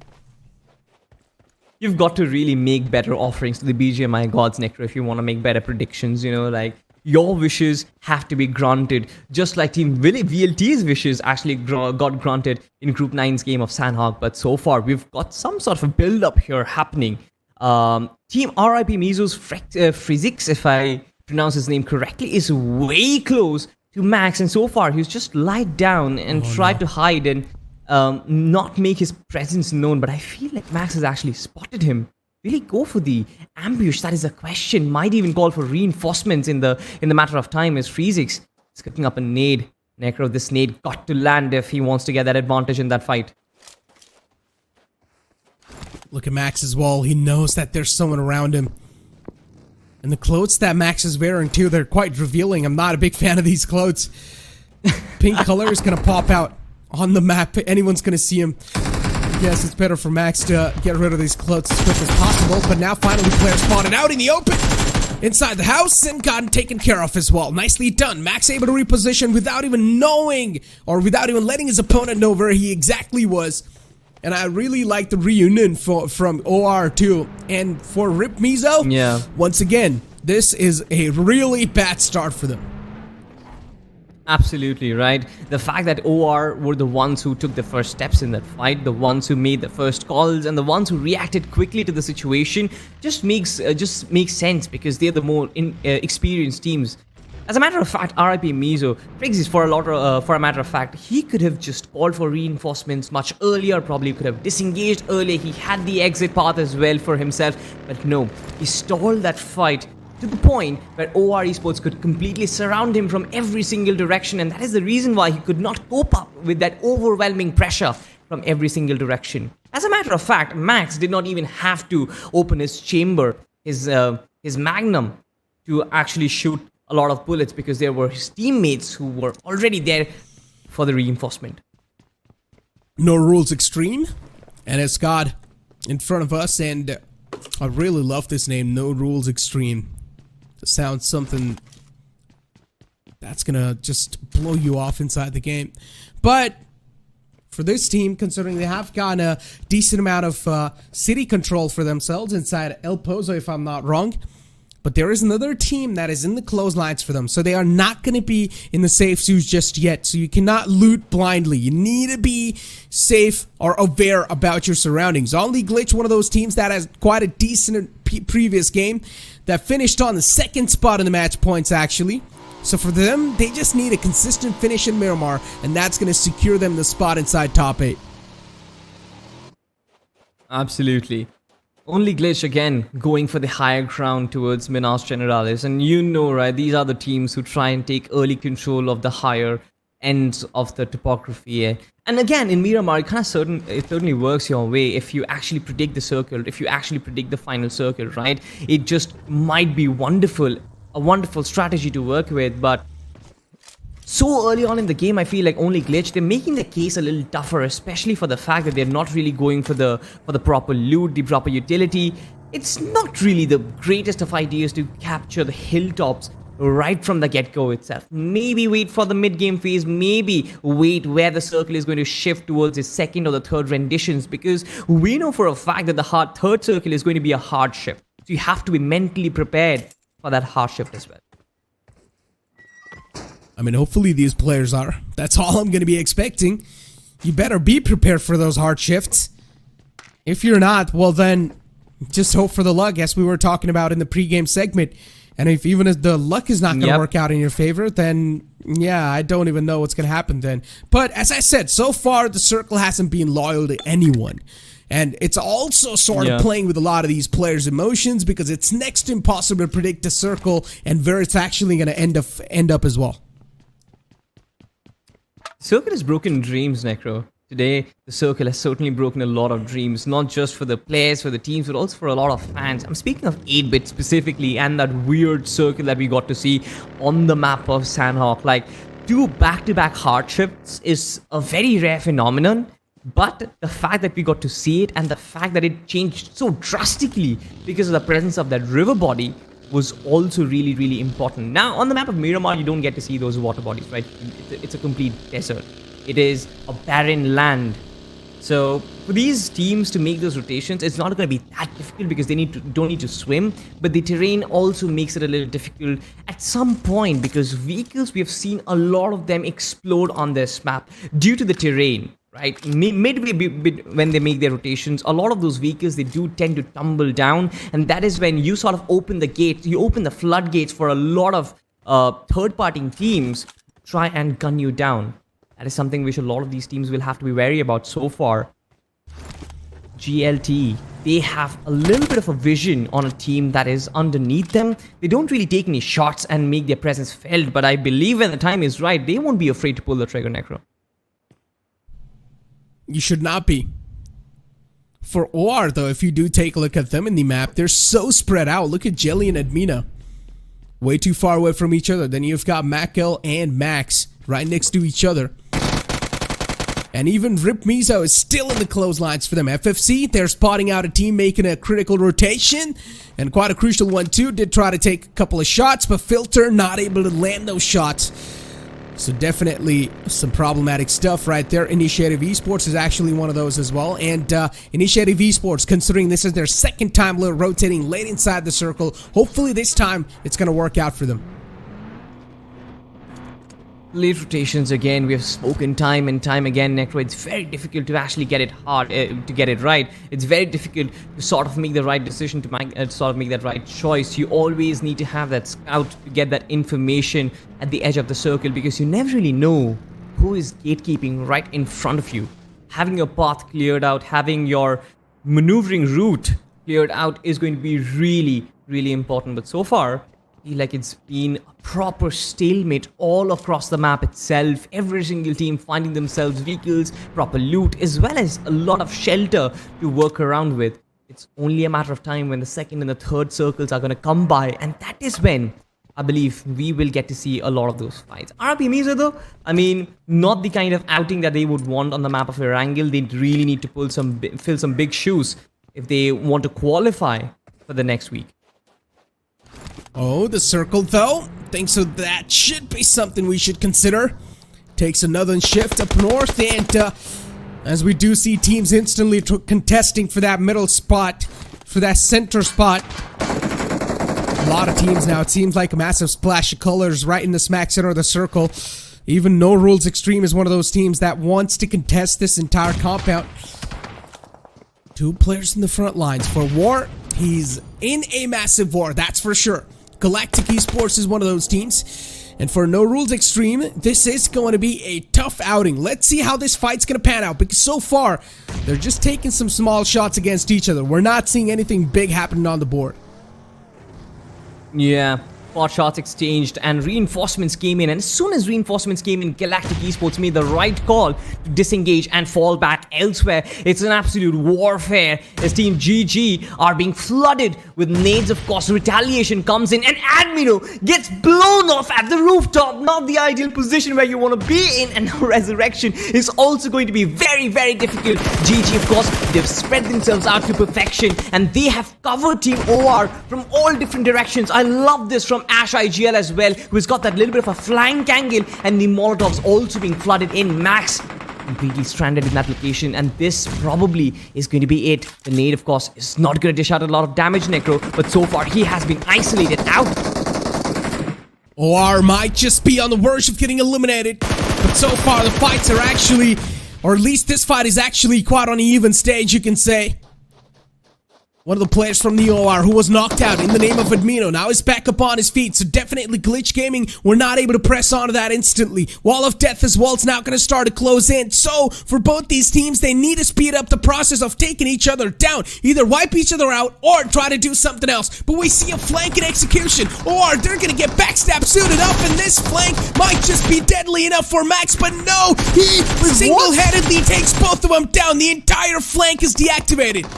You've got to really make better offerings to the BGMI gods, Nectar, if you want to make better predictions, you know, like your wishes have to be granted, just like Team VLT's wishes actually got granted in Group 9's game of Sanhok. But so far, we've got some sort of a build-up here happening. Team RIP Mizo's Physics, if I pronounce his name correctly, is way close to Max. And so far, he's just lied down and tried to hide and not make his presence known. But I feel like Max has actually spotted him. Will he go for the ambush? That is a question. Might even call for reinforcements in the matter of time, as Physics is cooking up a nade. Necro, this nade got to land if he wants to get that advantage in that fight. Look at Max's wall. He knows that there's someone around him. And the clothes that Max is wearing too, they're quite revealing. I'm not a big fan of these clothes. Pink color is going to pop out on the map. Anyone's going to see him. Yes, it's better for Max to get rid of these clothes as quick as possible. But now finally player spotted out in the open. Inside the house and gotten taken care of as well. Nicely done. Max able to reposition without even knowing or without even letting his opponent know where he exactly was. And I really like the reunion from OR too. And for Rip Mizo, yeah, once again, this is a really bad start for them. Absolutely, right? The fact that OR were the ones who took the first steps in that fight, the ones who made the first calls, and the ones who reacted quickly to the situation just makes sense, because they're the more experienced teams. As a matter of fact, RIP Mizo, Bgis, for a matter of fact, he could have just called for reinforcements much earlier, probably could have disengaged earlier. He had the exit path as well for himself, but no, he stalled that fight to the point where OR Esports could completely surround him from every single direction, and that is the reason why he could not cope up with that overwhelming pressure from every single direction. As a matter of fact, Max did not even have to open his chamber, his magnum, to actually shoot a lot of bullets, because there were his teammates who were already there for the reinforcement. NorulesXtreme and SCOD in front of us, and I really love this name, NorulesXtreme. It sounds something that's gonna just blow you off inside the game. But for this team, considering they have gotten a decent amount of city control for themselves inside El Pozo, if I'm not wrong. But there is another team that is in the clotheslines for them. So they are not going to be in the safe zones just yet. So you cannot loot blindly. You need to be safe or aware about your surroundings. Only Glitch, one of those teams that has quite a decent previous game, that finished on the second spot in the match points actually. So for them, they just need a consistent finish in Miramar, and that's going to secure them the spot inside top 8. Absolutely. Only Glitch again going for the higher ground towards Minas Generalis, and you know, right, these are the teams who try and take early control of the higher ends of the topography. And again, in Miramar, it certainly works your way if you actually predict the circle, if you actually predict the final circle, right? It just might be wonderful, a wonderful strategy to work with, but so early on in the game, I feel like Only Glitch, they're making the case a little tougher, especially for the fact that they're not really going for the proper loot, the proper utility. It's not really the greatest of ideas to capture the hilltops right from the get-go itself. Maybe wait for the mid-game phase, maybe wait where the circle is going to shift towards the second or the third renditions, because we know for a fact that the third circle is going to be a hard shift. So you have to be mentally prepared for that hard shift as well. I mean, hopefully these players are. That's all I'm going to be expecting. You better be prepared for those hard shifts. If you're not, well then, just hope for the luck, as we were talking about in the pregame segment. And if even if the luck is not going to work out in your favor, then yeah, I don't even know what's going to happen then. But as I said, so far the circle hasn't been loyal to anyone. And it's also sort of playing with a lot of these players' emotions, because it's next to impossible to predict the circle and where it's actually going to end up as well. Circle has broken dreams, Necro. Today, the circle has certainly broken a lot of dreams, not just for the players, for the teams, but also for a lot of fans. I'm speaking of 8-bit specifically, and that weird circle that we got to see on the map of Sanhok. Like, 2 back-to-back hardships is a very rare phenomenon, but the fact that we got to see it and the fact that it changed so drastically because of the presence of that river body was also really, really important. Now, on the map of Miramar, you don't get to see those water bodies, right? It's a complete desert. It is a barren land. So for these teams to make those rotations, it's not going to be that difficult because they don't need to swim. But the terrain also makes it a little difficult at some point, because vehicles, we have seen a lot of them explode on this map due to the terrain, right? Midway when they make their rotations, a lot of those vehicles, they do tend to tumble down. And that is when you sort of open the gates, you open the floodgates for a lot of third-party teams to try and gun you down. That is something which a lot of these teams will have to be wary about. So far, GLT, they have a little bit of a vision on a team that is underneath them. They don't really take any shots and make their presence felt, but I believe when the time is right, they won't be afraid to pull the trigger, Necro. You should not be. For OR, though, if you do take a look at them in the map, they're so spread out. Look at Jelly and Admina. Way too far away from each other. Then you've got Makel and Max right next to each other. And even Rip Mizo is still in the clotheslines for them. FFC, they're spotting out a team making a critical rotation. And quite a crucial one too. Did try to take a couple of shots, but Filter not able to land those shots. So definitely some problematic stuff right there. Initiative Esports is actually one of those as well. And Initiative Esports, considering this is their second time rotating late inside the circle, hopefully this time it's going to work out for them. Late rotations, again, we have spoken time and time again, Necro. It's very difficult to actually get it to get it right. It's very difficult to sort of make the right decision, to make that right choice. You always need to have that scout to get that information at the edge of the circle, because you never really know who is gatekeeping right in front of you. Having your path cleared out, having your maneuvering route cleared out is going to be really, really important. But so far, I feel like it's been a proper stalemate all across the map itself. Every single team finding themselves vehicles, proper loot, as well as a lot of shelter to work around with. It's only a matter of time when the second and the third circles are going to come by, and that is when I believe we will get to see a lot of those fights. RP Mizo, though, I mean, not the kind of outing that they would want on the map of Erangel. They really need to fill some big shoes if they want to qualify for the next week. Oh, the circle, though. Think so that should be something we should consider. Takes another shift up north, and as we do see teams instantly contesting for that middle spot, for that center spot. A lot of teams now. It seems like a massive splash of colors right in the smack center of the circle. Even NorulesXtreme is one of those teams that wants to contest this entire compound. 2 players in the front lines. For War, he's in a massive war, that's for sure. Galactic Esports is one of those teams. And for NorulesXtreme, this is going to be a tough outing. Let's see how this fight's going to pan out, because so far, they're just taking some small shots against each other. We're not seeing anything big happening on the board. Yeah, pot shots exchanged and reinforcements came in, and as soon as reinforcements came in, Galactic Esports made the right call to disengage and fall back elsewhere. It's an absolute warfare as Team GG are being flooded with nades. Of course, retaliation comes in and Admino gets blown off at the rooftop. Not the ideal position where you want to be in, and resurrection is also going to be very, very difficult. GG, of course, they've spread themselves out to perfection, and they have covered Team OR from all different directions. I love this from Ash IGL as well, who's got that little bit of a flank angle, and the Molotovs also being flooded in. Max completely stranded in that location, and this probably is going to be it. The nade, of course, is not going to dish out a lot of damage, Necro, but so far he has been isolated out. OR might just be on the verge of getting eliminated, but so far the fights are actually, or at least this fight is actually quite on an even stage, you can say. One of the players from the OR who was knocked out in the name of Admino now is back up on his feet, so definitely Glitch Gaming were not able to press onto that instantly. Wall of Death as well is now going to start to close in, so for both these teams they need to speed up the process of taking each other down, either wipe each other out or try to do something else. But we see a flank in execution, or they're going to get backstab suited up, and this flank might just be deadly enough for Max, but no, he single-handedly takes both of them down. The entire flank is deactivated.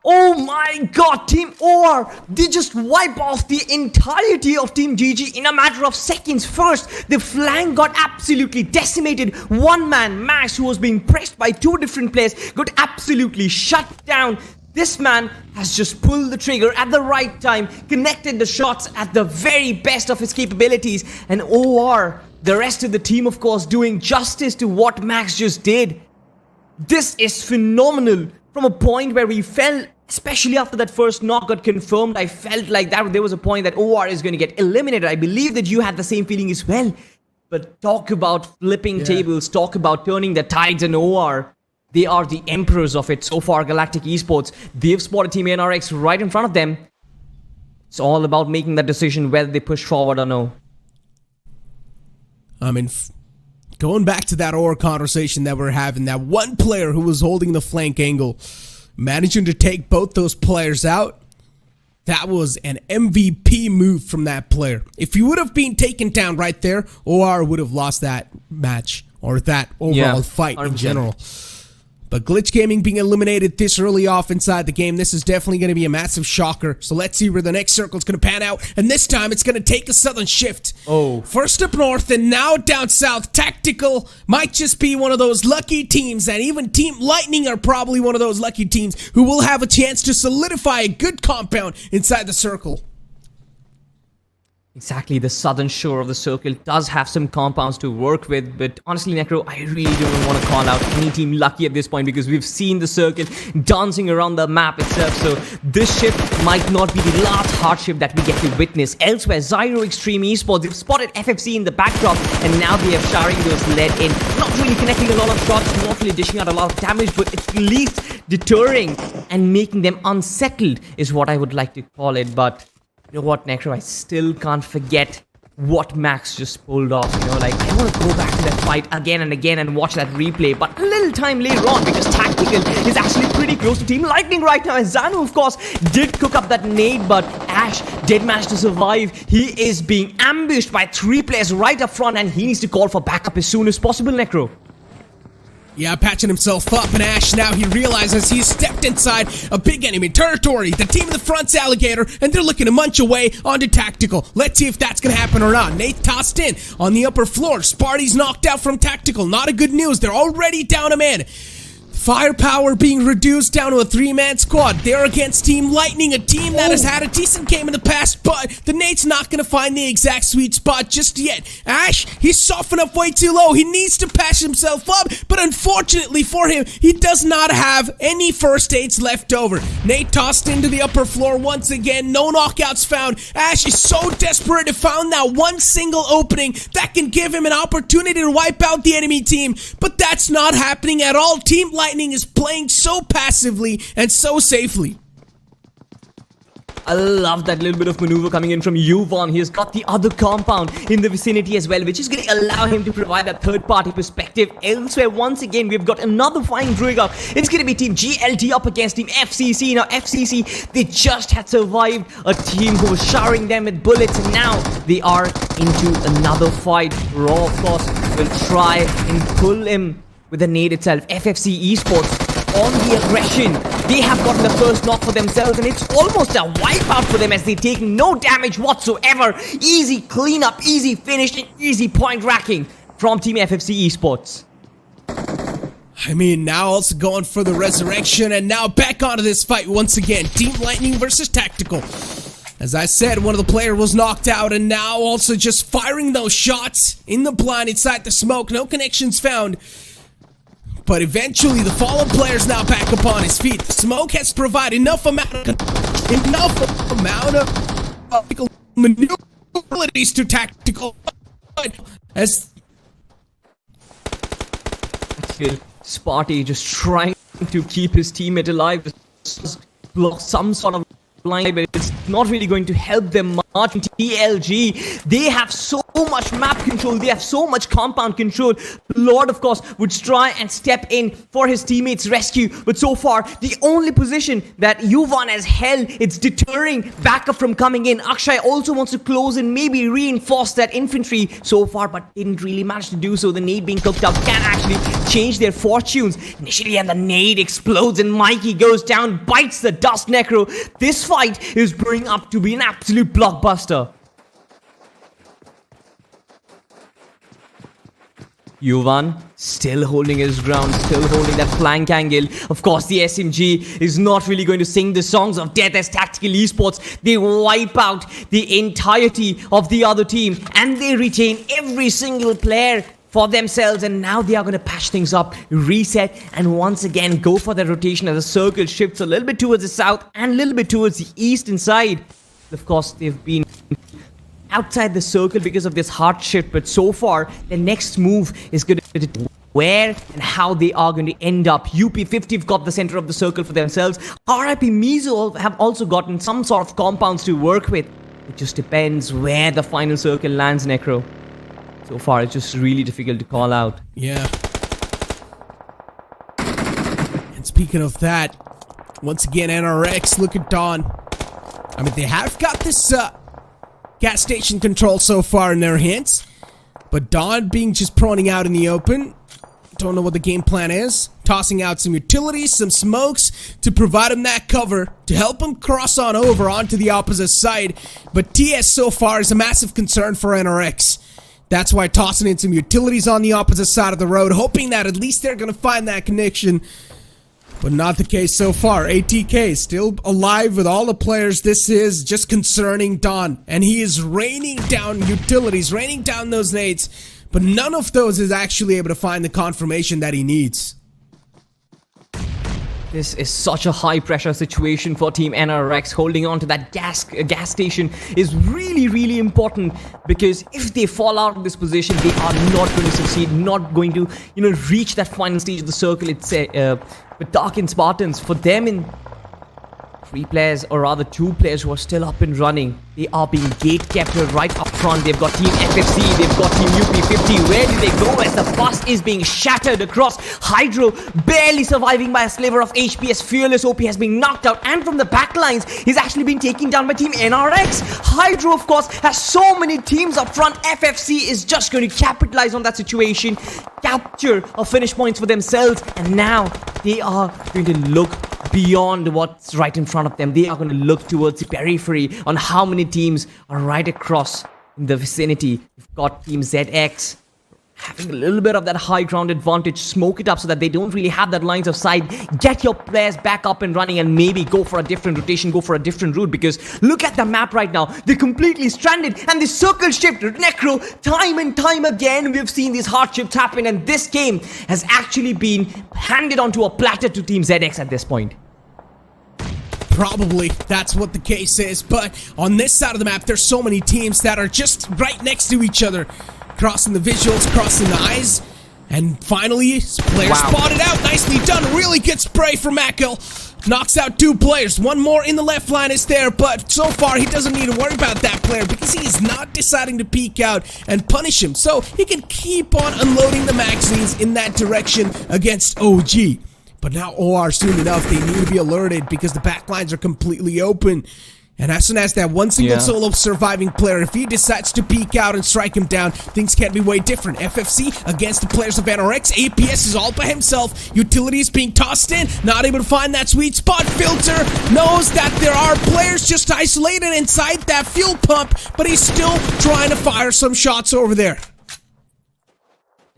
Oh my god, Team OR, they just wipe off the entirety of Team GG in a matter of seconds. First, the flank got absolutely decimated. One man, Max, who was being pressed by two different players, got absolutely shut down. This man has just pulled the trigger at the right time, connected the shots at the very best of his capabilities, and OR, the rest of the team, of course, doing justice to what Max just did. This is phenomenal. From a point where we felt, especially after that first knock got confirmed, I felt like that there was a point that OR is going to get eliminated. I believe that you had the same feeling as well. But talk about flipping tables, talk about turning the tides in OR. They are the emperors of it so far, Galactic Esports. They've spotted Team NRX right in front of them. It's all about making that decision whether they push forward or no. I mean, going back to that OR conversation that we're having, that one player who was holding the flank angle, managing to take both those players out, that was an MVP move from that player. If he would have been taken down right there, OR would have lost that match, or that overall fight 100%. In general. But Glitch Gaming being eliminated this early off inside the game, this is definitely going to be a massive shocker. So let's see where the next circle is going to pan out. And this time, it's going to take a southern shift. Oh. First up north and now down south. Tactical might just be one of those lucky teams. And even Team Lightning are probably one of those lucky teams who will have a chance to solidify a good compound inside the circle. Exactly, the southern shore of the circle does have some compounds to work with, but honestly, Necro, I really don't want to call out any team lucky at this point because we've seen the circle dancing around the map itself, so this shift might not be the last hardship that we get to witness. Elsewhere, Zyroxtreme Esports, they've spotted FFC in the backdrop, and now they are showering those lead in. Not really connecting a lot of shots, not really dishing out a lot of damage, but it's at least deterring and making them unsettled is what I would like to call it, but you know what, Necro, I still can't forget what Max just pulled off, you know, like, I want to go back to that fight again and again and watch that replay, but a little time later on, because Tactical is actually pretty close to Team Lightning right now, and Zanu, of course, did cook up that nade, but Ash did manage to survive. He is being ambushed by three players right up front, and he needs to call for backup as soon as possible, Necro. Yeah, patching himself up, and Ash now he realizes he's stepped inside a big enemy territory. The team in the front's Alligator, and they're looking to munch away onto Tactical. Let's see if that's gonna happen or not. Nate tossed in on the upper floor. Sparty's knocked out from Tactical. Not a good news. They're already down a man. Firepower being reduced down to a three-man squad. They're against Team Lightning, a team that has had a decent game in the past, but the Nate's not going to find the exact sweet spot just yet. Ash, he's softened up way too low. He needs to patch himself up, but unfortunately for him, he does not have any first aids left over. Nate tossed into the upper floor once again. No knockouts found. Ash is so desperate to find that one single opening that can give him an opportunity to wipe out the enemy team, but that's not happening at all. Team Lightning is playing so passively and so safely. I love that little bit of maneuver coming in from Yuvon. He has got the other compound in the vicinity as well, which is going to allow him to provide that third-party perspective. Elsewhere, once again, we've got another fine druid up. It's going to be Team GLT up against Team FCC. Now, FCC, they just had survived a team who was showering them with bullets, and now they are into another fight. Raw, of course, will try and pull him with the nade itself. FFC Esports on the aggression. They have gotten the first knock for themselves, and it's almost a wipeout for them as they take no damage whatsoever. Easy cleanup, easy finish, and easy point racking from Team FFC Esports. I mean, now also going for the resurrection, and now back onto this fight once again. Team Lightning versus Tactical. As I said, one of the players was knocked out, and now also just firing those shots in the blind inside the smoke. No connections found. But eventually, the fallen player's now back upon his feet. The smoke has provided enough amount of maneuverabilities to Tactical. As Sparty just trying to keep his teammate alive. block some sort of line, but it's not really going to help them much. TLG, they have so much map control, they have so much compound control. Lord, of course, would try and step in for his teammates' rescue, but so far, the only position that Yuvan has held, it's deterring backup from coming in. Akshay also wants to close and maybe reinforce that infantry so far, but didn't really manage to do so. The nade being cooked up can actually change their fortunes initially, and the nade explodes and Mikey goes down, bites the dust. Necro, this fight is bringing up to be an absolute blockbuster. Yuvan still holding his ground, still holding that flank angle. Of course, the SMG is not really going to sing the songs of death as Tactical Esports. They wipe out the entirety of the other team and they retain every single player for themselves, and now they are going to patch things up, reset, and once again go for the rotation as the circle shifts a little bit towards the south and a little bit towards the eastern side. Of course, they've been outside the circle because of this hard shift, but so far the next move is going to determine where and how they are going to end up. UP50 have got the center of the circle for themselves. RIP Mizo have also gotten some sort of compounds to work with. It just depends where the final circle lands, Necro. So far it's just really difficult to call out. Yeah. And speaking of that, once again NRX, look at Dawn. I mean, they have got this gas station control so far in their hands, but Dawn being just proning out in the open. Don't know what the game plan is. Tossing out some utilities, some smokes to provide him that cover to help him cross on over onto the opposite side. But TS so far is a massive concern for NRX. That's why tossing in some utilities on the opposite side of the road, hoping that at least they're going to find that connection. But not the case so far. ATK still alive with all the players. This is just concerning Dawn. And he is raining down utilities, raining down those nades. But none of those is actually able to find the confirmation that he needs. This is such a high pressure situation for Team NRX. Holding on to that gas station is really important, because if they fall out of this position, they are not going to succeed, not going to, reach that final stage of the circle. It's with TARKIN Spartans, for them in 3 players, or rather 2 players who are still up and running. They are being gate kept right up front. They've got Team FFC, they've got Team UP50. Where do they go as the bus is being shattered across? Hydro barely surviving by a sliver of HP as Fearless OP has been knocked out. And from the backlines, he's actually been taken down by Team NRX. Hydro, of course, has so many teams up front. FFC is just going to capitalize on that situation, capture a finish points for themselves. And now they are going to look beyond what's right in front of them. They are going to look towards the periphery on how many teams are right across in the vicinity. You've got Team ZX having a little bit of that high ground advantage. Smoke it up so that they don't really have that lines of sight. Get your players back up and running and maybe go for a different rotation, go for a different route, because look at the map right now. They're completely stranded and the circle shift. Necro, time and time again we've seen these hard shifts happen, and this game has actually been handed onto a platter to Team ZX at this point. Probably that's what the case is, but on this side of the map there's so many teams that are just right next to each other, crossing the visuals, crossing the eyes, and finally player spotted out. Nicely done. Really good spray from Erangel. Knocks out 2 players. 1 more in the left line is there, but so far he doesn't need to worry about that player because he is not deciding to peek out and punish him, so he can keep on unloading the magazines in that direction against OG. But now OR, soon enough, they need to be alerted because the backlines are completely open. And as soon as that one single solo surviving player, if he decides to peek out and strike him down, things can be way different. FFC against the players of NRX. APS is all by himself. Utilities being tossed in, not able to find that sweet spot. Filter knows that there are players just isolated inside that fuel pump, but he's still trying to fire some shots over there.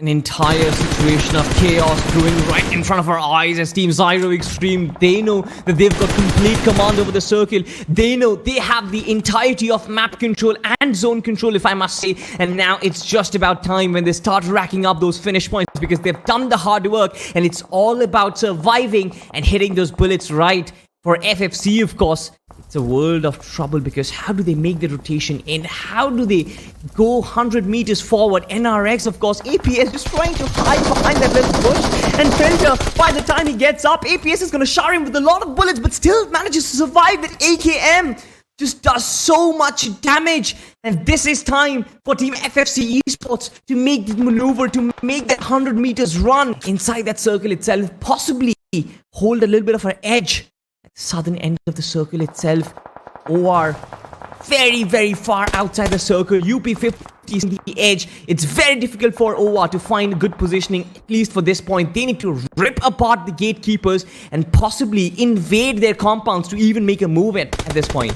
An entire situation of chaos brewing right in front of our eyes as Team Zyroxtreme. They know that they've got complete command over the circle. They know they have the entirety of map control and zone control, if I must say. And now it's just about time when they start racking up those finish points, because they've done the hard work and it's all about surviving and hitting those bullets right. For FFC, of course, it's a world of trouble, because how do they make the rotation in? How do they go 100 meters forward? NRX, of course, APS just trying to hide behind that little bush, and Filter, by the time he gets up, APS is going to shower him with a lot of bullets, but still manages to survive. That AKM just does so much damage, and this is time for Team FFC Esports to make the maneuver, to make that 100 meters run inside that circle itself, possibly hold a little bit of an edge at the southern end of the circle itself. OR very, very far outside the circle. UP50 is the edge. It's very difficult for OR to find good positioning, at least for this point. They need to rip apart the gatekeepers and possibly invade their compounds to even make a move at this point.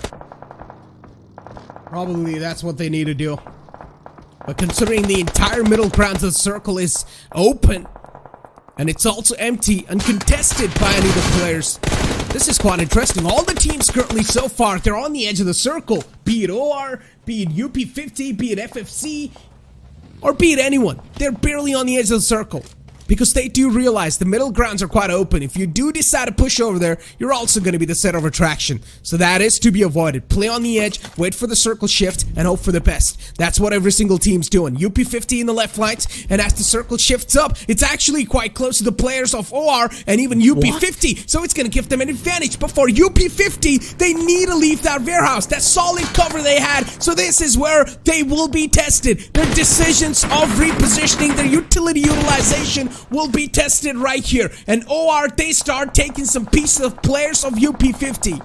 Probably that's what they need to do. But considering the entire middle grounds of the circle is open, and it's also empty, uncontested by any of the players, this is quite interesting. All the teams currently so far, they're on the edge of the circle. Be it OR, be it UP50, be it FFC, or be it anyone. They're barely on the edge of the circle. Because they do realize the middle grounds are quite open. If you do decide to push over there, you're also going to be the center of attraction. So that is to be avoided. Play on the edge, wait for the circle shift, and hope for the best. That's what every single team's doing. UP50 in the left flanks, and as the circle shifts up, it's actually quite close to the players of OR and even UP50. So it's going to give them an advantage. But for UP50, they need to leave that warehouse, that solid cover they had. So this is where they will be tested. Their decisions of repositioning, their utility utilization will be tested right here. And OR, they start taking some pieces of players of UP50.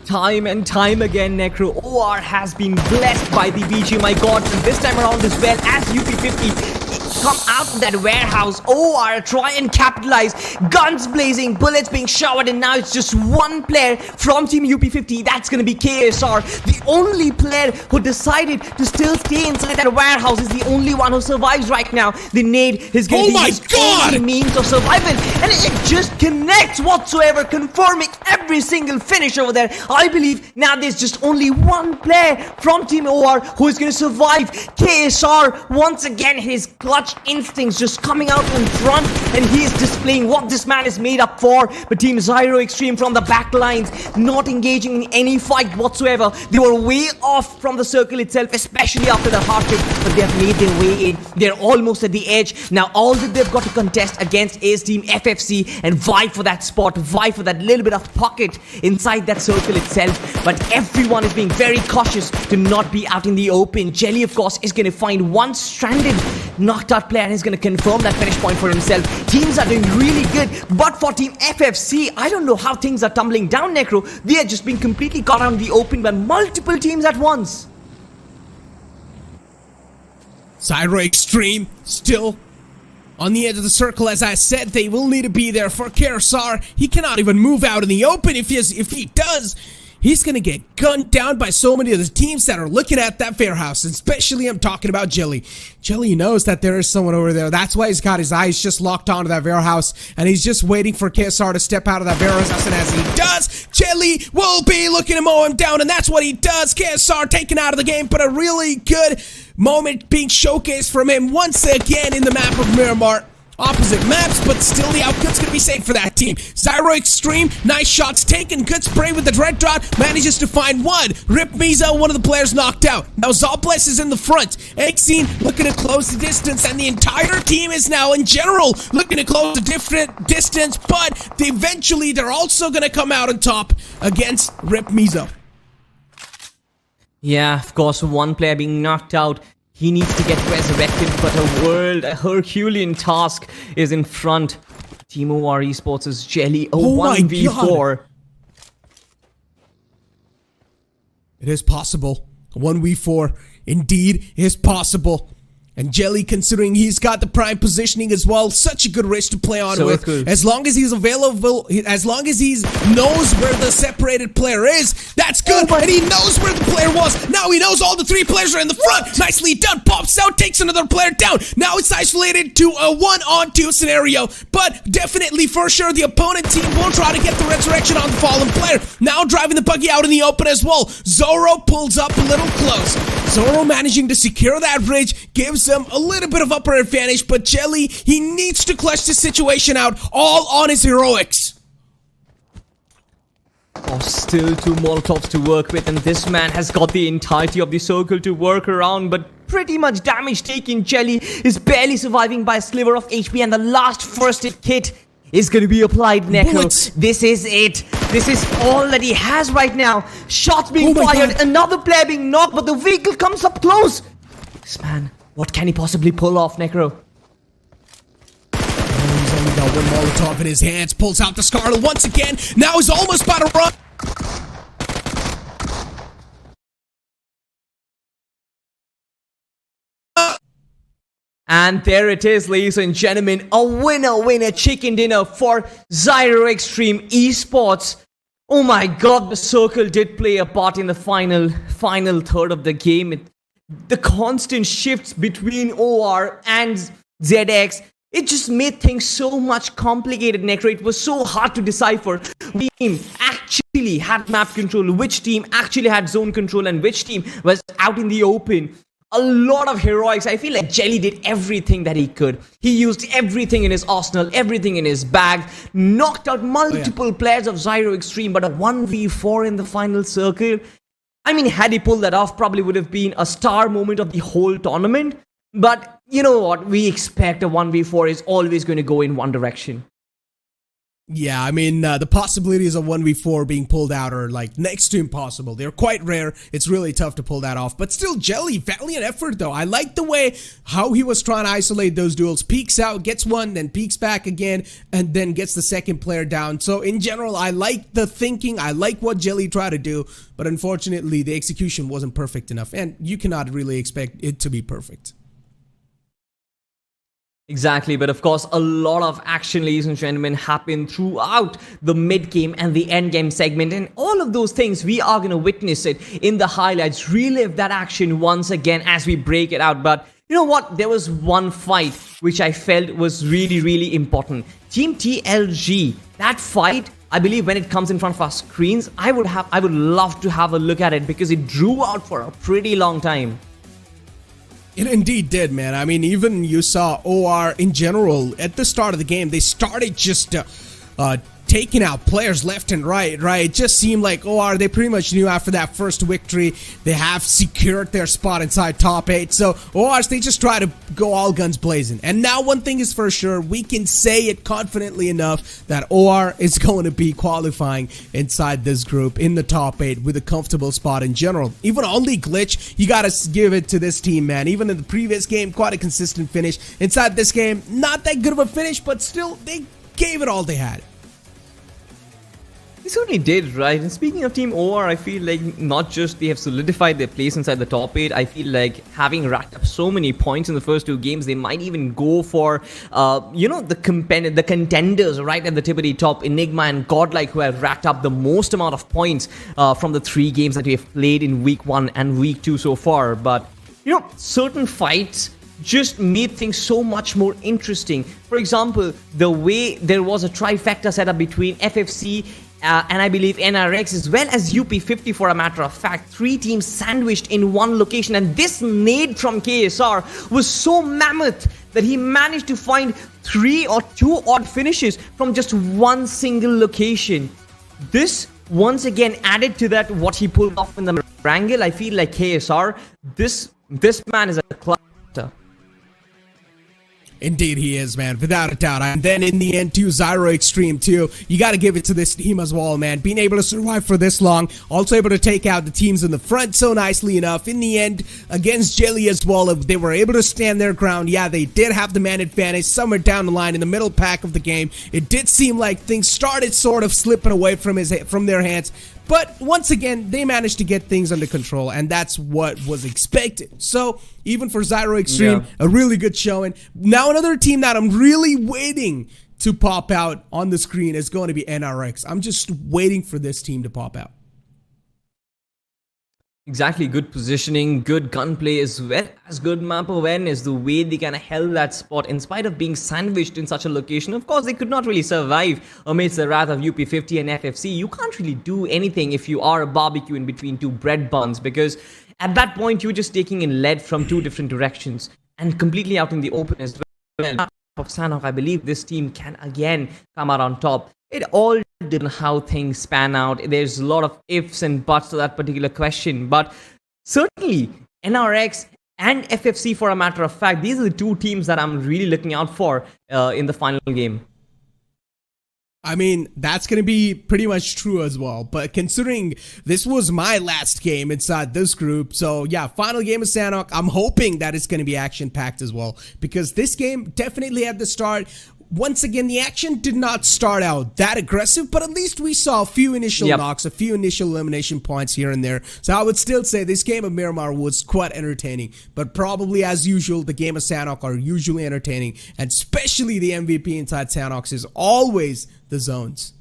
Time and time again, Necro, OR has been blessed by the BGMI gods, and this time around as well, as UP50 come out of that warehouse, OR try and capitalize, guns blazing, bullets being showered, and now it's just one player from Team UP50, that's gonna be KSR. The only player who decided to still stay inside that warehouse is the only one who survives right now. The nade is gonna be his only means of survival, and it just connects whatsoever, confirming every single finish over there. I believe now there's just only one player from Team OR who is going to survive. KSR, once again, his clutch instincts just coming out in front, and he is displaying what this man is made up for. But Team Zyroxtreme from the back lines, not engaging in any fight whatsoever. They were way off from the circle itself, especially after the hard hit, but they have made their way in. They're almost at the edge. Now all that they've got to contest against is Team FFC and vie for that spot, vie for that little bit of pocket inside that circle itself. But everyone is being very cautious to not be out in the open. Jelly, of course, is going to find one stranded knocked out player and is going to confirm that finish point for himself. Teams are doing really good, but for Team FFC, I don't know how things are tumbling down, Necro. They are just being completely caught out in the open by multiple teams at once. Zyroxtreme still on the edge of the circle. As I said, they will need to be there for KSR. He cannot even move out in the open. If he does, he's gonna get gunned down by so many of the teams that are looking at that warehouse, and especially I'm talking about Jelly. Jelly knows that there is someone over there. That's why he's got his eyes just locked onto that warehouse, and he's just waiting for KSR to step out of that warehouse. And as he does, Jelly will be looking to mow him down, and that's what he does. KSR taken out of the game, but a really good moment being showcased from him once again in the map of Miramar. Opposite maps, but still the output's gonna be safe for that team. Zyroxtreme, nice shots taken, good spray with the dread dot, manages to find one. Rip Mizo, one of the players knocked out. Now Zoples is in the front. Exene looking to close the distance, and the entire team is now in general looking to close a different distance, but eventually they're also gonna come out on top against Rip Mizo. Yeah, of course, one player being knocked out. He needs to get resurrected, but a Herculean task is in front. Team OR Esports is Jelly, a 1v4. It is possible. 1v4 indeed is possible. And Jelly, considering he's got the prime positioning as well, such a good race to play on with. Cool. As long as he's available, as long as he knows where the separated player is, that's good. And he knows where the player was. Now he knows all the three players are in the front. Nicely done. Pops out, takes another player down. Now it's isolated to a 1-on-2 scenario. But definitely, for sure, the opponent team will try to get the resurrection on the fallen player. Now driving the buggy out in the open as well. Zoro pulls up a little close. Zoro managing to secure that bridge, gives them a little bit of upper advantage, but Jelly, he needs to clutch the situation out all on his heroics. Oh, still 2 Molotovs to work with, and this man has got the entirety of the circle to work around, but pretty much damage taken. Jelly is barely surviving by a sliver of HP, and the last first aid kit is going to be applied, Necro. Bullets. This is it. This is all that he has right now. Shots being Oh my fired, God. another player being knocked, but the vehicle comes up close. This man, what can he possibly pull off, Necro? He's only got one Molotov in his hands, pulls out the Scarlet once again. Now he's almost about to run. And there it is, ladies and gentlemen, a winner chicken dinner for Zyroxtreme Esports. Oh my god, the circle did play a part in the final third of the game. The constant shifts between OR and ZX, it just made things so much complicated, Necro. It was so hard to decipher which team actually had map control, which team actually had zone control, and which team was out in the open. A lot of heroics. I feel like Jelly did everything that he could. He used everything in his arsenal, everything in his bag, knocked out multiple players of Zyroxtreme, but a 1v4 in the final circle. I mean, had he pulled that off, probably would have been a star moment of the whole tournament. But you know what? We expect a 1v4 is always going to go in one direction. Yeah, I mean, the possibilities of 1v4 being pulled out are like next to impossible. They're quite rare. It's really tough to pull that off. But still, Jelly, valiant effort though. I like the way how he was trying to isolate those duels. Peeks out, gets one, then peeks back again, and then gets the second player down. So in general, I like the thinking. I like what Jelly tried to do. But unfortunately, the execution wasn't perfect enough. And you cannot really expect it to be perfect. Exactly, but of course, a lot of action, ladies and gentlemen, happened throughout the mid-game and the end-game segment, and all of those things, we are going to witness it in the highlights, relive that action once again as we break it out. But you know what? There was one fight which I felt was really important. Team TLG, that fight, I believe when it comes in front of our screens, I would love to have a look at it because it drew out for a pretty long time. It indeed did, man. I mean, even you saw OR in general at the start of the game, they started just taking out players left and right? It just seemed like OR, they pretty much knew after that first victory, they have secured their spot inside top 8. So ORs, they just try to go all guns blazing. And now one thing is for sure, we can say it confidently enough that OR is going to be qualifying inside this group in the top 8 with a comfortable spot in general. Even only glitch, you gotta give it to this team, man. Even in the previous game, quite a consistent finish. Inside this game, not that good of a finish, but still, they gave it all they had. They certainly did, right? And speaking of Team OR, I feel like not just they have solidified their place inside the top 8, I feel like having racked up so many points in the first 2 games, they might even go for, the contenders right at the tip of the top, Enigma and Godlike, who have racked up the most amount of points from the 3 games that we have played in week 1 and week 2 so far. But, you know, certain fights just made things so much more interesting. For example, the way there was a trifecta setup between FFC and I believe NRX as well as UP50 for a matter of fact. 3 teams sandwiched in one location, and this nade from KSR was so mammoth that he managed to find 3 or 2 odd finishes from just one single location. This once again added to that what he pulled off in the Erangel. I feel like KSR, this man is a cluster. Indeed he is, man, without a doubt. And then in the end too, Zyroxtreme too, you gotta give it to this team as well, man. Being able to survive for this long, also able to take out the teams in the front so nicely enough. In the end, against Jelly as well, they were able to stand their ground. Yeah, they did have the man advantage somewhere down the line in the middle pack of the game. It did seem like things started sort of slipping away from their hands. But once again, they managed to get things under control, and that's what was expected. So, even for Zyroxtreme, a really good showing. Now, another team that I'm really waiting to pop out on the screen is going to be NRX. I'm just waiting for this team to pop out. Exactly, good positioning, good gunplay as well as good map awareness, the way they kind of held that spot in spite of being sandwiched in such a location. Of course, they could not really survive amidst the wrath of UP50 and FFC. You can't really do anything if you are a barbecue in between 2 bread buns, because at that point, you're just taking in lead from 2 different directions and completely out in the open as well. of Sanhok, I believe this team can again come out on top. It all depends on how things pan out. There's a lot of ifs and buts to that particular question, but certainly NRX and FFC, for a matter of fact, these are the two teams that I'm really looking out for in the final game. I mean, that's going to be pretty much true as well. But considering this was my last game inside this group, so yeah, final game of Sanhok, I'm hoping that it's going to be action-packed as well. Because this game definitely had the start. Once again, the action did not start out that aggressive, but at least we saw a few initial knocks, a few initial elimination points here and there. So I would still say this game of Miramar was quite entertaining. But probably as usual, the game of Sanhok are usually entertaining. And especially the MVP inside Sanhok is always the zones.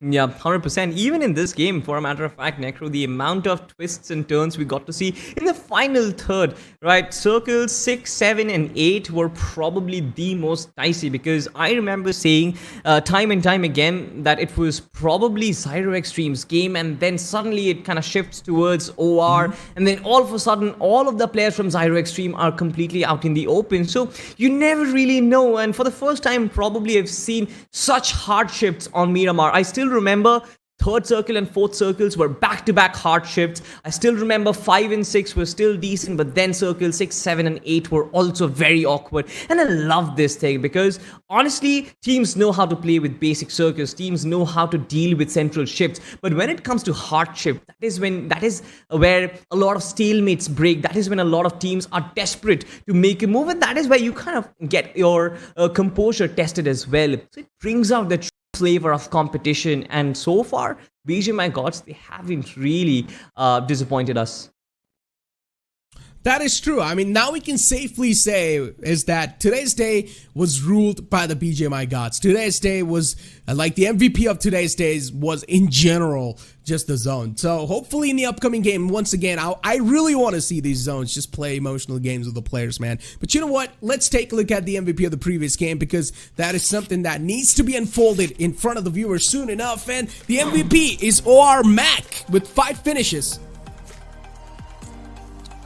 Yeah, 100%. Even in this game, for a matter of fact, Necro, the amount of twists and turns we got to see in the final third, right? Circles 6, 7, and 8 were probably the most dicey, because I remember saying time and time again that it was probably Zyroxtreme's game, and then suddenly it kind of shifts towards OR, and then all of a sudden, all of the players from Zyroxtreme are completely out in the open. So you never really know, and for the first time, probably I've seen such hard shifts on Miramar. I still remember third circle and fourth circles were back-to-back hard shifts. I still remember 5 and 6 were still decent, but then circle 6, 7, and 8 were also very awkward. And I love this thing because honestly, teams know how to play with basic circles. Teams know how to deal with central shifts. But when it comes to hard shift, that is where a lot of stalemates break. That is when a lot of teams are desperate to make a move, and that is where you kind of get your composure tested as well. So it brings out the flavor of competition, and so far BGMI gods, they haven't really disappointed us. That is true. I mean, now we can safely say is that today's day was ruled by the BGMI gods. Today's day was like the MVP of today's days was in general just the zone. So hopefully in the upcoming game, once again, I really want to see these zones just play emotional games with the players, man. But you know what? Let's take a look at the MVP of the previous game, because that is something that needs to be unfolded in front of the viewers soon enough. And the MVP is OR Mac with 5 finishes.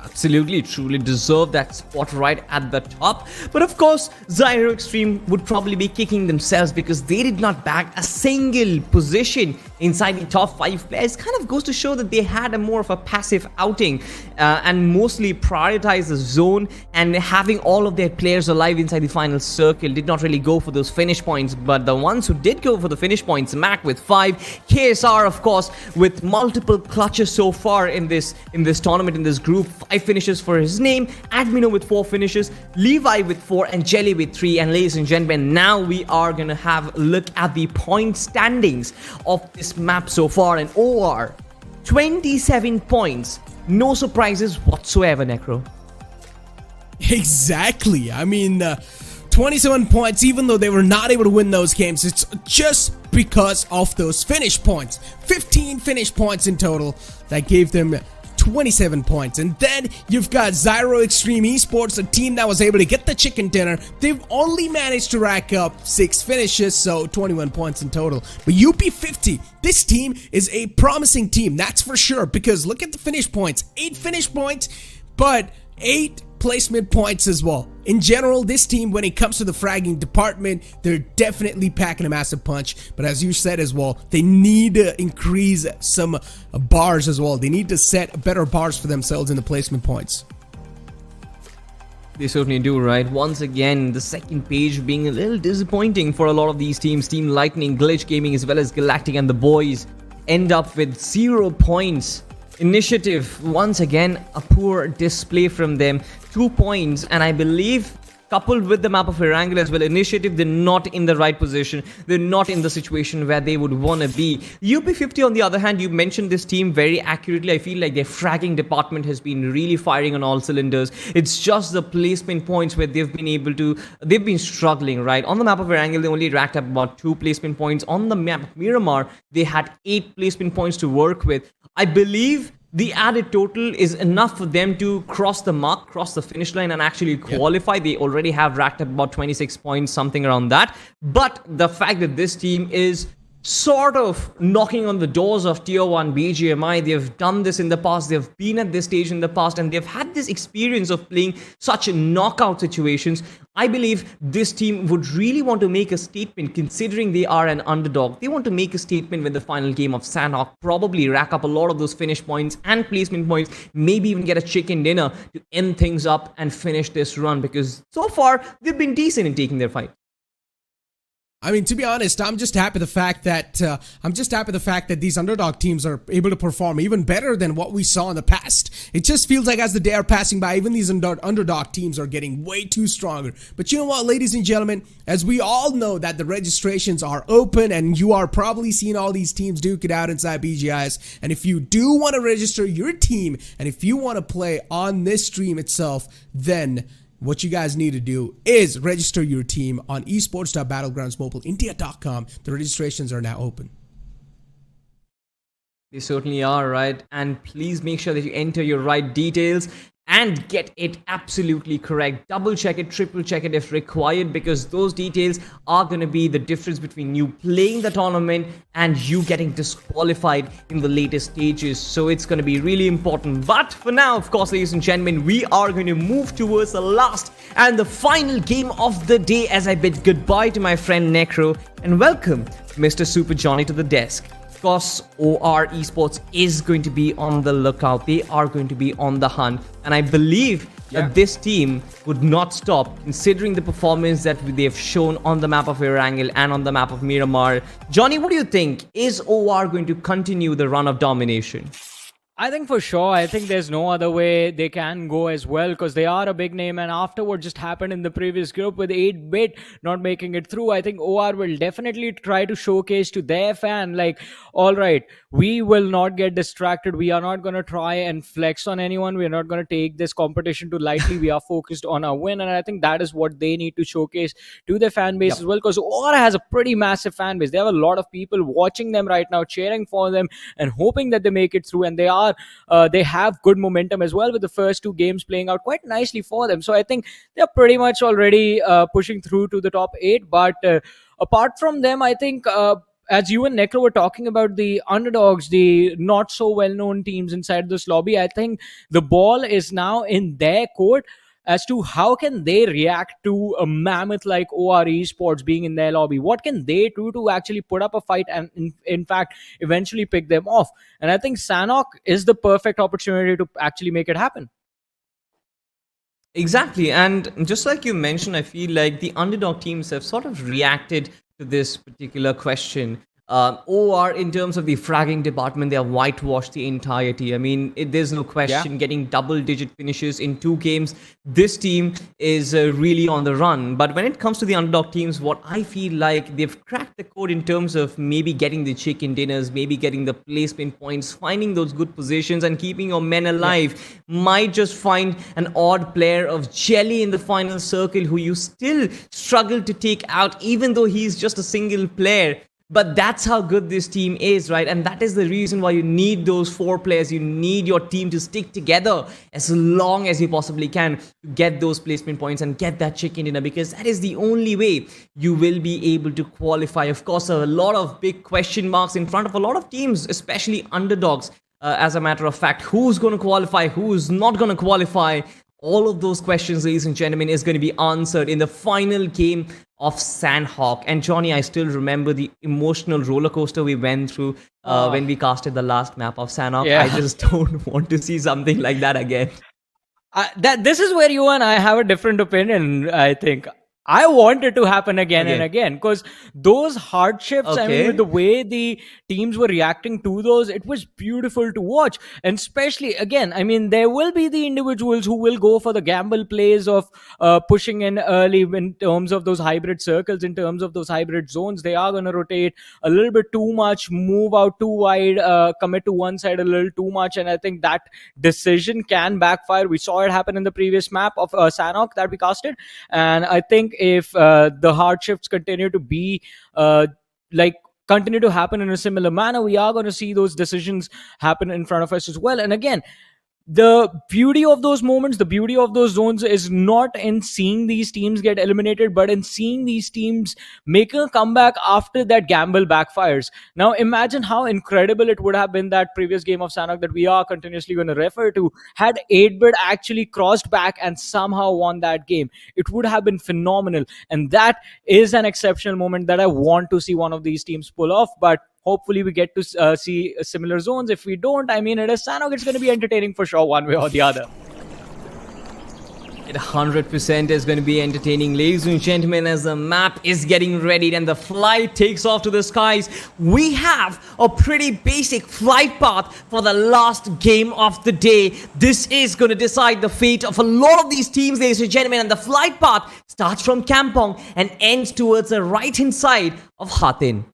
Absolutely, truly deserve that spot right at the top. But of course, Zyroxtreme would probably be kicking themselves because they did not bag a single position inside the top 5 players. Kind of goes to show that they had a more of a passive outing and mostly prioritized the zone, and having all of their players alive inside the final circle. Did not really go for those finish points, but the ones who did go for the finish points, Mac with 5, KSR of course with multiple clutches so far in this tournament, in this group. 5 finishes for his name, Admino with 4 finishes, Levi with 4, and Jelly with 3. And ladies and gentlemen, now we are gonna have a look at the point standings of this map so far. And OR 27 points, no surprises whatsoever, Necro. Exactly. I mean, 27 points, even though they were not able to win those games, it's just because of those finish points. 15 finish points in total that gave them 27 points. And then you've got Zyroxtreme Esports, a team that was able to get the chicken dinner. They've only managed to rack up 6 finishes, so 21 points in total. But UP50, this team is a promising team, that's for sure, because look at the finish points. 8 finish points, but 8 placement points as well. In general, this team, when it comes to the fragging department, they're definitely packing a massive punch. But as you said as well, they need to increase some bars as well. They need to set better bars for themselves in the placement points. They certainly do, right? Once again, the second page being a little disappointing for a lot of these teams. Team Lightning, Glitch Gaming, as well as Galactic and the boys end up with 0 points. Initiative, once again, a poor display from them. 2 points, and I believe coupled with the map of Erangel as well, Initiative, they're not in the right position. They're not in the situation where they would want to be. UP50, on the other hand, you mentioned this team very accurately. I feel like their fragging department has been really firing on all cylinders. It's just the placement points where they've been struggling, right? On the map of Erangel, they only racked up about 2 placement points. On the map of Miramar, they had 8 placement points to work with. I believe the added total is enough for them to cross the mark, cross the finish line, and actually qualify. They already have racked up about 26 points, something around that. But the fact that this team is sort of knocking on the doors of tier 1 BGMI. They've done this in the past, they've been at this stage in the past, and they've had this experience of playing such knockout situations. I believe this team would really want to make a statement, considering they are an underdog. They want to make a statement with the final game of Sanhok, probably rack up a lot of those finish points and placement points, maybe even get a chicken dinner to end things up and finish this run, because so far they've been decent in taking their fight. I mean, to be honest, I'm just happy the fact that these underdog teams are able to perform even better than what we saw in the past. It just feels like as the day are passing by, even these underdog teams are getting way too stronger. But you know what, ladies and gentlemen, as we all know that the registrations are open and you are probably seeing all these teams duke it out inside BGIs. And if you do want to register your team and if you want to play on this stream itself, then what you guys need to do is register your team on esports.battlegroundsmobileindia.com. The registrations are now open. They certainly are, right? And please make sure that you enter your right details and get it absolutely correct. Double check it, triple check it if required, because those details are going to be the difference between you playing the tournament and you getting disqualified in the later stages. So it's going to be really important. But for now, of course, ladies and gentlemen, we are going to move towards the last and the final game of the day as I bid goodbye to my friend Necro and welcome Mr. Super Johnny to the desk. Of course, OR Esports is going to be on the lookout. They are going to be on the hunt. And I believe that this team would not stop, considering the performance that they've shown on the map of Erangel and on the map of Miramar. Johnny, what do you think? Is OR going to continue the run of domination? I think for sure. I think there's no other way they can go as well, because they are a big name, and after what just happened in the previous group with 8-bit not making it through, I think OR will definitely try to showcase to their fan, like, all right, we will not get distracted. We are not going to try and flex on anyone. We're not going to take this competition too lightly. We are focused on our win, and I think that is what they need to showcase to their fan base as well, because OR has a pretty massive fan base. They have a lot of people watching them right now, cheering for them and hoping that they make it through, and they have good momentum as well, with the first 2 games playing out quite nicely for them. So I think they're pretty much already pushing through to the top 8. But apart from them, I think as you and Necro were talking about the underdogs, the not so well-known teams inside this lobby, I think the ball is now in their court as to how can they react to a mammoth like OR Esports being in their lobby. What can they do to actually put up a fight and in fact eventually pick them off? And I think Sanhok is the perfect opportunity to actually make it happen. Exactly. And just like you mentioned, I feel like the underdog teams have sort of reacted to this particular question. OR, in terms of the fragging department, they have whitewashed the entirety. I mean, there's no question, getting double-digit finishes in 2 games. This team is really on the run. But when it comes to the underdog teams, what I feel like they've cracked the code in terms of maybe getting the chicken dinners, maybe getting the placement points, finding those good positions and keeping your men alive. Might just find an odd player of jelly in the final circle who you still struggle to take out, even though he's just a single player. But that's how good this team is, right? And that is the reason why you need those 4 players. You need your team to stick together as long as you possibly can to get those placement points and get that chicken dinner, because that is the only way you will be able to qualify. Of course, a lot of big question marks in front of a lot of teams, especially underdogs. As a matter of fact, who's going to qualify? Who's not going to qualify? All of those questions, ladies and gentlemen, is going to be answered in the final game of Sanhok. And Johnny, I still remember the emotional roller coaster we went through when we casted the last map of Sanhok. I just don't want to see something like that again. This is where you and I have a different opinion, I think. I want it to happen again and again, because those hardships, I mean, with the way the teams were reacting to those, it was beautiful to watch. And especially, again, I mean, there will be the individuals who will go for the gamble plays of pushing in early in terms of those hybrid circles, in terms of those hybrid zones. They are going to rotate a little bit too much, move out too wide, commit to one side a little too much. And I think that decision can backfire. We saw it happen in the previous map of Sanhok that we casted. And I think if the hardships continue to be continue to happen in a similar manner, we are going to see those decisions happen in front of us as well. And again, the beauty of those moments, the beauty of those zones is not in seeing these teams get eliminated, but in seeing these teams make a comeback after that gamble backfires. Now, imagine how incredible it would have been that previous game of Sanhok that we are continuously going to refer to had 8-bit actually crossed back and somehow won that game. It would have been phenomenal. And that is an exceptional moment that I want to see one of these teams pull off. But hopefully we get to see similar zones. If we don't, I mean, it is Sanhok. It's going to be entertaining for sure, one way or the other. It 100% is going to be entertaining, ladies and gentlemen, as the map is getting ready and the flight takes off to the skies. We have a pretty basic flight path for the last game of the day. This is going to decide the fate of a lot of these teams, ladies and gentlemen, and the flight path starts from Kampong and ends towards the right-hand side of Hatin.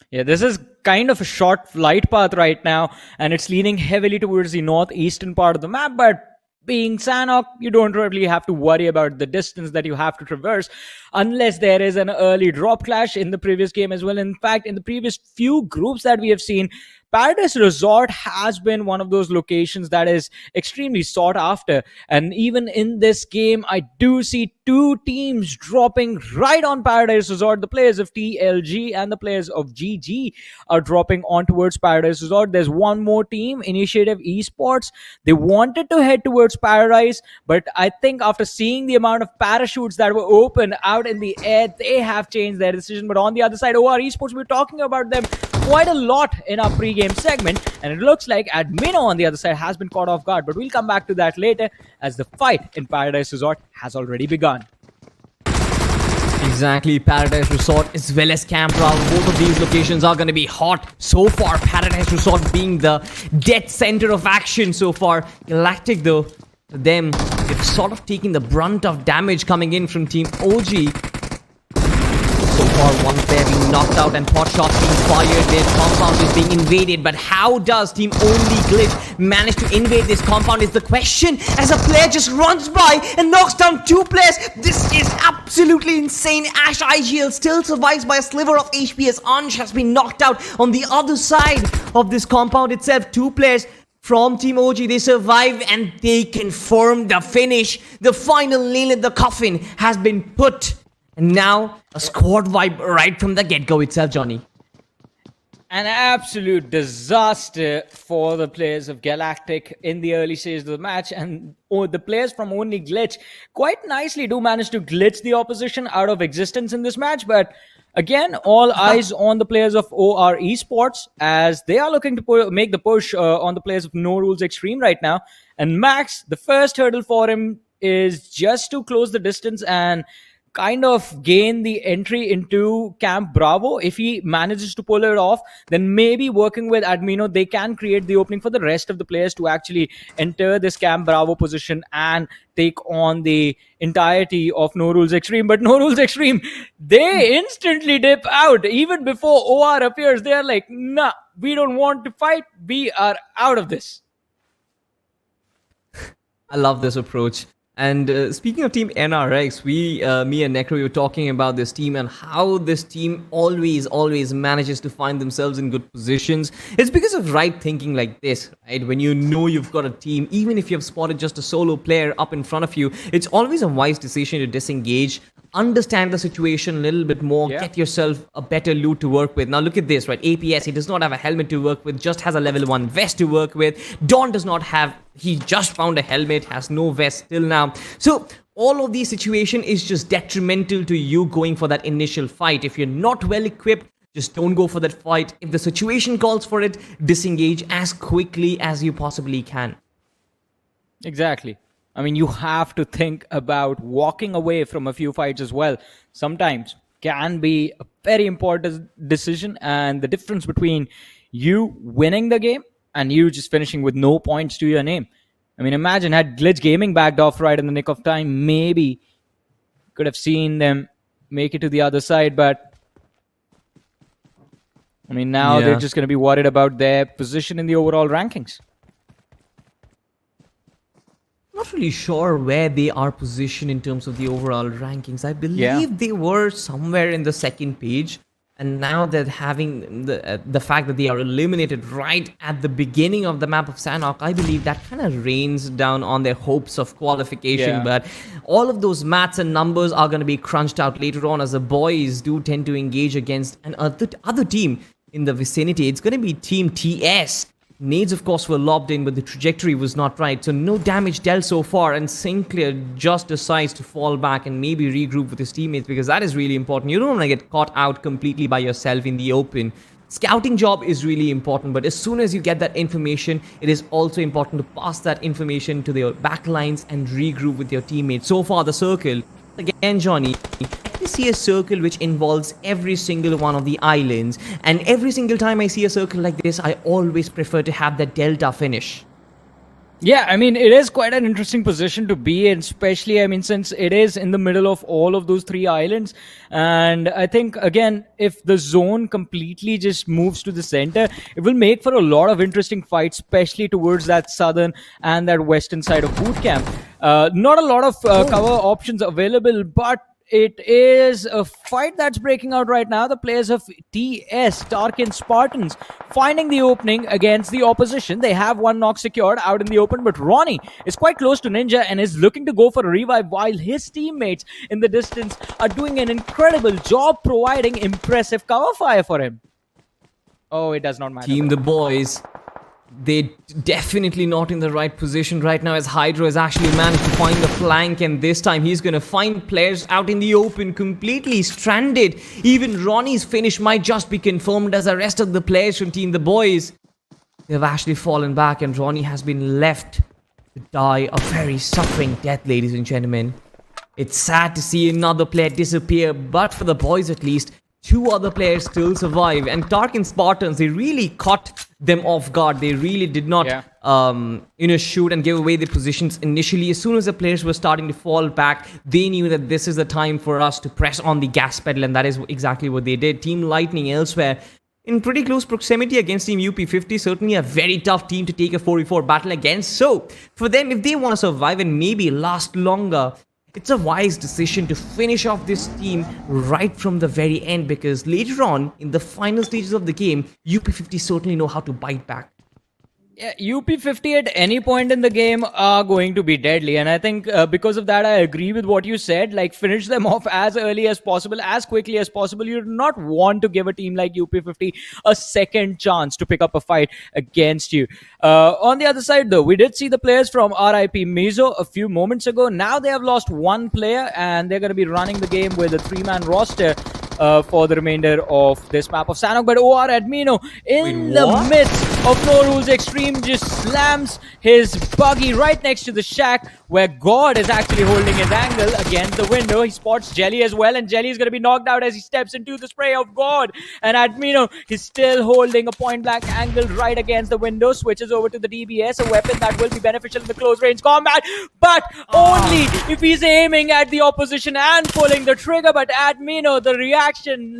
Yeah, this is kind of a short flight path right now, and it's leaning heavily towards the northeastern part of the map, but being Sanhok, you don't really have to worry about the distance that you have to traverse unless there is an early drop clash in the previous game as well. In fact, in the previous few groups that we have seen, Paradise Resort has been one of those locations that is extremely sought after. And even in this game, I do see two teams dropping right on Paradise Resort. The players of TLG and the players of GG are dropping on towards Paradise Resort. There's one more team, Initiative Esports. They wanted to head towards Paradise, but I think after seeing the amount of parachutes that were open out in the air, they have changed their decision. But on the other side, OR Esports, we're talking about them quite a lot in our pre-game segment, and it looks like Admino on the other side has been caught off guard, but we'll come back to that later as the fight in Paradise Resort has already begun. Exactly, Paradise Resort as well as Camp Bravo. Both of these locations are going to be hot so far. Paradise Resort being the dead center of action so far. Galactic, though, for them, they've sort of taken the brunt of damage coming in from Team OG. So far, one player being knocked out and pot shots being fired. Their compound is being invaded. But how does Team Only Glitch manage to invade this compound is the question, as a player just runs by and knocks down two players. This is absolutely insane. Ash IGL still survives by a sliver of HP as Ansh has been knocked out. On the other side of this compound itself, two players from Team OG, they survive and they confirm the finish. The final nail in the coffin has been put. And now, a squad vibe right from the get-go itself, Johnny. An absolute disaster for the players of Galactic in the early stages of the match. And the players from Only Glitch quite nicely do manage to glitch the opposition out of existence in this match. But again, all eyes on the players of OR Esports as they are looking to make the push on the players of NorulesXtreme right now. And Max, the first hurdle for him is just to close the distance and kind of gain the entry into Camp Bravo. If he manages to pull it off, then maybe working with Admino, they can create the opening for the rest of the players to actually enter this Camp Bravo position and take on the entirety of NorulesXtreme. But NorulesXtreme, they instantly dip out. Even before OR appears, they are like, nah, we don't want to fight. We are out of this. I love this approach. And speaking of Team NRX, me and Necro were talking about this team and how this team always manages to find themselves in good positions. It's because of right thinking like this, right? When you know you've got a team, even if you've spotted just a solo player up in front of you, it's always a wise decision to disengage, understand the situation a little bit more, get yourself a better loot to work with. Now look at this, right? APS, he does not have a helmet to work with, just has a level 1 vest to work with. Dawn does not have, he just found a helmet, has no vest till now. So all of these situation is just detrimental to you going for that initial fight. If you're not well equipped, just don't go for that fight. If the situation calls for it, disengage as quickly as you possibly can. Exactly. I mean, you have to think about walking away from a few fights as well. Sometimes can be a very important decision, and the difference between you winning the game and you just finishing with no points to your name. I mean, imagine had Glitch Gaming backed off right in the nick of time, maybe could have seen them make it to the other side, but I mean, now they're just going to be worried about their position in the overall rankings. Not really sure where they are positioned in terms of the overall rankings. I believe they were somewhere in the second page. And now that having the fact that they are eliminated right at the beginning of the map of Sanhok, I believe that kind of rains down on their hopes of qualification. Yeah. But all of those maths and numbers are going to be crunched out later on, as the boys do tend to engage against an other team in the vicinity. It's going to be Team TS. Nades, of course, were lobbed in, but the trajectory was not right. So no damage dealt so far, and Sinclair just decides to fall back and maybe regroup with his teammates, because that is really important. You don't want to get caught out completely by yourself in the open. Scouting job is really important, but as soon as you get that information, it is also important to pass that information to the backlines and regroup with your teammates. So far, the circle, again, Johnny, I see a circle which involves every single one of the islands, and every single time I see a circle like this, I always prefer to have the delta finish. Yeah, I mean, it is quite an interesting position to be in, especially, I mean, since it is in the middle of all of those 3 islands. And I think, again, if the zone completely just moves to the center, it will make for a lot of interesting fights, especially towards that southern and that western side of boot camp. Not a lot of cover options available, but it is a fight that's breaking out right now. The players of TS, TARKIN Spartans, finding the opening against the opposition. They have 1 knock secured out in the open, but Ronnie is quite close to Ninja and is looking to go for a revive, while his teammates in the distance are doing an incredible job providing impressive cover fire for him. Oh, it does not matter. Team the boys, they definitely not in the right position right now, as Hydro has actually managed to find the flank, and this time he's going to find players out in the open completely stranded. Even Ronnie's finish might just be confirmed, as the rest of the players from Team the Boys, they've actually fallen back, and Ronnie has been left to die a very suffering death, ladies and gentlemen. It's sad to see another player disappear, but for the boys at least, 2 other players still survive. And Tarkin Spartans, they really caught them off guard. They really did not shoot and give away their positions initially. As soon as the players were starting to fall back, they knew that this is the time for us to press on the gas pedal, and that is exactly what they did. Team Lightning elsewhere in pretty close proximity against Team UP50, certainly a very tough team to take a 4v4 battle against. So for them, if they want to survive and maybe last longer, it's a wise decision to finish off this team right from the very end, because later on, in the final stages of the game, UP50 certainly know how to bite back. Yeah, UP50 at any point in the game are going to be deadly, and I think because of that, I agree with what you said. Like, finish them off as early as possible, as quickly as possible. You do not want to give a team like UP50 a second chance to pick up a fight against you. On the other side, though, we did see the players from RIP Mizo a few moments ago. Now they have lost 1 player, and they're going to be running the game with a 3-man roster for the remainder of this map of Sanhok. But OR Admino, in the midst of NorulesXtreme, just slams his buggy right next to the shack where God is actually holding his angle against the window. He spots Jelly as well, and Jelly is going to be knocked out as he steps into the spray of God. And Admino is still holding a point-blank angle right against the window, switches over to the DBS, a weapon that will be beneficial in the close-range combat, but only if he's aiming at the opposition and pulling the trigger. But Admino, the reaction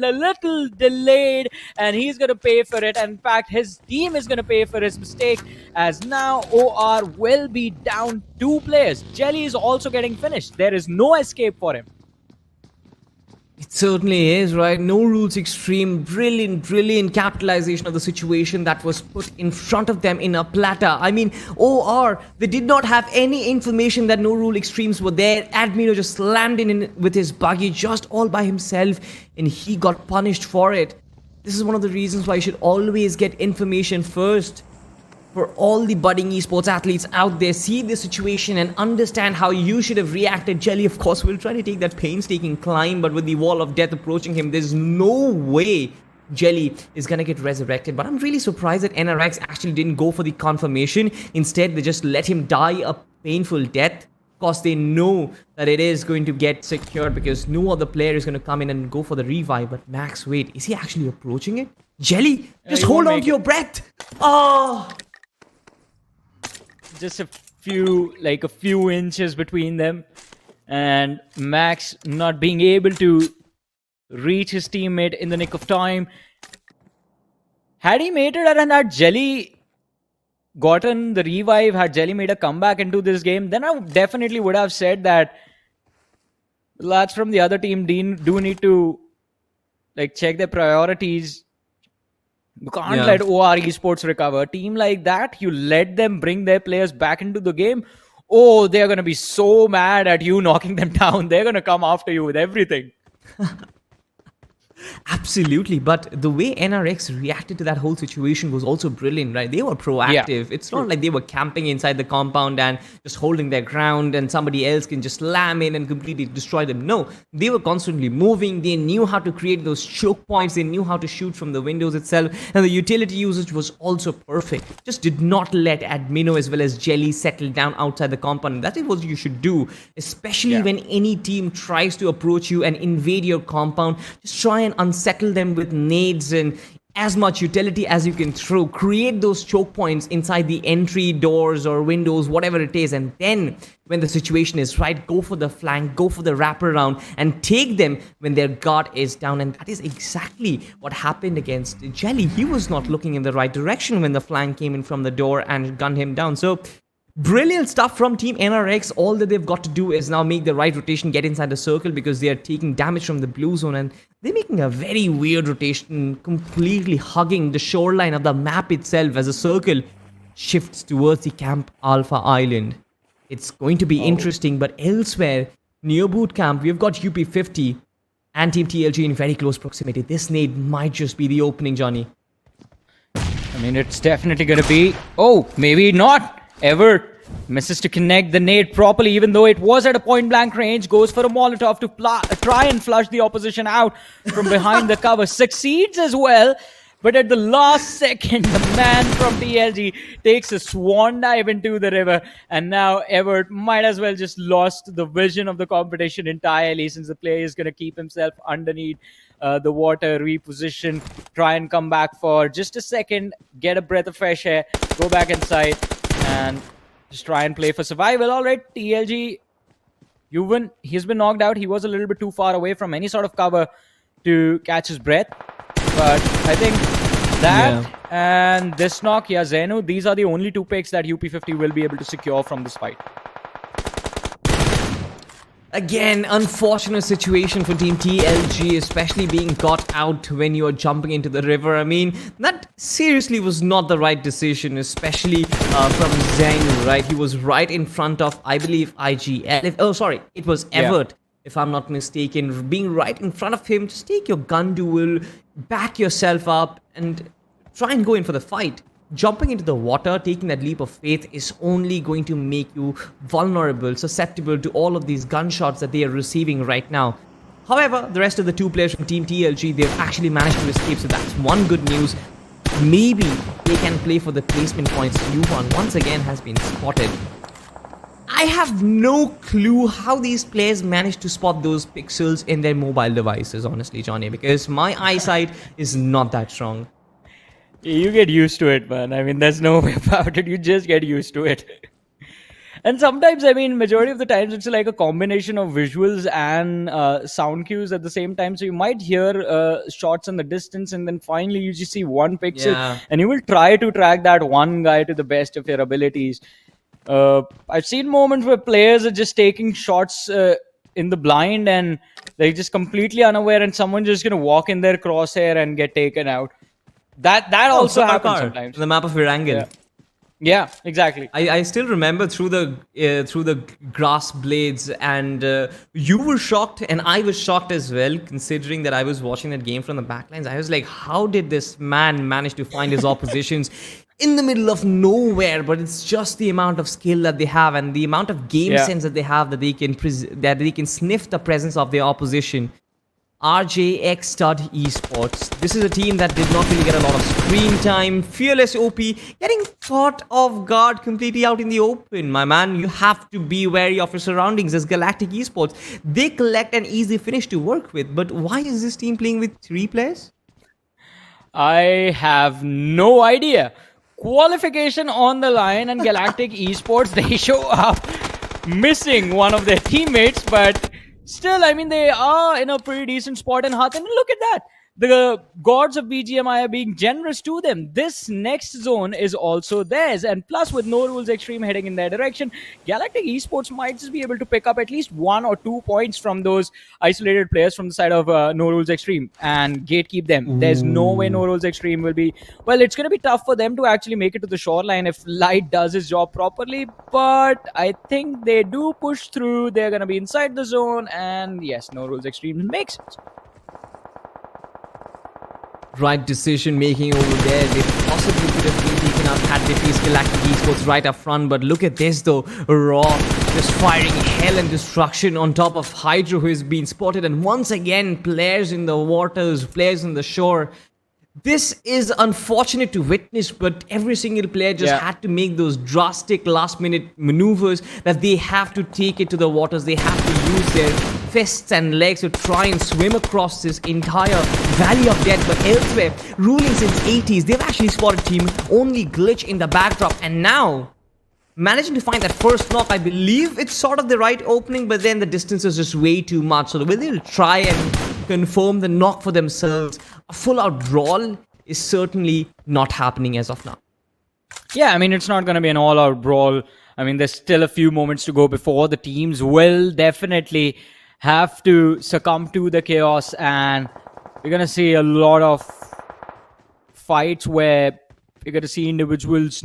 a little delayed, and he's going to pay for it. And in fact, his team is going to pay for his mistake, as now OR will be down 2 players. Jelly is also getting finished. There is no escape for him. It certainly is, right? NorulesXtreme, brilliant capitalization of the situation that was put in front of them in a platter. I mean, OR, they did not have any information that NorulesXtremes were there. Admino just slammed in with his buggy just all by himself, and he got punished for it. This is one of the reasons why you should always get information first. For all the budding esports athletes out there, see the situation and understand how you should have reacted. Jelly, of course, will try to take that painstaking climb, but with the wall of death approaching him, there's no way Jelly is gonna get resurrected. But I'm really surprised that NRX actually didn't go for the confirmation. Instead, they just let him die a painful death. Of course, they know that it is going to get secured because no other player is going to come in and go for the revive. But Max, wait, is he actually approaching it? Jelly, just hold on to your breath. Oh, just a few inches between them, and Max not being able to reach his teammate in the nick of time. Had he made it and had Jelly gotten the revive, had Jelly made a comeback into this game, then I definitely would have said that the lads from the other team do need to like check their priorities. You can't Yeah. let OR Esports recover. A team like that, you let them bring their players back into the game. Oh, they're going to be so mad at you knocking them down. They're going to come after you with everything. Absolutely, but the way NRX reacted to that whole situation was also brilliant, right? They were proactive. It's not like they were camping inside the compound and just holding their ground and somebody else can just slam in and completely destroy them. No, they were constantly moving. They knew how to create those choke points. They knew how to shoot from the windows itself. And the utility usage was also perfect. Just did not let Admino as well as Jelly settle down outside the compound. And that is what you should do, especially when any team tries to approach you and invade your compound. Just try and unsettle them with nades and as much utility as you can throw. Create those choke points inside the entry doors or windows, whatever it is, and then when the situation is right, go for the flank, go for the wraparound, and take them when their guard is down. And that is exactly what happened against Jelly. He was not looking in the right direction when the flank came in from the door and gunned him down. So brilliant stuff from Team NRX. All that they've got to do is now make the right rotation, get inside the circle, because they are taking damage from the blue zone, and they're making a very weird rotation, completely hugging the shoreline of the map itself as a circle shifts towards the Camp Alpha Island. It's going to be interesting, but elsewhere, near boot camp, we've got UP50 and Team TLG in very close proximity. This nade might just be the opening, Johnny. I mean, it's definitely going to be... Oh, maybe not. Ever misses to connect the nade properly, even though it was at a point-blank range. Goes for a Molotov to try and flush the opposition out from behind the cover. Succeeds as well, but at the last second, the man from TLG takes a swan dive into the river, and now Everett might as well just lost the vision of the competition entirely, since the player is going to keep himself underneath the water, reposition, try and come back for just a second, get a breath of fresh air, go back inside, and just try and play for survival. All right, TLG, he's been knocked out. He was a little bit too far away from any sort of cover to catch his breath. But I think that and this knock, Zenu, these are the only two picks that UP50 will be able to secure from this fight. Again, unfortunate situation for Team TLG, especially being caught out when you are jumping into the river. I mean, that seriously was not the right decision, especially from Zeng, right? He was right in front of, I believe, IGL. Oh, sorry, it was Everett, if I'm not mistaken. Being right in front of him, just take your gun duel, back yourself up, and try and go in for the fight. Jumping into the water, taking that leap of faith is only going to make you vulnerable, susceptible to all of these gunshots that they are receiving right now. However, the rest of the two players from Team TLG, they've actually managed to escape, so that's one good news. Maybe they can play for the placement points. U1 once again has been spotted. I have no clue how these players managed to spot those pixels in their mobile devices, honestly, Johnny, because my eyesight is not that strong. You get used to it, man. I mean, there's no way about it. You just get used to it. And sometimes, I mean, majority of the times, it's like a combination of visuals and sound cues at the same time. So you might hear shots in the distance, and then finally you just see one pixel, and you will try to track that one guy to the best of your abilities. I've seen moments where players are just taking shots in the blind, and they're just completely unaware, and someone's just going to walk in their crosshair and get taken out. That also happens sometimes. The map of Erangel. Yeah, exactly. I still remember through the grass blades, and you were shocked and I was shocked as well, considering that I was watching that game from the backlines. I was like, how did this man manage to find his oppositions in the middle of nowhere? But it's just the amount of skill that they have and the amount of game sense that they have, that they can sniff the presence of their opposition. RJxTUD Esports. This is a team that did not really get a lot of screen time. Fearless OP, getting caught off guard completely out in the open. My man, you have to be wary of your surroundings as Galactic Esports. They collect an easy finish to work with. But why is this team playing with 3 players? I have no idea. Qualification on the line, and Galactic Esports, they show up missing one of their teammates, but still, I mean, they are in a pretty decent spot in Hath, and look at that. the gods of BGMI are being generous to them. This next zone is also theirs. And plus, with NorulesXtreme heading in their direction, Galactic Esports might just be able to pick up at least 1 or 2 points from those isolated players from the side of NorulesXtreme and gatekeep them. There's no way NorulesXtreme will be... Well, it's going to be tough for them to actually make it to the shoreline if Light does his job properly. But I think they do push through. They're going to be inside the zone. And yes, NorulesXtreme makes it. Right decision making over there. They possibly could have been taken out had they faced Galactic Esports right up front. But look at this though. Raw just firing hell and destruction on top of Hydro, who has been spotted. And once again, players in the waters, players on the shore. This is unfortunate to witness, but every single player just had to make those drastic last-minute maneuvers that they have to take it to the waters. They have to use their fists and legs to try and swim across this entire valley of death. But elsewhere, ruling since 80s, they've actually spotted team only Glitch in the backdrop. And now, managing to find that first knock, I believe it's sort of the right opening, but then the distance is just way too much. So will they try and confirm the knock for themselves? A full-out brawl is certainly not happening as of now. Yeah, I mean, it's not going to be an all-out brawl. I mean, there's still a few moments to go before the teams will definitely have to succumb to the chaos, and we're going to see a lot of fights where we're going to see individuals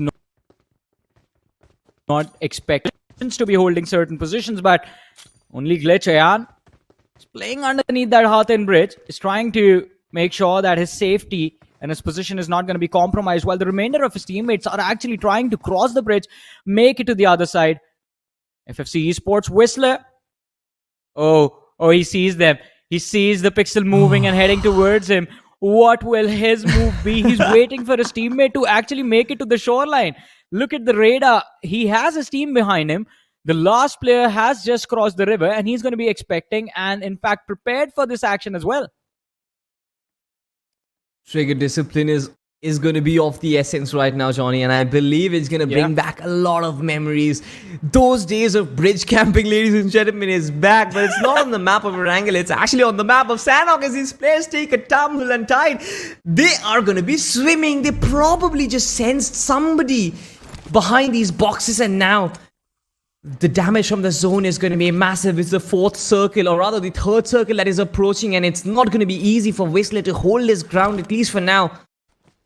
not expected to be holding certain positions, but only Glitch Ayan is playing underneath that Hathin bridge, is trying to make sure that his safety and his position is not going to be compromised, while the remainder of his teammates are actually trying to cross the bridge, make it to the other side. FFC Esports Whistler. Oh, he sees them. He sees the pixel moving and heading towards him. What will his move be? He's waiting for his teammate to actually make it to the shoreline. Look at the radar. He has his team behind him. The last player has just crossed the river, and he's going to be expecting and, in fact, prepared for this action as well. Trigger discipline is going to be of the essence right now, Johnny, and I believe it's going to bring back a lot of memories. Those days of bridge camping, ladies and gentlemen, is back, but it's not on the map of Erangel. It's actually on the map of Sanhok as these players take a tumble and tide. They are going to be swimming. They probably just sensed somebody behind these boxes, and now the damage from the zone is going to be massive. It's the fourth circle, or rather the third circle that is approaching, and it's not going to be easy for Whistler to hold his ground, at least for now.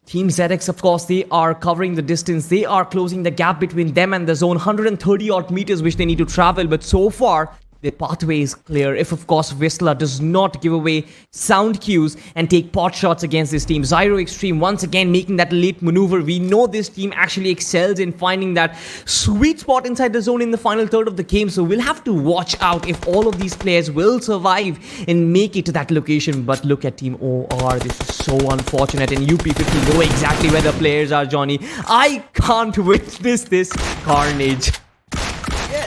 Team ZX, of course, they are covering the distance. They are closing the gap between them and the zone. 130 odd meters which they need to travel, but so far the pathway is clear. If, of course, Whistler does not give away sound cues and take pot shots against this team. Zyroxtreme once again making that late maneuver. We know this team actually excels in finding that sweet spot inside the zone in the final third of the game. So we'll have to watch out if all of these players will survive and make it to that location. But look at Team OR. This is so unfortunate. And UP50 know exactly where the players are, Johnny. I can't witness this carnage.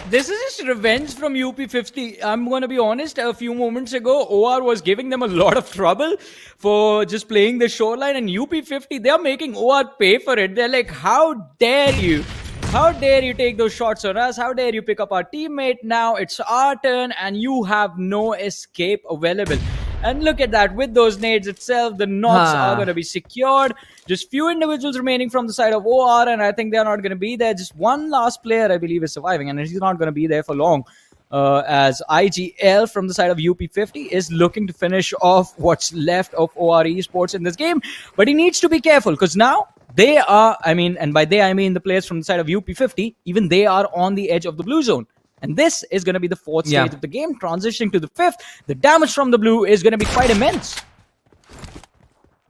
This is just revenge from UP50. I'm going to be honest, a few moments ago, OR was giving them a lot of trouble for just playing the shoreline, and UP50, they're making OR pay for it. They're like, how dare you? How dare you take those shots on us? How dare you pick up our teammate? Now it's our turn, and you have no escape available. And look at that, with those nades itself, the knots are going to be secured. Just few individuals remaining from the side of OR, and I think they're not going to be there. Just one last player, I believe, is surviving, and he's not going to be there for long. As IGL from the side of UP50 is looking to finish off what's left of OR Esports in this game. But he needs to be careful, because now they are, and by they I mean the players from the side of UP50, even they are on the edge of the blue zone. And this is going to be the fourth stage of the game. Transitioning to the fifth, the damage from the blue is going to be quite immense.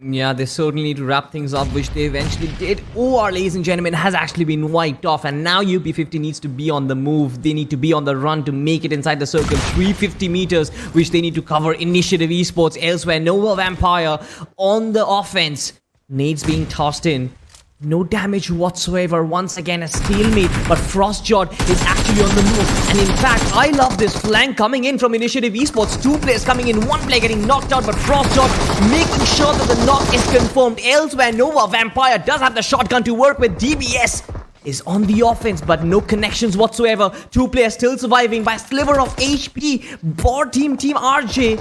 Yeah, they certainly need to wrap things up, which they eventually did. OR, ladies and gentlemen, has actually been wiped off, and now UP50 needs to be on the move. They need to be on the run to make it inside the circle. 350 meters, which they need to cover. Initiative Esports elsewhere. Nova Vampire on the offense. Nades being tossed in. No damage whatsoever. Once again, a stalemate. But Frostjod is actually on the move. And in fact, I love this flank coming in from Initiative Esports. Two players coming in, one player getting knocked out. But Frostjod making sure that the knock is confirmed. Elsewhere, Nova Vampire does have the shotgun to work with. DBS is on the offense, but no connections whatsoever. Two players still surviving by a sliver of HP. Board team RJ.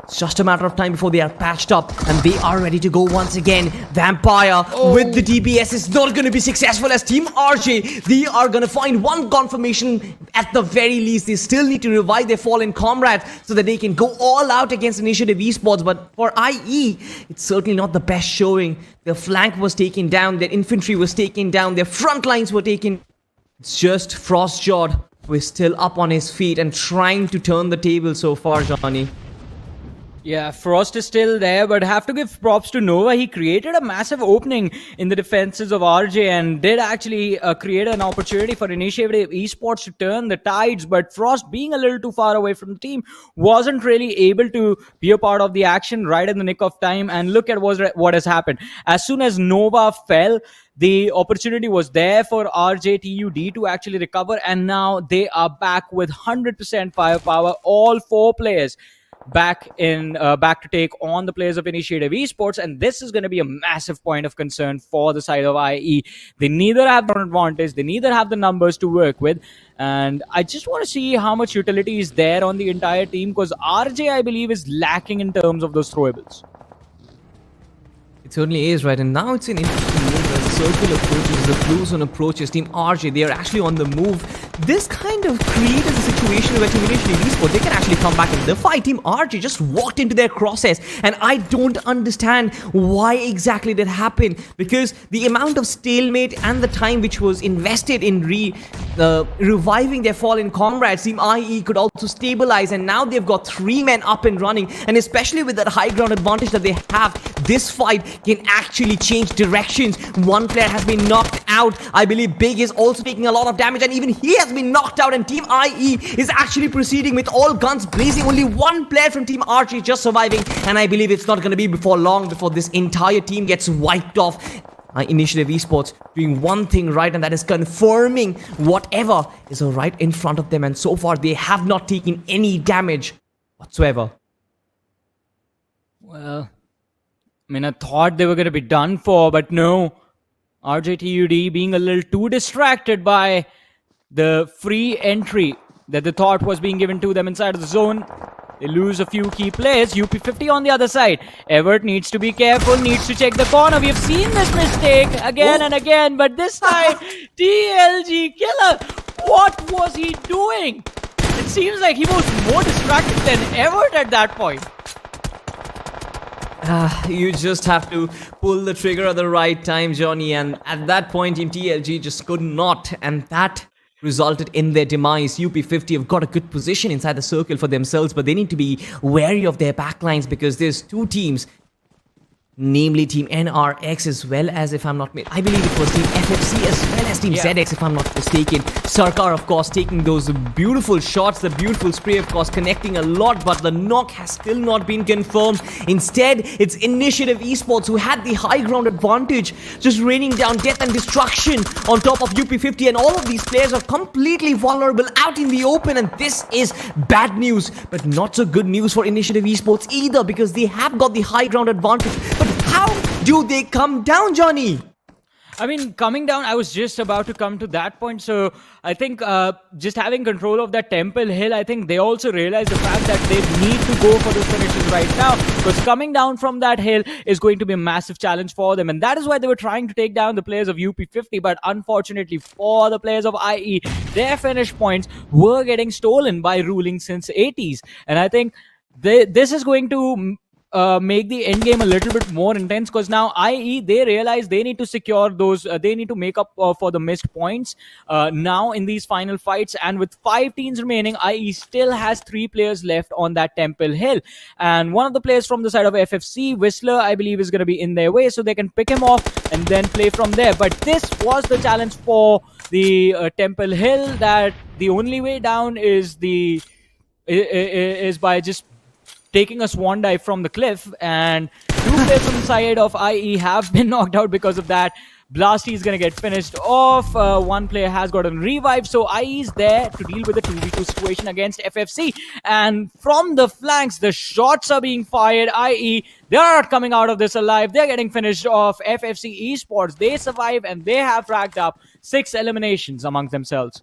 It's just a matter of time before they are patched up and they are ready to go once again. Vampire with the DPS is not going to be successful as Team RJ. They are going to find one confirmation at the very least. They still need to revive their fallen comrades so that they can go all out against Initiative Esports. But for IE, it's certainly not the best showing. Their flank was taken down, their infantry was taken down, their front lines were taken. It's just Frostjord who is still up on his feet and trying to turn the table so far, Johnny. Yeah, Frost is still there, but have to give props to Nova. He created a massive opening in the defenses of RJ and did actually create an opportunity for Initiative Esports to turn the tides. But Frost, being a little too far away from the team, wasn't really able to be a part of the action right in the nick of time. And look at what has happened. As soon as Nova fell, the opportunity was there for RJTUD to actually recover. And now they are back with 100% firepower, all 4 players back to take on the players of Initiative Esports, and this is going to be a massive point of concern for the side of IE. They neither have the advantage, they neither have the numbers to work with, and I just want to see how much utility is there on the entire team, because RJ, I believe, is lacking in terms of those throwables. It certainly is, right? And now it's an interesting move as the circle approaches, the blue zone approaches. Team RJ, they are actually on the move. This kind of created a situation where Team Initiative Esports, they can actually come back in the fight. Team RJ just walked into their crosshairs, and I don't understand why exactly that happened, because the amount of stalemate and the time which was invested in reviving their fallen comrades, Team IE could also stabilize, and now they've got 3 men up and running, and especially with that high ground advantage that they have, this fight can actually change directions. One player has been knocked out. I believe Big is also taking a lot of damage, and even he has been knocked out, and Team IE is actually proceeding with all guns blazing. Only one player from Team RJ just surviving, and I believe it's not going to be before long before this entire team gets wiped off. Initiative Esports doing one thing right, and that is confirming whatever is right in front of them, and so far they have not taken any damage whatsoever. Well, I mean, I thought they were going to be done for, but no. RJTUD being a little too distracted by the free entry that they thought was being given to them inside of the zone. They lose a few key players. UP50 on the other side. Evert needs to be careful, needs to check the corner. We've seen this mistake again and again, but this time, TLG Killer, what was he doing? It seems like he was more distracted than Evert at that point. You just have to pull the trigger at the right time, Johnny, and at that point Team TLG just could not, and that resulted in their demise. UP50 have got a good position inside the circle for themselves, but they need to be wary of their backlines, because there's 2 teams, namely Team NRX as well as, if I'm not mistaken, I believe it was Team FFC as well as Team ZX, if I'm not mistaken. Sarkar, of course, taking those beautiful shots, the beautiful spray, of course, connecting a lot, but the knock has still not been confirmed. Instead, it's Initiative Esports who had the high ground advantage, just raining down death and destruction on top of UP50, and all of these players are completely vulnerable out in the open, and this is bad news, but not so good news for Initiative Esports either, because they have got the high ground advantage. But how do they come down, Johnny? I mean, coming down, I was just about to come to that point. So I think just having control of that Temple Hill, I think they also realize the fact that they need to go for those finishes right now, because coming down from that hill is going to be a massive challenge for them. And that is why they were trying to take down the players of UP50. But unfortunately for the players of IE, their finish points were getting stolen by ruling since 80s. And I think this is going to make the end game a little bit more intense, because now IE, they realize they need to secure those, they need to make up for the missed points now in these final fights. And with 5 teams remaining, IE still has 3 players left on that Temple Hill, and one of the players from the side of FFC, Whistler, I believe, is going to be in their way, so they can pick him off and then play from there. But this was the challenge for the Temple Hill, that the only way down is by just taking a swan dive from the cliff, and 2 players from the side of IE have been knocked out because of that. Blasty is going to get finished off. 1 player has gotten revived, so IE is there to deal with the 2v2 situation against FFC. And from the flanks, the shots are being fired. IE, they're not coming out of this alive. They're getting finished off. FFC Esports, they survive, and they have racked up 6 eliminations amongst themselves.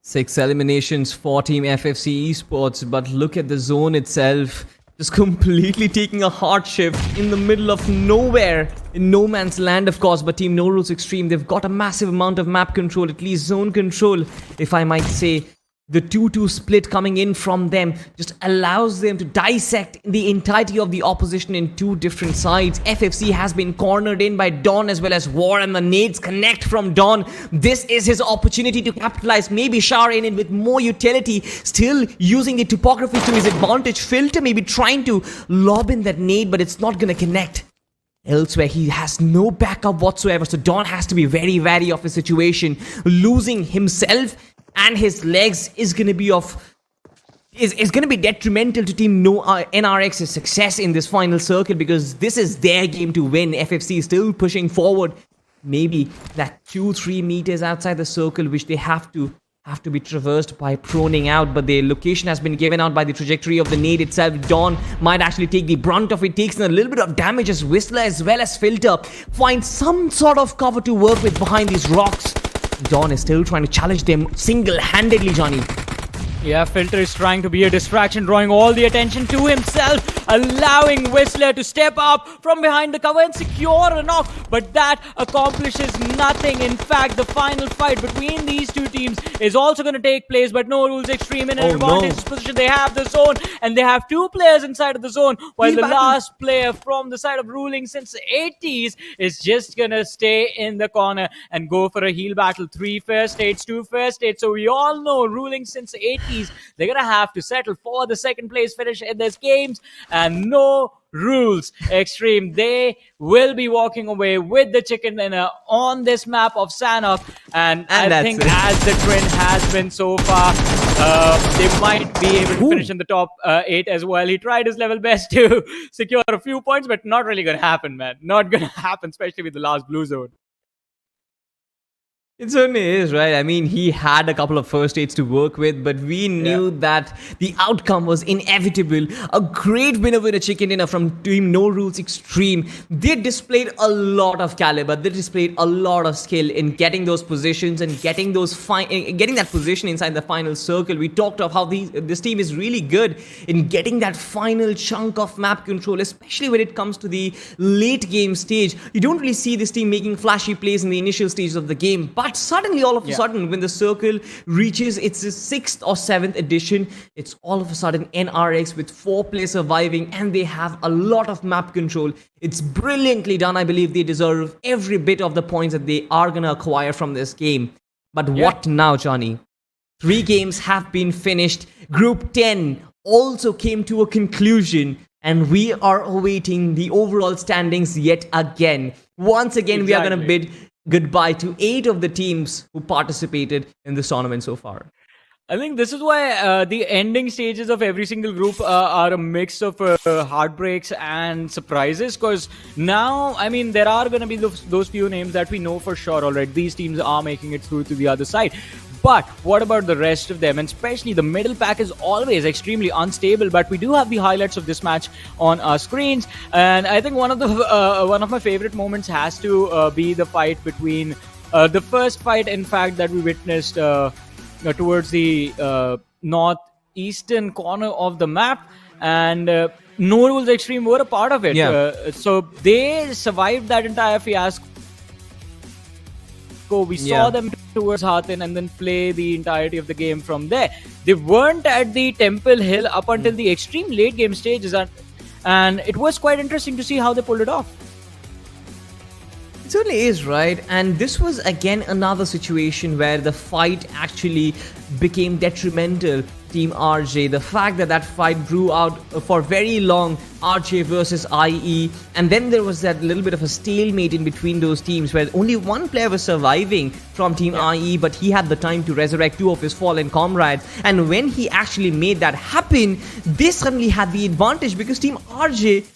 6 eliminations for Team FFC Esports, but look at the zone itself. Just completely taking a hard shift in the middle of nowhere, in no man's land, of course. But Team NorulesXtreme, they've got a massive amount of map control, at least zone control, if I might say. The 2-2 split coming in from them just allows them to dissect the entirety of the opposition in two different sides. FFC has been cornered in by Dawn as well as War, and the nades connect from Dawn. This is his opportunity to capitalize, maybe shower in with more utility, still using the topography to his advantage. Filter maybe trying to lob in that nade, but it's not going to connect. Elsewhere, he has no backup whatsoever, so Dawn has to be very wary of his situation. Losing himself and his legs is going to be detrimental to Team NRX's success in this final circle, because this is their game to win. FFC is still pushing forward, maybe that 2-3 meters outside the circle, which they have to be traversed by proning out, but the location has been given out by the trajectory of the nade itself. Dawn might actually take the brunt of it, takes in a little bit of damage as Whistler as well as Filter find some sort of cover to work with behind these rocks. Dawn is still trying to challenge them single-handedly, Johnny. Yeah, Filter is trying to be a distraction, drawing all the attention to himself, allowing Whistler to step up from behind the cover and secure a knock. But that accomplishes nothing. In fact, the final fight between these two teams is also going to take place, but NorulesXtreme in an advantageous position. They have the zone, and they have two players inside of the zone, while the last player from the side of ruling since the 80s is just going to stay in the corner and go for a heal battle. 3 fair states, 2 fair states. So we all know ruling since the 80s, they're gonna have to settle for the second place finish in these games, and NorulesXtreme, they will be walking away with the chicken dinner on this map of Sanhok, and I think as the trend has been so far, they might be able to finish in the top 8 as well. He tried his level best to secure a few points, but not really gonna happen, man. Not gonna happen, especially with the last blue zone. It certainly is, right? I mean, he had a couple of first aids to work with, but we knew that the outcome was inevitable. A great winner with a chicken dinner from Team NorulesXtreme. They displayed a lot of caliber. They displayed a lot of skill in getting those positions and getting that position inside the final circle. We talked of how this team is really good in getting that final chunk of map control, especially when it comes to the late game stage. You don't really see this team making flashy plays in the initial stages of the game, but suddenly, all of a sudden, when the circle reaches its 6th or 7th edition, it's all of a sudden NRX with 4 players surviving, and they have a lot of map control. It's brilliantly done. I believe they deserve every bit of the points that they are going to acquire from this game. But what now, Johnny? 3 games have been finished. Group 10 also came to a conclusion, and we are awaiting the overall standings yet again. Once again, we are going to bid goodbye to 8 of the teams who participated in this tournament so far. I think this is why the ending stages of every single group are a mix of heartbreaks and surprises, because now, I mean, there are going to be those few names that we know for sure already. These teams are making it through to the other side. But what about the rest of them? And especially the middle pack is always extremely unstable. But we do have the highlights of this match on our screens, and I think one of my favorite moments has to be the fight between the first fight, in fact, that we witnessed towards the northeastern corner of the map, and NorulesXtreme were a part of it. So they survived that entire fiasco. We saw them towards Hatin and then play the entirety of the game from there. They weren't at the Temple Hill up until the extreme late game stages, and it was quite interesting to see how they pulled it off. It certainly is, right? And this was again another situation where the fight actually became detrimental to Team RJ. The fact that fight drew out for very long, RJ versus IE, and then there was that little bit of a stalemate in between those teams where only one player was surviving from Team IE, but he had the time to resurrect 2 of his fallen comrades. And when he actually made that happen, they suddenly had the advantage, because Team RJ,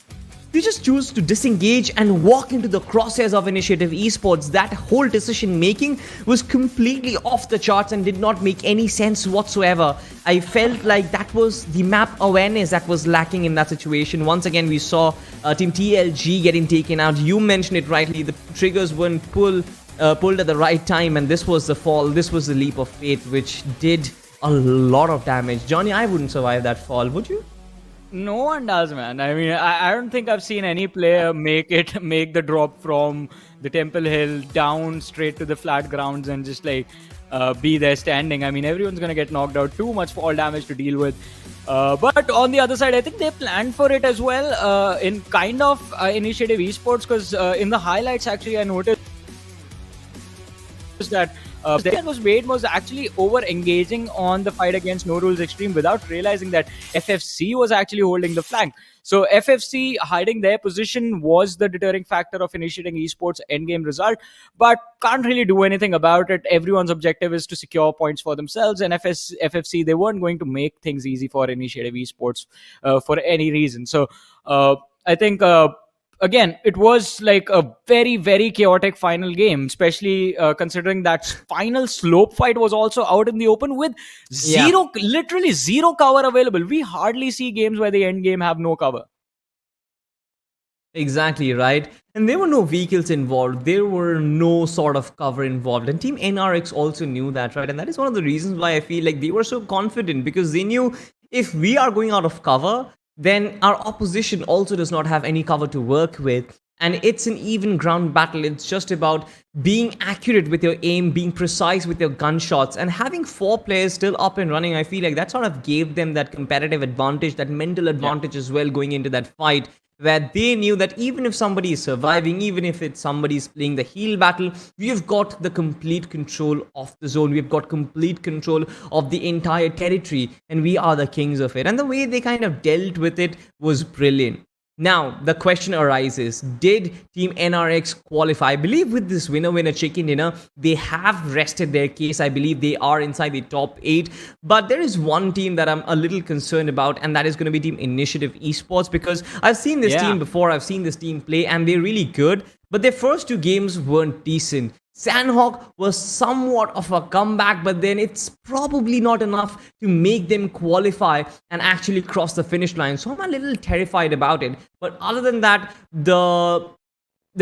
they just choose to disengage and walk into the crosshairs of Initiative Esports. That whole decision making was completely off the charts and did not make any sense whatsoever. I felt like that was the map awareness that was lacking in that situation. Once again, we saw Team TLG getting taken out. You mentioned it rightly, the triggers weren't pulled pulled at the right time, and this was the fall. This was the leap of faith, which did a lot of damage. Johnny, I wouldn't survive that fall, would you? No one does, man. I mean, I don't think I've seen any player make the drop from the Temple Hill down straight to the flat grounds and just like be there standing. I mean, everyone's gonna get knocked out. Too much fall damage to deal with. But on the other side, I think they planned for it as well in kind of Initiative Esports, because in the highlights, actually, I noticed that that was Wade was actually over engaging on the fight against NorulesXtreme without realizing that FFC was actually holding the flank. So FFC hiding their position was the deterring factor of initiating Esports endgame result, but can't really do anything about it. Everyone's objective is to secure points for themselves, and FFC, they weren't going to make things easy for Initiative Esports for any reason. So I think again, it was like a very, very chaotic final game, especially considering that final slope fight was also out in the open with literally zero cover available. We hardly see games where the end game have no cover. Exactly, right? And there were no vehicles involved. There were no sort of cover involved. And Team NRX also knew that, right? And that is one of the reasons why I feel like they were so confident, because they knew if we are going out of cover, then our opposition also does not have any cover to work with. And it's an even ground battle. It's just about being accurate with your aim, being precise with your gunshots, and having 4 players still up and running. I feel like that sort of gave them that competitive advantage, that mental advantage as well going into that fight, where they knew that even if somebody is surviving, even if it's somebody's playing the heal battle, we've got the complete control of the zone. We've got complete control of the entire territory, and we are the kings of it. And the way they kind of dealt with it was brilliant. Now, the question arises, did Team NRX qualify? I believe with this winner chicken dinner, they have rested their case. I believe they are inside the top 8. But there is one team that I'm a little concerned about, and that is going to be Team Initiative Esports, because I've seen this team before. I've seen this team play, and they're really good. But their first 2 games weren't decent. Sanhok was somewhat of a comeback, but then it's probably not enough to make them qualify and actually cross the finish line. So I'm a little terrified about it. But other than that, the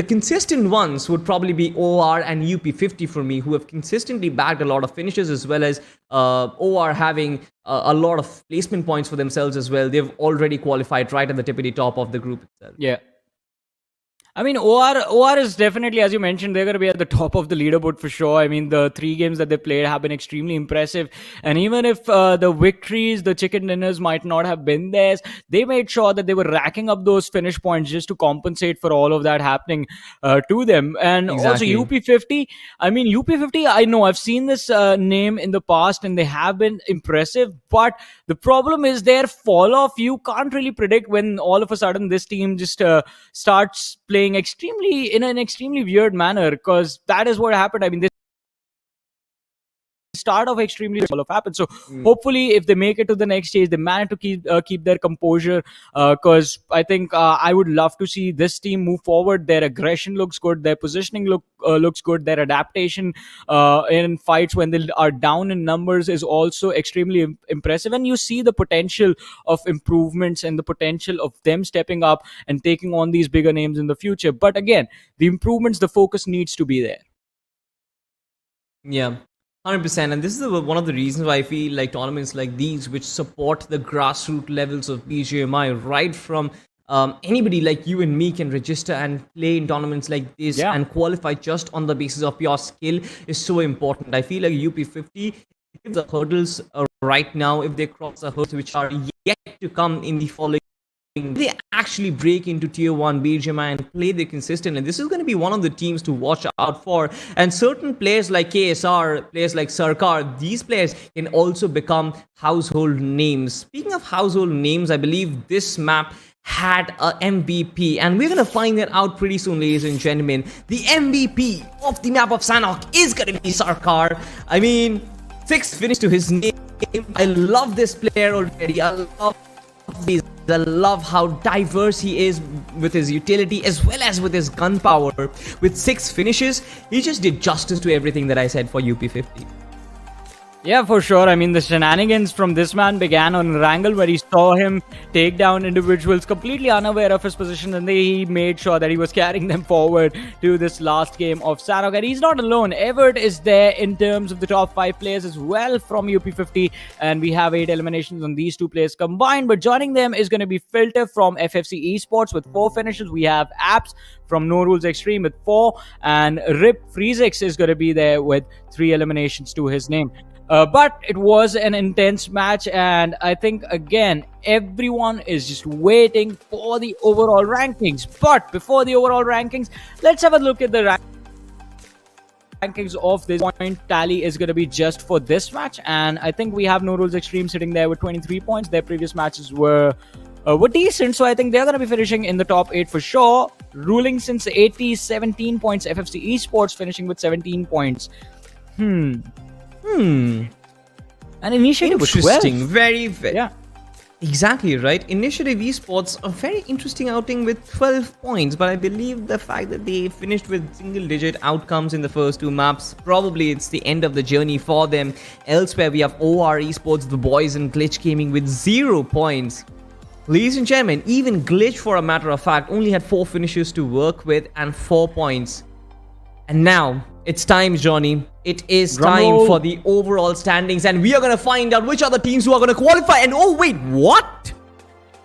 consistent ones would probably be OR and UP50 for me, who have consistently bagged a lot of finishes, as well as OR having a lot of placement points for themselves as well. They've already qualified right at the tippity top of the group itself. Yeah. I mean, OR is definitely, as you mentioned, they're going to be at the top of the leaderboard for sure. I mean, the 3 games that they played have been extremely impressive. And even if the victories, the chicken dinners might not have been theirs, they made sure that they were racking up those finish points just to compensate for all of that happening to them. And also UP50, I mean, UP50, I know I've seen this name in the past and they have been impressive. But the problem is their fall off. You can't really predict when all of a sudden this team just starts playing in an extremely weird manner, because that is what happened. I mean, they start off extremely fall off happened. So hopefully, if they make it to the next stage, they manage to keep their composure. Because I think I would love to see this team move forward. Their aggression looks good. Their positioning looks good. Their adaptation in fights when they are down in numbers is also extremely impressive. And you see the potential of improvements and the potential of them stepping up and taking on these bigger names in the future. But again, the improvements, the focus needs to be there. Yeah. 100%, and this is one of the reasons why I feel like tournaments like these, which support the grassroots levels of BGMI, right from anybody like you and me can register and play in tournaments like this and qualify just on the basis of your skill, is so important. I feel like UP50, if the hurdles right now, if they cross the hurdles which are yet to come in the following, they actually break into tier 1 BGMI and play the consistent, and this is going to be one of the teams to watch out for. And certain players like KSR, players like Sarkar, these players can also become household names. Speaking of household names, I believe this map had a MVP, and we're going to find that out pretty soon, ladies and gentlemen. The MVP of the map of Sanhok is going to be Sarkar. I mean, 6th finish to his name. I love this player already. I love how diverse he is with his utility as well as with his gunpowder. With 6 finishes, he just did justice to everything that I said for UP50. Yeah, for sure. I mean, the shenanigans from this man began on Erangel, where he saw him take down individuals completely unaware of his position, and he made sure that he was carrying them forward to this last game of Sanhok. And he's not alone. Everett is there in terms of the top 5 players as well from UP50, and we have 8 eliminations on these 2 players combined. But joining them is going to be Filter from FFC Esports with 4 finishes. We have Apps from NorulesXtreme with 4, and Rip Freezix is going to be there with 3 eliminations to his name. But it was an intense match, and I think, again, everyone is just waiting for the overall rankings. But before the overall rankings, let's have a look at the rankings of this point tally is going to be just for this match. And I think we have NorulesXtreme sitting there with 23 points. Their previous matches were decent, so I think they're going to be finishing in the top 8 for sure. Ruling since 80, 17 points. FFC Esports finishing with 17 points. And Initiative with 12. Interesting. Very, very. Yeah. Exactly right. Initiative Esports, a very interesting outing with 12 points, but I believe the fact that they finished with single-digit outcomes in the first 2 maps, probably it's the end of the journey for them. Elsewhere, we have OR Esports, the boys in Glitch Gaming with 0 points. Ladies and gentlemen, even Glitch, for a matter of fact, only had 4 finishes to work with and 4 points. And now, it's time, Johnny. It is time for the overall standings, and we are going to find out which are the teams who are going to qualify. And oh wait, what?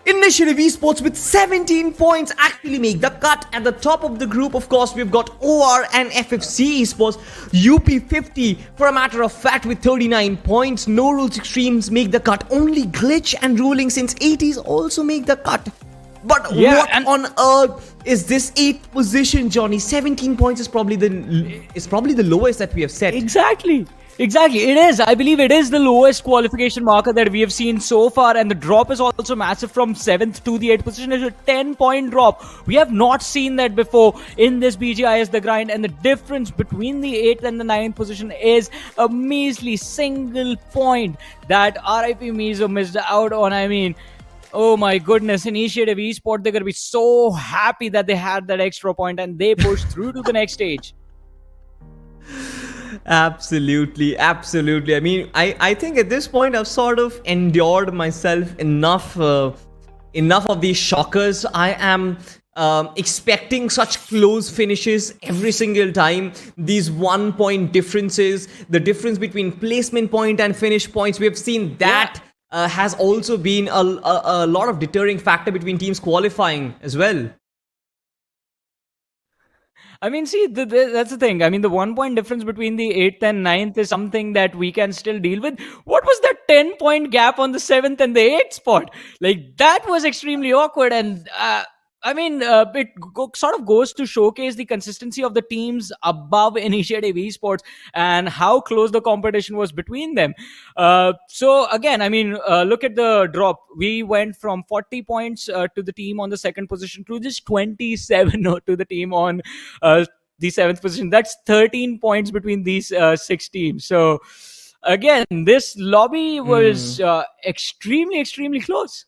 Initiative Esports with 17 points actually make the cut. At the top of the group, of course, we've got OR and FFC Esports. UP50, for a matter of fact, with 39 points. NorulesXtremes make the cut. Only Glitch and Ruling since 80s also make the cut. But what on earth is this 8th position, Johnny? 17 points is probably the lowest that we have set. Exactly. It is. I believe it is the lowest qualification marker that we have seen so far, and the drop is also massive from 7th to the 8th position. It's a 10-point drop. We have not seen that before in this BGIS The Grind, and the difference between the 8th and the 9th position is a measly single point that RIP Mizo missed out on. I mean, oh my goodness, Initiative Esports, they're going to be so happy that they had that extra point and they pushed through to the next stage. Absolutely. I mean, I think at this point I've sort of endured myself enough of these shockers. I am expecting such close finishes every single time. These 1-point differences, the difference between placement point and finish points, we have seen that. Has also been a lot of deterring factor between teams qualifying as well. I mean, see, that's the thing. I mean, the 1-point difference between the 8th and 9th is something that we can still deal with. What was that 10-point gap on the 7th and the 8th spot? Like, that was extremely awkward, and I mean, it sort of goes to showcase the consistency of the teams above Initiative Esports and how close the competition was between them. So again, I mean, look at the drop. We went from 40 points to the team on the 2nd position to just 27 to the team on the 7th position. That's 13 points between these 6 teams. So again, this lobby was extremely close.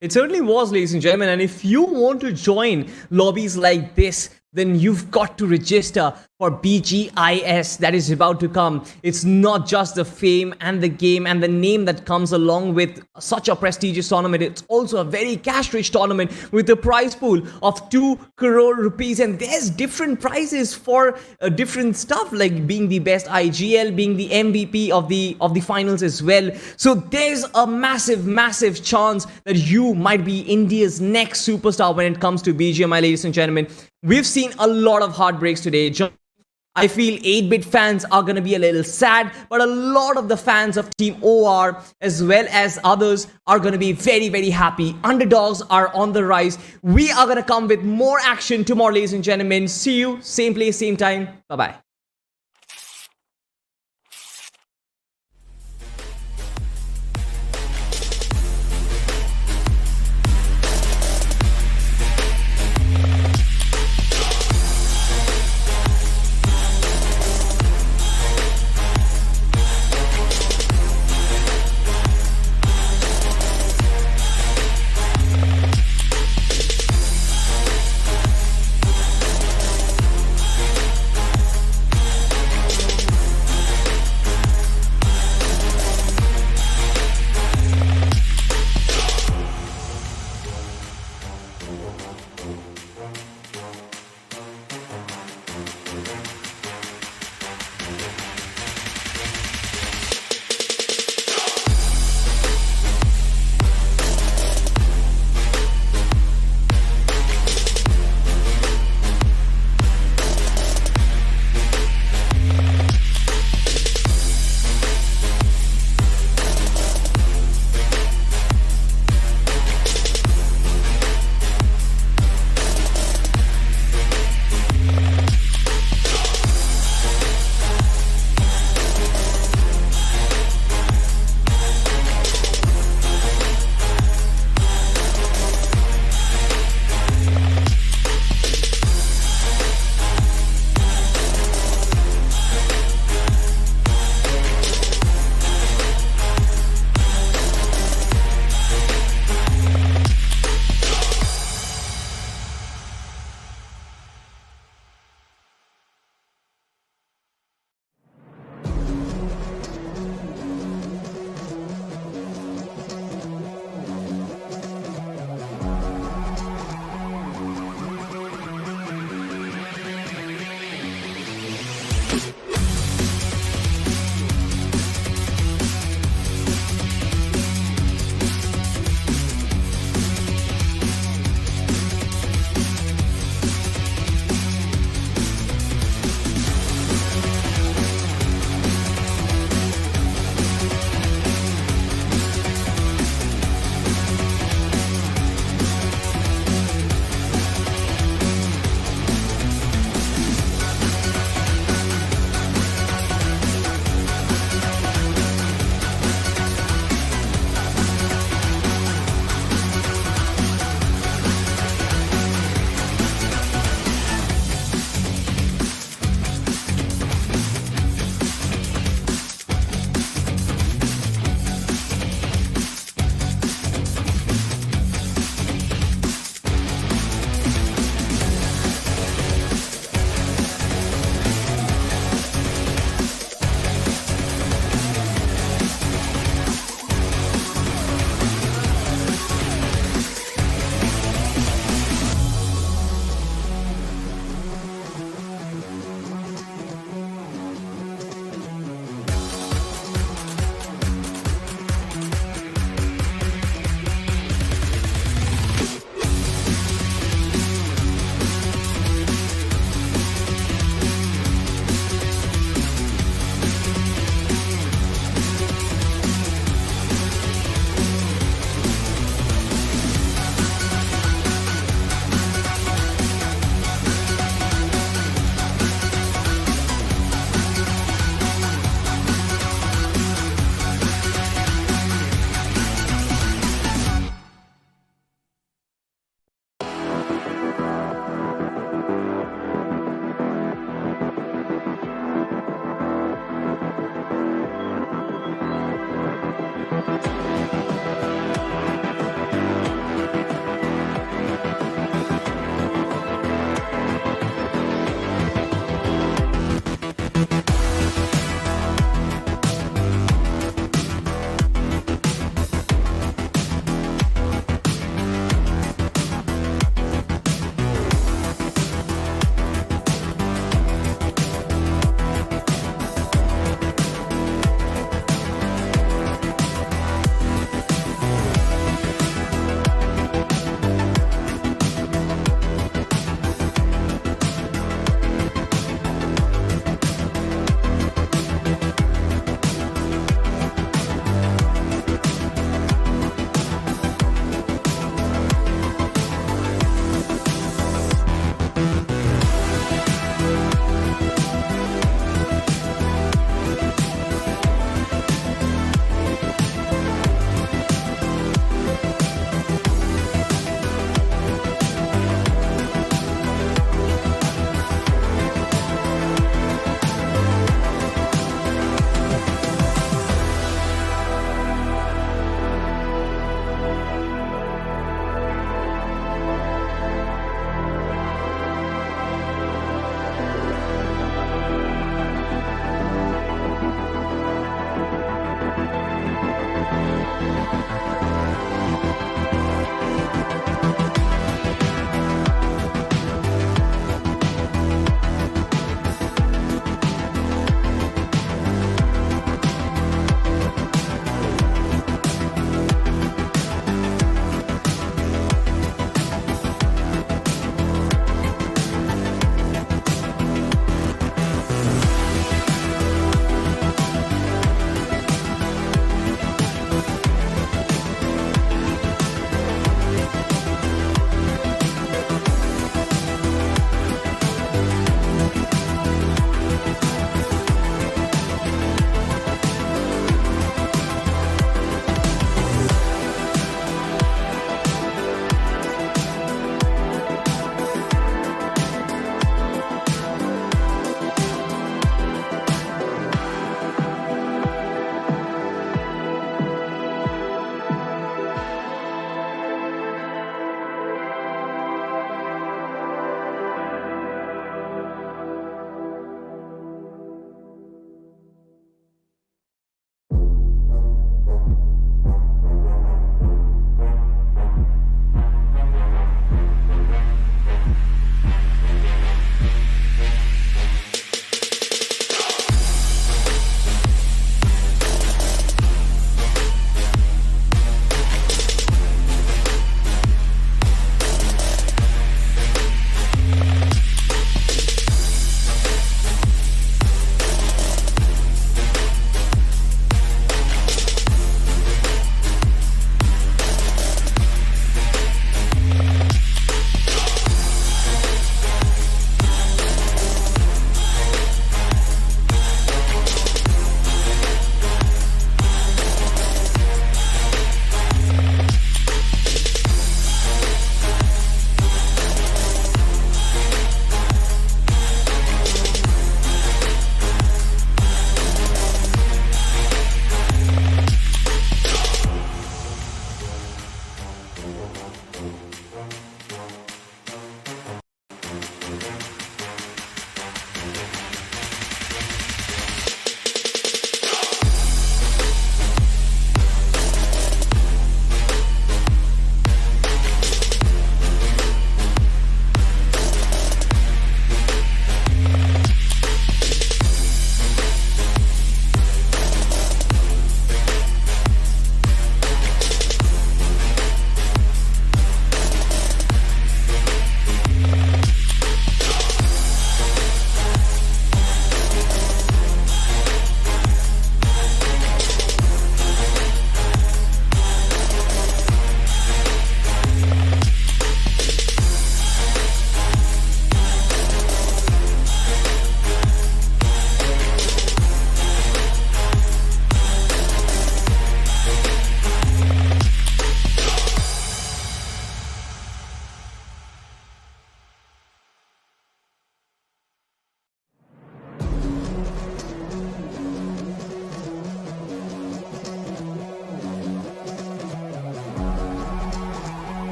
It certainly was, ladies and gentlemen, and if you want to join lobbies like this, then you've got to register for BGIS that is about to come. It's not just the fame and the game and the name that comes along with such a prestigious tournament. It's also a very cash-rich tournament with a prize pool of 2 crore rupees, and there's different prizes for different stuff, like being the best IGL, being the MVP of the finals as well. So there's a massive chance that you might be India's next superstar when it comes to BGMI, ladies and gentlemen. We've seen a lot of heartbreaks today. I feel 8-bit fans are going to be a little sad, but a lot of the fans of Team OR as well as others are going to be very happy. Underdogs are on the rise. We are going to come with more action tomorrow, ladies and gentlemen. See you, same place, same time. Bye-bye.